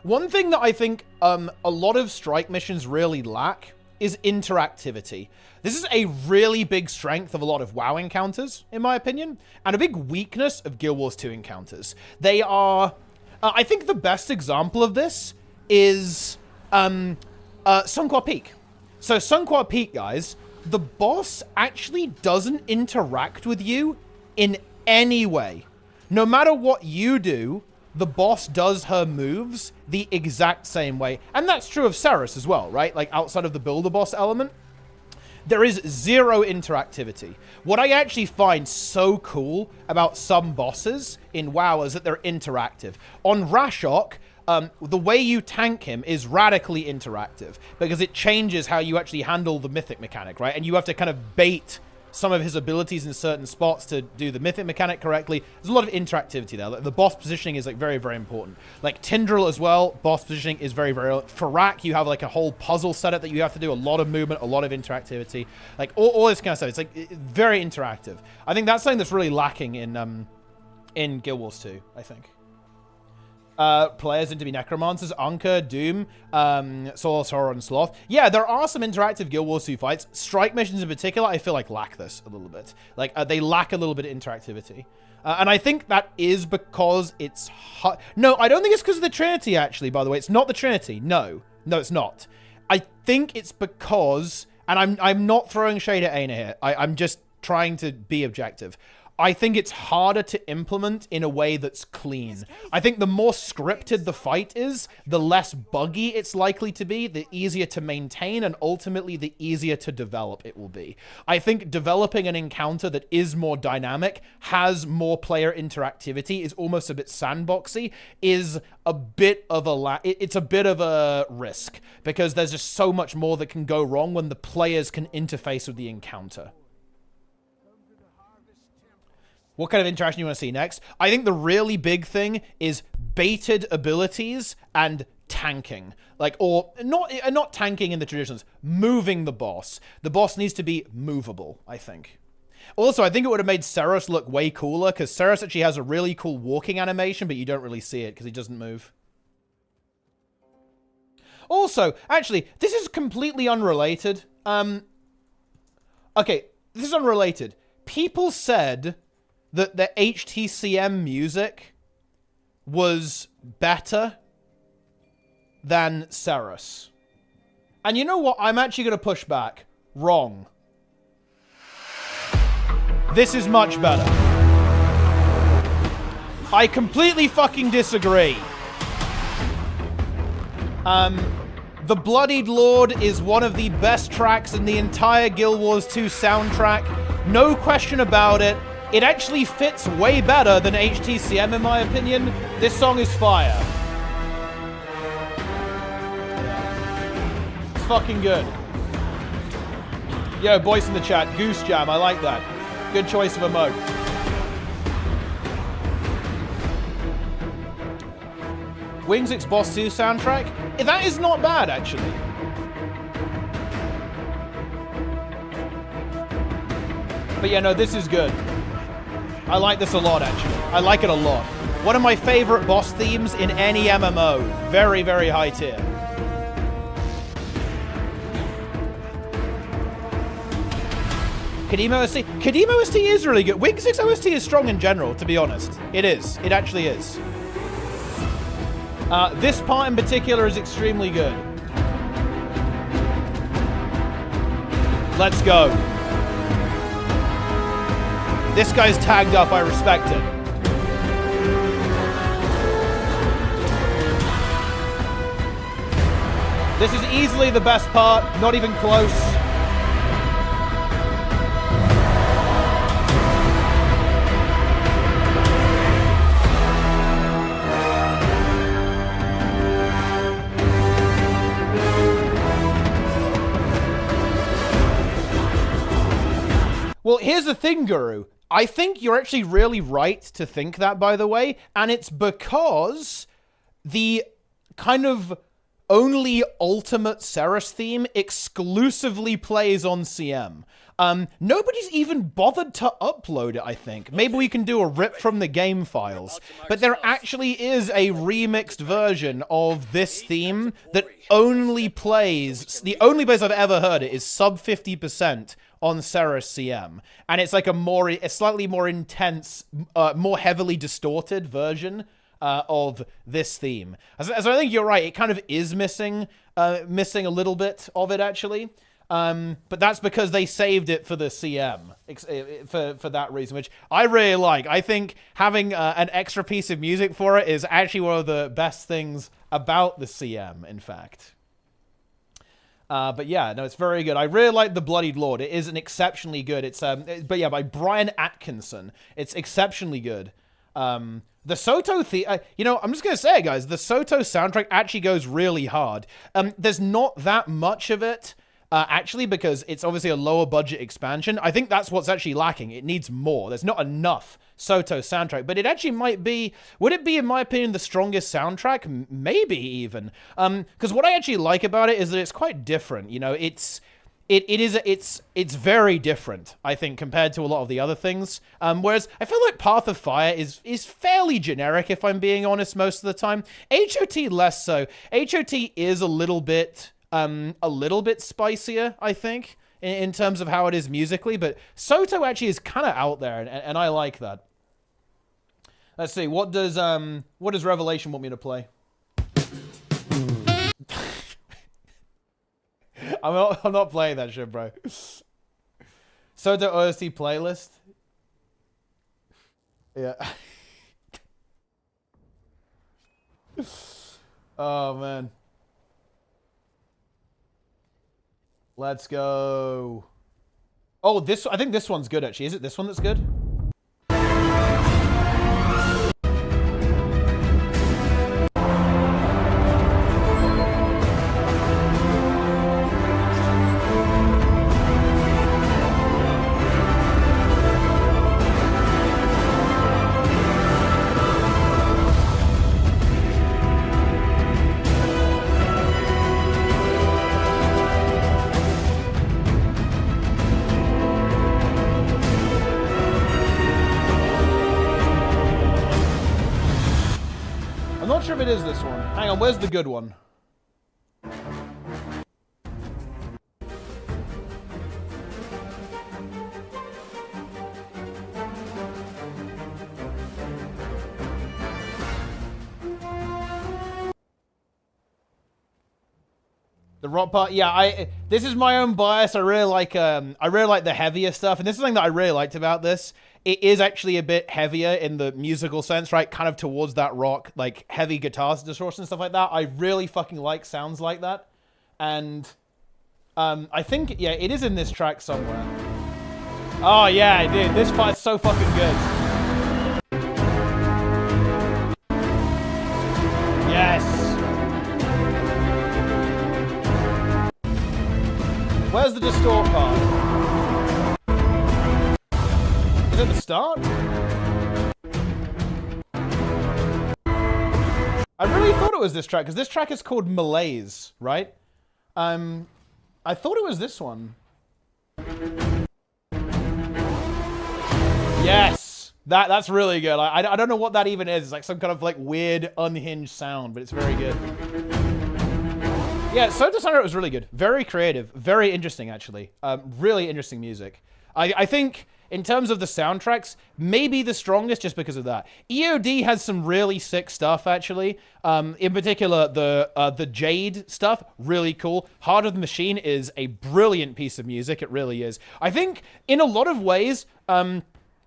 S1: one thing that I think a lot of strike missions really lack is interactivity. This is a really big strength of a lot of WoW encounters, in my opinion, and a big weakness of Guild Wars 2 encounters. They are... I think the best example of this is Sunqua Peak. So Sunqua Peak, guys, the boss actually doesn't interact with you in any way. No matter what you do, the boss does her moves the exact same way. And that's true of Ceres as well, right? Like, outside of the builder boss element, there is zero interactivity. What I actually find so cool about some bosses in WoW is that they're interactive. On Rashok, the way you tank him is radically interactive because it changes how you actually handle the Mythic mechanic, right? And you have to kind of bait some of his abilities in certain spots to do the Mythic mechanic correctly. There's a lot of interactivity there. Like, the boss positioning is like very, very important. Like Tindril as well, boss positioning is very, very... For Rak, you have like a whole puzzle setup that you have to do, a lot of movement, a lot of interactivity. Like all this kind of stuff. It's like very interactive. I think that's something that's really lacking in Guild Wars 2, I think. Players into be Necromancers, Anka, Doom, Soulless Horror, and Sloth. Yeah, there are some interactive Guild Wars 2 fights. Strike missions in particular, I feel like lack this a little bit. Like, they lack a little bit of interactivity. And I think that is because it's hard. No, I don't think it's because of the Trinity, actually, by the way. It's not the Trinity. No. No, it's not. I think it's because, and I'm not throwing shade at Aina here. I'm just trying to be objective. I think it's harder to implement in a way that's clean. I think the more scripted the fight is, the less buggy it's likely to be, the easier to maintain, and ultimately the easier to develop it will be. I think developing an encounter that is more dynamic, has more player interactivity, is almost a bit sandboxy, is a bit of it's a bit of a risk, because there's just so much more that can go wrong when the players can interface with the encounter. What kind of interaction you want to see next? I think the really big thing is baited abilities and tanking. Like, or not tanking in the traditions, moving the boss. The boss needs to be movable, I think. Also, I think it would have made Ceres look way cooler, because Ceres actually has a really cool walking animation, but you don't really see it because he doesn't move. Also, actually, this is completely unrelated. Okay, this is unrelated. People said that the HTCM music was better than Ceres. And you know what? I'm actually going to push back. Wrong. This is much better. I completely fucking disagree. The Bloodied Lord is one of the best tracks in the entire Guild Wars 2 soundtrack. No question about it. It actually fits way better than HTCM in my opinion. This song is fire. It's fucking good. Yo, boys in the chat, Goose Jam, I like that. Good choice of emote. Wings X Boss 2 soundtrack? That is not bad, actually. But yeah, no, this is good. I like this a lot, actually. I like it a lot. One of my favorite boss themes in any MMO. Very, very high tier. Kadimo OST? Kadimo OST is really good. Wings X OST is strong in general, to be honest. It is. It actually is. This part in particular is extremely good. Let's go. This guy's tagged up, I respect it. This is easily the best part, not even close. Well, here's the thing, Guru. I think you're actually really right to think that, by the way, and it's because the kind of only ultimate Ceres theme exclusively plays on CM. Nobody's even bothered to upload it, I think. Maybe we can do a rip from the game files. But there actually is a remixed version of this theme that only plays... The only place I've ever heard it is sub 50% on Ceres CM. And it's like a slightly more intense, more heavily distorted version of this theme. So I think you're right. It kind of is missing a little bit of it, actually. But that's because they saved it for the CM, for that reason, which I really like. I think having an extra piece of music for it is actually one of the best things about the CM, in fact. But yeah, no, it's very good. I really like The Bloodied Lord. It is an exceptionally good. It's but yeah, by Brian Atkinson. It's exceptionally good. The Soto you know, I'm just gonna say it, guys. The Soto soundtrack actually goes really hard. There's not that much of it, actually, because it's obviously a lower budget expansion. I think that's what's actually lacking. It needs more. There's not enough Soto soundtrack, but it actually might be, would it be, in my opinion, the strongest soundtrack? Maybe even. Because what I actually like about it is that it's quite different. You know, it's very different, I think, compared to a lot of the other things. Whereas I feel like Path of Fire is fairly generic, if I'm being honest, most of the time. HOT less so. HOT is a little bit spicier, I think, in terms of how it is musically, but Soto actually is kind of out there, and I like that. Let's see, what does Revelation want me to play? I'm not playing that shit, bro. Soto OST playlist? Yeah. Oh, man. Let's go. Oh, I think this one's good, actually. Is it this one that's good? It is this one. Hang on, where's the good one? The rock part, yeah. This is my own bias. I really like the heavier stuff, and this is something that I really liked about this. It is actually a bit heavier in the musical sense, right? Kind of towards that rock, like heavy guitar distortion and stuff like that. I really fucking like sounds like that, and I think yeah, it is in this track somewhere. Oh yeah, dude, this part's so fucking good. Yes. Where's the distort part? Is it the start? I really thought it was this track, because this track is called Malaise, right? I thought it was this one. Yes! That's really good. I don't know what that even is. It's like some kind of like weird, unhinged sound, but it's very good. Yeah, Soto Sandro was really good. Very creative. Very interesting, actually. Really interesting music. I think, in terms of the soundtracks, maybe the strongest just because of that. EOD has some really sick stuff, actually. In particular, the Jade stuff, really cool. Heart of the Machine is a brilliant piece of music. It really is. I think, in a lot of ways...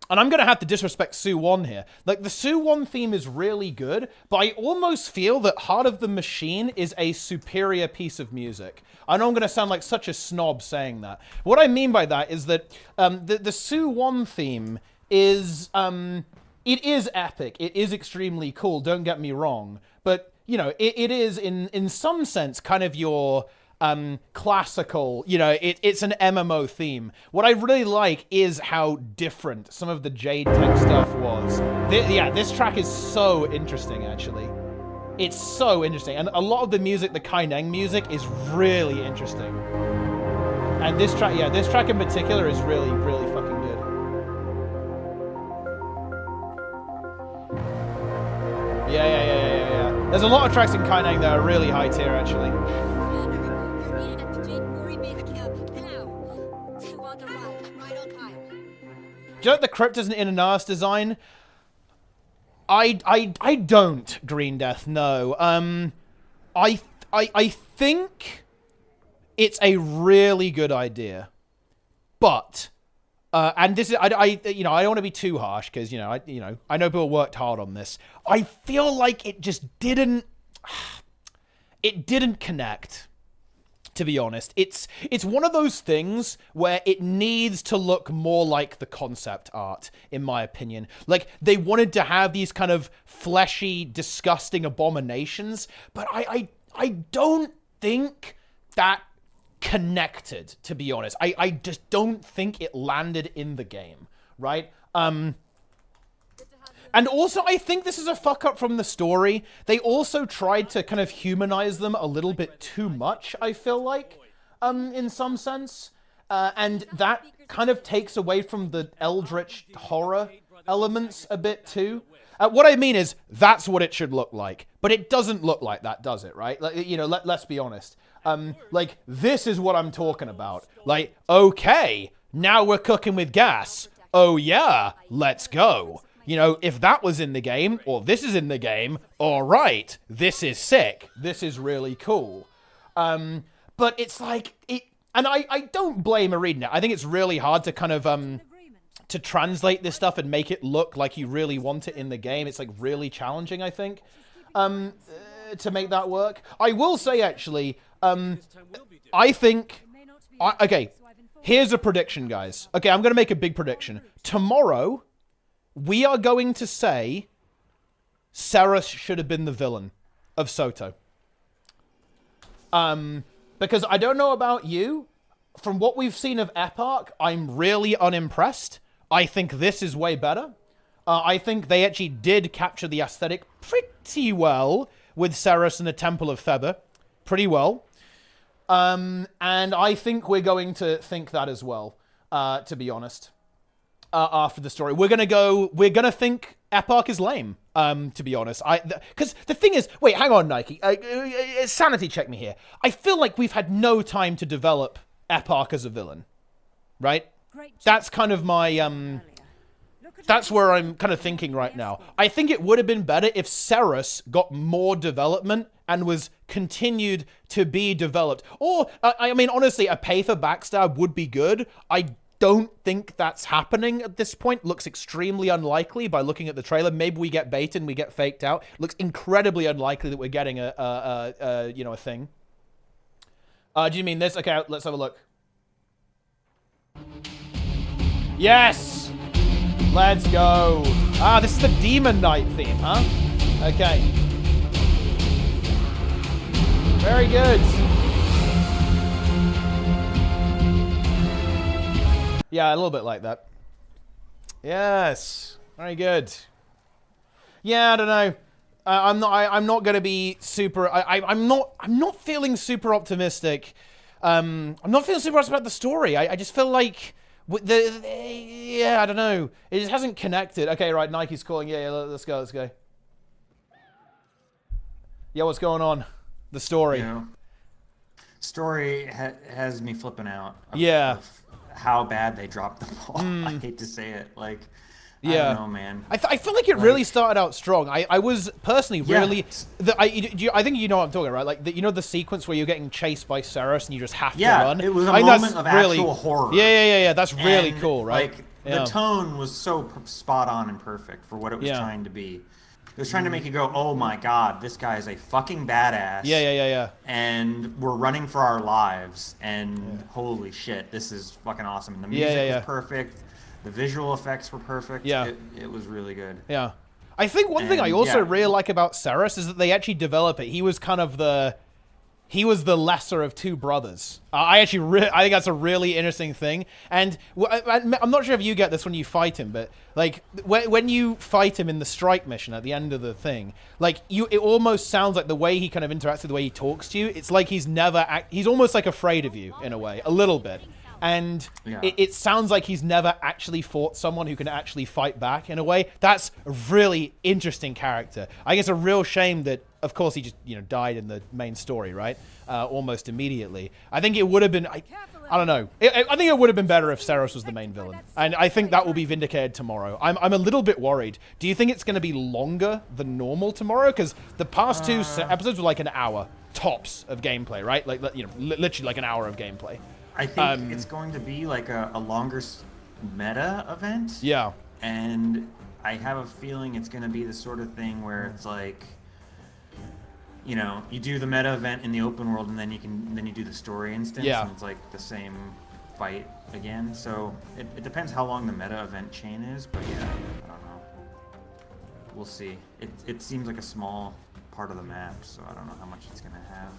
S1: and I'm going to have to disrespect Su-Won here. Like, the Su-Won theme is really good, but I almost feel that Heart of the Machine is a superior piece of music. I know I'm going to sound like such a snob saying that. What I mean by that is that the Su-Won theme is... it is epic. It is extremely cool, don't get me wrong. But, you know, it is, in some sense, kind of your... classical, you know, it's an MMO theme. What I really like is how different some of the Jade Tech stuff was. Yeah, this track is so interesting, actually. It's so interesting. And a lot of the music, the Kaineng music, is really interesting. And this track, yeah, this track in particular is really, really fucking good. Yeah. There's a lot of tracks in Kaineng that are really high tier, actually. Do you know the crypt is an Inanas design? I don't, Green Death, no. I think it's a really good idea. But and this is I you know, I don't want to be too harsh because, you know, I know people worked hard on this. I feel like it just didn't connect. To be honest, it's one of those things where it needs to look more like the concept art, in my opinion. Like, they wanted to have these kind of fleshy, disgusting abominations, but I don't think that connected, to be honest. I just don't think it landed in the game, right? And also, I think this is a fuck-up from the story. They also tried to kind of humanize them a little bit too much, I feel like, in some sense. And that kind of takes away from the eldritch horror elements a bit, too. What I mean is, that's what it should look like. But it doesn't look like that, does it, right? Like, you know, let's be honest. Like, this is what I'm talking about. Like, okay, now we're cooking with gas. Oh, yeah, let's go. You know, if that was in the game, or this is in the game, all right, this is sick. This is really cool. But it's like, and I don't blame ArenaNet. I think it's really hard to kind of, to translate this stuff and make it look like you really want it in the game. It's like really challenging, I think, to make that work. I will say, actually, I think, okay, here's a prediction, guys. Okay, I'm going to make a big prediction. Tomorrow... we are going to say Seras should have been the villain of Soto. Because I don't know about you. From what we've seen of Eparch, I'm really unimpressed. I think this is way better. I think they actually did capture the aesthetic pretty well with Seras and the Temple of Feber. Pretty well. And I think we're going to think that as well, to be honest. After the story, we're gonna think Eparch is lame, to be honest. Because the thing is, wait, hang on, Nike, sanity check me here. I feel like we've had no time to develop Eparch as a villain, right? That's kind of my That's where I'm kind of thinking right now. I think it would have been better if Ceres got more development and was continued to be developed. Or, I mean, honestly, a pay for backstab would be good. I don't think that's happening at this point. Looks extremely unlikely by looking at the trailer. Maybe we get baited and we get faked out. Looks incredibly unlikely that we're getting a thing. Do you mean this? Okay, let's have a look. Yes! Let's go. Ah, this is the Demon Knight theme, huh? Okay. Very good. Yeah, a little bit like that. Yes. Very good. Yeah, I don't know. I'm not gonna be super. I'm not feeling super optimistic. I'm not feeling super optimistic about the story. I just feel like yeah, I don't know. It just hasn't connected. Okay, right. Nike's calling. Yeah, let's go. Let's go. Yeah, what's going on? The story.
S11: You know, story has me flipping out.
S1: Of
S11: how bad they dropped the ball. I hate to say it. Like,
S1: yeah.
S11: I don't know, man.
S1: I feel like it really started out strong. I was personally really... I think you know what I'm talking about, right? Like, you know the sequence where you're getting chased by Ceres and you just have to run?
S11: Yeah, it was a moment of actual horror.
S1: Yeah. That's really cool, right?
S11: Like, the tone was so spot on and perfect for what it was trying to be. It was trying to make you go, oh my god, this guy is a fucking badass.
S1: Yeah.
S11: And we're running for our lives, and holy shit, this is fucking awesome. And the music was perfect. The visual effects were perfect.
S1: Yeah.
S11: It was really good.
S1: Yeah. I think one thing I also really like about Ceres is that they actually develop it. He was kind of the lesser of two brothers. I think that's a really interesting thing. And I'm not sure if you get this when you fight him, but like when you fight him in the strike mission at the end of the thing, like it almost sounds like the way he kind of interacts with the way he talks to you. It's like he's almost like afraid of you in a way, a little bit. And it sounds like he's never actually fought someone who can actually fight back in a way. That's a really interesting character. I guess a real shame that, of course, he just died in the main story, right? Almost immediately. I think it would have been. I don't know. I think it would have been better if Ceres was the main villain, and I think that will be vindicated tomorrow. I'm a little bit worried. Do you think it's going to be longer than normal tomorrow? Because the past two episodes were like an hour tops of gameplay, right? Like literally like an hour of gameplay.
S11: I think it's going to be like a longer meta event.
S1: Yeah.
S11: And I have a feeling it's going to be the sort of thing where it's like, you do the meta event in the open world, and then you do the story instance, and it's like the same fight again. So it depends how long the meta event chain is, but yeah, I don't know. We'll see. It seems like a small part of the map, so I don't know how much it's going to have.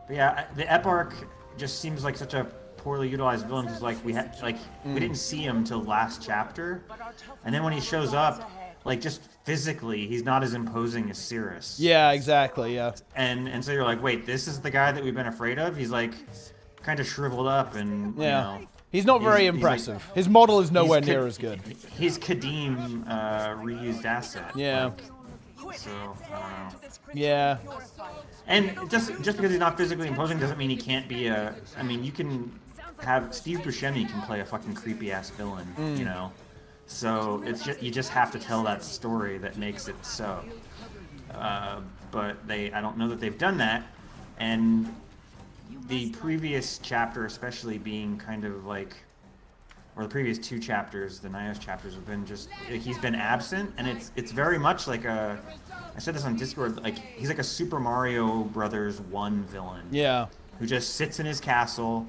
S11: But yeah, the Eparch just seems like such a poorly utilized villain, because like we didn't see him till last chapter, and then when he shows up, like just physically he's not as imposing as Ceres.
S1: Yeah, exactly. Yeah.
S11: And so you're like, wait, this is the guy that we've been afraid of? He's like kind of shriveled up, and
S1: he's not very impressive. Like, his model is nowhere near as good.
S11: He's Kadim reused asset.
S1: Yeah.
S11: So I don't know.
S1: Yeah.
S11: And just because he's not physically imposing doesn't mean he can't be I mean, you can have Steve Buscemi can play a fucking creepy ass villain, So you just have to tell that story that makes it so. But I don't know that they've done that, and the previous chapter, especially being kind of like, or the previous two chapters, the Nyos chapters, have been just he's been absent, and it's very much like I said this on Discord, like he's like a Super Mario Brothers 1 villain.
S1: Yeah.
S11: Who just sits in his castle,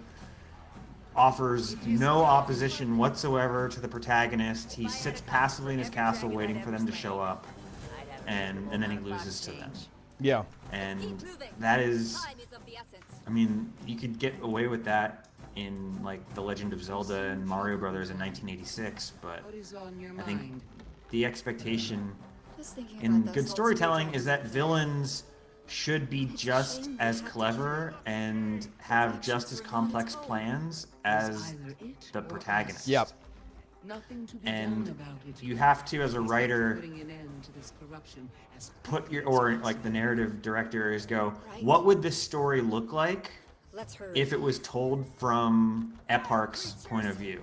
S11: offers no opposition whatsoever to the protagonist. He sits passively in his castle waiting for them to show up, and then he loses to them.
S1: Yeah.
S11: And that is, I mean, you could get away with that in like The Legend of Zelda and Mario Brothers in 1986, but I think the expectation in good storytelling is that villains should be just as clever and have just as complex plans as the protagonist.
S1: Yep.
S11: And you have to, as a writer, put or like the narrative director is go, what would this story look like if it was told from Eparch's point of view?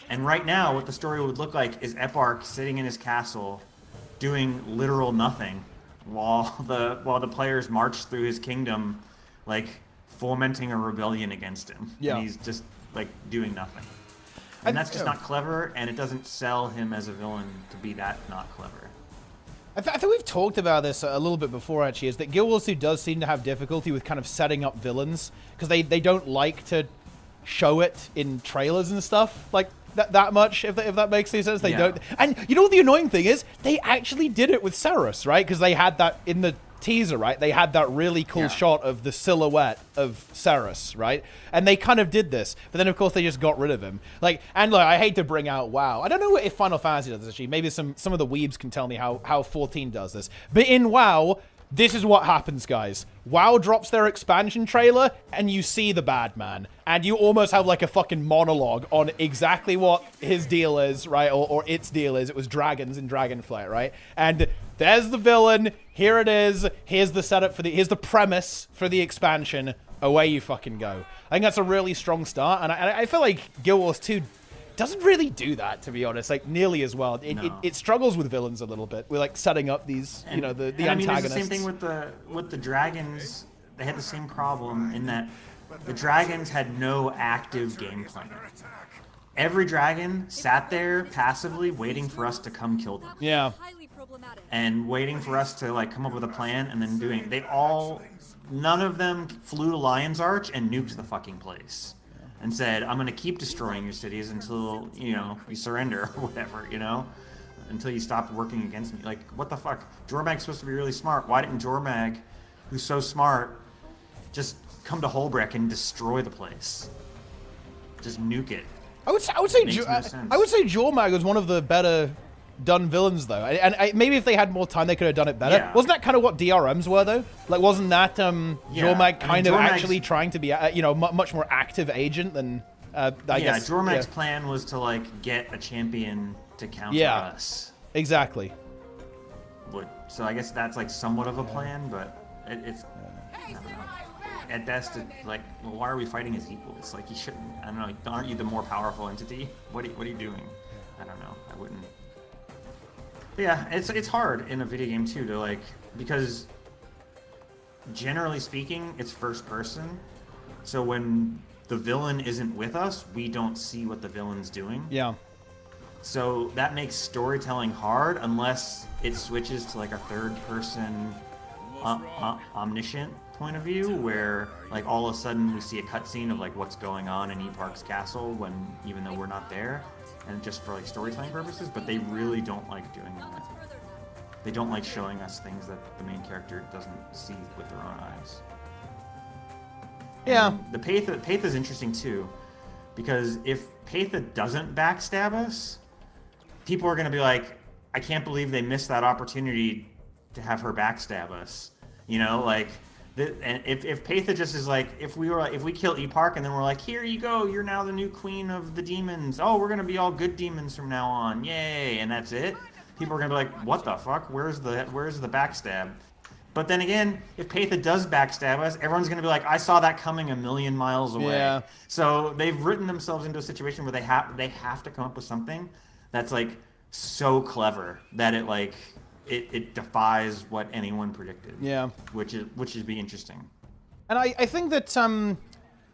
S11: And right now, what the story would look like is Eparch sitting in his castle, doing literal nothing, while the players march through his kingdom, like fomenting a rebellion against him.
S1: Yeah.
S11: And he's just like doing nothing. And that's just not clever, and it doesn't sell him as a villain to be that not clever.
S1: I think we've talked about this a little bit before, actually, is that Guild Wars 2 does seem to have difficulty with kind of setting up villains, because they don't like to show it in trailers and stuff like that much, if that makes any sense. They don't. And you know what the annoying thing is? They actually did it with Ceres, right? Because they had that in the teaser, right? They had that really cool shot of the silhouette of Ceres, right? And they kind of did this, but then of course they just got rid of him. Like, and look, I hate to bring out WoW. I don't know if Final Fantasy does this, actually. Maybe some of the weebs can tell me how 14 does this. But in WoW, this is what happens, guys. WoW drops their expansion trailer, and you see the bad man. And you almost have like a fucking monologue on exactly what his deal is, right? Or its deal is. It was dragons in Dragonflight, right? And there's the villain. Here it is. Here's the setup for here's the premise for the expansion. Away you fucking go. I think that's a really strong start. And I feel like Guild Wars 2 doesn't really do that, to be honest, like nearly as well. It struggles with villains a little bit. We're like setting up these, the antagonists.
S11: I mean, it's the same thing with the dragons. They had the same problem in that the dragons had no active game plan. Every dragon sat there passively waiting for us to come kill them.
S1: Yeah.
S11: And waiting for us to like come up with a plan and then doing. None of them flew to Lion's Arch and nuked the fucking place. And said, I'm going to keep destroying your cities until, you surrender or whatever, until you stop working against me. Like, what the fuck? Jormag's supposed to be really smart. Why didn't Jormag, who's so smart, just come to Holbreck and destroy the place? Just nuke it.
S1: I would say Jormag was one of the better done villains, though. And maybe if they had more time, they could have done it better. Yeah. Wasn't that kind of what DRMs were, though? Like, wasn't that Jormag kind of actually trying to be, much more active agent than, I guess.
S11: Jormag's plan was to, like, get a champion to counter us.
S1: Exactly.
S11: So I guess that's, like, somewhat of a plan, but it's I don't know. At best, it's like, well, why are we fighting as equals? Like, you shouldn't, I don't know, aren't you the more powerful entity? What are you doing? I don't know. I wouldn't. But yeah, it's hard in a video game too to like, because generally speaking, it's first person. So when the villain isn't with us, we don't see what the villain's doing.
S1: Yeah.
S11: So that makes storytelling hard unless it switches to like a third person omniscient point of view where like all of a sudden we see a cutscene of like what's going on in Eparch's castle when even though we're not there. And just for like storytelling purposes, but they really don't like doing that. They don't like showing us things that the main character doesn't see with their own eyes.
S1: Yeah.
S11: And the Paitha is interesting too, because if Paitha doesn't backstab us, people are going to be like, I can't believe they missed that opportunity to have her backstab us. And if Paitha just is like, if we kill Eparch and then we're like, here you go, you're now the new queen of the demons. Oh, we're gonna be all good demons from now on, yay! And that's it. People are gonna be like, what the fuck? Where's the backstab? But then again, if Paitha does backstab us, everyone's gonna be like, I saw that coming a million miles away.
S1: Yeah.
S11: So they've written themselves into a situation where they have to come up with something that's like so clever that it like. It defies what anyone predicted.
S1: Yeah.
S11: Which is be interesting.
S1: And I think that and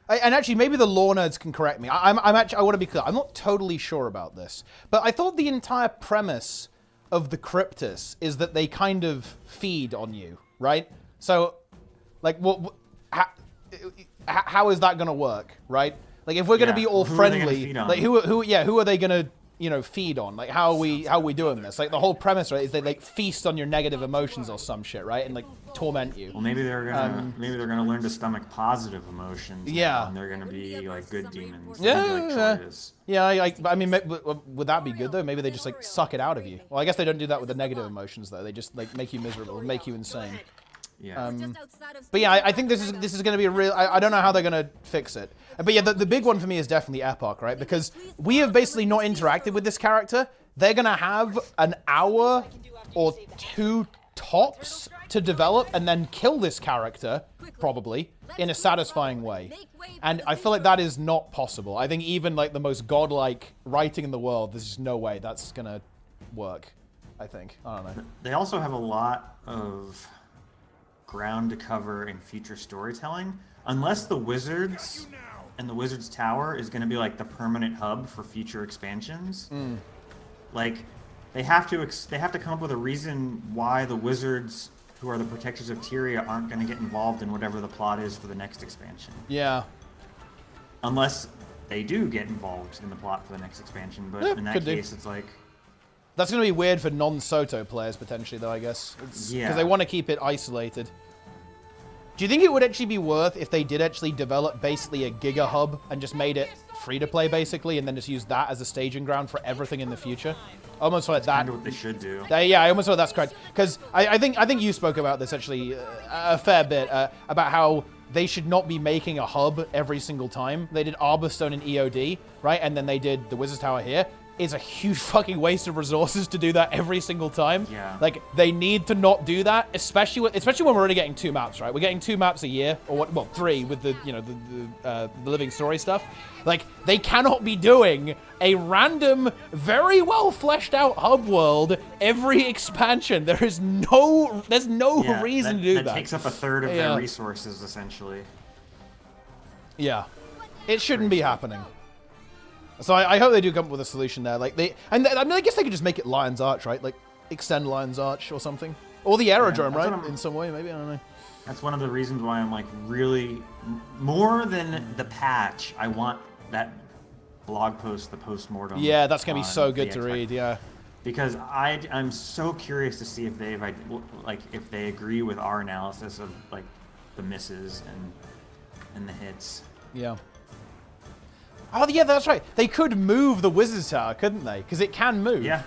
S1: actually maybe the lore nerds can correct me. I want to be clear. I'm not totally sure about this, but I thought the entire premise of the Cryptus is that they kind of feed on you, right? So, like, how is that going to work, right? Like, if we're going to be all friendly, like, who are they going to feed on? Like, how are we doing this? Like, the whole premise, right, is they like feast on your negative emotions or some shit, right, and like torment you.
S11: Well, maybe they're gonna learn to stomach positive emotions.
S1: Yeah,
S11: and they're gonna be like good demons.
S1: I mean, would that be good though? Maybe they just like suck it out of you. Well, I guess they don't do that with the negative emotions though. They just like make you miserable, make you insane.
S11: Yeah.
S1: But yeah, I think this is going to be a real. I don't know how they're going to fix it. But yeah, the big one for me is definitely Eparch, right? Because we have basically not interacted with this character. They're going to have an hour or two tops to develop and then kill this character, probably, in a satisfying way. And I feel like that is not possible. I think even like the most godlike writing in the world, there's just no way that's gonna work, I think. I don't know.
S11: They also have a lot of ground to cover in future storytelling. Unless the Wizards and the Wizards Tower is going to be like the permanent hub for future expansions. Like they have to come up with a reason why the Wizards, who are the protectors of Tyria, aren't going to get involved in whatever the plot is for the next expansion.
S1: Yeah.
S11: Unless they do get involved in the plot for the next expansion, but in that case, it's like...
S1: That's going to be weird for non-Soto players, potentially, though, I guess. Because they want to keep it isolated. Do you think it would actually be worth if they did actually develop basically a Giga hub and just made it free-to-play, basically, and then just use that as a staging ground for everything in the future? Almost like that.
S11: Kind of what they should do.
S1: Yeah, I almost thought that's correct. Because I think you spoke about this, actually, a fair bit, about how they should not be making a hub every single time. They did Arborstone in EOD, right? And then they did the Wizard's Tower here. It's a huge fucking waste of resources to do that every single time.
S11: Yeah.
S1: Like, they need to not do that, especially when we're only getting 2 maps, right? We're getting 2 maps a year, or what? Well, 3 with the, you know, the living story stuff. Like, they cannot be doing a random, very well fleshed out hub world every expansion. There's no reason to do that.
S11: That takes up a third of their resources, essentially.
S1: Yeah, it shouldn't be happening. So I hope they do come up with a solution there. Like I mean, I guess they could just make it Lion's Arch, right? Like extend Lion's Arch or something, or the aerodrome, right? In some way, maybe, I don't know.
S11: That's one of the reasons why I'm like really more than the patch. I want that blog post, the post-mortem.
S1: Yeah, that's gonna be so good to read. Yeah,
S11: because I'm so curious to see if if they agree with our analysis of like the misses and the hits.
S1: Yeah. Oh, yeah, that's right. They could move the Wizard's Tower, couldn't they? Because it can move.
S11: Yeah.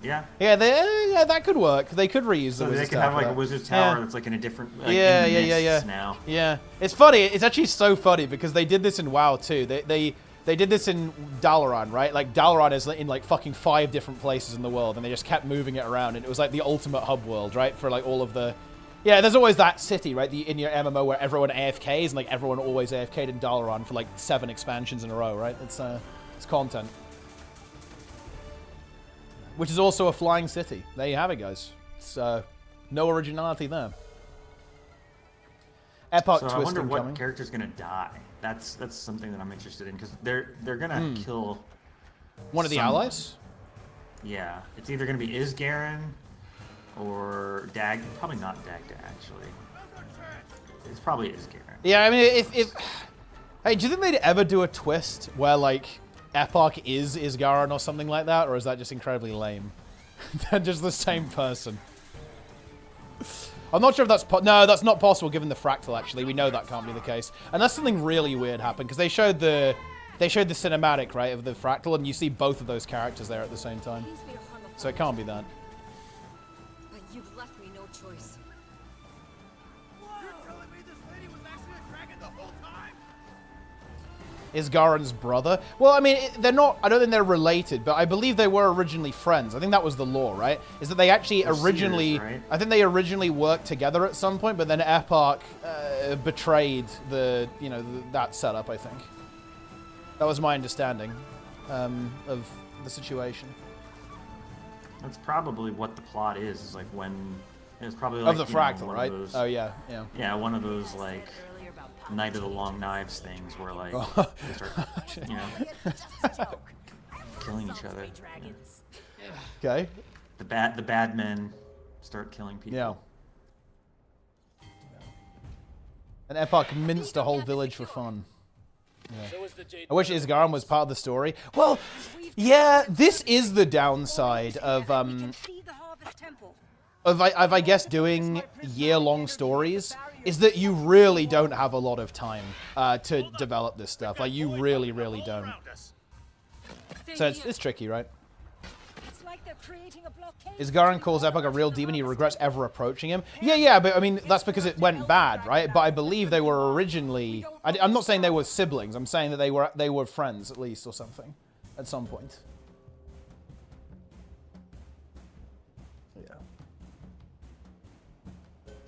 S11: Yeah.
S1: Yeah, that could work. They could reuse the Wizard's Tower. So
S11: they could have like a Wizard's Tower that's like in a different now.
S1: Yeah. It's funny. It's actually so funny because they did this in WoW too. They did this in Dalaran, right? Like Dalaran is in like fucking 5 different places in the world, and they just kept moving it around, and it was like the ultimate hub world, right? For like all of the... Yeah, there's always that city, right? In your MMO where everyone AFKs, and like everyone always AFK'd in Dalaran for like 7 expansions in a row, right? It's content. Which is also a flying city. There you have it, guys. It's no originality there. Epoch
S11: so
S1: twist
S11: I wonder what
S1: coming.
S11: character's gonna die. That's something that I'm interested in because they're gonna kill
S1: one of the allies.
S11: Yeah, it's either gonna be Isgaren or Dag. Probably not Dagda, actually. It's probably Isgaren.
S1: Yeah, I mean, if hey, do you think they'd ever do a twist where like Epoch is Isgaren or something like that, or is that just incredibly lame? They're just the same person. I'm not sure if that's no, that's not possible given the fractal. Actually, we know that can't be the case, unless something really weird happened because they showed the cinematic, right, of the fractal, and you see both of those characters there at the same time. So it can't be that.
S10: But you've left me no choice.
S12: You're telling me this lady was actually a dragon the whole time?
S1: Is Garen's brother? Well, I mean, they're not... I don't think they're related, but I believe they were originally friends. I think that was the lore, right? Is that they actually originally...
S11: Seers, right?
S1: I think they originally worked together at some point, but then Epoch betrayed the, you know, that setup, I think. That was my understanding of the situation.
S11: That's probably what the plot is like when... It's probably like...
S1: Of the fractal, right?
S11: Those,
S1: oh, yeah, yeah.
S11: Yeah, one of those, like... Night of the Long Knives things where like they start, you know, killing each other.
S1: Okay.
S11: The bad men start killing people.
S1: Yeah. And Epoch minced a whole village for fun. Yeah. I wish Isgaren was part of the story. Well, yeah, this is the downside of I guess doing year-long stories. Is that you really don't have a lot of time to develop this stuff. Like, you really, really don't. So it's tricky, right? Isgaren calls Epoch a real demon. He regrets ever approaching him. Yeah, but I mean, that's because it went bad, right? But I believe they were originally... I'm not saying they were siblings. I'm saying that they were friends, at least, or something. At some point.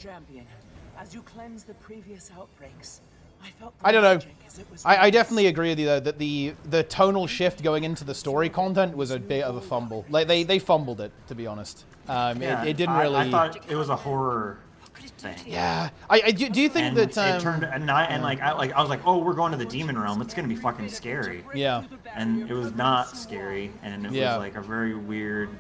S13: champion. As you cleanse the previous outbreaks, I felt
S1: I don't know.
S13: magic as it was
S1: I definitely agree with you though that the tonal shift going into the story content was a bit of a fumble. Like they fumbled it, to be honest. It didn't really.
S11: I thought it was a horror thing.
S1: Yeah. Do you think
S11: and
S1: that
S11: it turned I was like, oh, we're going to the demon realm. It's gonna be fucking scary.
S1: Yeah.
S11: And it was not scary, and it was like a very weird.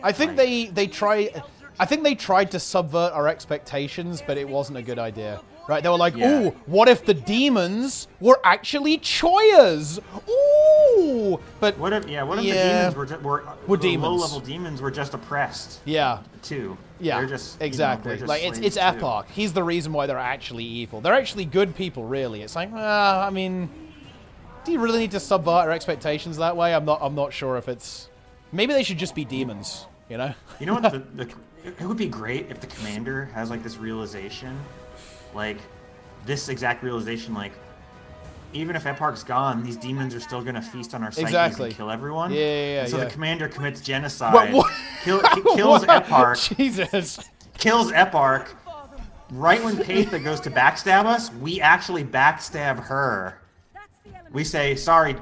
S1: I think they tried to subvert our expectations, but it wasn't a good idea. Right? They were like, ooh, what if the demons were actually choyas? Ooh! But
S11: what if the demons were
S1: demons.
S11: Low-level demons were just oppressed?
S1: Yeah.
S11: Too.
S1: Yeah.
S11: They're just
S1: exactly.
S11: They're just
S1: like it's Epoch. He's the reason why they're actually evil. They're actually good people, really. It's like, I mean, do you really need to subvert our expectations that way? I'm not sure if it's. Maybe they should just be demons. You know.
S11: You know what? It would be great if the commander has like this realization. Like, this exact realization, like, even if Eparch's gone, these demons are still going to feast on our psyches and kill everyone.
S1: Yeah.
S11: So the commander commits genocide, kills Eparch.
S1: Jesus.
S11: Kills Eparch. Right when Paitha goes to backstab us, we actually backstab her. We say, sorry,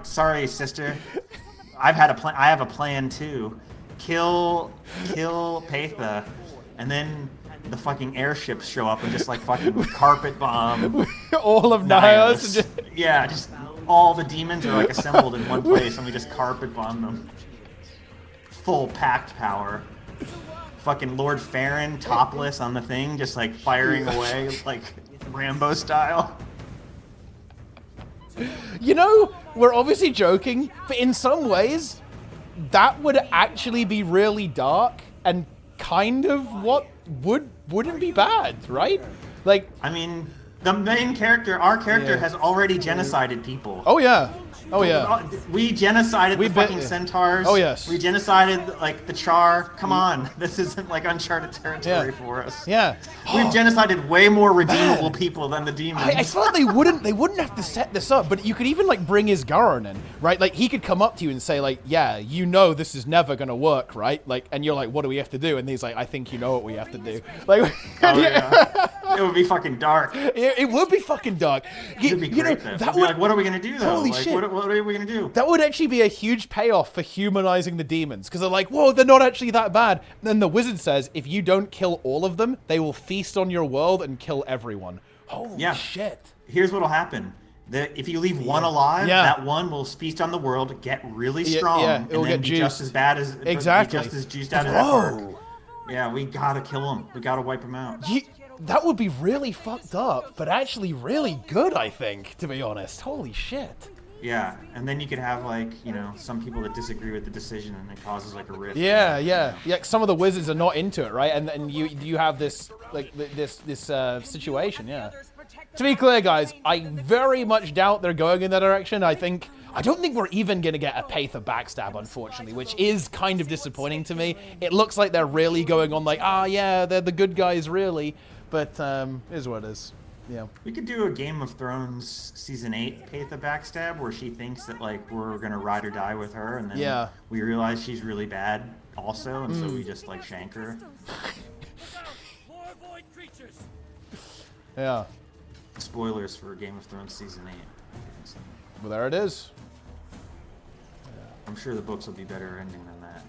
S11: sister. I have a plan too. Kill Paitha, and then the fucking airships show up and just like fucking carpet bomb
S1: all of Nios.
S11: Yeah, just all the demons are like assembled in one place, and we just carpet bomb them. Full packed power. Fucking Lord Farron topless on the thing, just like firing away like Rambo style.
S1: You know, we're obviously joking, but in some ways, that would actually be really dark and kind of what wouldn't be bad, right? Like,
S11: I mean, the main character, our character, has already genocided people.
S1: Oh yeah. Oh yeah.
S11: We genocided the fucking centaurs.
S1: Oh yes.
S11: We genocided like the Char. Come on, this isn't like uncharted territory for us.
S1: Yeah.
S11: We've genocided way more redeemable people than the demons.
S1: I thought they wouldn't have to set this up, but you could even like bring his Garon in, right? Like he could come up to you and say like, yeah, you know this is never gonna work, right? Like, and you're like, what do we have to do? And he's like, I think you know what we have to do. Like,
S11: it would be fucking dark.
S1: It would be fucking dark.
S11: It would be great. That would be like, what are we gonna do though?
S1: Holy
S11: like,
S1: shit.
S11: What are we gonna do?
S1: That would actually be a huge payoff for humanizing the demons, because they're like, whoa, they're not actually that bad. And then the wizard says, if you don't kill all of them, they will feast on your world and kill everyone. Holy shit.
S11: Here's what'll happen. If you leave one alive, that one will feast on the world, get really strong, and then be just as bad as just as juiced out as Eparch. Yeah, we gotta kill him. We gotta wipe him out.
S1: That would be really fucked up, but actually really good, I think, to be honest. Holy shit.
S11: Yeah, and then you could have like, you know, some people that disagree with the decision, and it causes like a rift.
S1: Yeah. Some of the wizards are not into it, right? And you have this like this situation. Yeah. To be clear, guys, I very much doubt they're going in that direction. I don't think we're even gonna get a Paitha backstab, unfortunately, which is kind of disappointing to me. It looks like they're really going on like, yeah, they're the good guys, really. But is what it is. Yeah.
S11: We could do a Game of Thrones season 8 Paitha backstab where she thinks that like we're gonna ride or die with her, and then we realize she's really bad also, and so we just like shank her.
S1: Yeah.
S11: Spoilers for Game of Thrones season 8.
S1: Well, there it is.
S11: I'm sure the books will be better ending than that.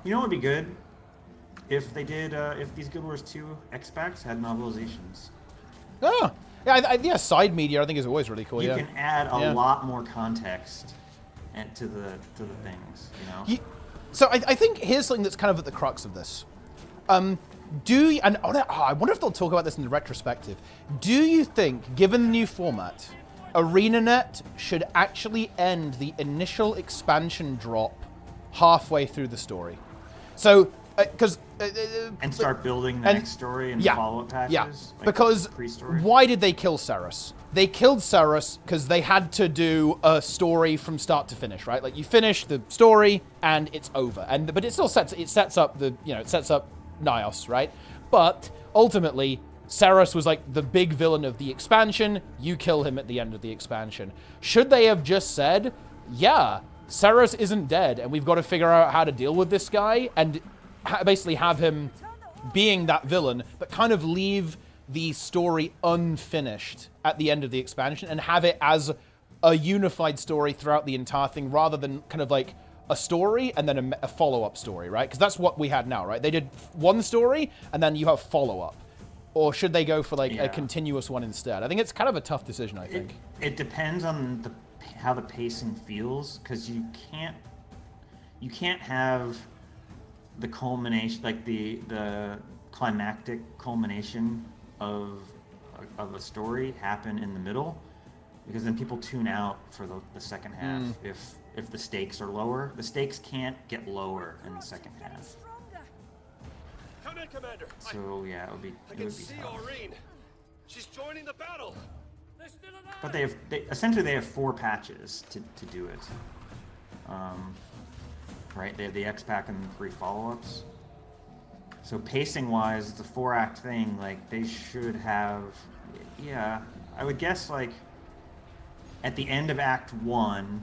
S11: You know what would be good? If they did, if these Guild Wars 2 X-Packs had novelizations.
S1: Oh! Yeah, side media I think is always really cool,
S11: You can add a lot more context to the things, you know?
S1: So I think here's something that's kind of at the crux of this. I wonder if they'll talk about this in the retrospective. Do you think, given the new format, ArenaNet should actually end the initial expansion drop halfway through the story? So, because...
S11: and start building the next story and follow-up patches?
S1: Yeah,
S11: like
S1: because why did they kill Ceres? They killed Ceres because they had to do a story from start to finish, right? Like, you finish the story and it's over. But it still sets up Nios, right? But ultimately, Ceres was like the big villain of the expansion. You kill him at the end of the expansion. Should they have just said, yeah, Ceres isn't dead and we've got to figure out how to deal with this guy, and basically have him being that villain, but kind of leave the story unfinished at the end of the expansion and have it as a unified story throughout the entire thing, rather than kind of like a story and then a follow-up story, right? Because that's what we had now, right? They did one story and then you have follow-up. Or should they go for like a continuous one instead? I think it's kind of a tough decision, I think.
S11: It depends on how the pacing feels, because you can't have the culmination, like the climactic culmination of a story happen in the middle, because then people tune out for the second half. If the stakes are lower, the stakes can't get lower in the second half.
S12: Come in, Commander.
S11: So yeah, it would be tough.
S12: She's joining the battle.
S11: But they essentially have 4 patches to do it. Right? They have the X-Pack and 3 follow-ups. So pacing-wise, it's a 4-act thing. Like, they should have... Yeah, I would guess, like, at the end of Act 1,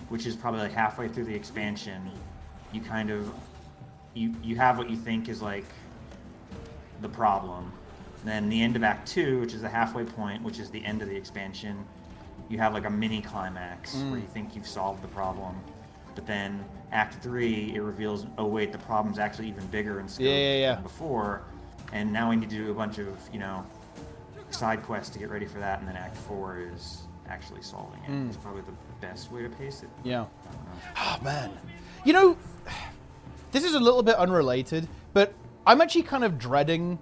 S11: which is probably like halfway through the expansion, you kind of... You have what you think is, like, the problem. Then the end of Act 2, which is the halfway point, which is the end of the expansion, you have, like, a mini-climax where you think you've solved the problem. But then Act 3, it reveals, oh wait, the problem's actually even bigger in scope than before, and now we need to do a bunch of, you know, side quests to get ready for that, and then Act 4 is actually solving it. It's probably the best way to pace it.
S1: Yeah. Oh, man. You know, this is a little bit unrelated, but I'm actually kind of dreading...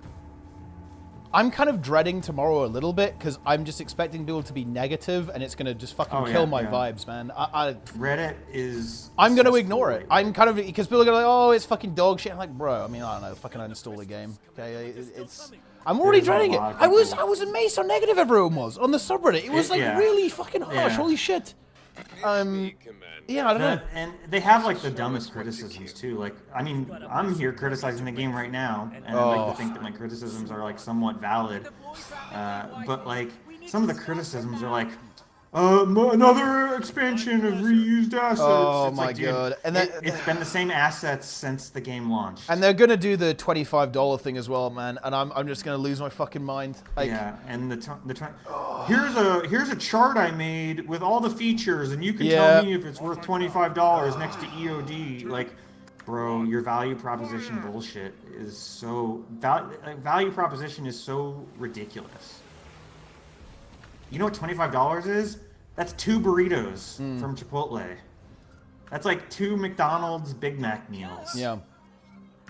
S1: I'm kind of dreading tomorrow a little bit, because I'm just expecting people to be negative, and it's going to just fucking kill my vibes, man.
S11: Reddit is...
S1: I'm going to ignore it. I'm kind of... Because people are going to be like, oh, it's fucking dog shit. I'm like, bro, I mean, I don't know. Fucking uninstall the game. Okay, it's... I'm already dreading it. I was amazed how negative everyone was on the subreddit. It was like really fucking harsh. Holy shit. Yeah, I don't know.
S11: And they have like the dumbest criticisms too. Like, I mean, I'm here criticizing the game right now, and I like to think that my criticisms are like somewhat valid. But like, some of the criticisms are like, another expansion of reused assets.
S1: Oh
S11: it's
S1: my
S11: like, dude,
S1: god! And
S11: it's been the same assets since the game launched.
S1: And they're gonna do the $25 thing as well, man. And I'm just gonna lose my fucking mind. Like,
S11: yeah, and here's a chart I made with all the features, and you can tell me if it's worth $25 next to EOD. Like, bro, your value proposition bullshit is so value proposition is so ridiculous. You know what $25 is? That's 2 burritos from Chipotle. That's like 2 McDonald's Big Mac meals.
S1: Yeah.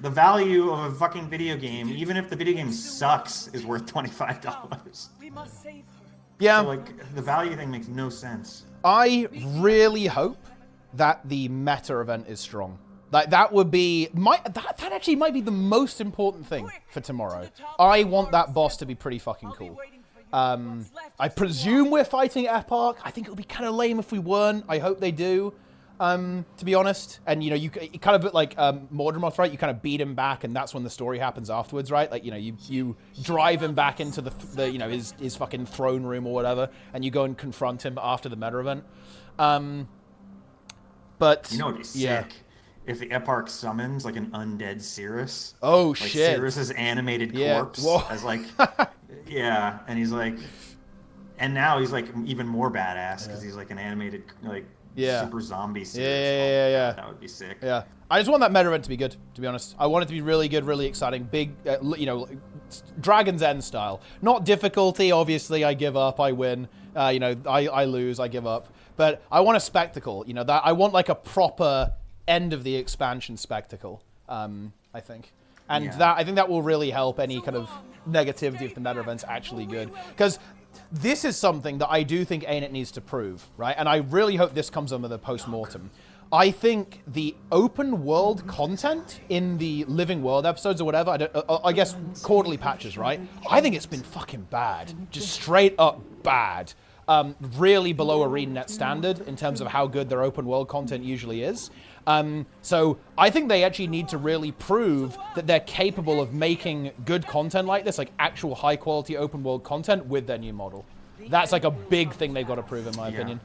S11: The value of a fucking video game, even if the video game sucks, is worth $25.
S13: We must save her.
S1: Yeah.
S11: So, like, the value thing makes no sense.
S1: I really hope that the meta event is strong. Like, that would be... That actually might be the most important thing for tomorrow. I want that boss to be pretty fucking cool. I presume we're fighting Epoch. I think it would be kind of lame if we weren't. I hope they do, to be honest. And, you know, you kind of like Mordremoth, right? You kind of beat him back, and that's when the story happens afterwards, right? Like, you know, you drive him back into the you know, his fucking throne room or whatever, and you go and confront him after the meta event. But...
S11: You know what'd be sick? If the Eparch summons, like, an undead Cirrus.
S1: Oh,
S11: like,
S1: shit.
S11: Cirrus's animated corpse as, like... Yeah, and he's like... And now he's, like, even more badass, because he's, like, an animated, like, super zombie Cirrus.
S1: Yeah.
S11: That would be sick.
S1: Yeah. I just want that meta event to be good, to be honest. I want it to be really good, really exciting. Big, you know, Dragon's End style. Not difficulty, obviously, I give up, I win. You know, I lose, I give up. But I want a spectacle, you know, that I want, like, a proper... end of the expansion spectacle, I think. And I think that will really help any kind of negativity if the meta event's actually good. Because this is something that I do think ArenaNet needs to prove, right? And I really hope this comes under the post-mortem. I think the open world content in the living world episodes or whatever, I guess quarterly patches, right? I think it's been fucking bad. Just straight up bad. Really below ArenaNet standard in terms of how good their open world content usually is. So I think they actually need to really prove that they're capable of making good content like this, like actual high quality open world content with their new model. That's like a big thing they've got to prove in my opinion.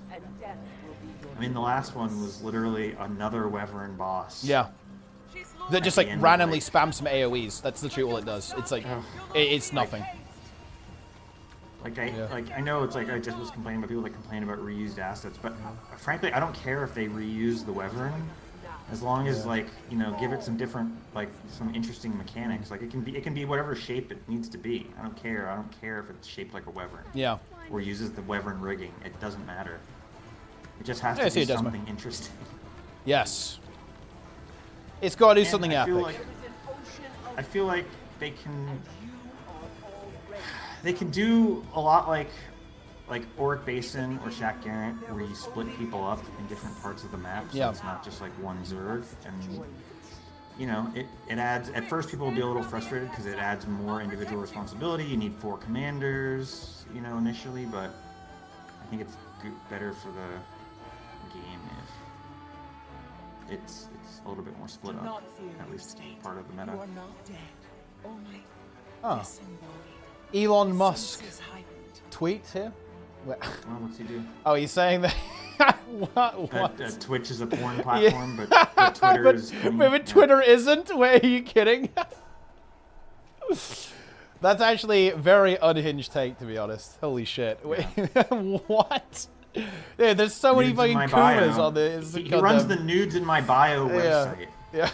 S11: I mean, the last one was literally another Wyvern boss.
S1: Yeah. that just like randomly spams some AoEs. That's literally all it does. It's like it's nothing.
S11: Like I know it's like I just was complaining about people that complain about reused assets, but frankly I don't care if they reuse the Wyvern, as long as like give it some different some interesting mechanics. Like it can be whatever shape it needs to be. I don't care. I don't care if it's shaped like a Wyvern.
S1: Yeah.
S11: Or uses the Wyvern rigging. It doesn't matter. It just has to do something interesting.
S1: Yes. It's got to do something epic.
S11: I feel like they can do a lot like Auric Basin or Shaq Garrett, where you split people up in different parts of the map, so it's not just like one Zerg. And it adds. At first, people will be a little frustrated because it adds more individual responsibility. You need 4 commanders, initially, but I think it's better for the game if it's a little bit more split up, at least part of the meta.
S1: Oh. Elon Musk tweet here.
S11: Well, what's he do?
S1: Oh, he's saying that.
S11: That Twitch is a porn platform, but Twitter is.
S1: But Twitter isn't. Wait, are you kidding? That's actually a very unhinged take, to be honest. Holy shit! Wait, what? Yeah, there's so many fucking Kumas on this.
S11: He runs the nudes in my bio website.
S1: Yeah.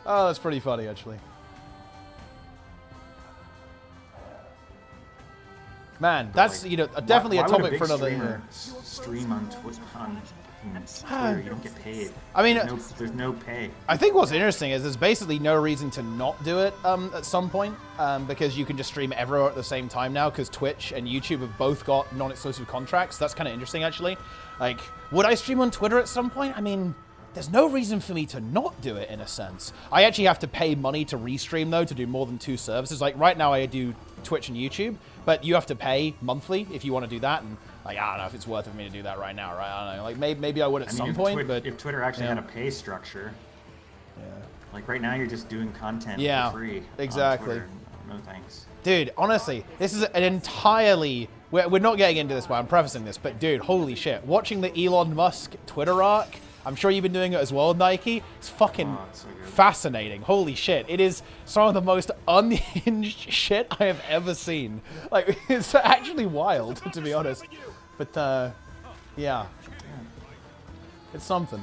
S1: Oh, that's pretty funny, actually. Man, that's definitely a topic for another.
S11: Stream on Twitter. You don't get paid.
S1: I mean,
S11: there's no pay.
S1: I think what's interesting is there's basically no reason to not do it at some point, because you can just stream everywhere at the same time now, because Twitch and YouTube have both got non-exclusive contracts. That's kind of interesting, actually. Like, would I stream on Twitter at some point? I mean, there's no reason for me to not do it, in a sense. I actually have to pay money to restream, though, to do more than 2 services. Like, right now I do Twitch and YouTube, but you have to pay monthly if you want to do that, and like, I don't know if it's worth it for me to do that right now, right? I don't know. Like, maybe I would at some point, but
S11: if Twitter actually had a pay structure, like right now you're just doing content for free.
S1: Exactly.
S11: No thanks.
S1: Dude, honestly, this is an entirely... We're not getting into this, but I'm prefacing this, but dude, holy shit. Watching the Elon Musk Twitter arc, I'm sure you've been doing it as well, Nike. It's fucking fascinating. Holy shit. It is some of the most unhinged shit I have ever seen. Like, it's actually wild, to be honest. But, yeah. It's something.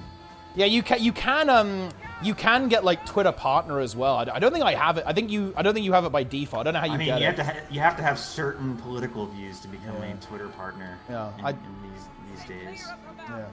S1: Yeah, you can get like Twitter partner as well. I don't think I have it. I don't think you have it by default. I don't know how you get it.
S11: You have to have certain political views to become a Twitter partner.
S1: Yeah.
S11: In these days.
S1: Yeah.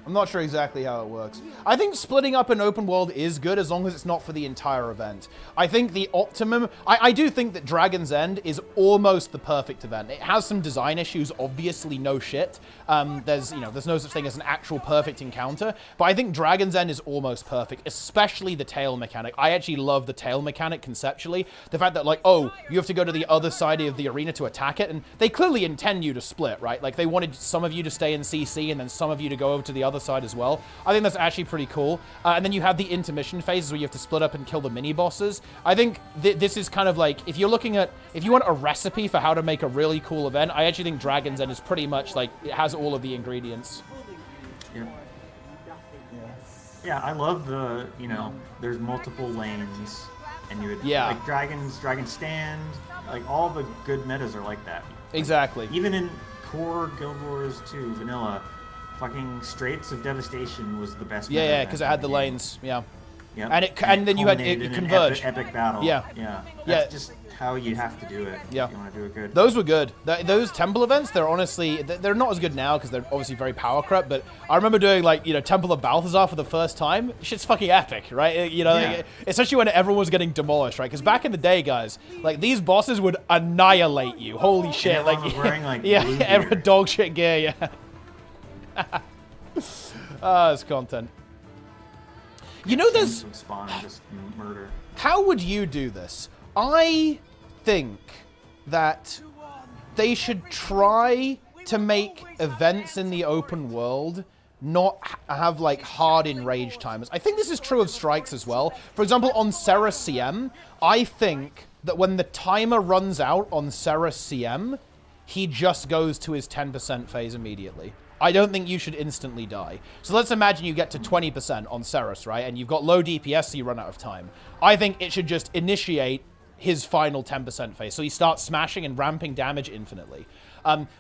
S1: I'm not sure exactly how it works. I think splitting up an open world is good as long as it's not for the entire event. I think the optimum... I do think that Dragon's End is almost the perfect event. It has some design issues, obviously, no shit. There's no such thing as an actual perfect encounter, but I think Dragon's End is almost perfect, especially the tail mechanic. I actually love the tail mechanic conceptually. The fact that, like, oh, you have to go to the other side of the arena to attack it, and they clearly intend you to split, right? Like, they wanted some of you to stay in CC and then some of you to go over to the other side as well. I think that's actually pretty cool. And then you have the intermission phases where you have to split up and kill the mini bosses. I think this is kind of like, if you want a recipe for how to make a really cool event, I actually think Dragon's End is pretty much like, it has all of the ingredients.
S11: Yeah, I love the, there's multiple lanes, and you would, like Dragon Stand, like all the good metas are like that.
S1: Exactly.
S11: Even in core Guild Wars 2 vanilla, fucking Straits of Devastation was the best.
S1: Yeah, because it had the lanes. Yeah.
S11: Yeah.
S1: And then you had it converge.
S11: Epic battle.
S1: Yeah.
S11: That's just how you have to do it. If you want to do it good.
S1: Those were good. Those temple events, they're honestly, they're not as good now because they're obviously very power crept. But I remember doing like Temple of Balthazar for the first time. Shit's fucking epic, right? Like, especially when everyone was getting demolished, right? Because back in the day, guys, like these bosses would annihilate you. Holy shit!
S11: Like was wearing like
S1: every dog shit gear. Yeah. It's content. There's
S11: spawn and just murder.
S1: How would you do this? I think that they should try to make events in the open world not have like hard enrage timers. I think this is true of strikes as well. For example, on Serra CM, I think that when the timer runs out on Serra CM, he just goes to his 10% phase immediately. I don't think you should instantly die. So let's imagine you get to 20% on Ceres, right? And you've got low DPS, so you run out of time. I think it should just initiate his final 10% phase. So he starts smashing and ramping damage infinitely.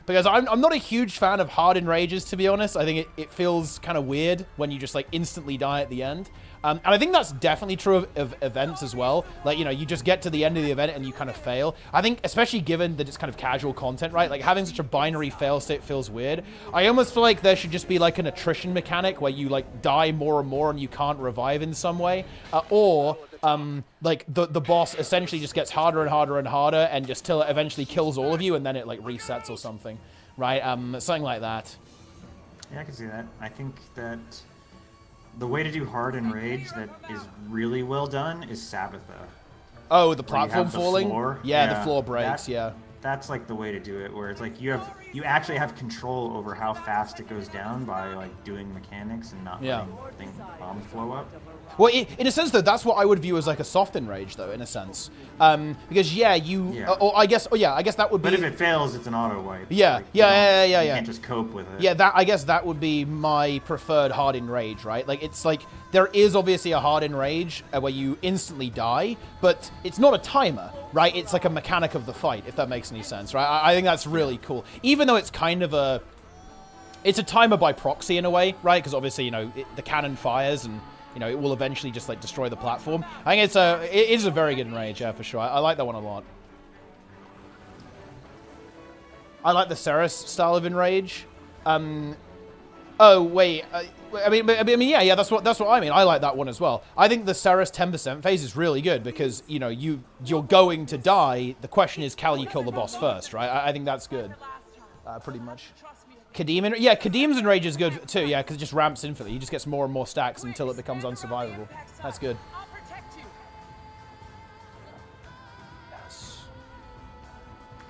S1: Because I'm not a huge fan of hard enrages, to be honest. I think it feels kind of weird when you just like instantly die at the end. And I think that's definitely true of events as well. Like, you know, you just get to the end of the event and you kind of fail. I think, especially given that it's kind of casual content, right? Like, having such a binary fail state feels weird. I almost feel like there should just be, like, an attrition mechanic where you, like, die more and more and you can't revive in some way. Like, the boss essentially just gets harder and harder and harder and just till it eventually kills all of you and then it, like, resets or something, right? Something like that.
S11: Yeah, I can see that. I think that the way to do hard enrage that is really well done is Sabbatha.
S1: Oh, the platform falling?
S11: Floor.
S1: Yeah, the floor breaks, yeah.
S11: That's like the way to do it, where it's like you actually have control over how fast it goes down by like doing mechanics and not letting bombs blow up.
S1: Well, in a sense, though, that's what I would view as like a soft enrage, though, in a sense, because I guess that would be.
S11: But if it fails, it's an auto wipe.
S1: Yeah,
S11: like,
S1: you
S11: can't just cope with it.
S1: Yeah, I guess that would be my preferred hard enrage, right? Like, it's like there is obviously a hard enrage where you instantly die, but it's not a timer, right? It's like a mechanic of the fight, if that makes any sense, right? I think that's really cool, even though it's kind of it's a timer by proxy in a way, right? Because obviously, you know, the cannon fires and, you know, it will eventually just like destroy the platform. I think it is a very good enrage, yeah, for sure. I like that one a lot. I like the Ceres style of enrage. Oh wait, I mean, yeah, that's what I mean. I like that one as well. I think the Ceres 10% phase is really good because, you know, you're going to die. The question is, can you kill the boss first, right? I think that's good, pretty much. Kadim's enrage is good too, yeah, because it just ramps infinitely. He just gets more and more stacks until it becomes unsurvivable. That's good. Yes.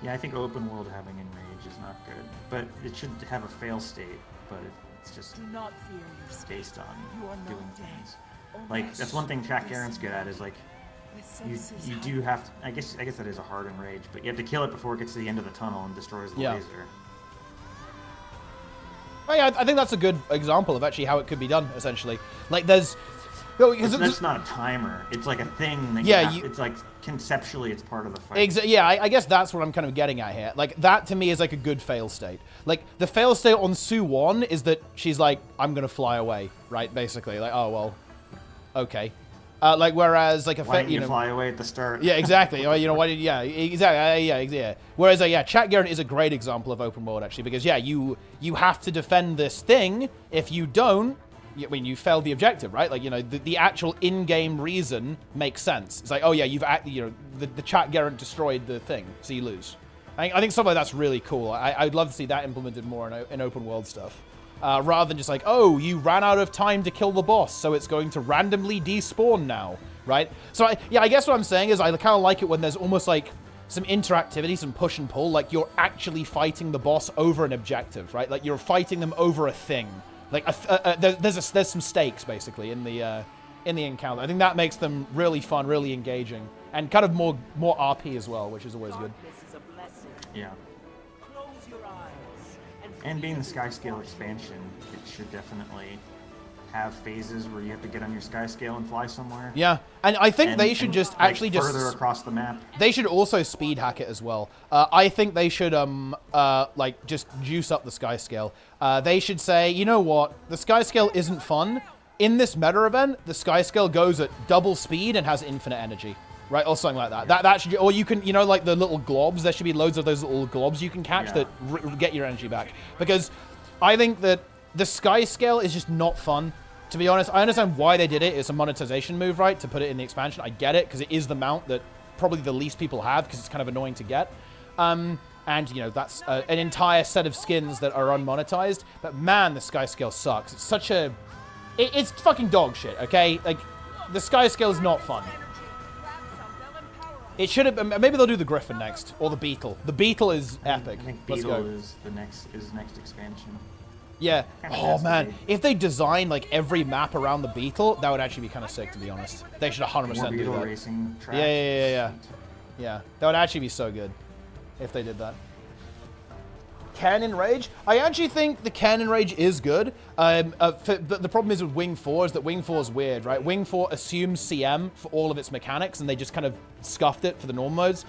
S11: Yeah, I think open world having enrage is not good, but it should have a fail state. But it's just based on doing things. Like, that's one thing Track Aaron's good at is like you do have. I guess that is a hard enrage, but you have to kill it before it gets to the end of the tunnel and destroys the laser.
S1: Oh, yeah, I think that's a good example of actually how it could be done, essentially. Like, there's...
S11: That's not a timer. It's like a thing that it's like, conceptually, it's part of the fight.
S1: Yeah, I guess that's what I'm kind of getting at here. Like, that to me is like a good fail state. Like, the fail state on Sue 1 is that she's like, I'm going to fly away, right? Basically. Like, oh, well, okay. Like, whereas, like,
S11: why didn't you fly away at the start?
S1: Yeah, exactly. You know, why did, yeah, exactly. Yeah. Whereas, yeah, Chat Garrett is a great example of open world, actually, because, yeah, you have to defend this thing. If you don't, I mean, you failed the objective, right? Like, you know, the actual in-game reason makes sense. It's like, oh, yeah, the Chat Garrett destroyed the thing, so you lose. I think stuff like that's really cool. I'd love to see that implemented more in open world stuff. Rather than just like, oh, you ran out of time to kill the boss, so it's going to randomly despawn now, right? So, I guess what I'm saying is I kind of like it when there's almost like some interactivity, some push and pull, like you're actually fighting the boss over an objective, right? Like you're fighting them over a thing. Like there's some stakes basically in the encounter. I think that makes them really fun, really engaging, and kind of more RP as well, which is always good.
S11: Yeah. And being the Sky Scale expansion, it should definitely have phases where you have to get on your Sky Scale and fly somewhere.
S1: Yeah, and I think they should just actually just
S11: further across the map.
S1: They should also speed hack it as well. I think they should like just juice up the Sky Scale. They should say, you know what, the Sky Scale isn't fun. In this meta event, the Sky Scale goes at double speed and has infinite energy. Right, or something like that. That should, or you can, you know, like the little globs. There should be loads of those little globs you can catch that get your energy back. Because I think that the Sky Scale is just not fun. To be honest, I understand why they did it. It's a monetization move, right, to put it in the expansion. I get it because it is the mount that probably the least people have because it's kind of annoying to get. And you know that's an entire set of skins that are unmonetized. But man, the Sky Scale sucks. It's such a, it's fucking dog shit. Okay, like the Sky Scale is not fun. It should have. Maybe they'll do the Griffin next, or the Beetle. The Beetle is epic.
S11: I think Beetle is the next expansion.
S1: Yeah. Oh man, if they design like every map around the Beetle, that would actually be kind of sick, to be honest. They should 100% do that.
S11: Racing tracks.
S1: Yeah. Yeah, that would actually be so good if they did that. Cannon Rage. I actually think the Cannon Rage is good. The problem is with Wing 4 is that Wing 4 is weird, right? Wing 4 assumes CM for all of its mechanics, and they just kind of scuffed it for the normal modes.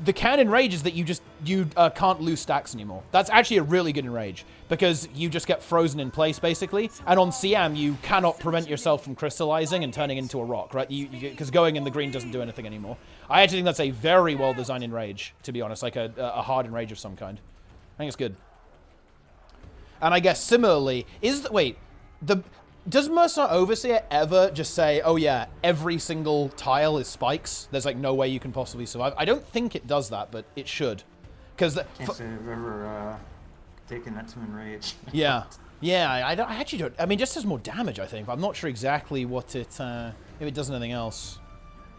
S1: The Cannon Rage is that you can't lose stacks anymore. That's actually a really good enrage, because you just get frozen in place, basically. And on CM, you cannot prevent yourself from crystallizing and turning into a rock, right? Because going in the green doesn't do anything anymore. I actually think that's a very well-designed enrage, to be honest, like a hard enrage of some kind. I think it's good. And I guess similarly, does Mercenary Overseer ever just say, oh yeah, every single tile is spikes? There's like no way you can possibly survive? I don't think it does that, but it should. Because
S11: can't say I've ever taken that to enrage.
S1: Yeah. Yeah, I actually don't. I mean, it just does more damage, I think, but I'm not sure exactly what it, if it does anything else.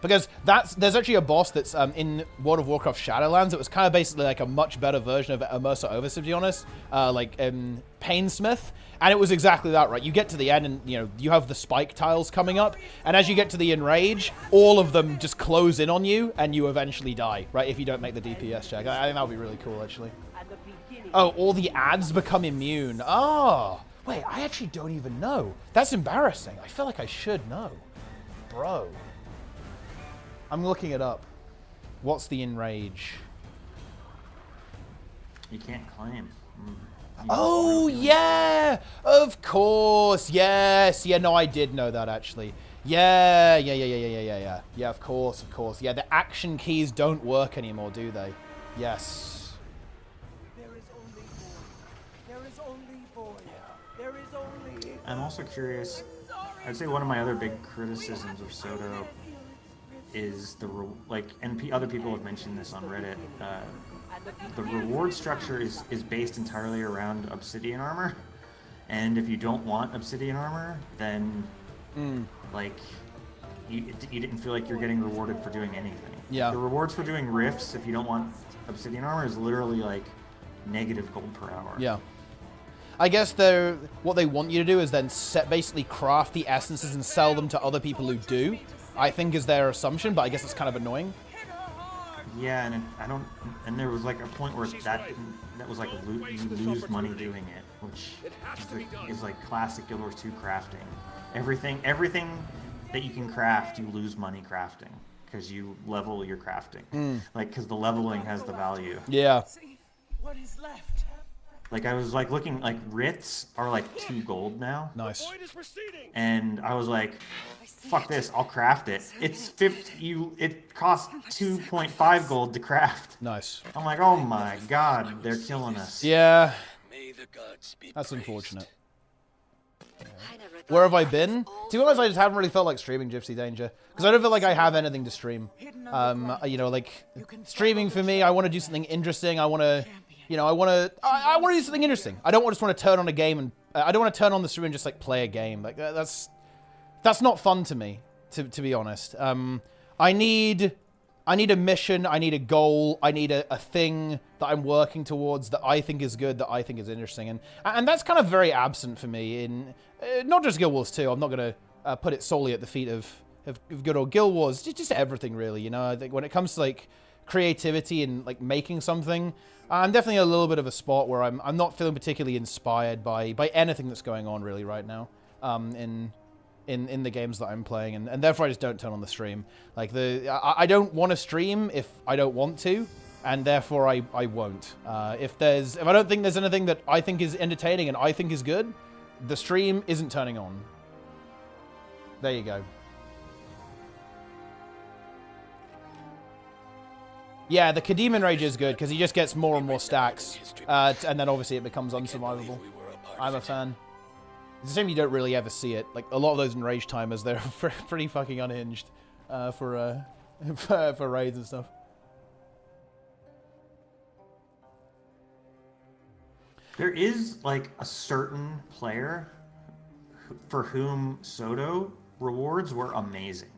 S1: Because there's actually a boss that's in World of Warcraft Shadowlands. It was kind of basically like a much better version of Immerser Overseer, to be honest. Like Painsmith. And it was exactly that, right? You get to the end and, you have the spike tiles coming up. And as you get to the enrage, all of them just close in on you and you eventually die, right? If you don't make the DPS check. I think that would be really cool, actually. Oh, all the ads become immune. Oh, wait, I actually don't even know. That's embarrassing. I feel like I should know. Bro. I'm looking it up. What's the enrage?
S11: You can't claim.
S1: Oh, yeah! Of course, yes. Yeah, no, I did know that, actually. Yeah. Yeah, of course. Yeah, the action keys don't work anymore, do they? Yes.
S11: I'm also curious. I'd say one of my other big criticisms of Soto is other people have mentioned this on Reddit. The reward structure is based entirely around obsidian armor, and if you don't want obsidian armor, then you didn't feel like you're getting rewarded for doing anything.
S1: Yeah.
S11: The rewards for doing rifts, if you don't want obsidian armor, is literally like negative gold per hour.
S1: Yeah. I guess what they want you to do is then basically craft the essences and sell them to other people who do. I think is their assumption, but I guess it's kind of annoying.
S11: Yeah, and there was like a point where that was like you lose money doing it, which is like classic Guild Wars 2 crafting. Everything that you can craft, you lose money crafting because you level your crafting. Because the leveling has the value.
S1: Yeah.
S13: What is left?
S11: Like I was like looking, like writs are like 2 gold now.
S1: Nice.
S11: And I was like, fuck this, I'll craft it. It's 50. It costs 2.5 gold to craft.
S1: Nice.
S11: I'm like, oh my god, they're killing us.
S1: Yeah. That's unfortunate. Where have I been? To be honest, I just haven't really felt like streaming Gypsy Danger. Because I don't feel like I have anything to stream. Streaming for me, I want to do something interesting. I want to do something interesting. I don't just want to turn on a game and... I don't want to turn on the stream and just, like, play a game. Like, that's not fun to me, to be honest. I need a mission, I need a goal, I need a thing that I'm working towards that I think is good, that I think is interesting. And that's kind of very absent for me in... not just Guild Wars 2, I'm not going to put it solely at the feet of good old Guild Wars. Just everything, really, I think when it comes to, like, creativity and, like, making something... I'm definitely a little bit of a spot where I'm not feeling particularly inspired by anything that's going on really right now in the games that I'm playing, and therefore I just don't turn on the stream. Like I don't want to stream if I don't want to, and therefore I won't. If I don't think there's anything that I think is entertaining and I think is good, the stream isn't turning on. There you go. Yeah, the Kadim Rage is good, because he just gets more and more stacks. And then obviously it becomes unsurvivable. I'm a fan. It's a shame you don't really ever see it. Like, a lot of those Enrage timers, they're pretty fucking unhinged for raids and stuff.
S11: There is, like, a certain player for whom Soto rewards were amazing.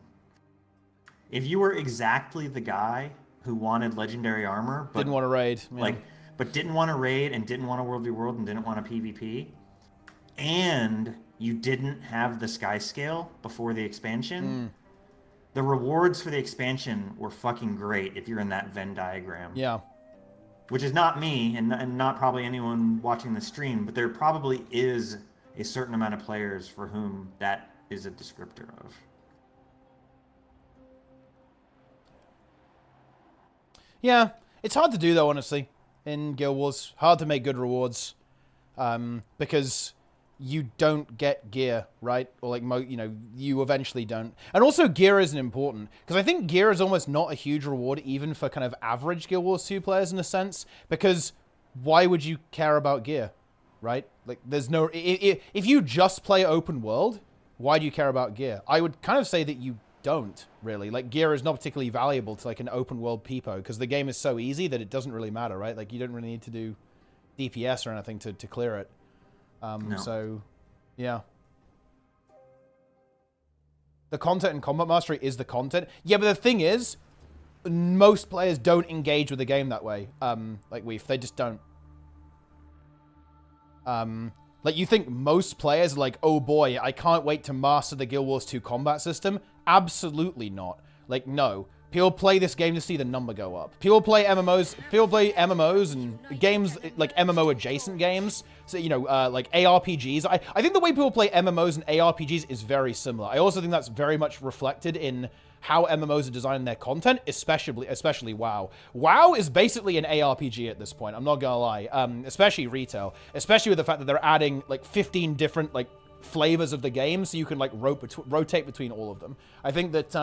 S11: If you were exactly the guy who wanted legendary armor, but
S1: didn't want to raid, yeah.
S11: but didn't want to raid and didn't want a World v World and didn't want a PvP, and you didn't have the sky scale before the expansion, the rewards for the expansion were fucking great if you're in that Venn diagram.
S1: Yeah.
S11: which is not me and not probably anyone watching the stream, but there probably is a certain amount of players for whom that is a descriptor of.
S1: Yeah, it's hard to do though, honestly, in Guild Wars. Hard to make good rewards, because you don't get gear, right? Or like, you eventually don't. And also gear isn't important, because I think gear is almost not a huge reward even for kind of average Guild Wars 2 players in a sense, because why would you care about gear, right? Like, there's no... If you just play open world, why do you care about gear? I would kind of say that you don't, really. Like, gear is not particularly valuable to, like, an open world peepo, because the game is so easy that it doesn't really matter, right? Like, you don't really need to do DPS or anything to clear it.
S11: No.
S1: So, yeah. The content in Combat Mastery is the content. Yeah, but the thing is, most players don't engage with the game that way. Like Weef, they just don't. Like, you think most players are like, oh boy, I can't wait to master the Guild Wars 2 combat system? Absolutely not. Like, no. People play this game to see the number go up. People play MMOs and games, like MMO-adjacent games. So, like ARPGs. I think the way people play MMOs and ARPGs is very similar. I also think that's very much reflected in how MMOs are designing their content, especially WoW. WoW is basically an ARPG at this point, I'm not gonna lie. Especially retail. Especially with the fact that they're adding, like, 15 different, like, flavors of the game, so you can, like, rotate between all of them. I think that,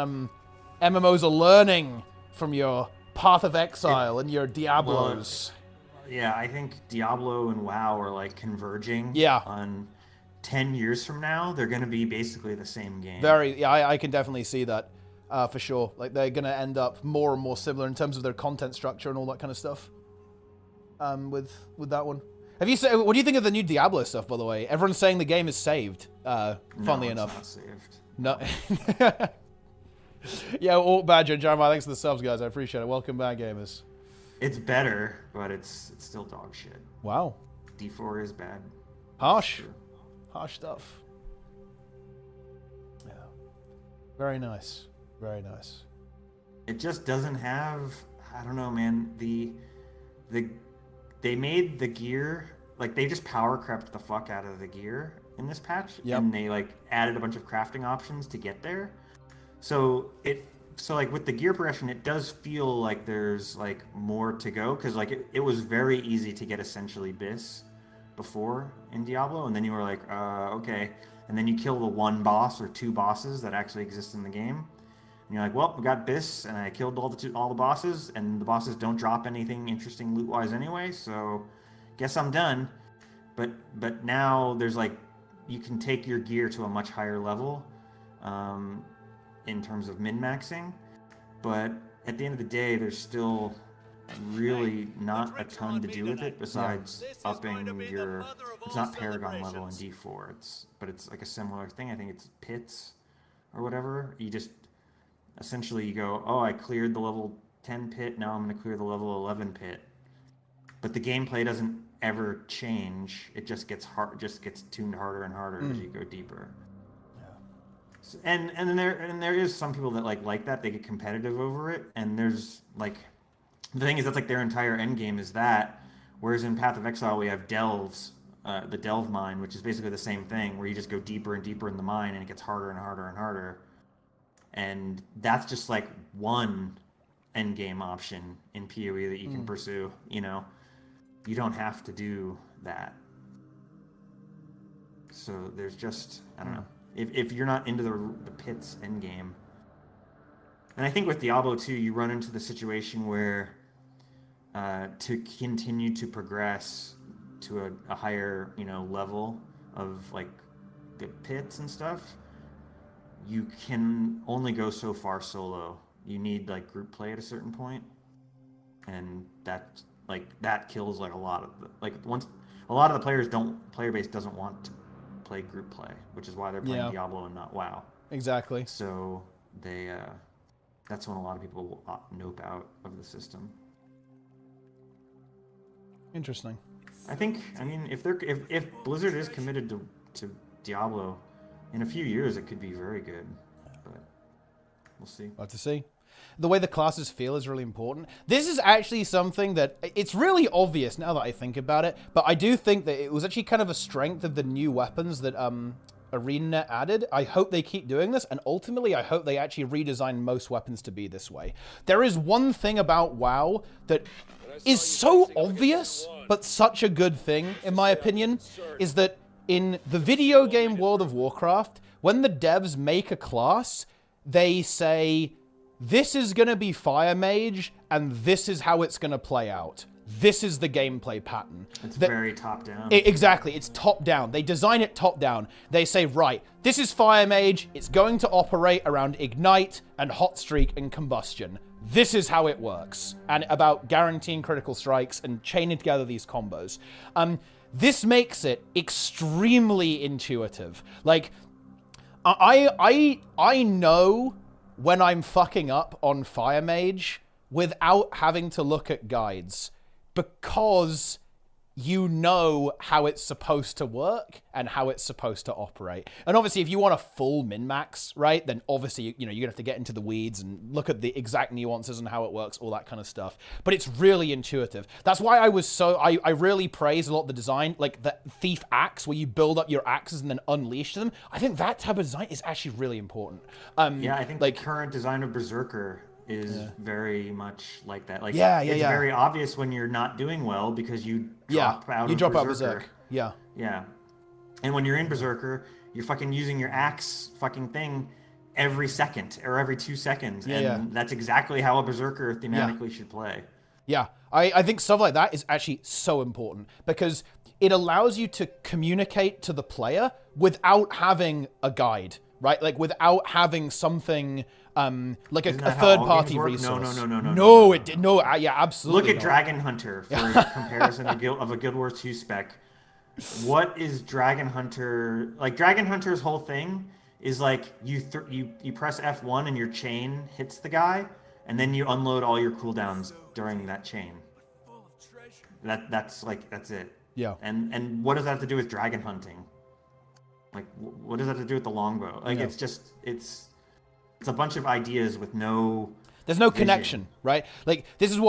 S1: MMOs are learning from your Path of Exile and your Diablos.
S11: Well, yeah, I think Diablo and WoW are like converging.
S1: Yeah.
S11: On 10 years from now, they're going to be basically the same game.
S1: Yeah, I can definitely see that for sure. Like, they're going to end up more and more similar in terms of their content structure and all that kind of stuff. With that one. What do you think of the new Diablo stuff, by the way? Everyone's saying the game is saved. Funnily enough.
S11: Not saved.
S1: No. Yeah, Alt Badger and Jeremiah, thanks for the subs, guys. I appreciate it. Welcome back, gamers.
S11: It's better, but it's still dog shit.
S1: Wow.
S11: D4 is bad.
S1: Harsh. Harsh stuff. Yeah. Very nice. Very nice.
S11: It just doesn't have... I don't know, man. They made the gear... Like, they just power crept the fuck out of the gear in this patch.
S1: Yep.
S11: And they, like, added a bunch of crafting options to get there. So like with the gear progression, it does feel like there's like more to go, because like it was very easy to get essentially Bis before in Diablo, and then you were like, okay, and then you kill the one boss or two bosses that actually exist in the game, and you're like, well, we got Bis, and I killed all the bosses, and the bosses don't drop anything interesting loot wise anyway, so guess I'm done. But now there's like, you can take your gear to a much higher level. In terms of min-maxing, but at the end of the day, there's still really not a ton to do with it besides upping your... It's not Paragon level in D4, but it's like a similar thing. I think it's pits or whatever. You just essentially you go, oh, I cleared the level 10 pit, now I'm going to clear the level 11 pit. But the gameplay doesn't ever change. It just gets tuned harder and harder as you go deeper. And there is some people that like that. They get competitive over it, and there's like, the thing is that's like their entire end game is that, whereas in Path of Exile we have delves, the delve mine, which is basically the same thing, where you just go deeper and deeper in the mine and it gets harder and harder and harder, and that's just like one end game option in PoE that you can pursue. You don't have to do that. So there's just, I don't know. If you're not into the pits endgame. And I think with Diablo 2, you run into the situation where to continue to progress to a higher, level of like the pits and stuff, you can only go so far solo. You need like group play at a certain point, and that kills like a lot of a lot of the player base doesn't want to play group play, which is why they're playing Diablo and not WoW.
S1: Exactly.
S11: So they that's when a lot of people will nope out of the system.
S1: Interesting.
S11: I mean if Blizzard is committed to Diablo, in a few years it could be very good, but we'll see.
S1: About to see. the way the classes feel is really important. This is actually something that, it's really obvious now that I think about it, but I do think that it was actually kind of a strength of the new weapons that ArenaNet added. I hope they keep doing this, and ultimately I hope they actually redesign most weapons to be this way. There is one thing about WoW that is so obvious, but such a good thing, in my opinion, is that in the video game World of Warcraft, when the devs make a class, they say, this is going to be Fire Mage, and this is how it's going to play out. This is the gameplay pattern.
S11: It's very top-down.
S1: Exactly, it's top-down. They design it top-down. They say, right, this is Fire Mage. It's going to operate around Ignite and Hot Streak and Combustion. This is how it works. And about guaranteeing critical strikes and chaining together these combos. This makes it extremely intuitive. Like, I know when I'm fucking up on Fire Mage without having to look at guides, because you know how it's supposed to work and how it's supposed to operate. And obviously, if you want a full min-max, right, then obviously, you know, you're gonna have to get into the weeds and look at the exact nuances and how it works, all that kind of stuff. But it's really intuitive. That's why I was so, I really praise a lot of the design, like the Thief Axe, where you build up your axes and then unleash them. I think that type of design is actually really important.
S11: Yeah, I think like the current design of Berserker is very much like that. Like, it's very obvious when you're not doing well because you drop out of Berserker.
S1: Yeah.
S11: Yeah. And when you're in Berserker, you're fucking using your axe fucking thing every second or every 2 seconds. And that's exactly how a Berserker thematically should play.
S1: Yeah. I think stuff like that is actually so important because it allows you to communicate to the player without having a guide, right? Like without having something like a third-party resource.
S11: No,
S1: it did. No, yeah, absolutely.
S11: Look at Dragon Hunter for comparison of a Guild Wars 2 spec. What is Dragon Hunter like? Dragon Hunter's whole thing is like you press F1 and your chain hits the guy, and then you unload all your cooldowns during that chain. That's it.
S1: Yeah.
S11: And what does that have to do with dragon hunting? Like, what does that have to do with the longbow? Like, it's just it's a bunch of ideas with no.
S1: There's no connection, right? Like this is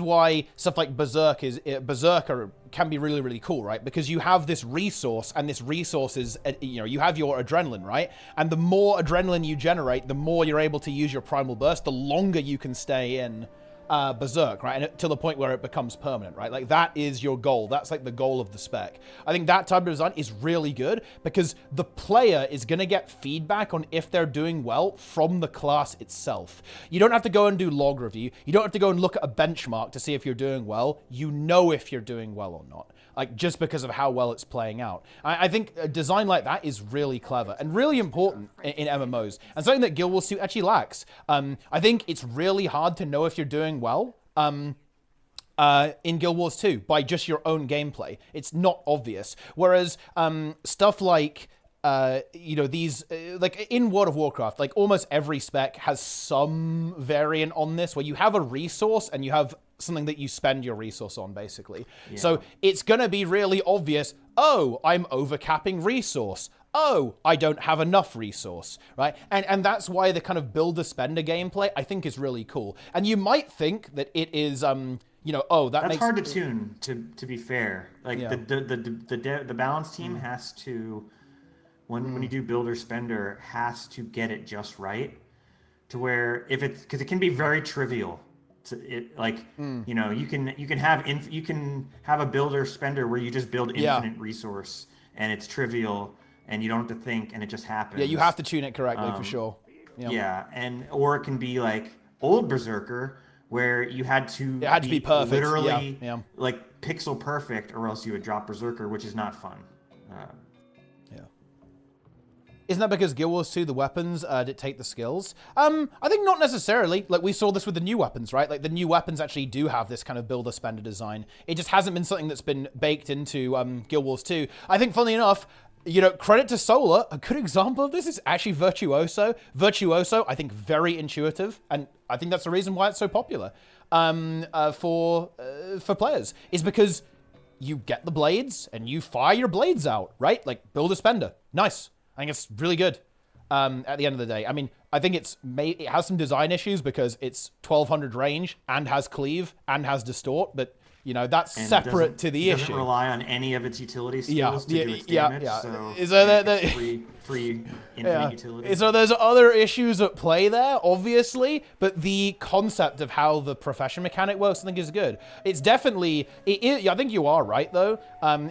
S1: why stuff like Berserker can be really, really cool, right? Because you have this resource, and this resource is, you know, you have your adrenaline, right? And the more adrenaline you generate, the more you're able to use your primal burst, the longer you can stay in Berserk, right? And to the point where it becomes permanent, right? Like that is your goal. That's like the goal of the spec. I think that type of design is really good because the player is going to get feedback on if they're doing well from the class itself. You don't have to go and do log review. You don't have to go and look at a benchmark to see if you're doing well. You know if you're doing well or not. Like just because of how well it's playing out. I think a design like that is really clever and really important in MMOs, and something that Guild Wars 2 actually lacks. I think it's really hard to know if you're doing well in Guild Wars 2 by just your own gameplay. It's not obvious. Whereas stuff like you know, these like in World of Warcraft, like almost every spec has some variant on this where you have a resource and you have something that you spend your resource on, basically. Yeah. So it's going to be really obvious, oh, I'm overcapping resource. Oh, I don't have enough resource, right? And that's why the kind of builder-spender gameplay, I think, is really cool. And you might think that it is, you know, oh, that's
S11: hard to tune, to be fair. Like, the balance team has to, when you do builder-spender, has to get it just right to where, if it's, because it can be very trivial. You know, you can have a builder spender where you just build infinite resource and it's trivial and you don't have to think and it just happens.
S1: Yeah, you have to tune it correctly for sure.
S11: Yeah, or it can be like old Berserker where you had to
S1: be perfect,
S11: literally like pixel perfect, or else you would drop Berserker, which is not fun.
S1: Isn't that because Guild Wars 2, the weapons dictate the skills? I think not necessarily. Like, we saw this with the new weapons, right? Like, the new weapons actually do have this kind of builder-spender design. It just hasn't been something that's been baked into Guild Wars 2. I think, funnily enough, you know, credit to Solar, a good example of this is actually Virtuoso. Virtuoso, I think, very intuitive, and I think that's the reason why it's so popular for players, is because you get the blades, and you fire your blades out, right? Like, builder-spender. Nice. I think it's really good. at the end of the day. I mean, I think it has some design issues because it's 1200 range and has cleave and has distort, but you know, that's separate to the issue.
S11: It doesn't rely on any of its utility skills to do its damage, so
S1: it's
S11: free infinite utility.
S1: So there's other issues at play there, obviously, but the concept of how the profession mechanic works, I think, is good. It's definitely... I think you are right, though,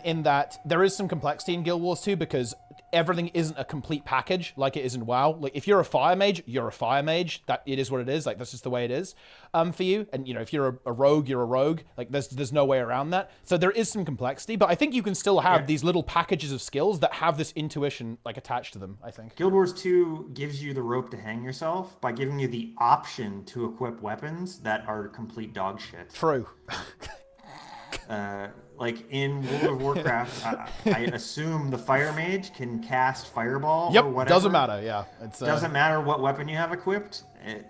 S1: in that there is some complexity in Guild Wars 2 because everything isn't a complete package like it is in WoW. Like, if you're a fire mage, you're a fire mage. That it is what it is. Like, that's just the way it is for you. And, you know, if you're a rogue, you're a rogue. Like, there's no way around that. So there is some complexity, but I think you can still have these little packages of skills that have this intuition, like, attached to them, I think.
S11: Guild Wars 2 gives you the rope to hang yourself by giving you the option to equip weapons that are complete dog shit.
S1: True.
S11: Like in World of Warcraft, I assume the fire mage can cast fireball
S1: Yep,
S11: or whatever.
S1: Doesn't matter, yeah.
S11: Doesn't matter what weapon you have equipped.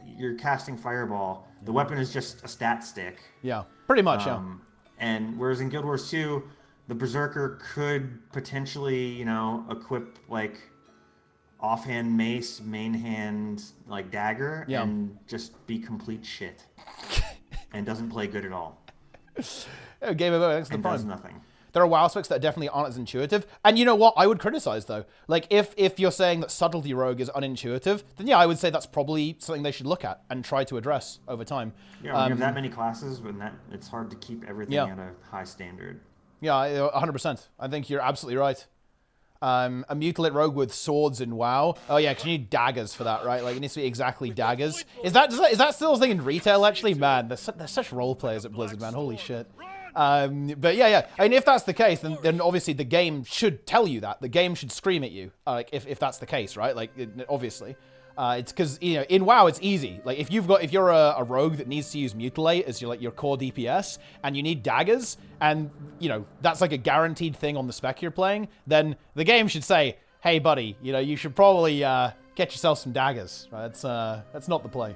S11: You're casting fireball. The weapon is just a stat stick.
S1: Yeah, pretty much, yeah.
S11: And whereas in Guild Wars 2, the Berserker could potentially, you know, equip like offhand mace, main hand like dagger, and just be complete shit. And doesn't play good at all.
S1: Game over, thanks for the
S11: does nothing.
S1: There are WoW specs that definitely aren't as intuitive. And you know what? I would criticize, though. Like, if you're saying that Subtlety Rogue is unintuitive, then yeah, I would say that's probably something they should look at and try to address over time.
S11: Yeah, when you have that many classes, it's hard to keep everything at a high standard.
S1: Yeah, 100%. I think you're absolutely right. A Mutilate Rogue with swords in WoW. Oh yeah, because you need daggers for that, right? Like, it needs to be exactly daggers. Is that still a thing in retail, actually? Man, they're such role players at Blizzard, man. Holy shit. But yeah. I mean, if that's the case, then obviously the game should tell you that. The game should scream at you, like, if that's the case, right? Like, obviously. It's because, you know, in WoW, it's easy. Like, if you're a rogue that needs to use Mutilate as your core DPS, and you need daggers, and, you know, that's like a guaranteed thing on the spec you're playing, then the game should say, hey, buddy, you know, you should probably get yourself some daggers, right? That's not the play.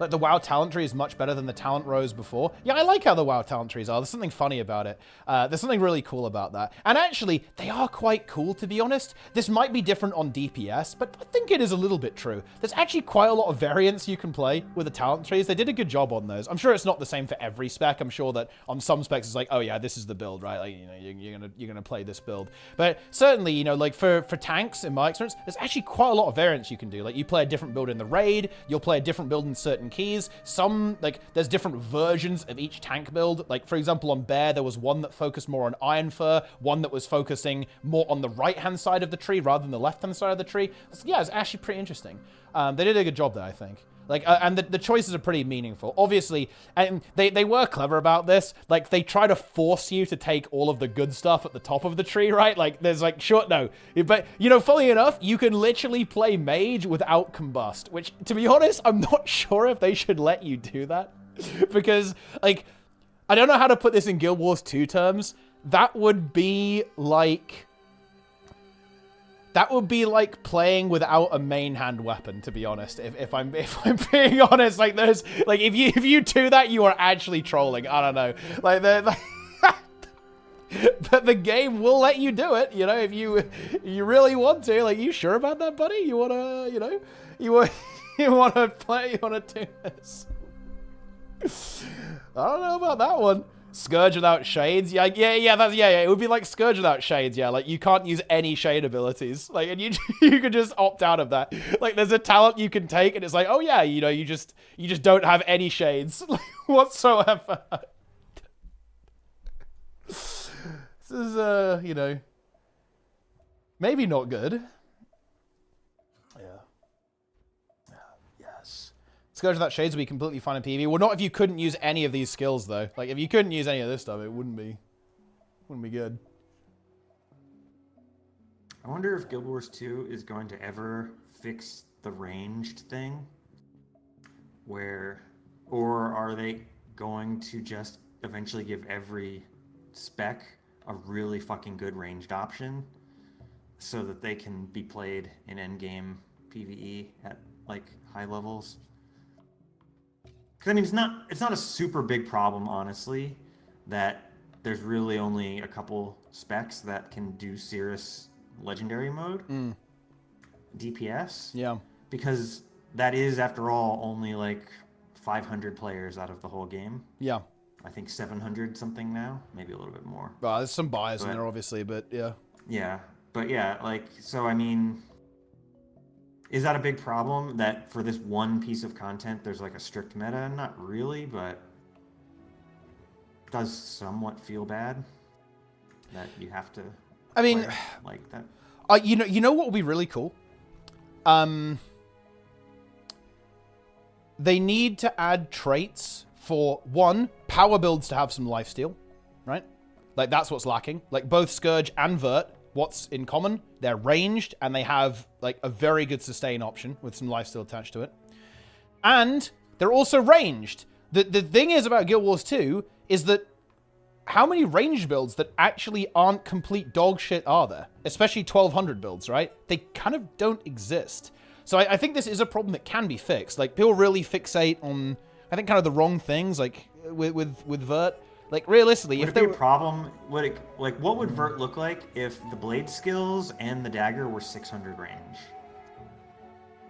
S1: Like, the WoW talent tree is much better than the talent rows before. Yeah, I like how the WoW talent trees are. There's something funny about it. There's something really cool about that. And actually, they are quite cool, to be honest. This might be different on DPS, but I think it is a little bit true. There's actually quite a lot of variants you can play with the talent trees. They did a good job on those. I'm sure it's not the same for every spec. I'm sure that on some specs it's like, oh yeah, this is the build, right? Like, you know, you're gonna play this build. But certainly, you know, like for tanks, in my experience, there's actually quite a lot of variants you can do. Like, you play a different build in the raid, you'll play a different build in certain keys. There's different versions of each tank build. Like, for example, on Bear, there was one that focused more on Iron Fur, one that was focusing more on the right-hand side of the tree rather than the left-hand side of the tree. Yeah, it's actually pretty interesting. They did a good job there, I think. Like, and the choices are pretty meaningful. Obviously, and they were clever about this. Like, they try to force you to take all of the good stuff at the top of the tree, right? Like, there's like, no. But, you know, funny enough, you can literally play Mage without Combust, which, to be honest, I'm not sure if they should let you do that. Because, like, I don't know how to put this in Guild Wars 2 terms. That would be like playing without a main hand weapon, to be honest. If I'm being honest, like, there's like, if you do that, you are actually trolling. I don't know, like but the game will let you do it. You know, if you really want to. Like, you sure about that, buddy? You wanna, you know, you wanna play? You wanna do this? I don't know about that one. Scourge without shades, yeah. It would be like Scourge without shades, yeah. Like, you can't use any shade abilities, like, and you could just opt out of that. Like, there's a talent you can take, and it's like, oh yeah, you know, you just don't have any shades whatsoever. This is you know, maybe not good. Scourge without shades would be completely fine in PvE. Well, not if you couldn't use any of these skills, though. Like, if you couldn't use any of this stuff, it wouldn't be good.
S11: I wonder if Guild Wars 2 is going to ever fix the ranged thing, or are they going to just eventually give every spec a really fucking good ranged option, so that they can be played in endgame PvE at like high levels? Because, I mean, it's not a super big problem, honestly, that there's really only a couple specs that can do Cirrus legendary mode. DPS.
S1: Yeah.
S11: Because that is, after all, only like 500 players out of the whole game.
S1: Yeah.
S11: I think 700 something now, maybe a little bit more.
S1: Well, there's some bias in there, obviously, but yeah.
S11: Yeah, but yeah, like, so I mean, is that a big problem that for this one piece of content there's like a strict meta? Not really, but it does somewhat feel bad that you have to.
S1: I mean,
S11: like that.
S1: You know what would be really cool? They need to add traits for, one, power builds to have some lifesteal, right? Like, that's what's lacking. Like, both Scourge and Vert, what's in common? They're ranged, and they have, like, a very good sustain option with some lifesteal attached to it. And they're also ranged. The thing is about Guild Wars 2 is that how many ranged builds that actually aren't complete dog shit are there? Especially 1200 builds, right? They kind of don't exist. So I think this is a problem that can be fixed. Like, people really fixate on, I think, kind of the wrong things, like, with Vert. Like, realistically,
S11: would it be a problem? What would Vert look like if the blade skills and the dagger were 600 range?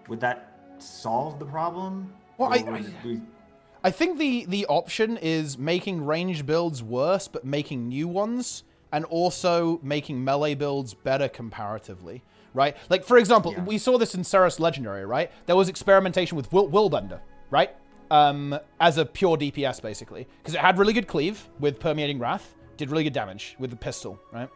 S11: Would that solve the problem?
S1: Well, I think the option is making ranged builds worse, but making new ones, and also making melee builds better comparatively, right? Like, for example, we saw this in Ceres Legendary, right? There was experimentation with Willbender, right? As a pure DPS, basically. Because it had really good cleave with Permeating Wrath, did really good damage with the pistol, right?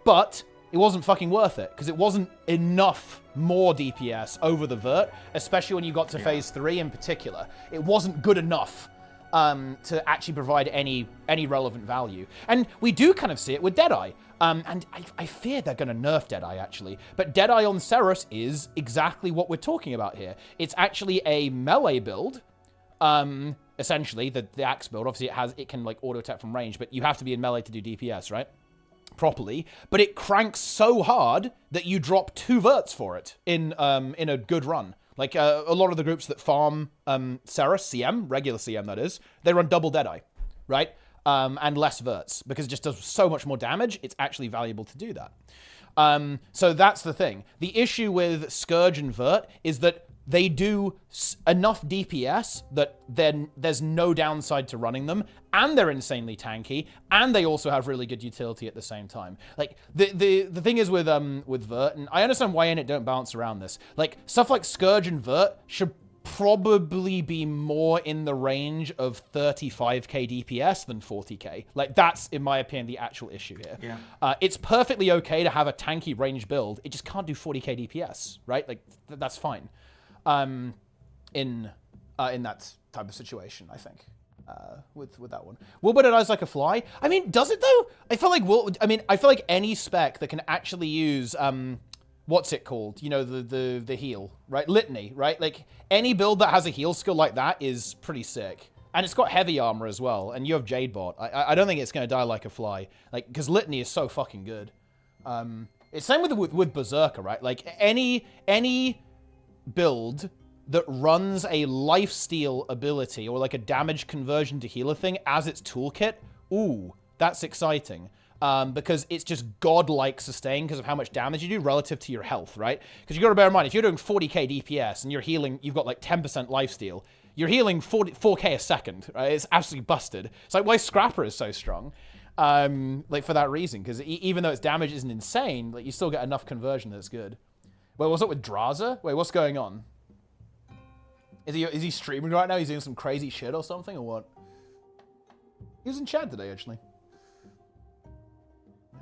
S1: But it wasn't fucking worth it, because it wasn't enough more DPS over the Vert, especially when you got to Phase 3 in particular. It wasn't good enough to actually provide any relevant value. And we do kind of see it with Deadeye. And I fear they're going to nerf Deadeye, actually. But Deadeye on Ceres is exactly what we're talking about here. It's actually a melee build. Essentially, the axe build, obviously it can like auto attack from range, but you have to be in melee to do DPS, right? Properly. But it cranks so hard that you drop 2 verts for it in a good run. Like a lot of the groups that farm Ceres, CM, regular CM that is, they run double Deadeye, right? And less verts, because it just does so much more damage, it's actually valuable to do that. So that's the thing. The issue with Scourge and Vert is that they do enough DPS that then there's no downside to running them, and they're insanely tanky, and they also have really good utility at the same time. Like, the thing is with Vert, and I understand why ArenaNet don't bounce around this. Like, stuff like Scourge and Vert should probably be more in the range of 35k DPS than 40k. Like, that's, in my opinion, the actual issue here.
S11: Yeah.
S1: It's perfectly okay to have a tanky range build. It just can't do 40k DPS, right? Like, that's fine. In that type of situation, I think, with that one. Willbender dies like a fly. I mean, does it though? I feel like any spec that can actually use what's it called? You know, the heal, right? Litany, right? Like, any build that has a heal skill like that is pretty sick. And it's got heavy armor as well, and you have Jadebot. I don't think it's going to die like a fly, like, because Litany is so fucking good. It's same with Berserker, right? Like, any build that runs a lifesteal ability or like a damage conversion to healer thing as its toolkit, ooh, that's exciting. Because it's just godlike sustain because of how much damage you do relative to your health, right? Because you got to bear in mind, if you're doing 40k DPS and you're healing, you've got like 10% lifesteal, you're healing 4k a second, right? It's absolutely busted. It's like why Scrapper is so strong. Like, for that reason, because even though its damage isn't insane, like, you still get enough conversion that's good. Wait, what's up with Draza? Wait, what's going on? Is he streaming right now? He's doing some crazy shit or something, or what? He was in chat today, actually. Yeah.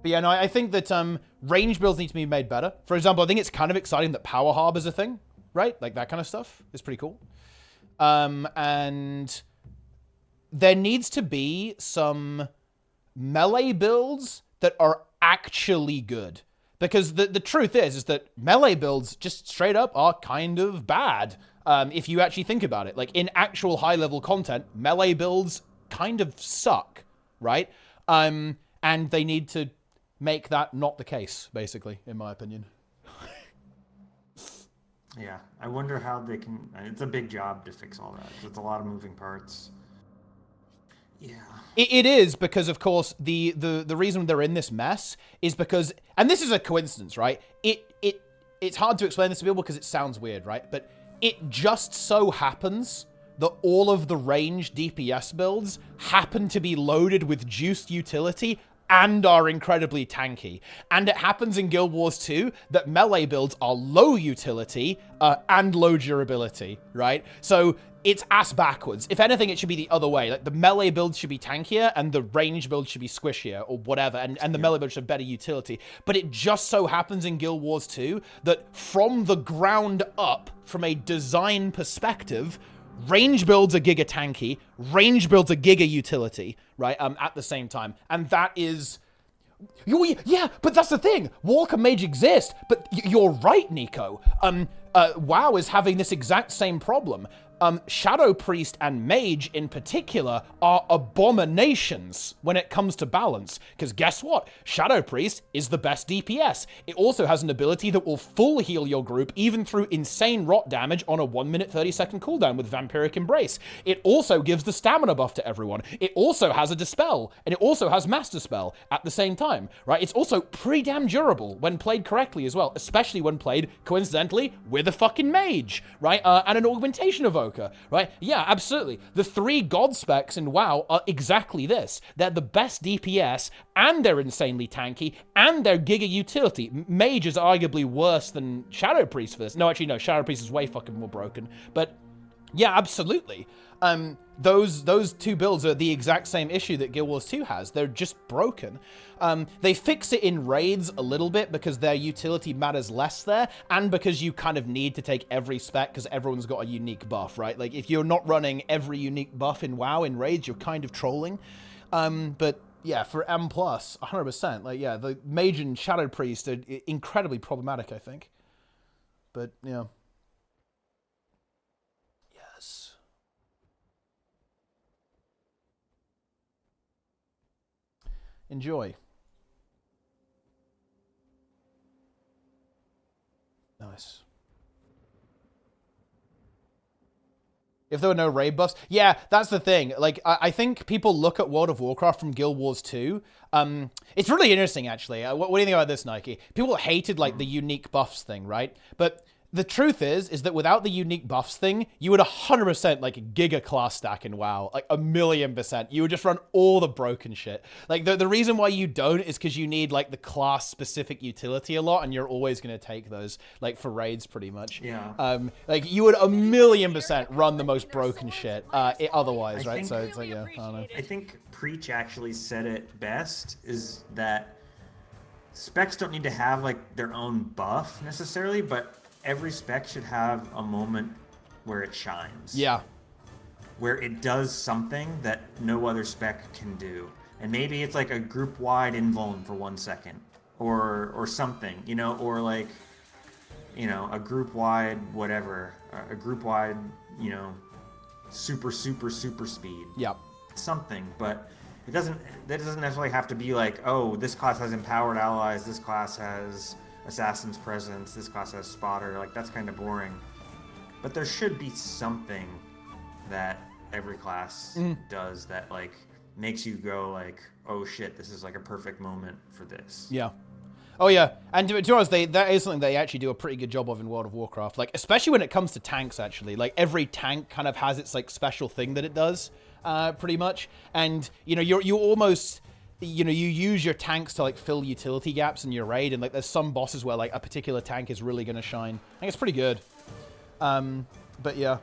S1: But yeah, no, I think that range builds need to be made better. For example, I think it's kind of exciting that Power Harb is a thing, right? Like, that kind of stuff is pretty cool. And there needs to be some melee builds that are actually good. Because the truth is that melee builds just straight up are kind of bad. If you actually think about it. Like, in actual high-level content, melee builds kind of suck, right? And they need to make that not the case, basically, in my opinion.
S11: Yeah, I wonder how they can... It's a big job to fix all that. It's a lot of moving parts. Yeah.
S1: It is because, of course, the reason they're in this mess is because and this is a coincidence, right? It's hard to explain this to people because it sounds weird, right? But it just so happens that all of the range DPS builds happen to be loaded with juiced utility and are incredibly tanky. And it happens in Guild Wars 2 that melee builds are low utility and low durability, right? So it's ass backwards. If anything, it should be the other way. Like, the melee build should be tankier and the range build should be squishier or whatever, and the melee build should have better utility. But it just so happens in Guild Wars 2 that from the ground up, from a design perspective, range builds are giga tanky, range builds are giga utility, right? At the same time. And that is... Yeah, but that's the thing. Walker Mage exists, but you're right, Nico. WoW is having this exact same problem. Shadow Priest and Mage in particular are abominations when it comes to balance. Because guess what? Shadow Priest is the best DPS. It also has an ability that will full heal your group even through insane rot damage on a 1 minute 30-second cooldown with Vampiric Embrace. It also gives the stamina buff to everyone. It also has a Dispel, and it also has Master Spell at the same time, right? It's also pretty damn durable when played correctly as well, especially when played, coincidentally, with a fucking Mage, right? And an Augmentation Evoker. Right? Yeah, absolutely. The 3 god specs in WoW are exactly this. They're the best DPS, and they're insanely tanky, and they're giga utility. Mage is arguably worse than Shadow Priest for this. No, actually, no. Shadow Priest is way fucking more broken. But yeah, absolutely. Those 2 builds are the exact same issue that Guild Wars 2 has. They're just broken. They fix it in raids a little bit because their utility matters less there, and because you kind of need to take every spec because everyone's got a unique buff, right? Like, if you're not running every unique buff in WoW in raids, you're kind of trolling. But yeah, for M+, 100%. Like, yeah, the Mage and Shadow Priest are incredibly problematic, I think. But, yeah. Yes. Enjoy. Nice. If there were no raid buffs, yeah, that's the thing. Like, I think people look at World of Warcraft from Guild Wars 2. It's really interesting, actually. What do you think about this, Nike? People hated, like, the unique buffs thing, right? But the truth is that without the unique buffs thing, you would 100% like giga class stack in WoW, like 1,000,000%. You would just run all the broken shit. Like the reason why you don't is because you need like the class specific utility a lot, and you're always going to take those like for raids pretty much.
S11: Yeah.
S1: Like you would 1,000,000% run the most broken shit otherwise, right? So it's like, yeah, I don't know.
S11: I think Preach actually said it best, is that specs don't need to have like their own buff necessarily, but every spec should have a moment where it shines.
S1: Yeah.
S11: Where it does something that no other spec can do. And maybe it's like a group-wide invuln for 1 second. Or something, you know, or like, you know, a group-wide whatever. A group-wide, you know, super speed.
S1: Yep.
S11: Something, but that doesn't necessarily have to be like, oh, this class has empowered allies, this class has Assassin's Presence, this class has Spotter. Like, that's kind of boring. But there should be something that every class does that, like, makes you go, like, oh shit, this is like a perfect moment for this.
S1: Yeah. Oh yeah, and to be honest, that is something they actually do a pretty good job of in World of Warcraft. Like, especially when it comes to tanks, actually. Like, every tank kind of has its, like, special thing that it does, pretty much. And, you know, you almost... You know, you use your tanks to, like, fill utility gaps in your raid, and, like, there's some bosses where, like, a particular tank is really going to shine. I think it's pretty good. But, yeah.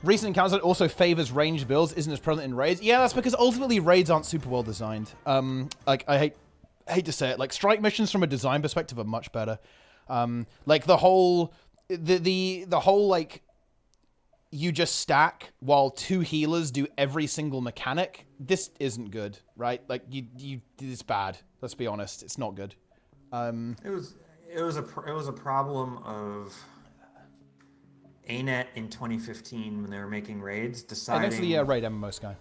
S1: Recent encounters that also favors ranged builds isn't as prevalent in raids. Yeah, that's because ultimately raids aren't super well designed. Like, I hate to say it. Like, strike missions from a design perspective are much better. Like, the whole, like... You just stack while 2 healers do every single mechanic. This isn't good, right? Like it's bad. Let's be honest, it's not good.
S11: It was a problem of ArenaNet in 2015 when they were making raids, deciding
S1: the raid MMO guy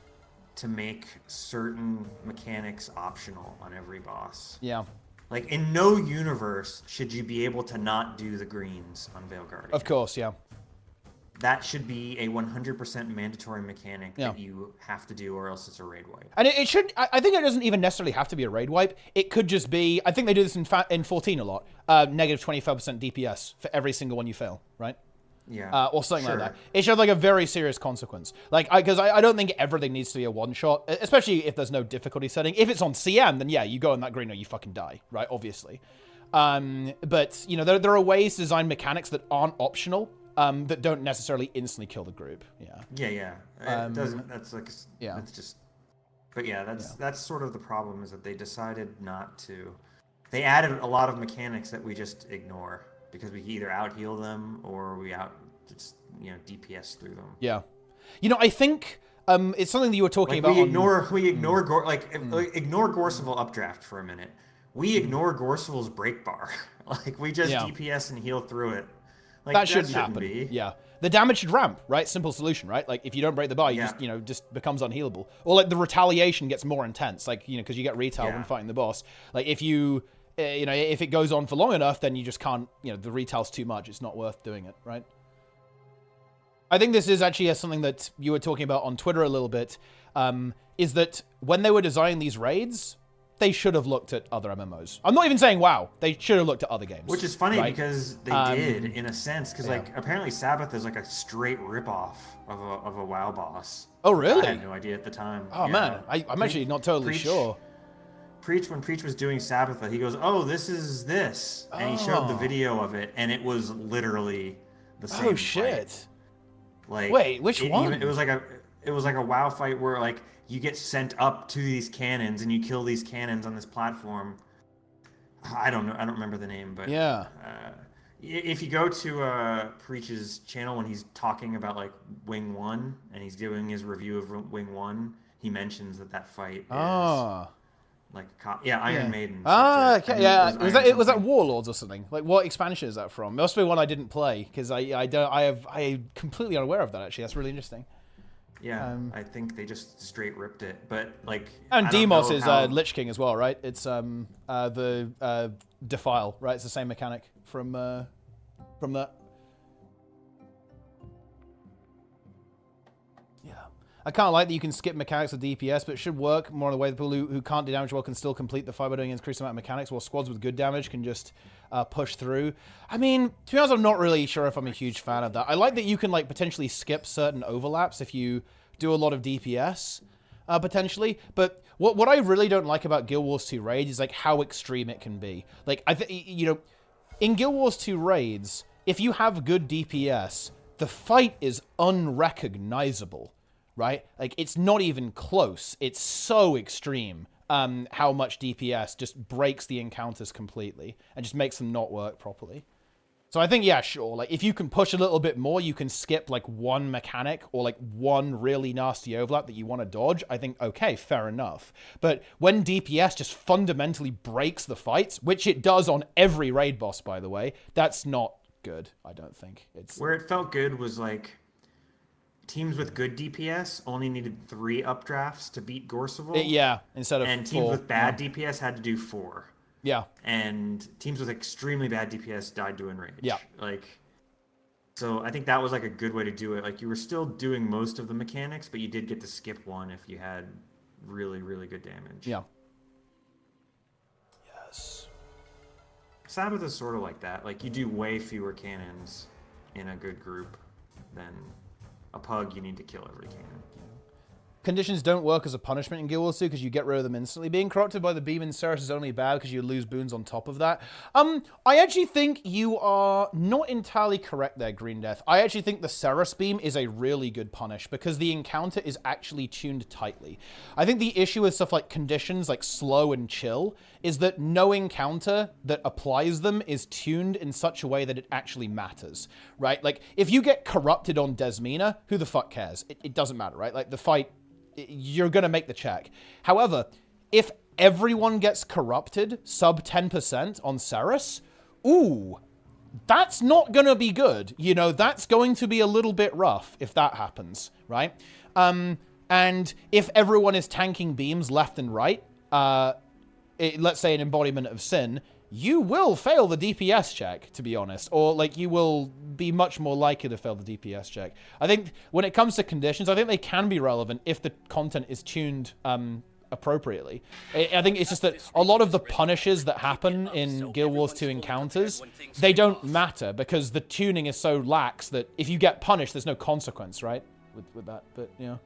S11: to make certain mechanics optional on every boss.
S1: Yeah.
S11: Like, in no universe should you be able to not do the greens on Veil Guardian.
S1: Of course, yeah.
S11: that should be a 100% mandatory mechanic that you have to do, or else it's a raid wipe.
S1: And it should. I think it doesn't even necessarily have to be a raid wipe. It could just be. I think they do this in 14 a lot. Negative 25% DPS for every single one you fail, right?
S11: Yeah.
S1: Or something like that. It should have like a very serious consequence. Like, because I don't think everything needs to be a one shot, especially if there's no difficulty setting. If it's on CM, then yeah, you go in that green or you fucking die, right? Obviously. But you know, there are ways to design mechanics that aren't optional. That don't necessarily instantly kill the group.
S11: Yeah. It doesn't. That's like. It's just. But yeah, that's sort of the problem, is that they decided not to. They added a lot of mechanics that we just ignore because we either out heal them or we just DPS through them.
S1: Yeah, you know, I think it's something that you were talking about.
S11: We ignore ignore Gorseval updraft for a minute. We ignore Gorseval's break bar. Like we just DPS and heal through it. Like,
S1: that shouldn't happen. Yeah. The damage should ramp, right? Simple solution, right? Like, if you don't break the bar, you just becomes unhealable. Or, like, the retaliation gets more intense, like, because you get retail when fighting the boss. Like, if if it goes on for long enough, then you just can't, the retail's too much. It's not worth doing it, right? I think this is actually something that you were talking about on Twitter a little bit, is that when they were designing these raids, they should have looked at other MMOs. I'm not even saying WoW. They should have looked at other games.
S11: Which is funny because they did, in a sense, because like apparently Sabbath is like a straight ripoff of a WoW boss.
S1: Oh really?
S11: I had no idea at the time.
S1: Oh man, I'm actually not totally sure.
S11: When Preach was doing Sabbath, he goes, "Oh, this is this," and he showed the video of it, and it was literally the same.
S1: Oh shit!
S11: Fight. Like,
S1: wait, which one?
S11: It was like a WoW fight where like. You get sent up to these cannons and you kill these cannons on this platform. I don't know. I don't remember the name, but
S1: yeah.
S11: If you go to Preach's channel when he's talking about like Wing 1 and he's doing his review of Wing 1, he mentions that fight is like Iron Maiden.
S1: Okay, yeah. Was that Warlords or something? Like what expansion is that from? It must be one I didn't play because I'm completely unaware of that actually. That's really interesting.
S11: Yeah, I think they just straight ripped it, but like.
S1: And Demos is Lich King as well, right? It's the Defile, right? It's the same mechanic from that. Yeah, I kind of like that you can skip mechanics with DPS, but it should work more in the way that people who can't do damage well can still complete the fight by doing an increased amount of mechanics, while squads with good damage can just push through. I mean, to be honest, I'm not really sure if I'm a huge fan of that. I like that you can like potentially skip certain overlaps if you do a lot of DPS, potentially. But what I really don't like about Guild Wars 2 raids is like how extreme it can be. Like in Guild Wars 2 raids, if you have good DPS, the fight is unrecognizable, right? Like it's not even close. It's so extreme. How much DPS just breaks the encounters completely and just makes them not work properly. So I think, yeah, sure. Like, if you can push a little bit more, you can skip, like, one mechanic or, like, one really nasty overlap that you want to dodge. I think, okay, fair enough. But when DPS just fundamentally breaks the fights, which it does on every raid boss, by the way, that's not good, I don't think.
S11: Where it felt good was, like, teams with good DPS only needed 3 updrafts to beat Gorseval.
S1: Yeah, instead of 4.
S11: And teams with bad DPS had to do 4.
S1: Yeah.
S11: And teams with extremely bad DPS died doing rage.
S1: Yeah.
S11: Like, so I think that was like a good way to do it. Like, you were still doing most of the mechanics, but you did get to skip one if you had really, really good damage.
S1: Yeah. Yes.
S11: Sabbath is sort of like that. Like, you do way fewer cannons in a good group than a pug you need to kill every cannon.
S1: Conditions don't work as a punishment in Guild Wars 2 because you get rid of them instantly. Being corrupted by the beam in Ceres is only bad because you lose boons on top of that. I actually think you are not entirely correct there, Green Death. I actually think the Ceres beam is a really good punish because the encounter is actually tuned tightly. I think the issue with stuff like conditions, like slow and chill, is that no encounter that applies them is tuned in such a way that it actually matters, right? Like, if you get corrupted on Desmina, who the fuck cares? It doesn't matter, right? Like, the fight, you're going to make the check. However, if everyone gets corrupted sub 10% on Ceres, ooh, that's not going to be good. You know, that's going to be a little bit rough if that happens, right? And if everyone is tanking beams left and right, let's say an embodiment of sin, you will fail the DPS check, to be honest. Or, like, you will be much more likely to fail the DPS check. I think when it comes to conditions, I think they can be relevant if the content is tuned appropriately. I think it's just that a lot of the punishes that happen in Guild Wars 2 encounters, they don't matter because the tuning is so lax that if you get punished, there's no consequence, right? With that, but, yeah.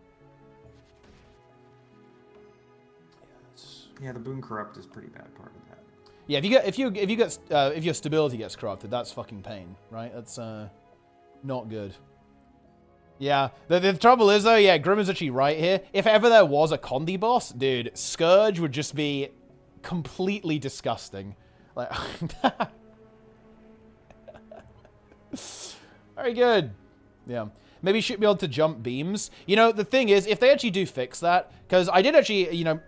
S11: Yeah, the Boon Corrupt is a pretty bad part of that.
S1: Yeah, if your stability gets corrupted, that's fucking pain, right? That's not good. Yeah, the trouble is though, yeah, Grim is actually right here. If ever there was a Condi boss, dude, Scourge would just be completely disgusting. Like, very good. Yeah. Maybe you should be able to jump beams. You know, the thing is, if they actually do fix that, because I did actually, you know,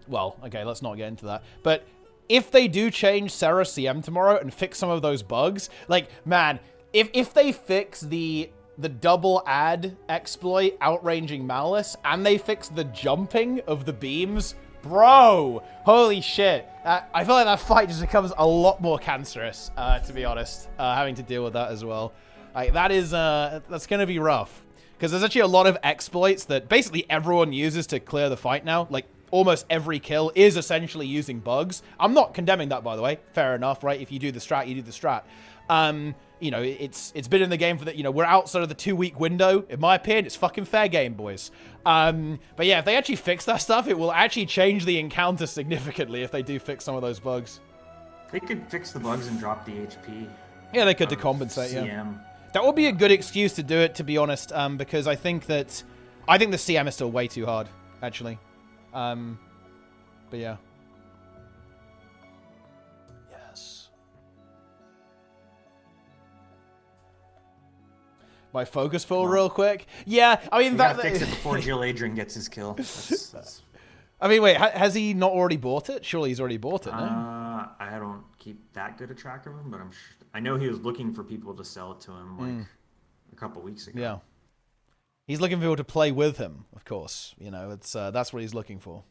S1: well, okay, let's not get into that. But if they do change Sarah CM tomorrow and fix some of those bugs, like, man, if they fix the double add exploit outranging Malice and they fix the jumping of the beams, bro, holy shit. I feel like that fight just becomes a lot more cancerous, to be honest, having to deal with that as well. Like, that is, that's going to be rough. Because there's actually a lot of exploits that basically everyone uses to clear the fight now. Like, almost every kill is essentially using bugs. I'm not condemning that, by the way. Fair enough, right? If you do the strat, you do the strat. You know, it's been in the game for the, you know, we're outside of the 2-week window. In my opinion, it's fucking fair game, boys. But yeah, if they actually fix that stuff, it will actually change the encounter significantly if they do fix some of those bugs.
S11: They could fix the bugs and drop the HP.
S1: Yeah, they could to compensate, yeah. That would be a good excuse to do it, to be honest, because I think the CM is still way too hard, actually. But yeah. Yes. My focus pull real quick. Yeah, I mean,
S11: that fix it before Jill Adrian gets his kill. That's...
S1: I mean, wait, has he not already bought it? Surely he's already bought it, no?
S11: I don't keep that good a track of him, but I know he was looking for people to sell it to him like a couple weeks ago.
S1: Yeah. He's looking for people to play with him, of course. You know, it's that's what he's looking for.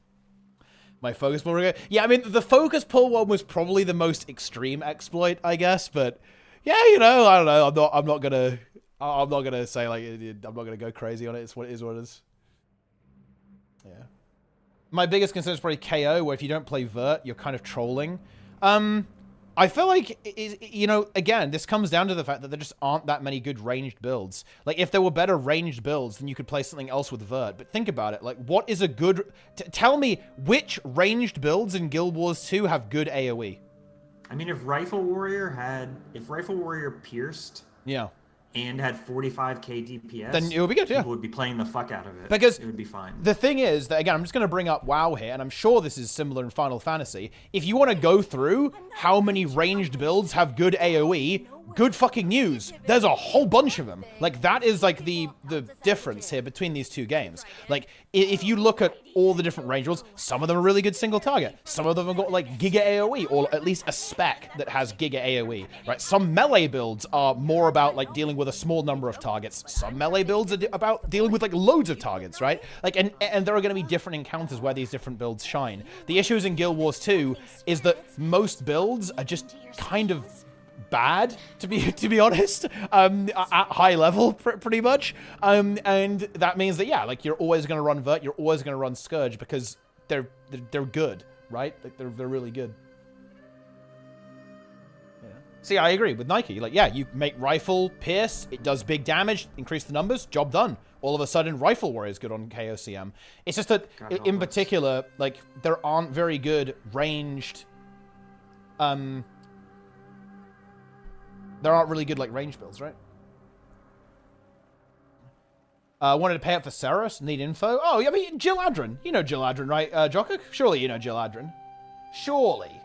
S1: My focus pull. Yeah, I mean, the focus pull one was probably the most extreme exploit, I guess. But yeah, you know, I don't know. I'm not gonna say like I'm not gonna go crazy on it. It's what it is. What it is. Yeah. My biggest concern is probably KO, where if you don't play Vert, you're kind of trolling. I feel like, you know, again, this comes down to the fact that there just aren't that many good ranged builds. Like, if there were better ranged builds, then you could play something else with Vert. But think about it. Like, what is a good... tell me which ranged builds in Guild Wars 2 have good AoE?
S11: I mean, if Rifle Warrior pierced...
S1: Yeah.
S11: And had 45k DPS,
S1: then it would be good, yeah.
S11: People would be playing the fuck out of it.
S1: Because
S11: it would be fine.
S1: The thing is that, again, I'm just going to bring up WoW here, and I'm sure this is similar in Final Fantasy. If you want to go through how many ranged builds have good AoE, good fucking news. There's a whole bunch of them. Like, that is, like, the difference here between these two games. Like, if you look at all the different range builds, some of them are really good single target. Some of them have got, like, Giga AoE, or at least a spec that has Giga AoE, right? Some melee builds are more about, like, dealing with a small number of targets. Some melee builds are about dealing with, like, loads of targets, right? Like, and there are going to be different encounters where these different builds shine. The issues in Guild Wars 2 is that most builds are just kind of bad, to be honest, at high level, pretty much, and that means that, yeah, like, you're always going to run Vert, you're always going to run Scourge, because they're good, right? Like, they're really good. Yeah. See, I agree with Nike. Like, yeah, you make Rifle pierce, it does big damage, increase the numbers, job done. All of a sudden, Rifle Warrior is good on KOCM. It's just that, in particular, like, there aren't very good ranged, there aren't really good, like, range builds, right? Wanted to pay up for Saros? Need info? Oh, I mean, Jill Adrin. You know Jill Adrin, right, Jocker? Surely you know Jill Adrin. Surely.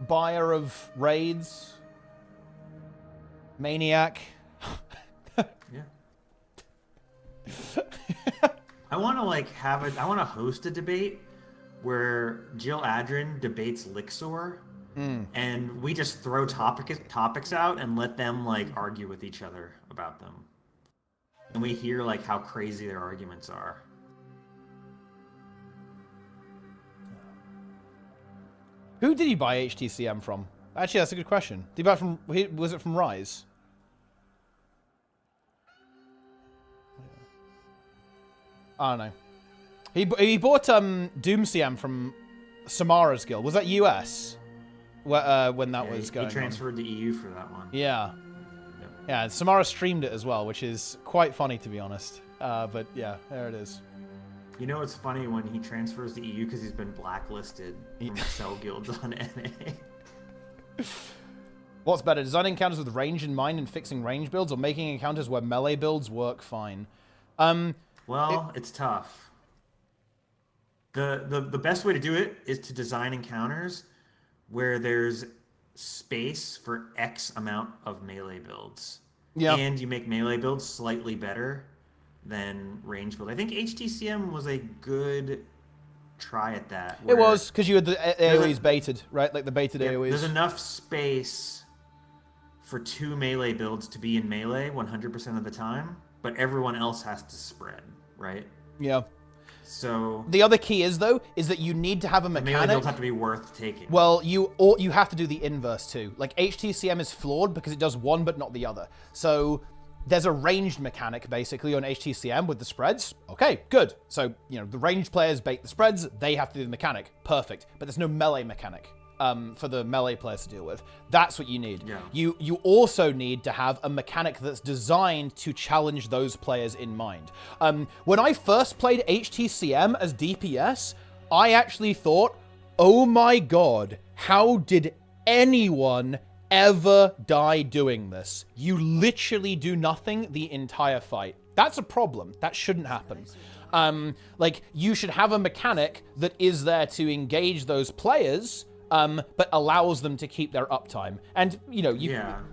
S1: Buyer of raids. Maniac.
S11: Yeah. I want to, like, I want to host a debate where Jill Adrin debates Lixor. And we just throw topics out and let them, like, argue with each other about them. And we hear, like, how crazy their arguments are.
S1: Who did he buy HTCM from? Actually, that's a good question. Did he buy it from? Was it from Rise? I don't know. He bought DoomCM from Samara's guild. Was that US? When that was going on?
S11: He transferred to EU for that one.
S1: Yeah. Yeah, Samara streamed it as well, which is quite funny to be honest. But yeah, there it is.
S11: You know, it's funny when he transfers to EU because he's been blacklisted from cell guilds on NA.
S1: What's better, designing encounters with range in mind and fixing range builds, or making encounters where melee builds work fine?
S11: Well, it's tough. The best way to do it is to design encounters where there's space for X amount of melee builds.
S1: Yeah.
S11: And you make melee builds slightly better than range build. I think HTCM was a good try at that.
S1: It was, because you had the AoEs baited, right? Like the baited AoEs.
S11: There's enough space for 2 melee builds to be in melee 100% of the time, but everyone else has to spread, right?
S1: Yeah.
S11: So
S1: the other key is though is that you need to have a mechanic.
S11: Melee builds have to be worth taking.
S1: Well, you have to do the inverse too. Like HTCM is flawed because it does one but not the other. So there's a ranged mechanic basically on HTCM with the spreads. Okay, good. So the ranged players bait the spreads. They have to do the mechanic. Perfect. But there's no melee mechanic for the melee players to deal with. That's what you need.
S11: Yeah.
S1: You also need to have a mechanic that's designed to challenge those players in mind. When I first played HTCM as DPS, I actually thought, oh my god, how did anyone ever die doing this? You literally do nothing the entire fight. That's a problem. That shouldn't happen. Like, you should have a mechanic that is there to engage those players, but allows them to keep their uptime. And,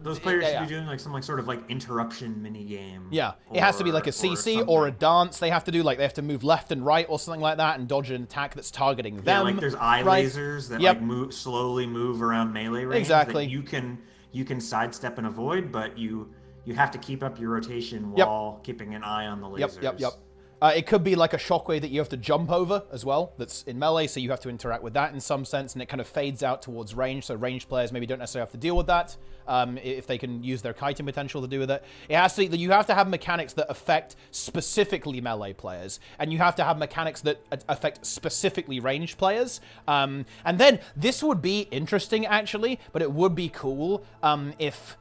S11: those players should be doing like some sort of interruption mini game.
S1: Yeah, it has to be like a CC or a dance. They have to do, they have to move left and right or something like that and dodge an attack that's targeting them.
S11: Yeah, like there's eye lasers that slowly move around melee range.
S1: Exactly.
S11: That you can sidestep and avoid, but you have to keep up your rotation while keeping an eye on the lasers.
S1: Yep. It could be like a shockwave that you have to jump over as well, that's in melee, so you have to interact with that in some sense, and it kind of fades out towards range, so ranged players maybe don't necessarily have to deal with that, if they can use their kiting potential to do with it. You have to have mechanics that affect specifically melee players, and you have to have mechanics that affect specifically ranged players. And then, this would be interesting, actually, but it would be cool if...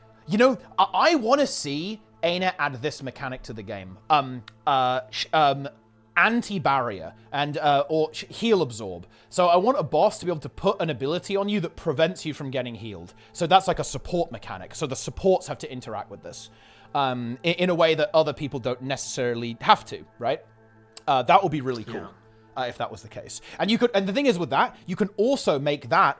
S1: I want to see ArenaNet add this mechanic to the game. Anti-barrier and or heal absorb. So I want a boss to be able to put an ability on you that prevents you from getting healed. So that's like a support mechanic. So the supports have to interact with this in a way that other people don't necessarily have to, right? That would be really cool if that was the case. And the thing is with that, you can also make that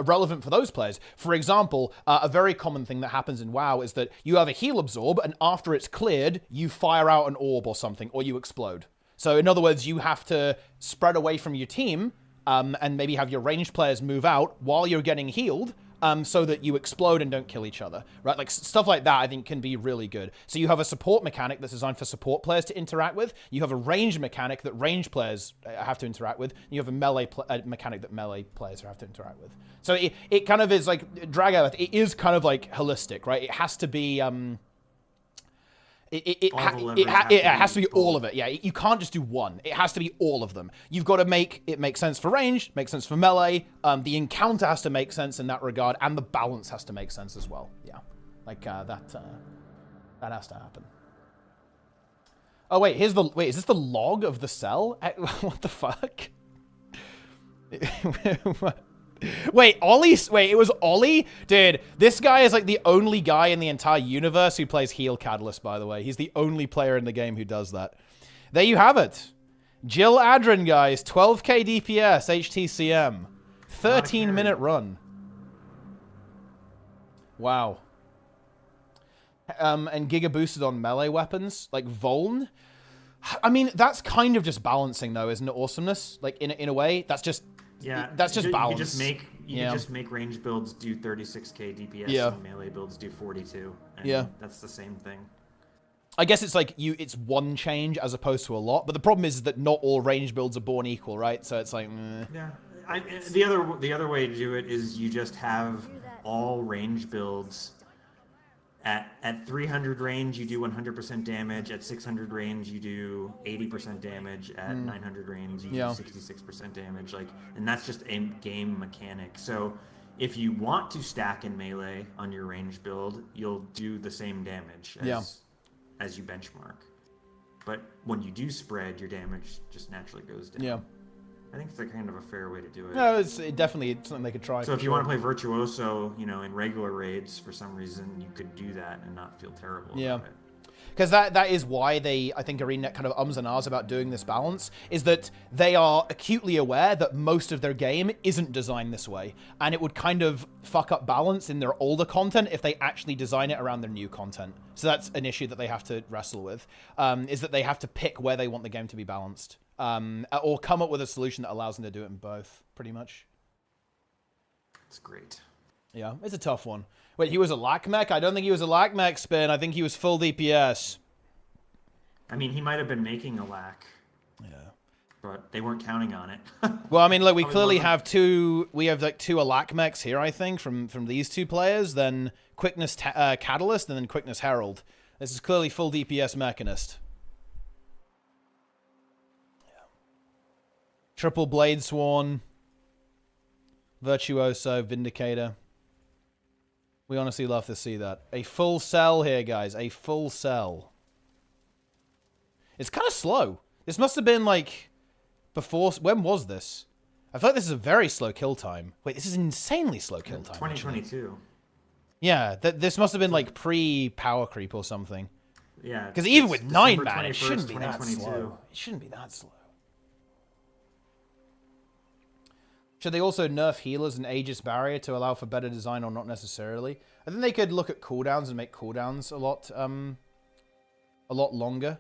S1: relevant for those players. For example, a very common thing that happens in WoW is that you have a heal absorb, and after it's cleared, you fire out an orb or something, or you explode. So in other words, you have to spread away from your team, and maybe have your ranged players move out while you're getting healed, so that you explode and don't kill each other, right? Like, stuff like that, I think, can be really good. So you have a support mechanic that's designed for support players to interact with. You have a range mechanic that range players have to interact with. You have a melee mechanic that melee players have to interact with. So it kind of is like, Dragath, it is kind of like holistic, right? It has to be... It has to be all of it. Yeah, you can't just do one. It has to be all of them. You've got to make it make sense for range, make sense for melee. The encounter has to make sense in that regard, and the balance has to make sense as well. Yeah, like that has to happen. Oh wait, is this the log of the cell? What the fuck? Wait, it was Ollie? Dude, this guy is like the only guy in the entire universe who plays Heal Catalyst, by the way. He's the only player in the game who does that. There you have it. Jill Adrin, guys. 12k DPS, HTCM. 13-minute run. Wow. And Giga boosted on melee weapons, like Voln. I mean, that's kind of just balancing, though, isn't it? Awesomeness, like in a way, that's just balance.
S11: You just make range builds do 36k DPS and melee builds do 42. And that's the same thing.
S1: I guess it's like it's one change as opposed to a lot, but the problem is that not all range builds are born equal, right? So it's like,
S11: yeah. the other way to do it is you just have all range builds. At 300 range, you do 100% damage. At 600 range, you do 80% damage. At 900 range, you do 66% damage. And that's just a game mechanic. So if you want to stack in melee on your range build, you'll do the same damage as you benchmark. But when you do spread, your damage just naturally goes down.
S1: Yeah.
S11: I think it's kind of a fair way to do it.
S1: No, it's definitely something they could try.
S11: So if you want to play Virtuoso, in regular raids, for some reason, you could do that and not feel terrible about it.
S1: Because that is why I think ArenaNet kind of ums and ahs about doing this balance, is that they are acutely aware that most of their game isn't designed this way, and it would kind of fuck up balance in their older content if they actually design it around their new content. So that's an issue that they have to wrestle with, is that they have to pick where they want the game to be balanced. Or come up with a solution that allows them to do it in both, pretty much.
S11: That's great.
S1: Yeah, it's a tough one. Wait, he was a lack mech? I don't think he was a lack mech, Spin. I think he was full DPS.
S11: I mean, he might have been making a lack.
S1: Yeah.
S11: But they weren't counting on it.
S1: Well, I mean, look, we clearly have two Alak mechs here, I think, from these two players, then Quickness Catalyst, and then Quickness Herald. This is clearly full DPS Mechanist. Triple Blade Sworn, Virtuoso, Vindicator. We honestly love to see that. A full cell here, guys. A full cell. It's kind of slow. This must have been, like, before... When was this? I feel like this is a very slow kill time. Wait, this is an insanely slow kill time.
S11: 2022.
S1: Actually. Yeah, this must have been, like, pre-power creep or something.
S11: Yeah.
S1: Because even with 9-man, it shouldn't be that slow. It shouldn't be that slow. Should they also nerf healers and Aegis Barrier to allow for better design, or not necessarily? I think they could look at cooldowns and make cooldowns a lot longer.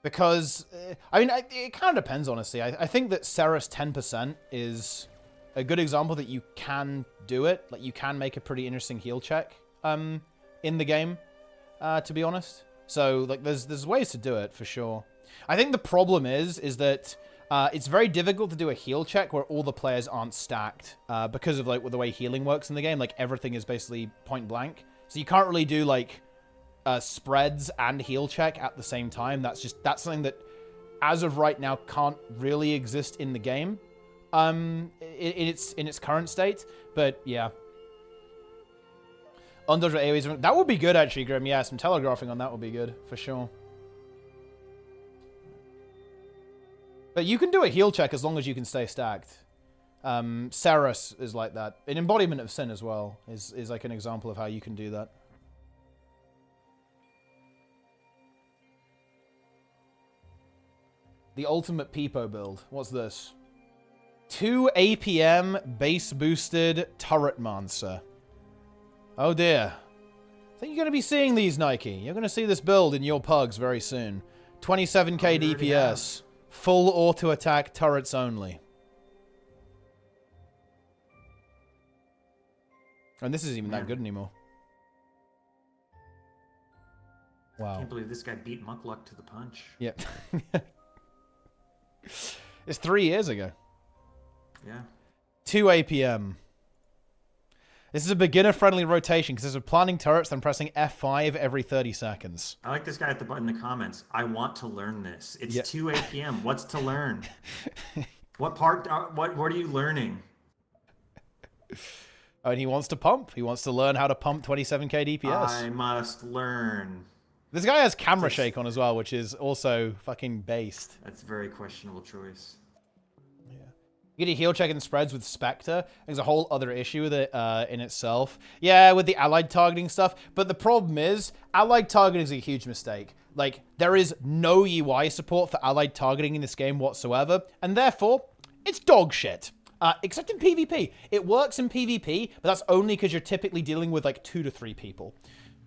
S1: Because, I mean, it kind of depends, honestly. I think that Ceres 10% is a good example that you can do it. Like, you can make a pretty interesting heal check in the game, to be honest. So, like, there's ways to do it, for sure. I think the problem is that... it's very difficult to do a heal check where all the players aren't stacked because of like the way healing works in the game. Like everything is basically point blank, so you can't really do like spreads and heal check at the same time. That's something that, as of right now, can't really exist in the game in its current state. But yeah, undodged AoEs, that would be good actually, Grim. Yeah, some telegraphing on that would be good for sure. But you can do a heal check as long as you can stay stacked. Ceres is like that. An embodiment of sin as well is like an example of how you can do that. The ultimate Peepo build. What's this? 2 APM base boosted turret monster. Oh dear. I think you're going to be seeing these, Nike. You're going to see this build in your pugs very soon. 27k DPS. Full auto-attack turrets only. And this isn't even that good anymore. Wow.
S11: I can't believe this guy beat Muckluck to the punch.
S1: Yep. It's 3 years ago.
S11: Yeah.
S1: 2 APM. This is a beginner-friendly rotation because of planning turrets then pressing F5 every 30 seconds.
S11: I like this guy at the button in the comments. I want to learn this. It's 2 APM. What's to learn? What part? What are you learning?
S1: Oh, and he wants to pump. He wants to learn how to pump 27k DPS.
S11: I must learn.
S1: This guy has camera shake on as well, which is also fucking based.
S11: That's a very questionable choice.
S1: You get a heal check and spreads with Spectre. There's a whole other issue with it in itself. Yeah, with the allied targeting stuff. But the problem is, allied targeting is a huge mistake. Like, there is no UI support for allied targeting in this game whatsoever. And therefore, it's dog shit. Except in PvP. It works in PvP, but that's only because you're typically dealing with, like, 2 to 3 people.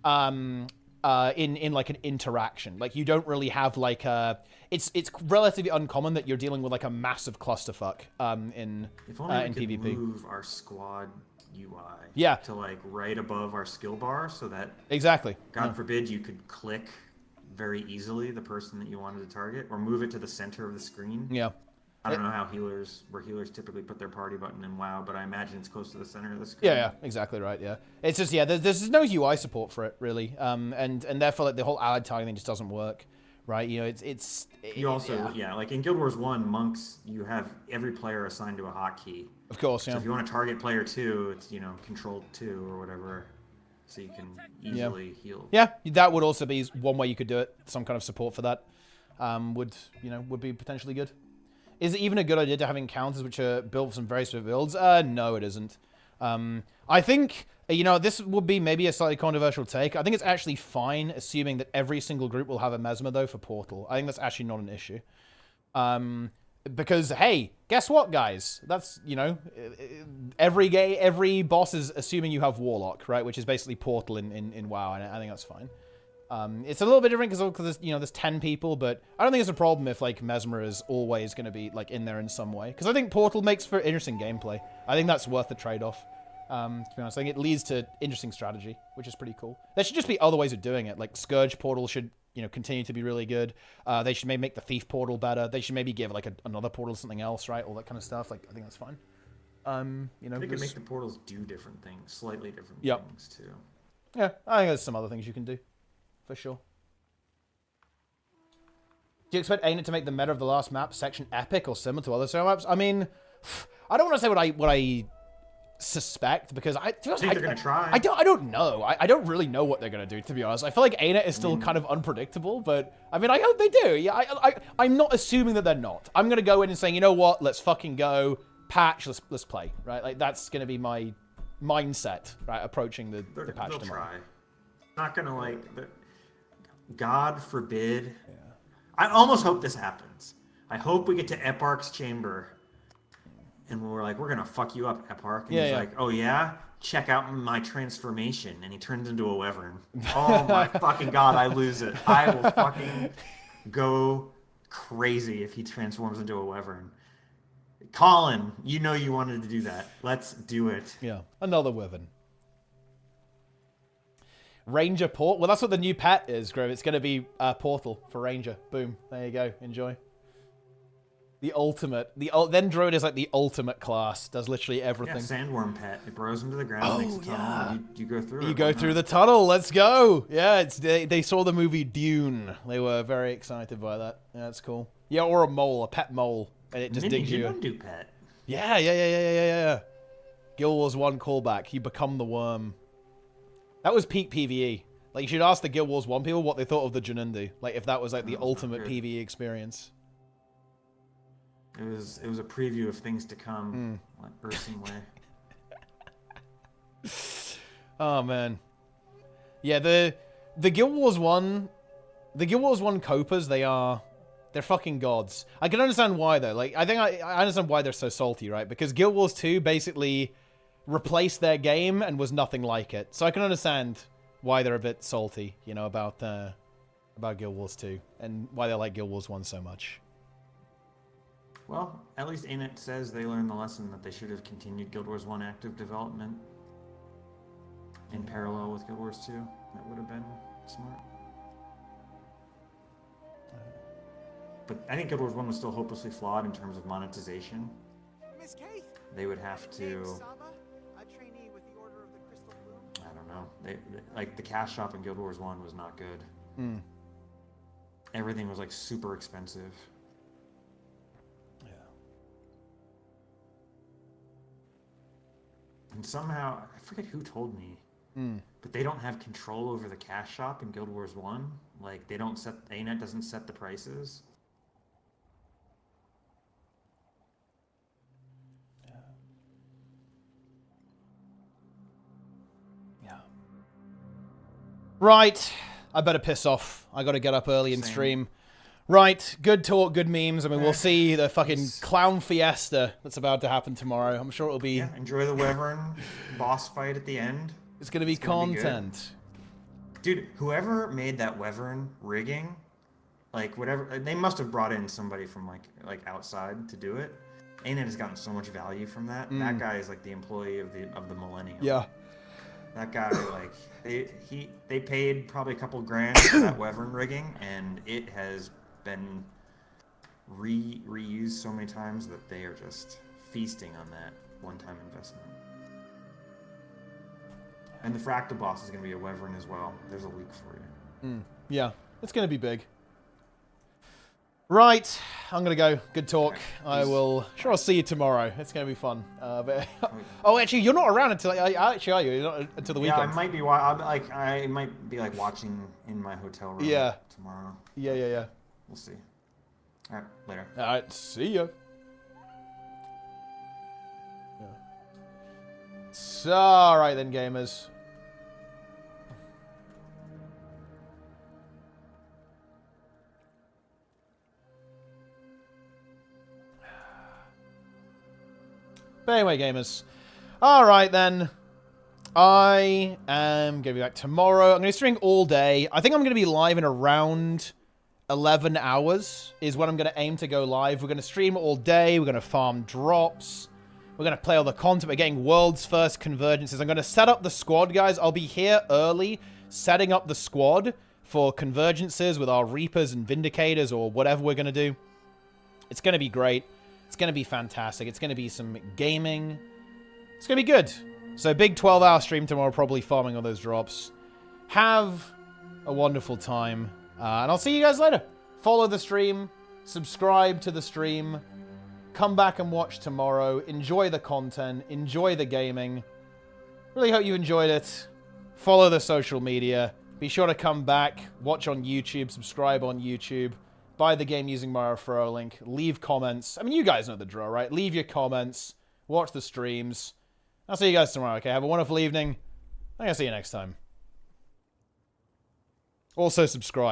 S1: In like an interaction. Like, you don't really have like a... It's relatively uncommon that you're dealing with like a massive clusterfuck in
S11: if only we
S1: PvP.
S11: could move our squad UI to like right above our skill bar so that God forbid you could click very easily the person that you wanted to target, or move it to the center of the screen.
S1: Yeah.
S11: I don't know how where healers typically put their party button in WoW, but I imagine it's close to the center of the screen.
S1: Yeah, exactly right. Yeah, it's just there's no UI support for it really, and therefore like the whole allied targeting just doesn't work, right? You know,
S11: you also like in Guild Wars 1, monks, you have every player assigned to a hotkey.
S1: Of course,
S11: So if you want to target player 2, it's Control 2 or whatever, so you can easily heal.
S1: Yeah, that would also be one way you could do it. Some kind of support for that would be potentially good. Is it even a good idea to have encounters which are built for some very specific builds? No, it isn't. I think, this would be maybe a slightly controversial take. I think it's actually fine, assuming that every single group will have a Mesmer, though, for Portal. I think that's actually not an issue. Because, hey, guess what, guys? That's, every boss is assuming you have Warlock, right? Which is basically Portal in WoW, and I think that's fine. It's a little bit different because there's 10 people, but I don't think it's a problem if like Mesmer is always going to be like in there in some way. Because I think Portal makes for interesting gameplay. I think that's worth the trade-off. To be honest, I think it leads to interesting strategy, which is pretty cool. There should just be other ways of doing it. Like Scourge Portal should continue to be really good. They should maybe make the Thief Portal better. They should maybe give like another portal to something else, right? All that kind of stuff. Like I think that's fine.
S11: They could make the portals do different things, slightly different things too.
S1: Yeah, I think there's some other things you can do. For sure. Do you expect ArenaNet to make the meta of the last map section epic or similar to other solo maps? I mean, I don't want to say what I suspect because I think
S11: they're gonna try.
S1: I don't know. I don't really know what they're gonna do, to be honest. I feel like ArenaNet is still kind of unpredictable, but I mean, I hope they do. Yeah, I'm not assuming that they're not. I'm gonna go in and saying, you know what? Let's fucking go patch. Let's play. Right? Like that's gonna be my mindset. Right? Approaching the patch
S11: they'll
S1: tomorrow.
S11: Try. Not gonna God forbid. Yeah. I almost hope this happens. I hope we get to Eparch's chamber and we're like, we're going to fuck you up, Eparch. And he's like, oh yeah? Check out my transformation. And he turns into a wyvern. Oh my fucking God, I lose it. I will fucking go crazy if he transforms into a wyvern. Colin, you know you wanted to do that. Let's do it.
S1: Yeah, another wyvern. Ranger Port. Well, that's what the new pet is, Grove. It's going to be Portal for Ranger. Boom. There you go. Enjoy. The ultimate. Then Druid is like the ultimate class. Does literally everything.
S11: Yeah, sandworm pet. It burrows into the ground, makes a tunnel, and you go through it.
S1: You go through the tunnel. Let's go. Yeah, they saw the movie Dune. They were very excited by that. Yeah, that's cool. Yeah, or a mole, a pet mole. And it just digs you.
S11: You do pet.
S1: Yeah. Guild Wars 1 callback. You become the worm. That was peak PvE. Like, you should ask the Guild Wars 1 people what they thought of the Junundi. Like, if that was, like, the ultimate PvE experience.
S11: It was a preview of things to come, like Urson way.
S1: Oh, man. Yeah, the Guild Wars 1... The Guild Wars 1 Copas, they're fucking gods. I can understand why, though. Like, I think I understand why they're so salty, right? Because Guild Wars 2 basically replaced their game and was nothing like it. So I can understand why they're a bit salty, about Guild Wars 2 and why they like Guild Wars 1 so much.
S11: Well, at least ArenaNet says they learned the lesson that they should have continued Guild Wars 1 active development in parallel with Guild Wars 2. That would have been smart. But I think Guild Wars 1 was still hopelessly flawed in terms of monetization.
S14: Miss Keith.
S11: They would have to... I don't know. Like, the cash shop in Guild Wars 1 was not good. Everything was, like, super expensive.
S1: Yeah.
S11: And somehow, I forget who told me, but they don't have control over the cash shop in Guild Wars 1. Like, ArenaNet doesn't set the prices.
S1: Right. I better piss off. I gotta get up early and stream. Right. Good talk, good memes. I mean, we'll see the fucking clown fiesta that's about to happen tomorrow. I'm sure it'll be...
S11: Yeah, enjoy the wyvern boss fight at the end.
S1: It's gonna be content.
S11: Dude, whoever made that wyvern rigging, like, whatever... They must have brought in somebody from, like outside to do it. ArenaNet has gotten so much value from that. That guy is, like, the employee of the millennium.
S1: Yeah.
S11: That guy, like, they paid probably a couple grand for that wyvern rigging, and it has been reused so many times that they are just feasting on that one-time investment. And the Fractal boss is going to be a Wyvern as well. There's a leak for you.
S1: Yeah, it's going to be big. Right, I'm going to go. Good talk. Okay. I'll see you tomorrow. It's going to be fun. Oh, actually, you're not around until, actually, are you? You're not until the weekend.
S11: Yeah, I might be, I might be watching in my hotel room tomorrow.
S1: Yeah.
S11: We'll see. All right, later.
S1: All right, see ya. Yeah. So, all right then, gamers. But anyway, gamers. All right then. I am going to be back tomorrow. I'm going to be streaming all day. I think I'm going to be live in around 11 hours is when I'm going to aim to go live. We're going to stream all day. We're going to farm drops. We're going to play all the content. We're getting world's first convergences. I'm going to set up the squad, guys. I'll be here early setting up the squad for convergences with our Reapers and Vindicators or whatever we're going to do. It's going to be great. It's going to be fantastic. It's going to be some gaming. It's going to be good. So big 12-hour stream tomorrow, probably farming all those drops. Have a wonderful time. And I'll see you guys later. Follow the stream. Subscribe to the stream. Come back and watch tomorrow. Enjoy the content. Enjoy the gaming. Really hope you enjoyed it. Follow the social media. Be sure to come back. Watch on YouTube. Subscribe on YouTube. Buy the game using my referral link. Leave comments. I mean, you guys know the drill, right? Leave your comments. Watch the streams. I'll see you guys tomorrow, okay? Have a wonderful evening. I'm going to see you next time. Also, subscribe.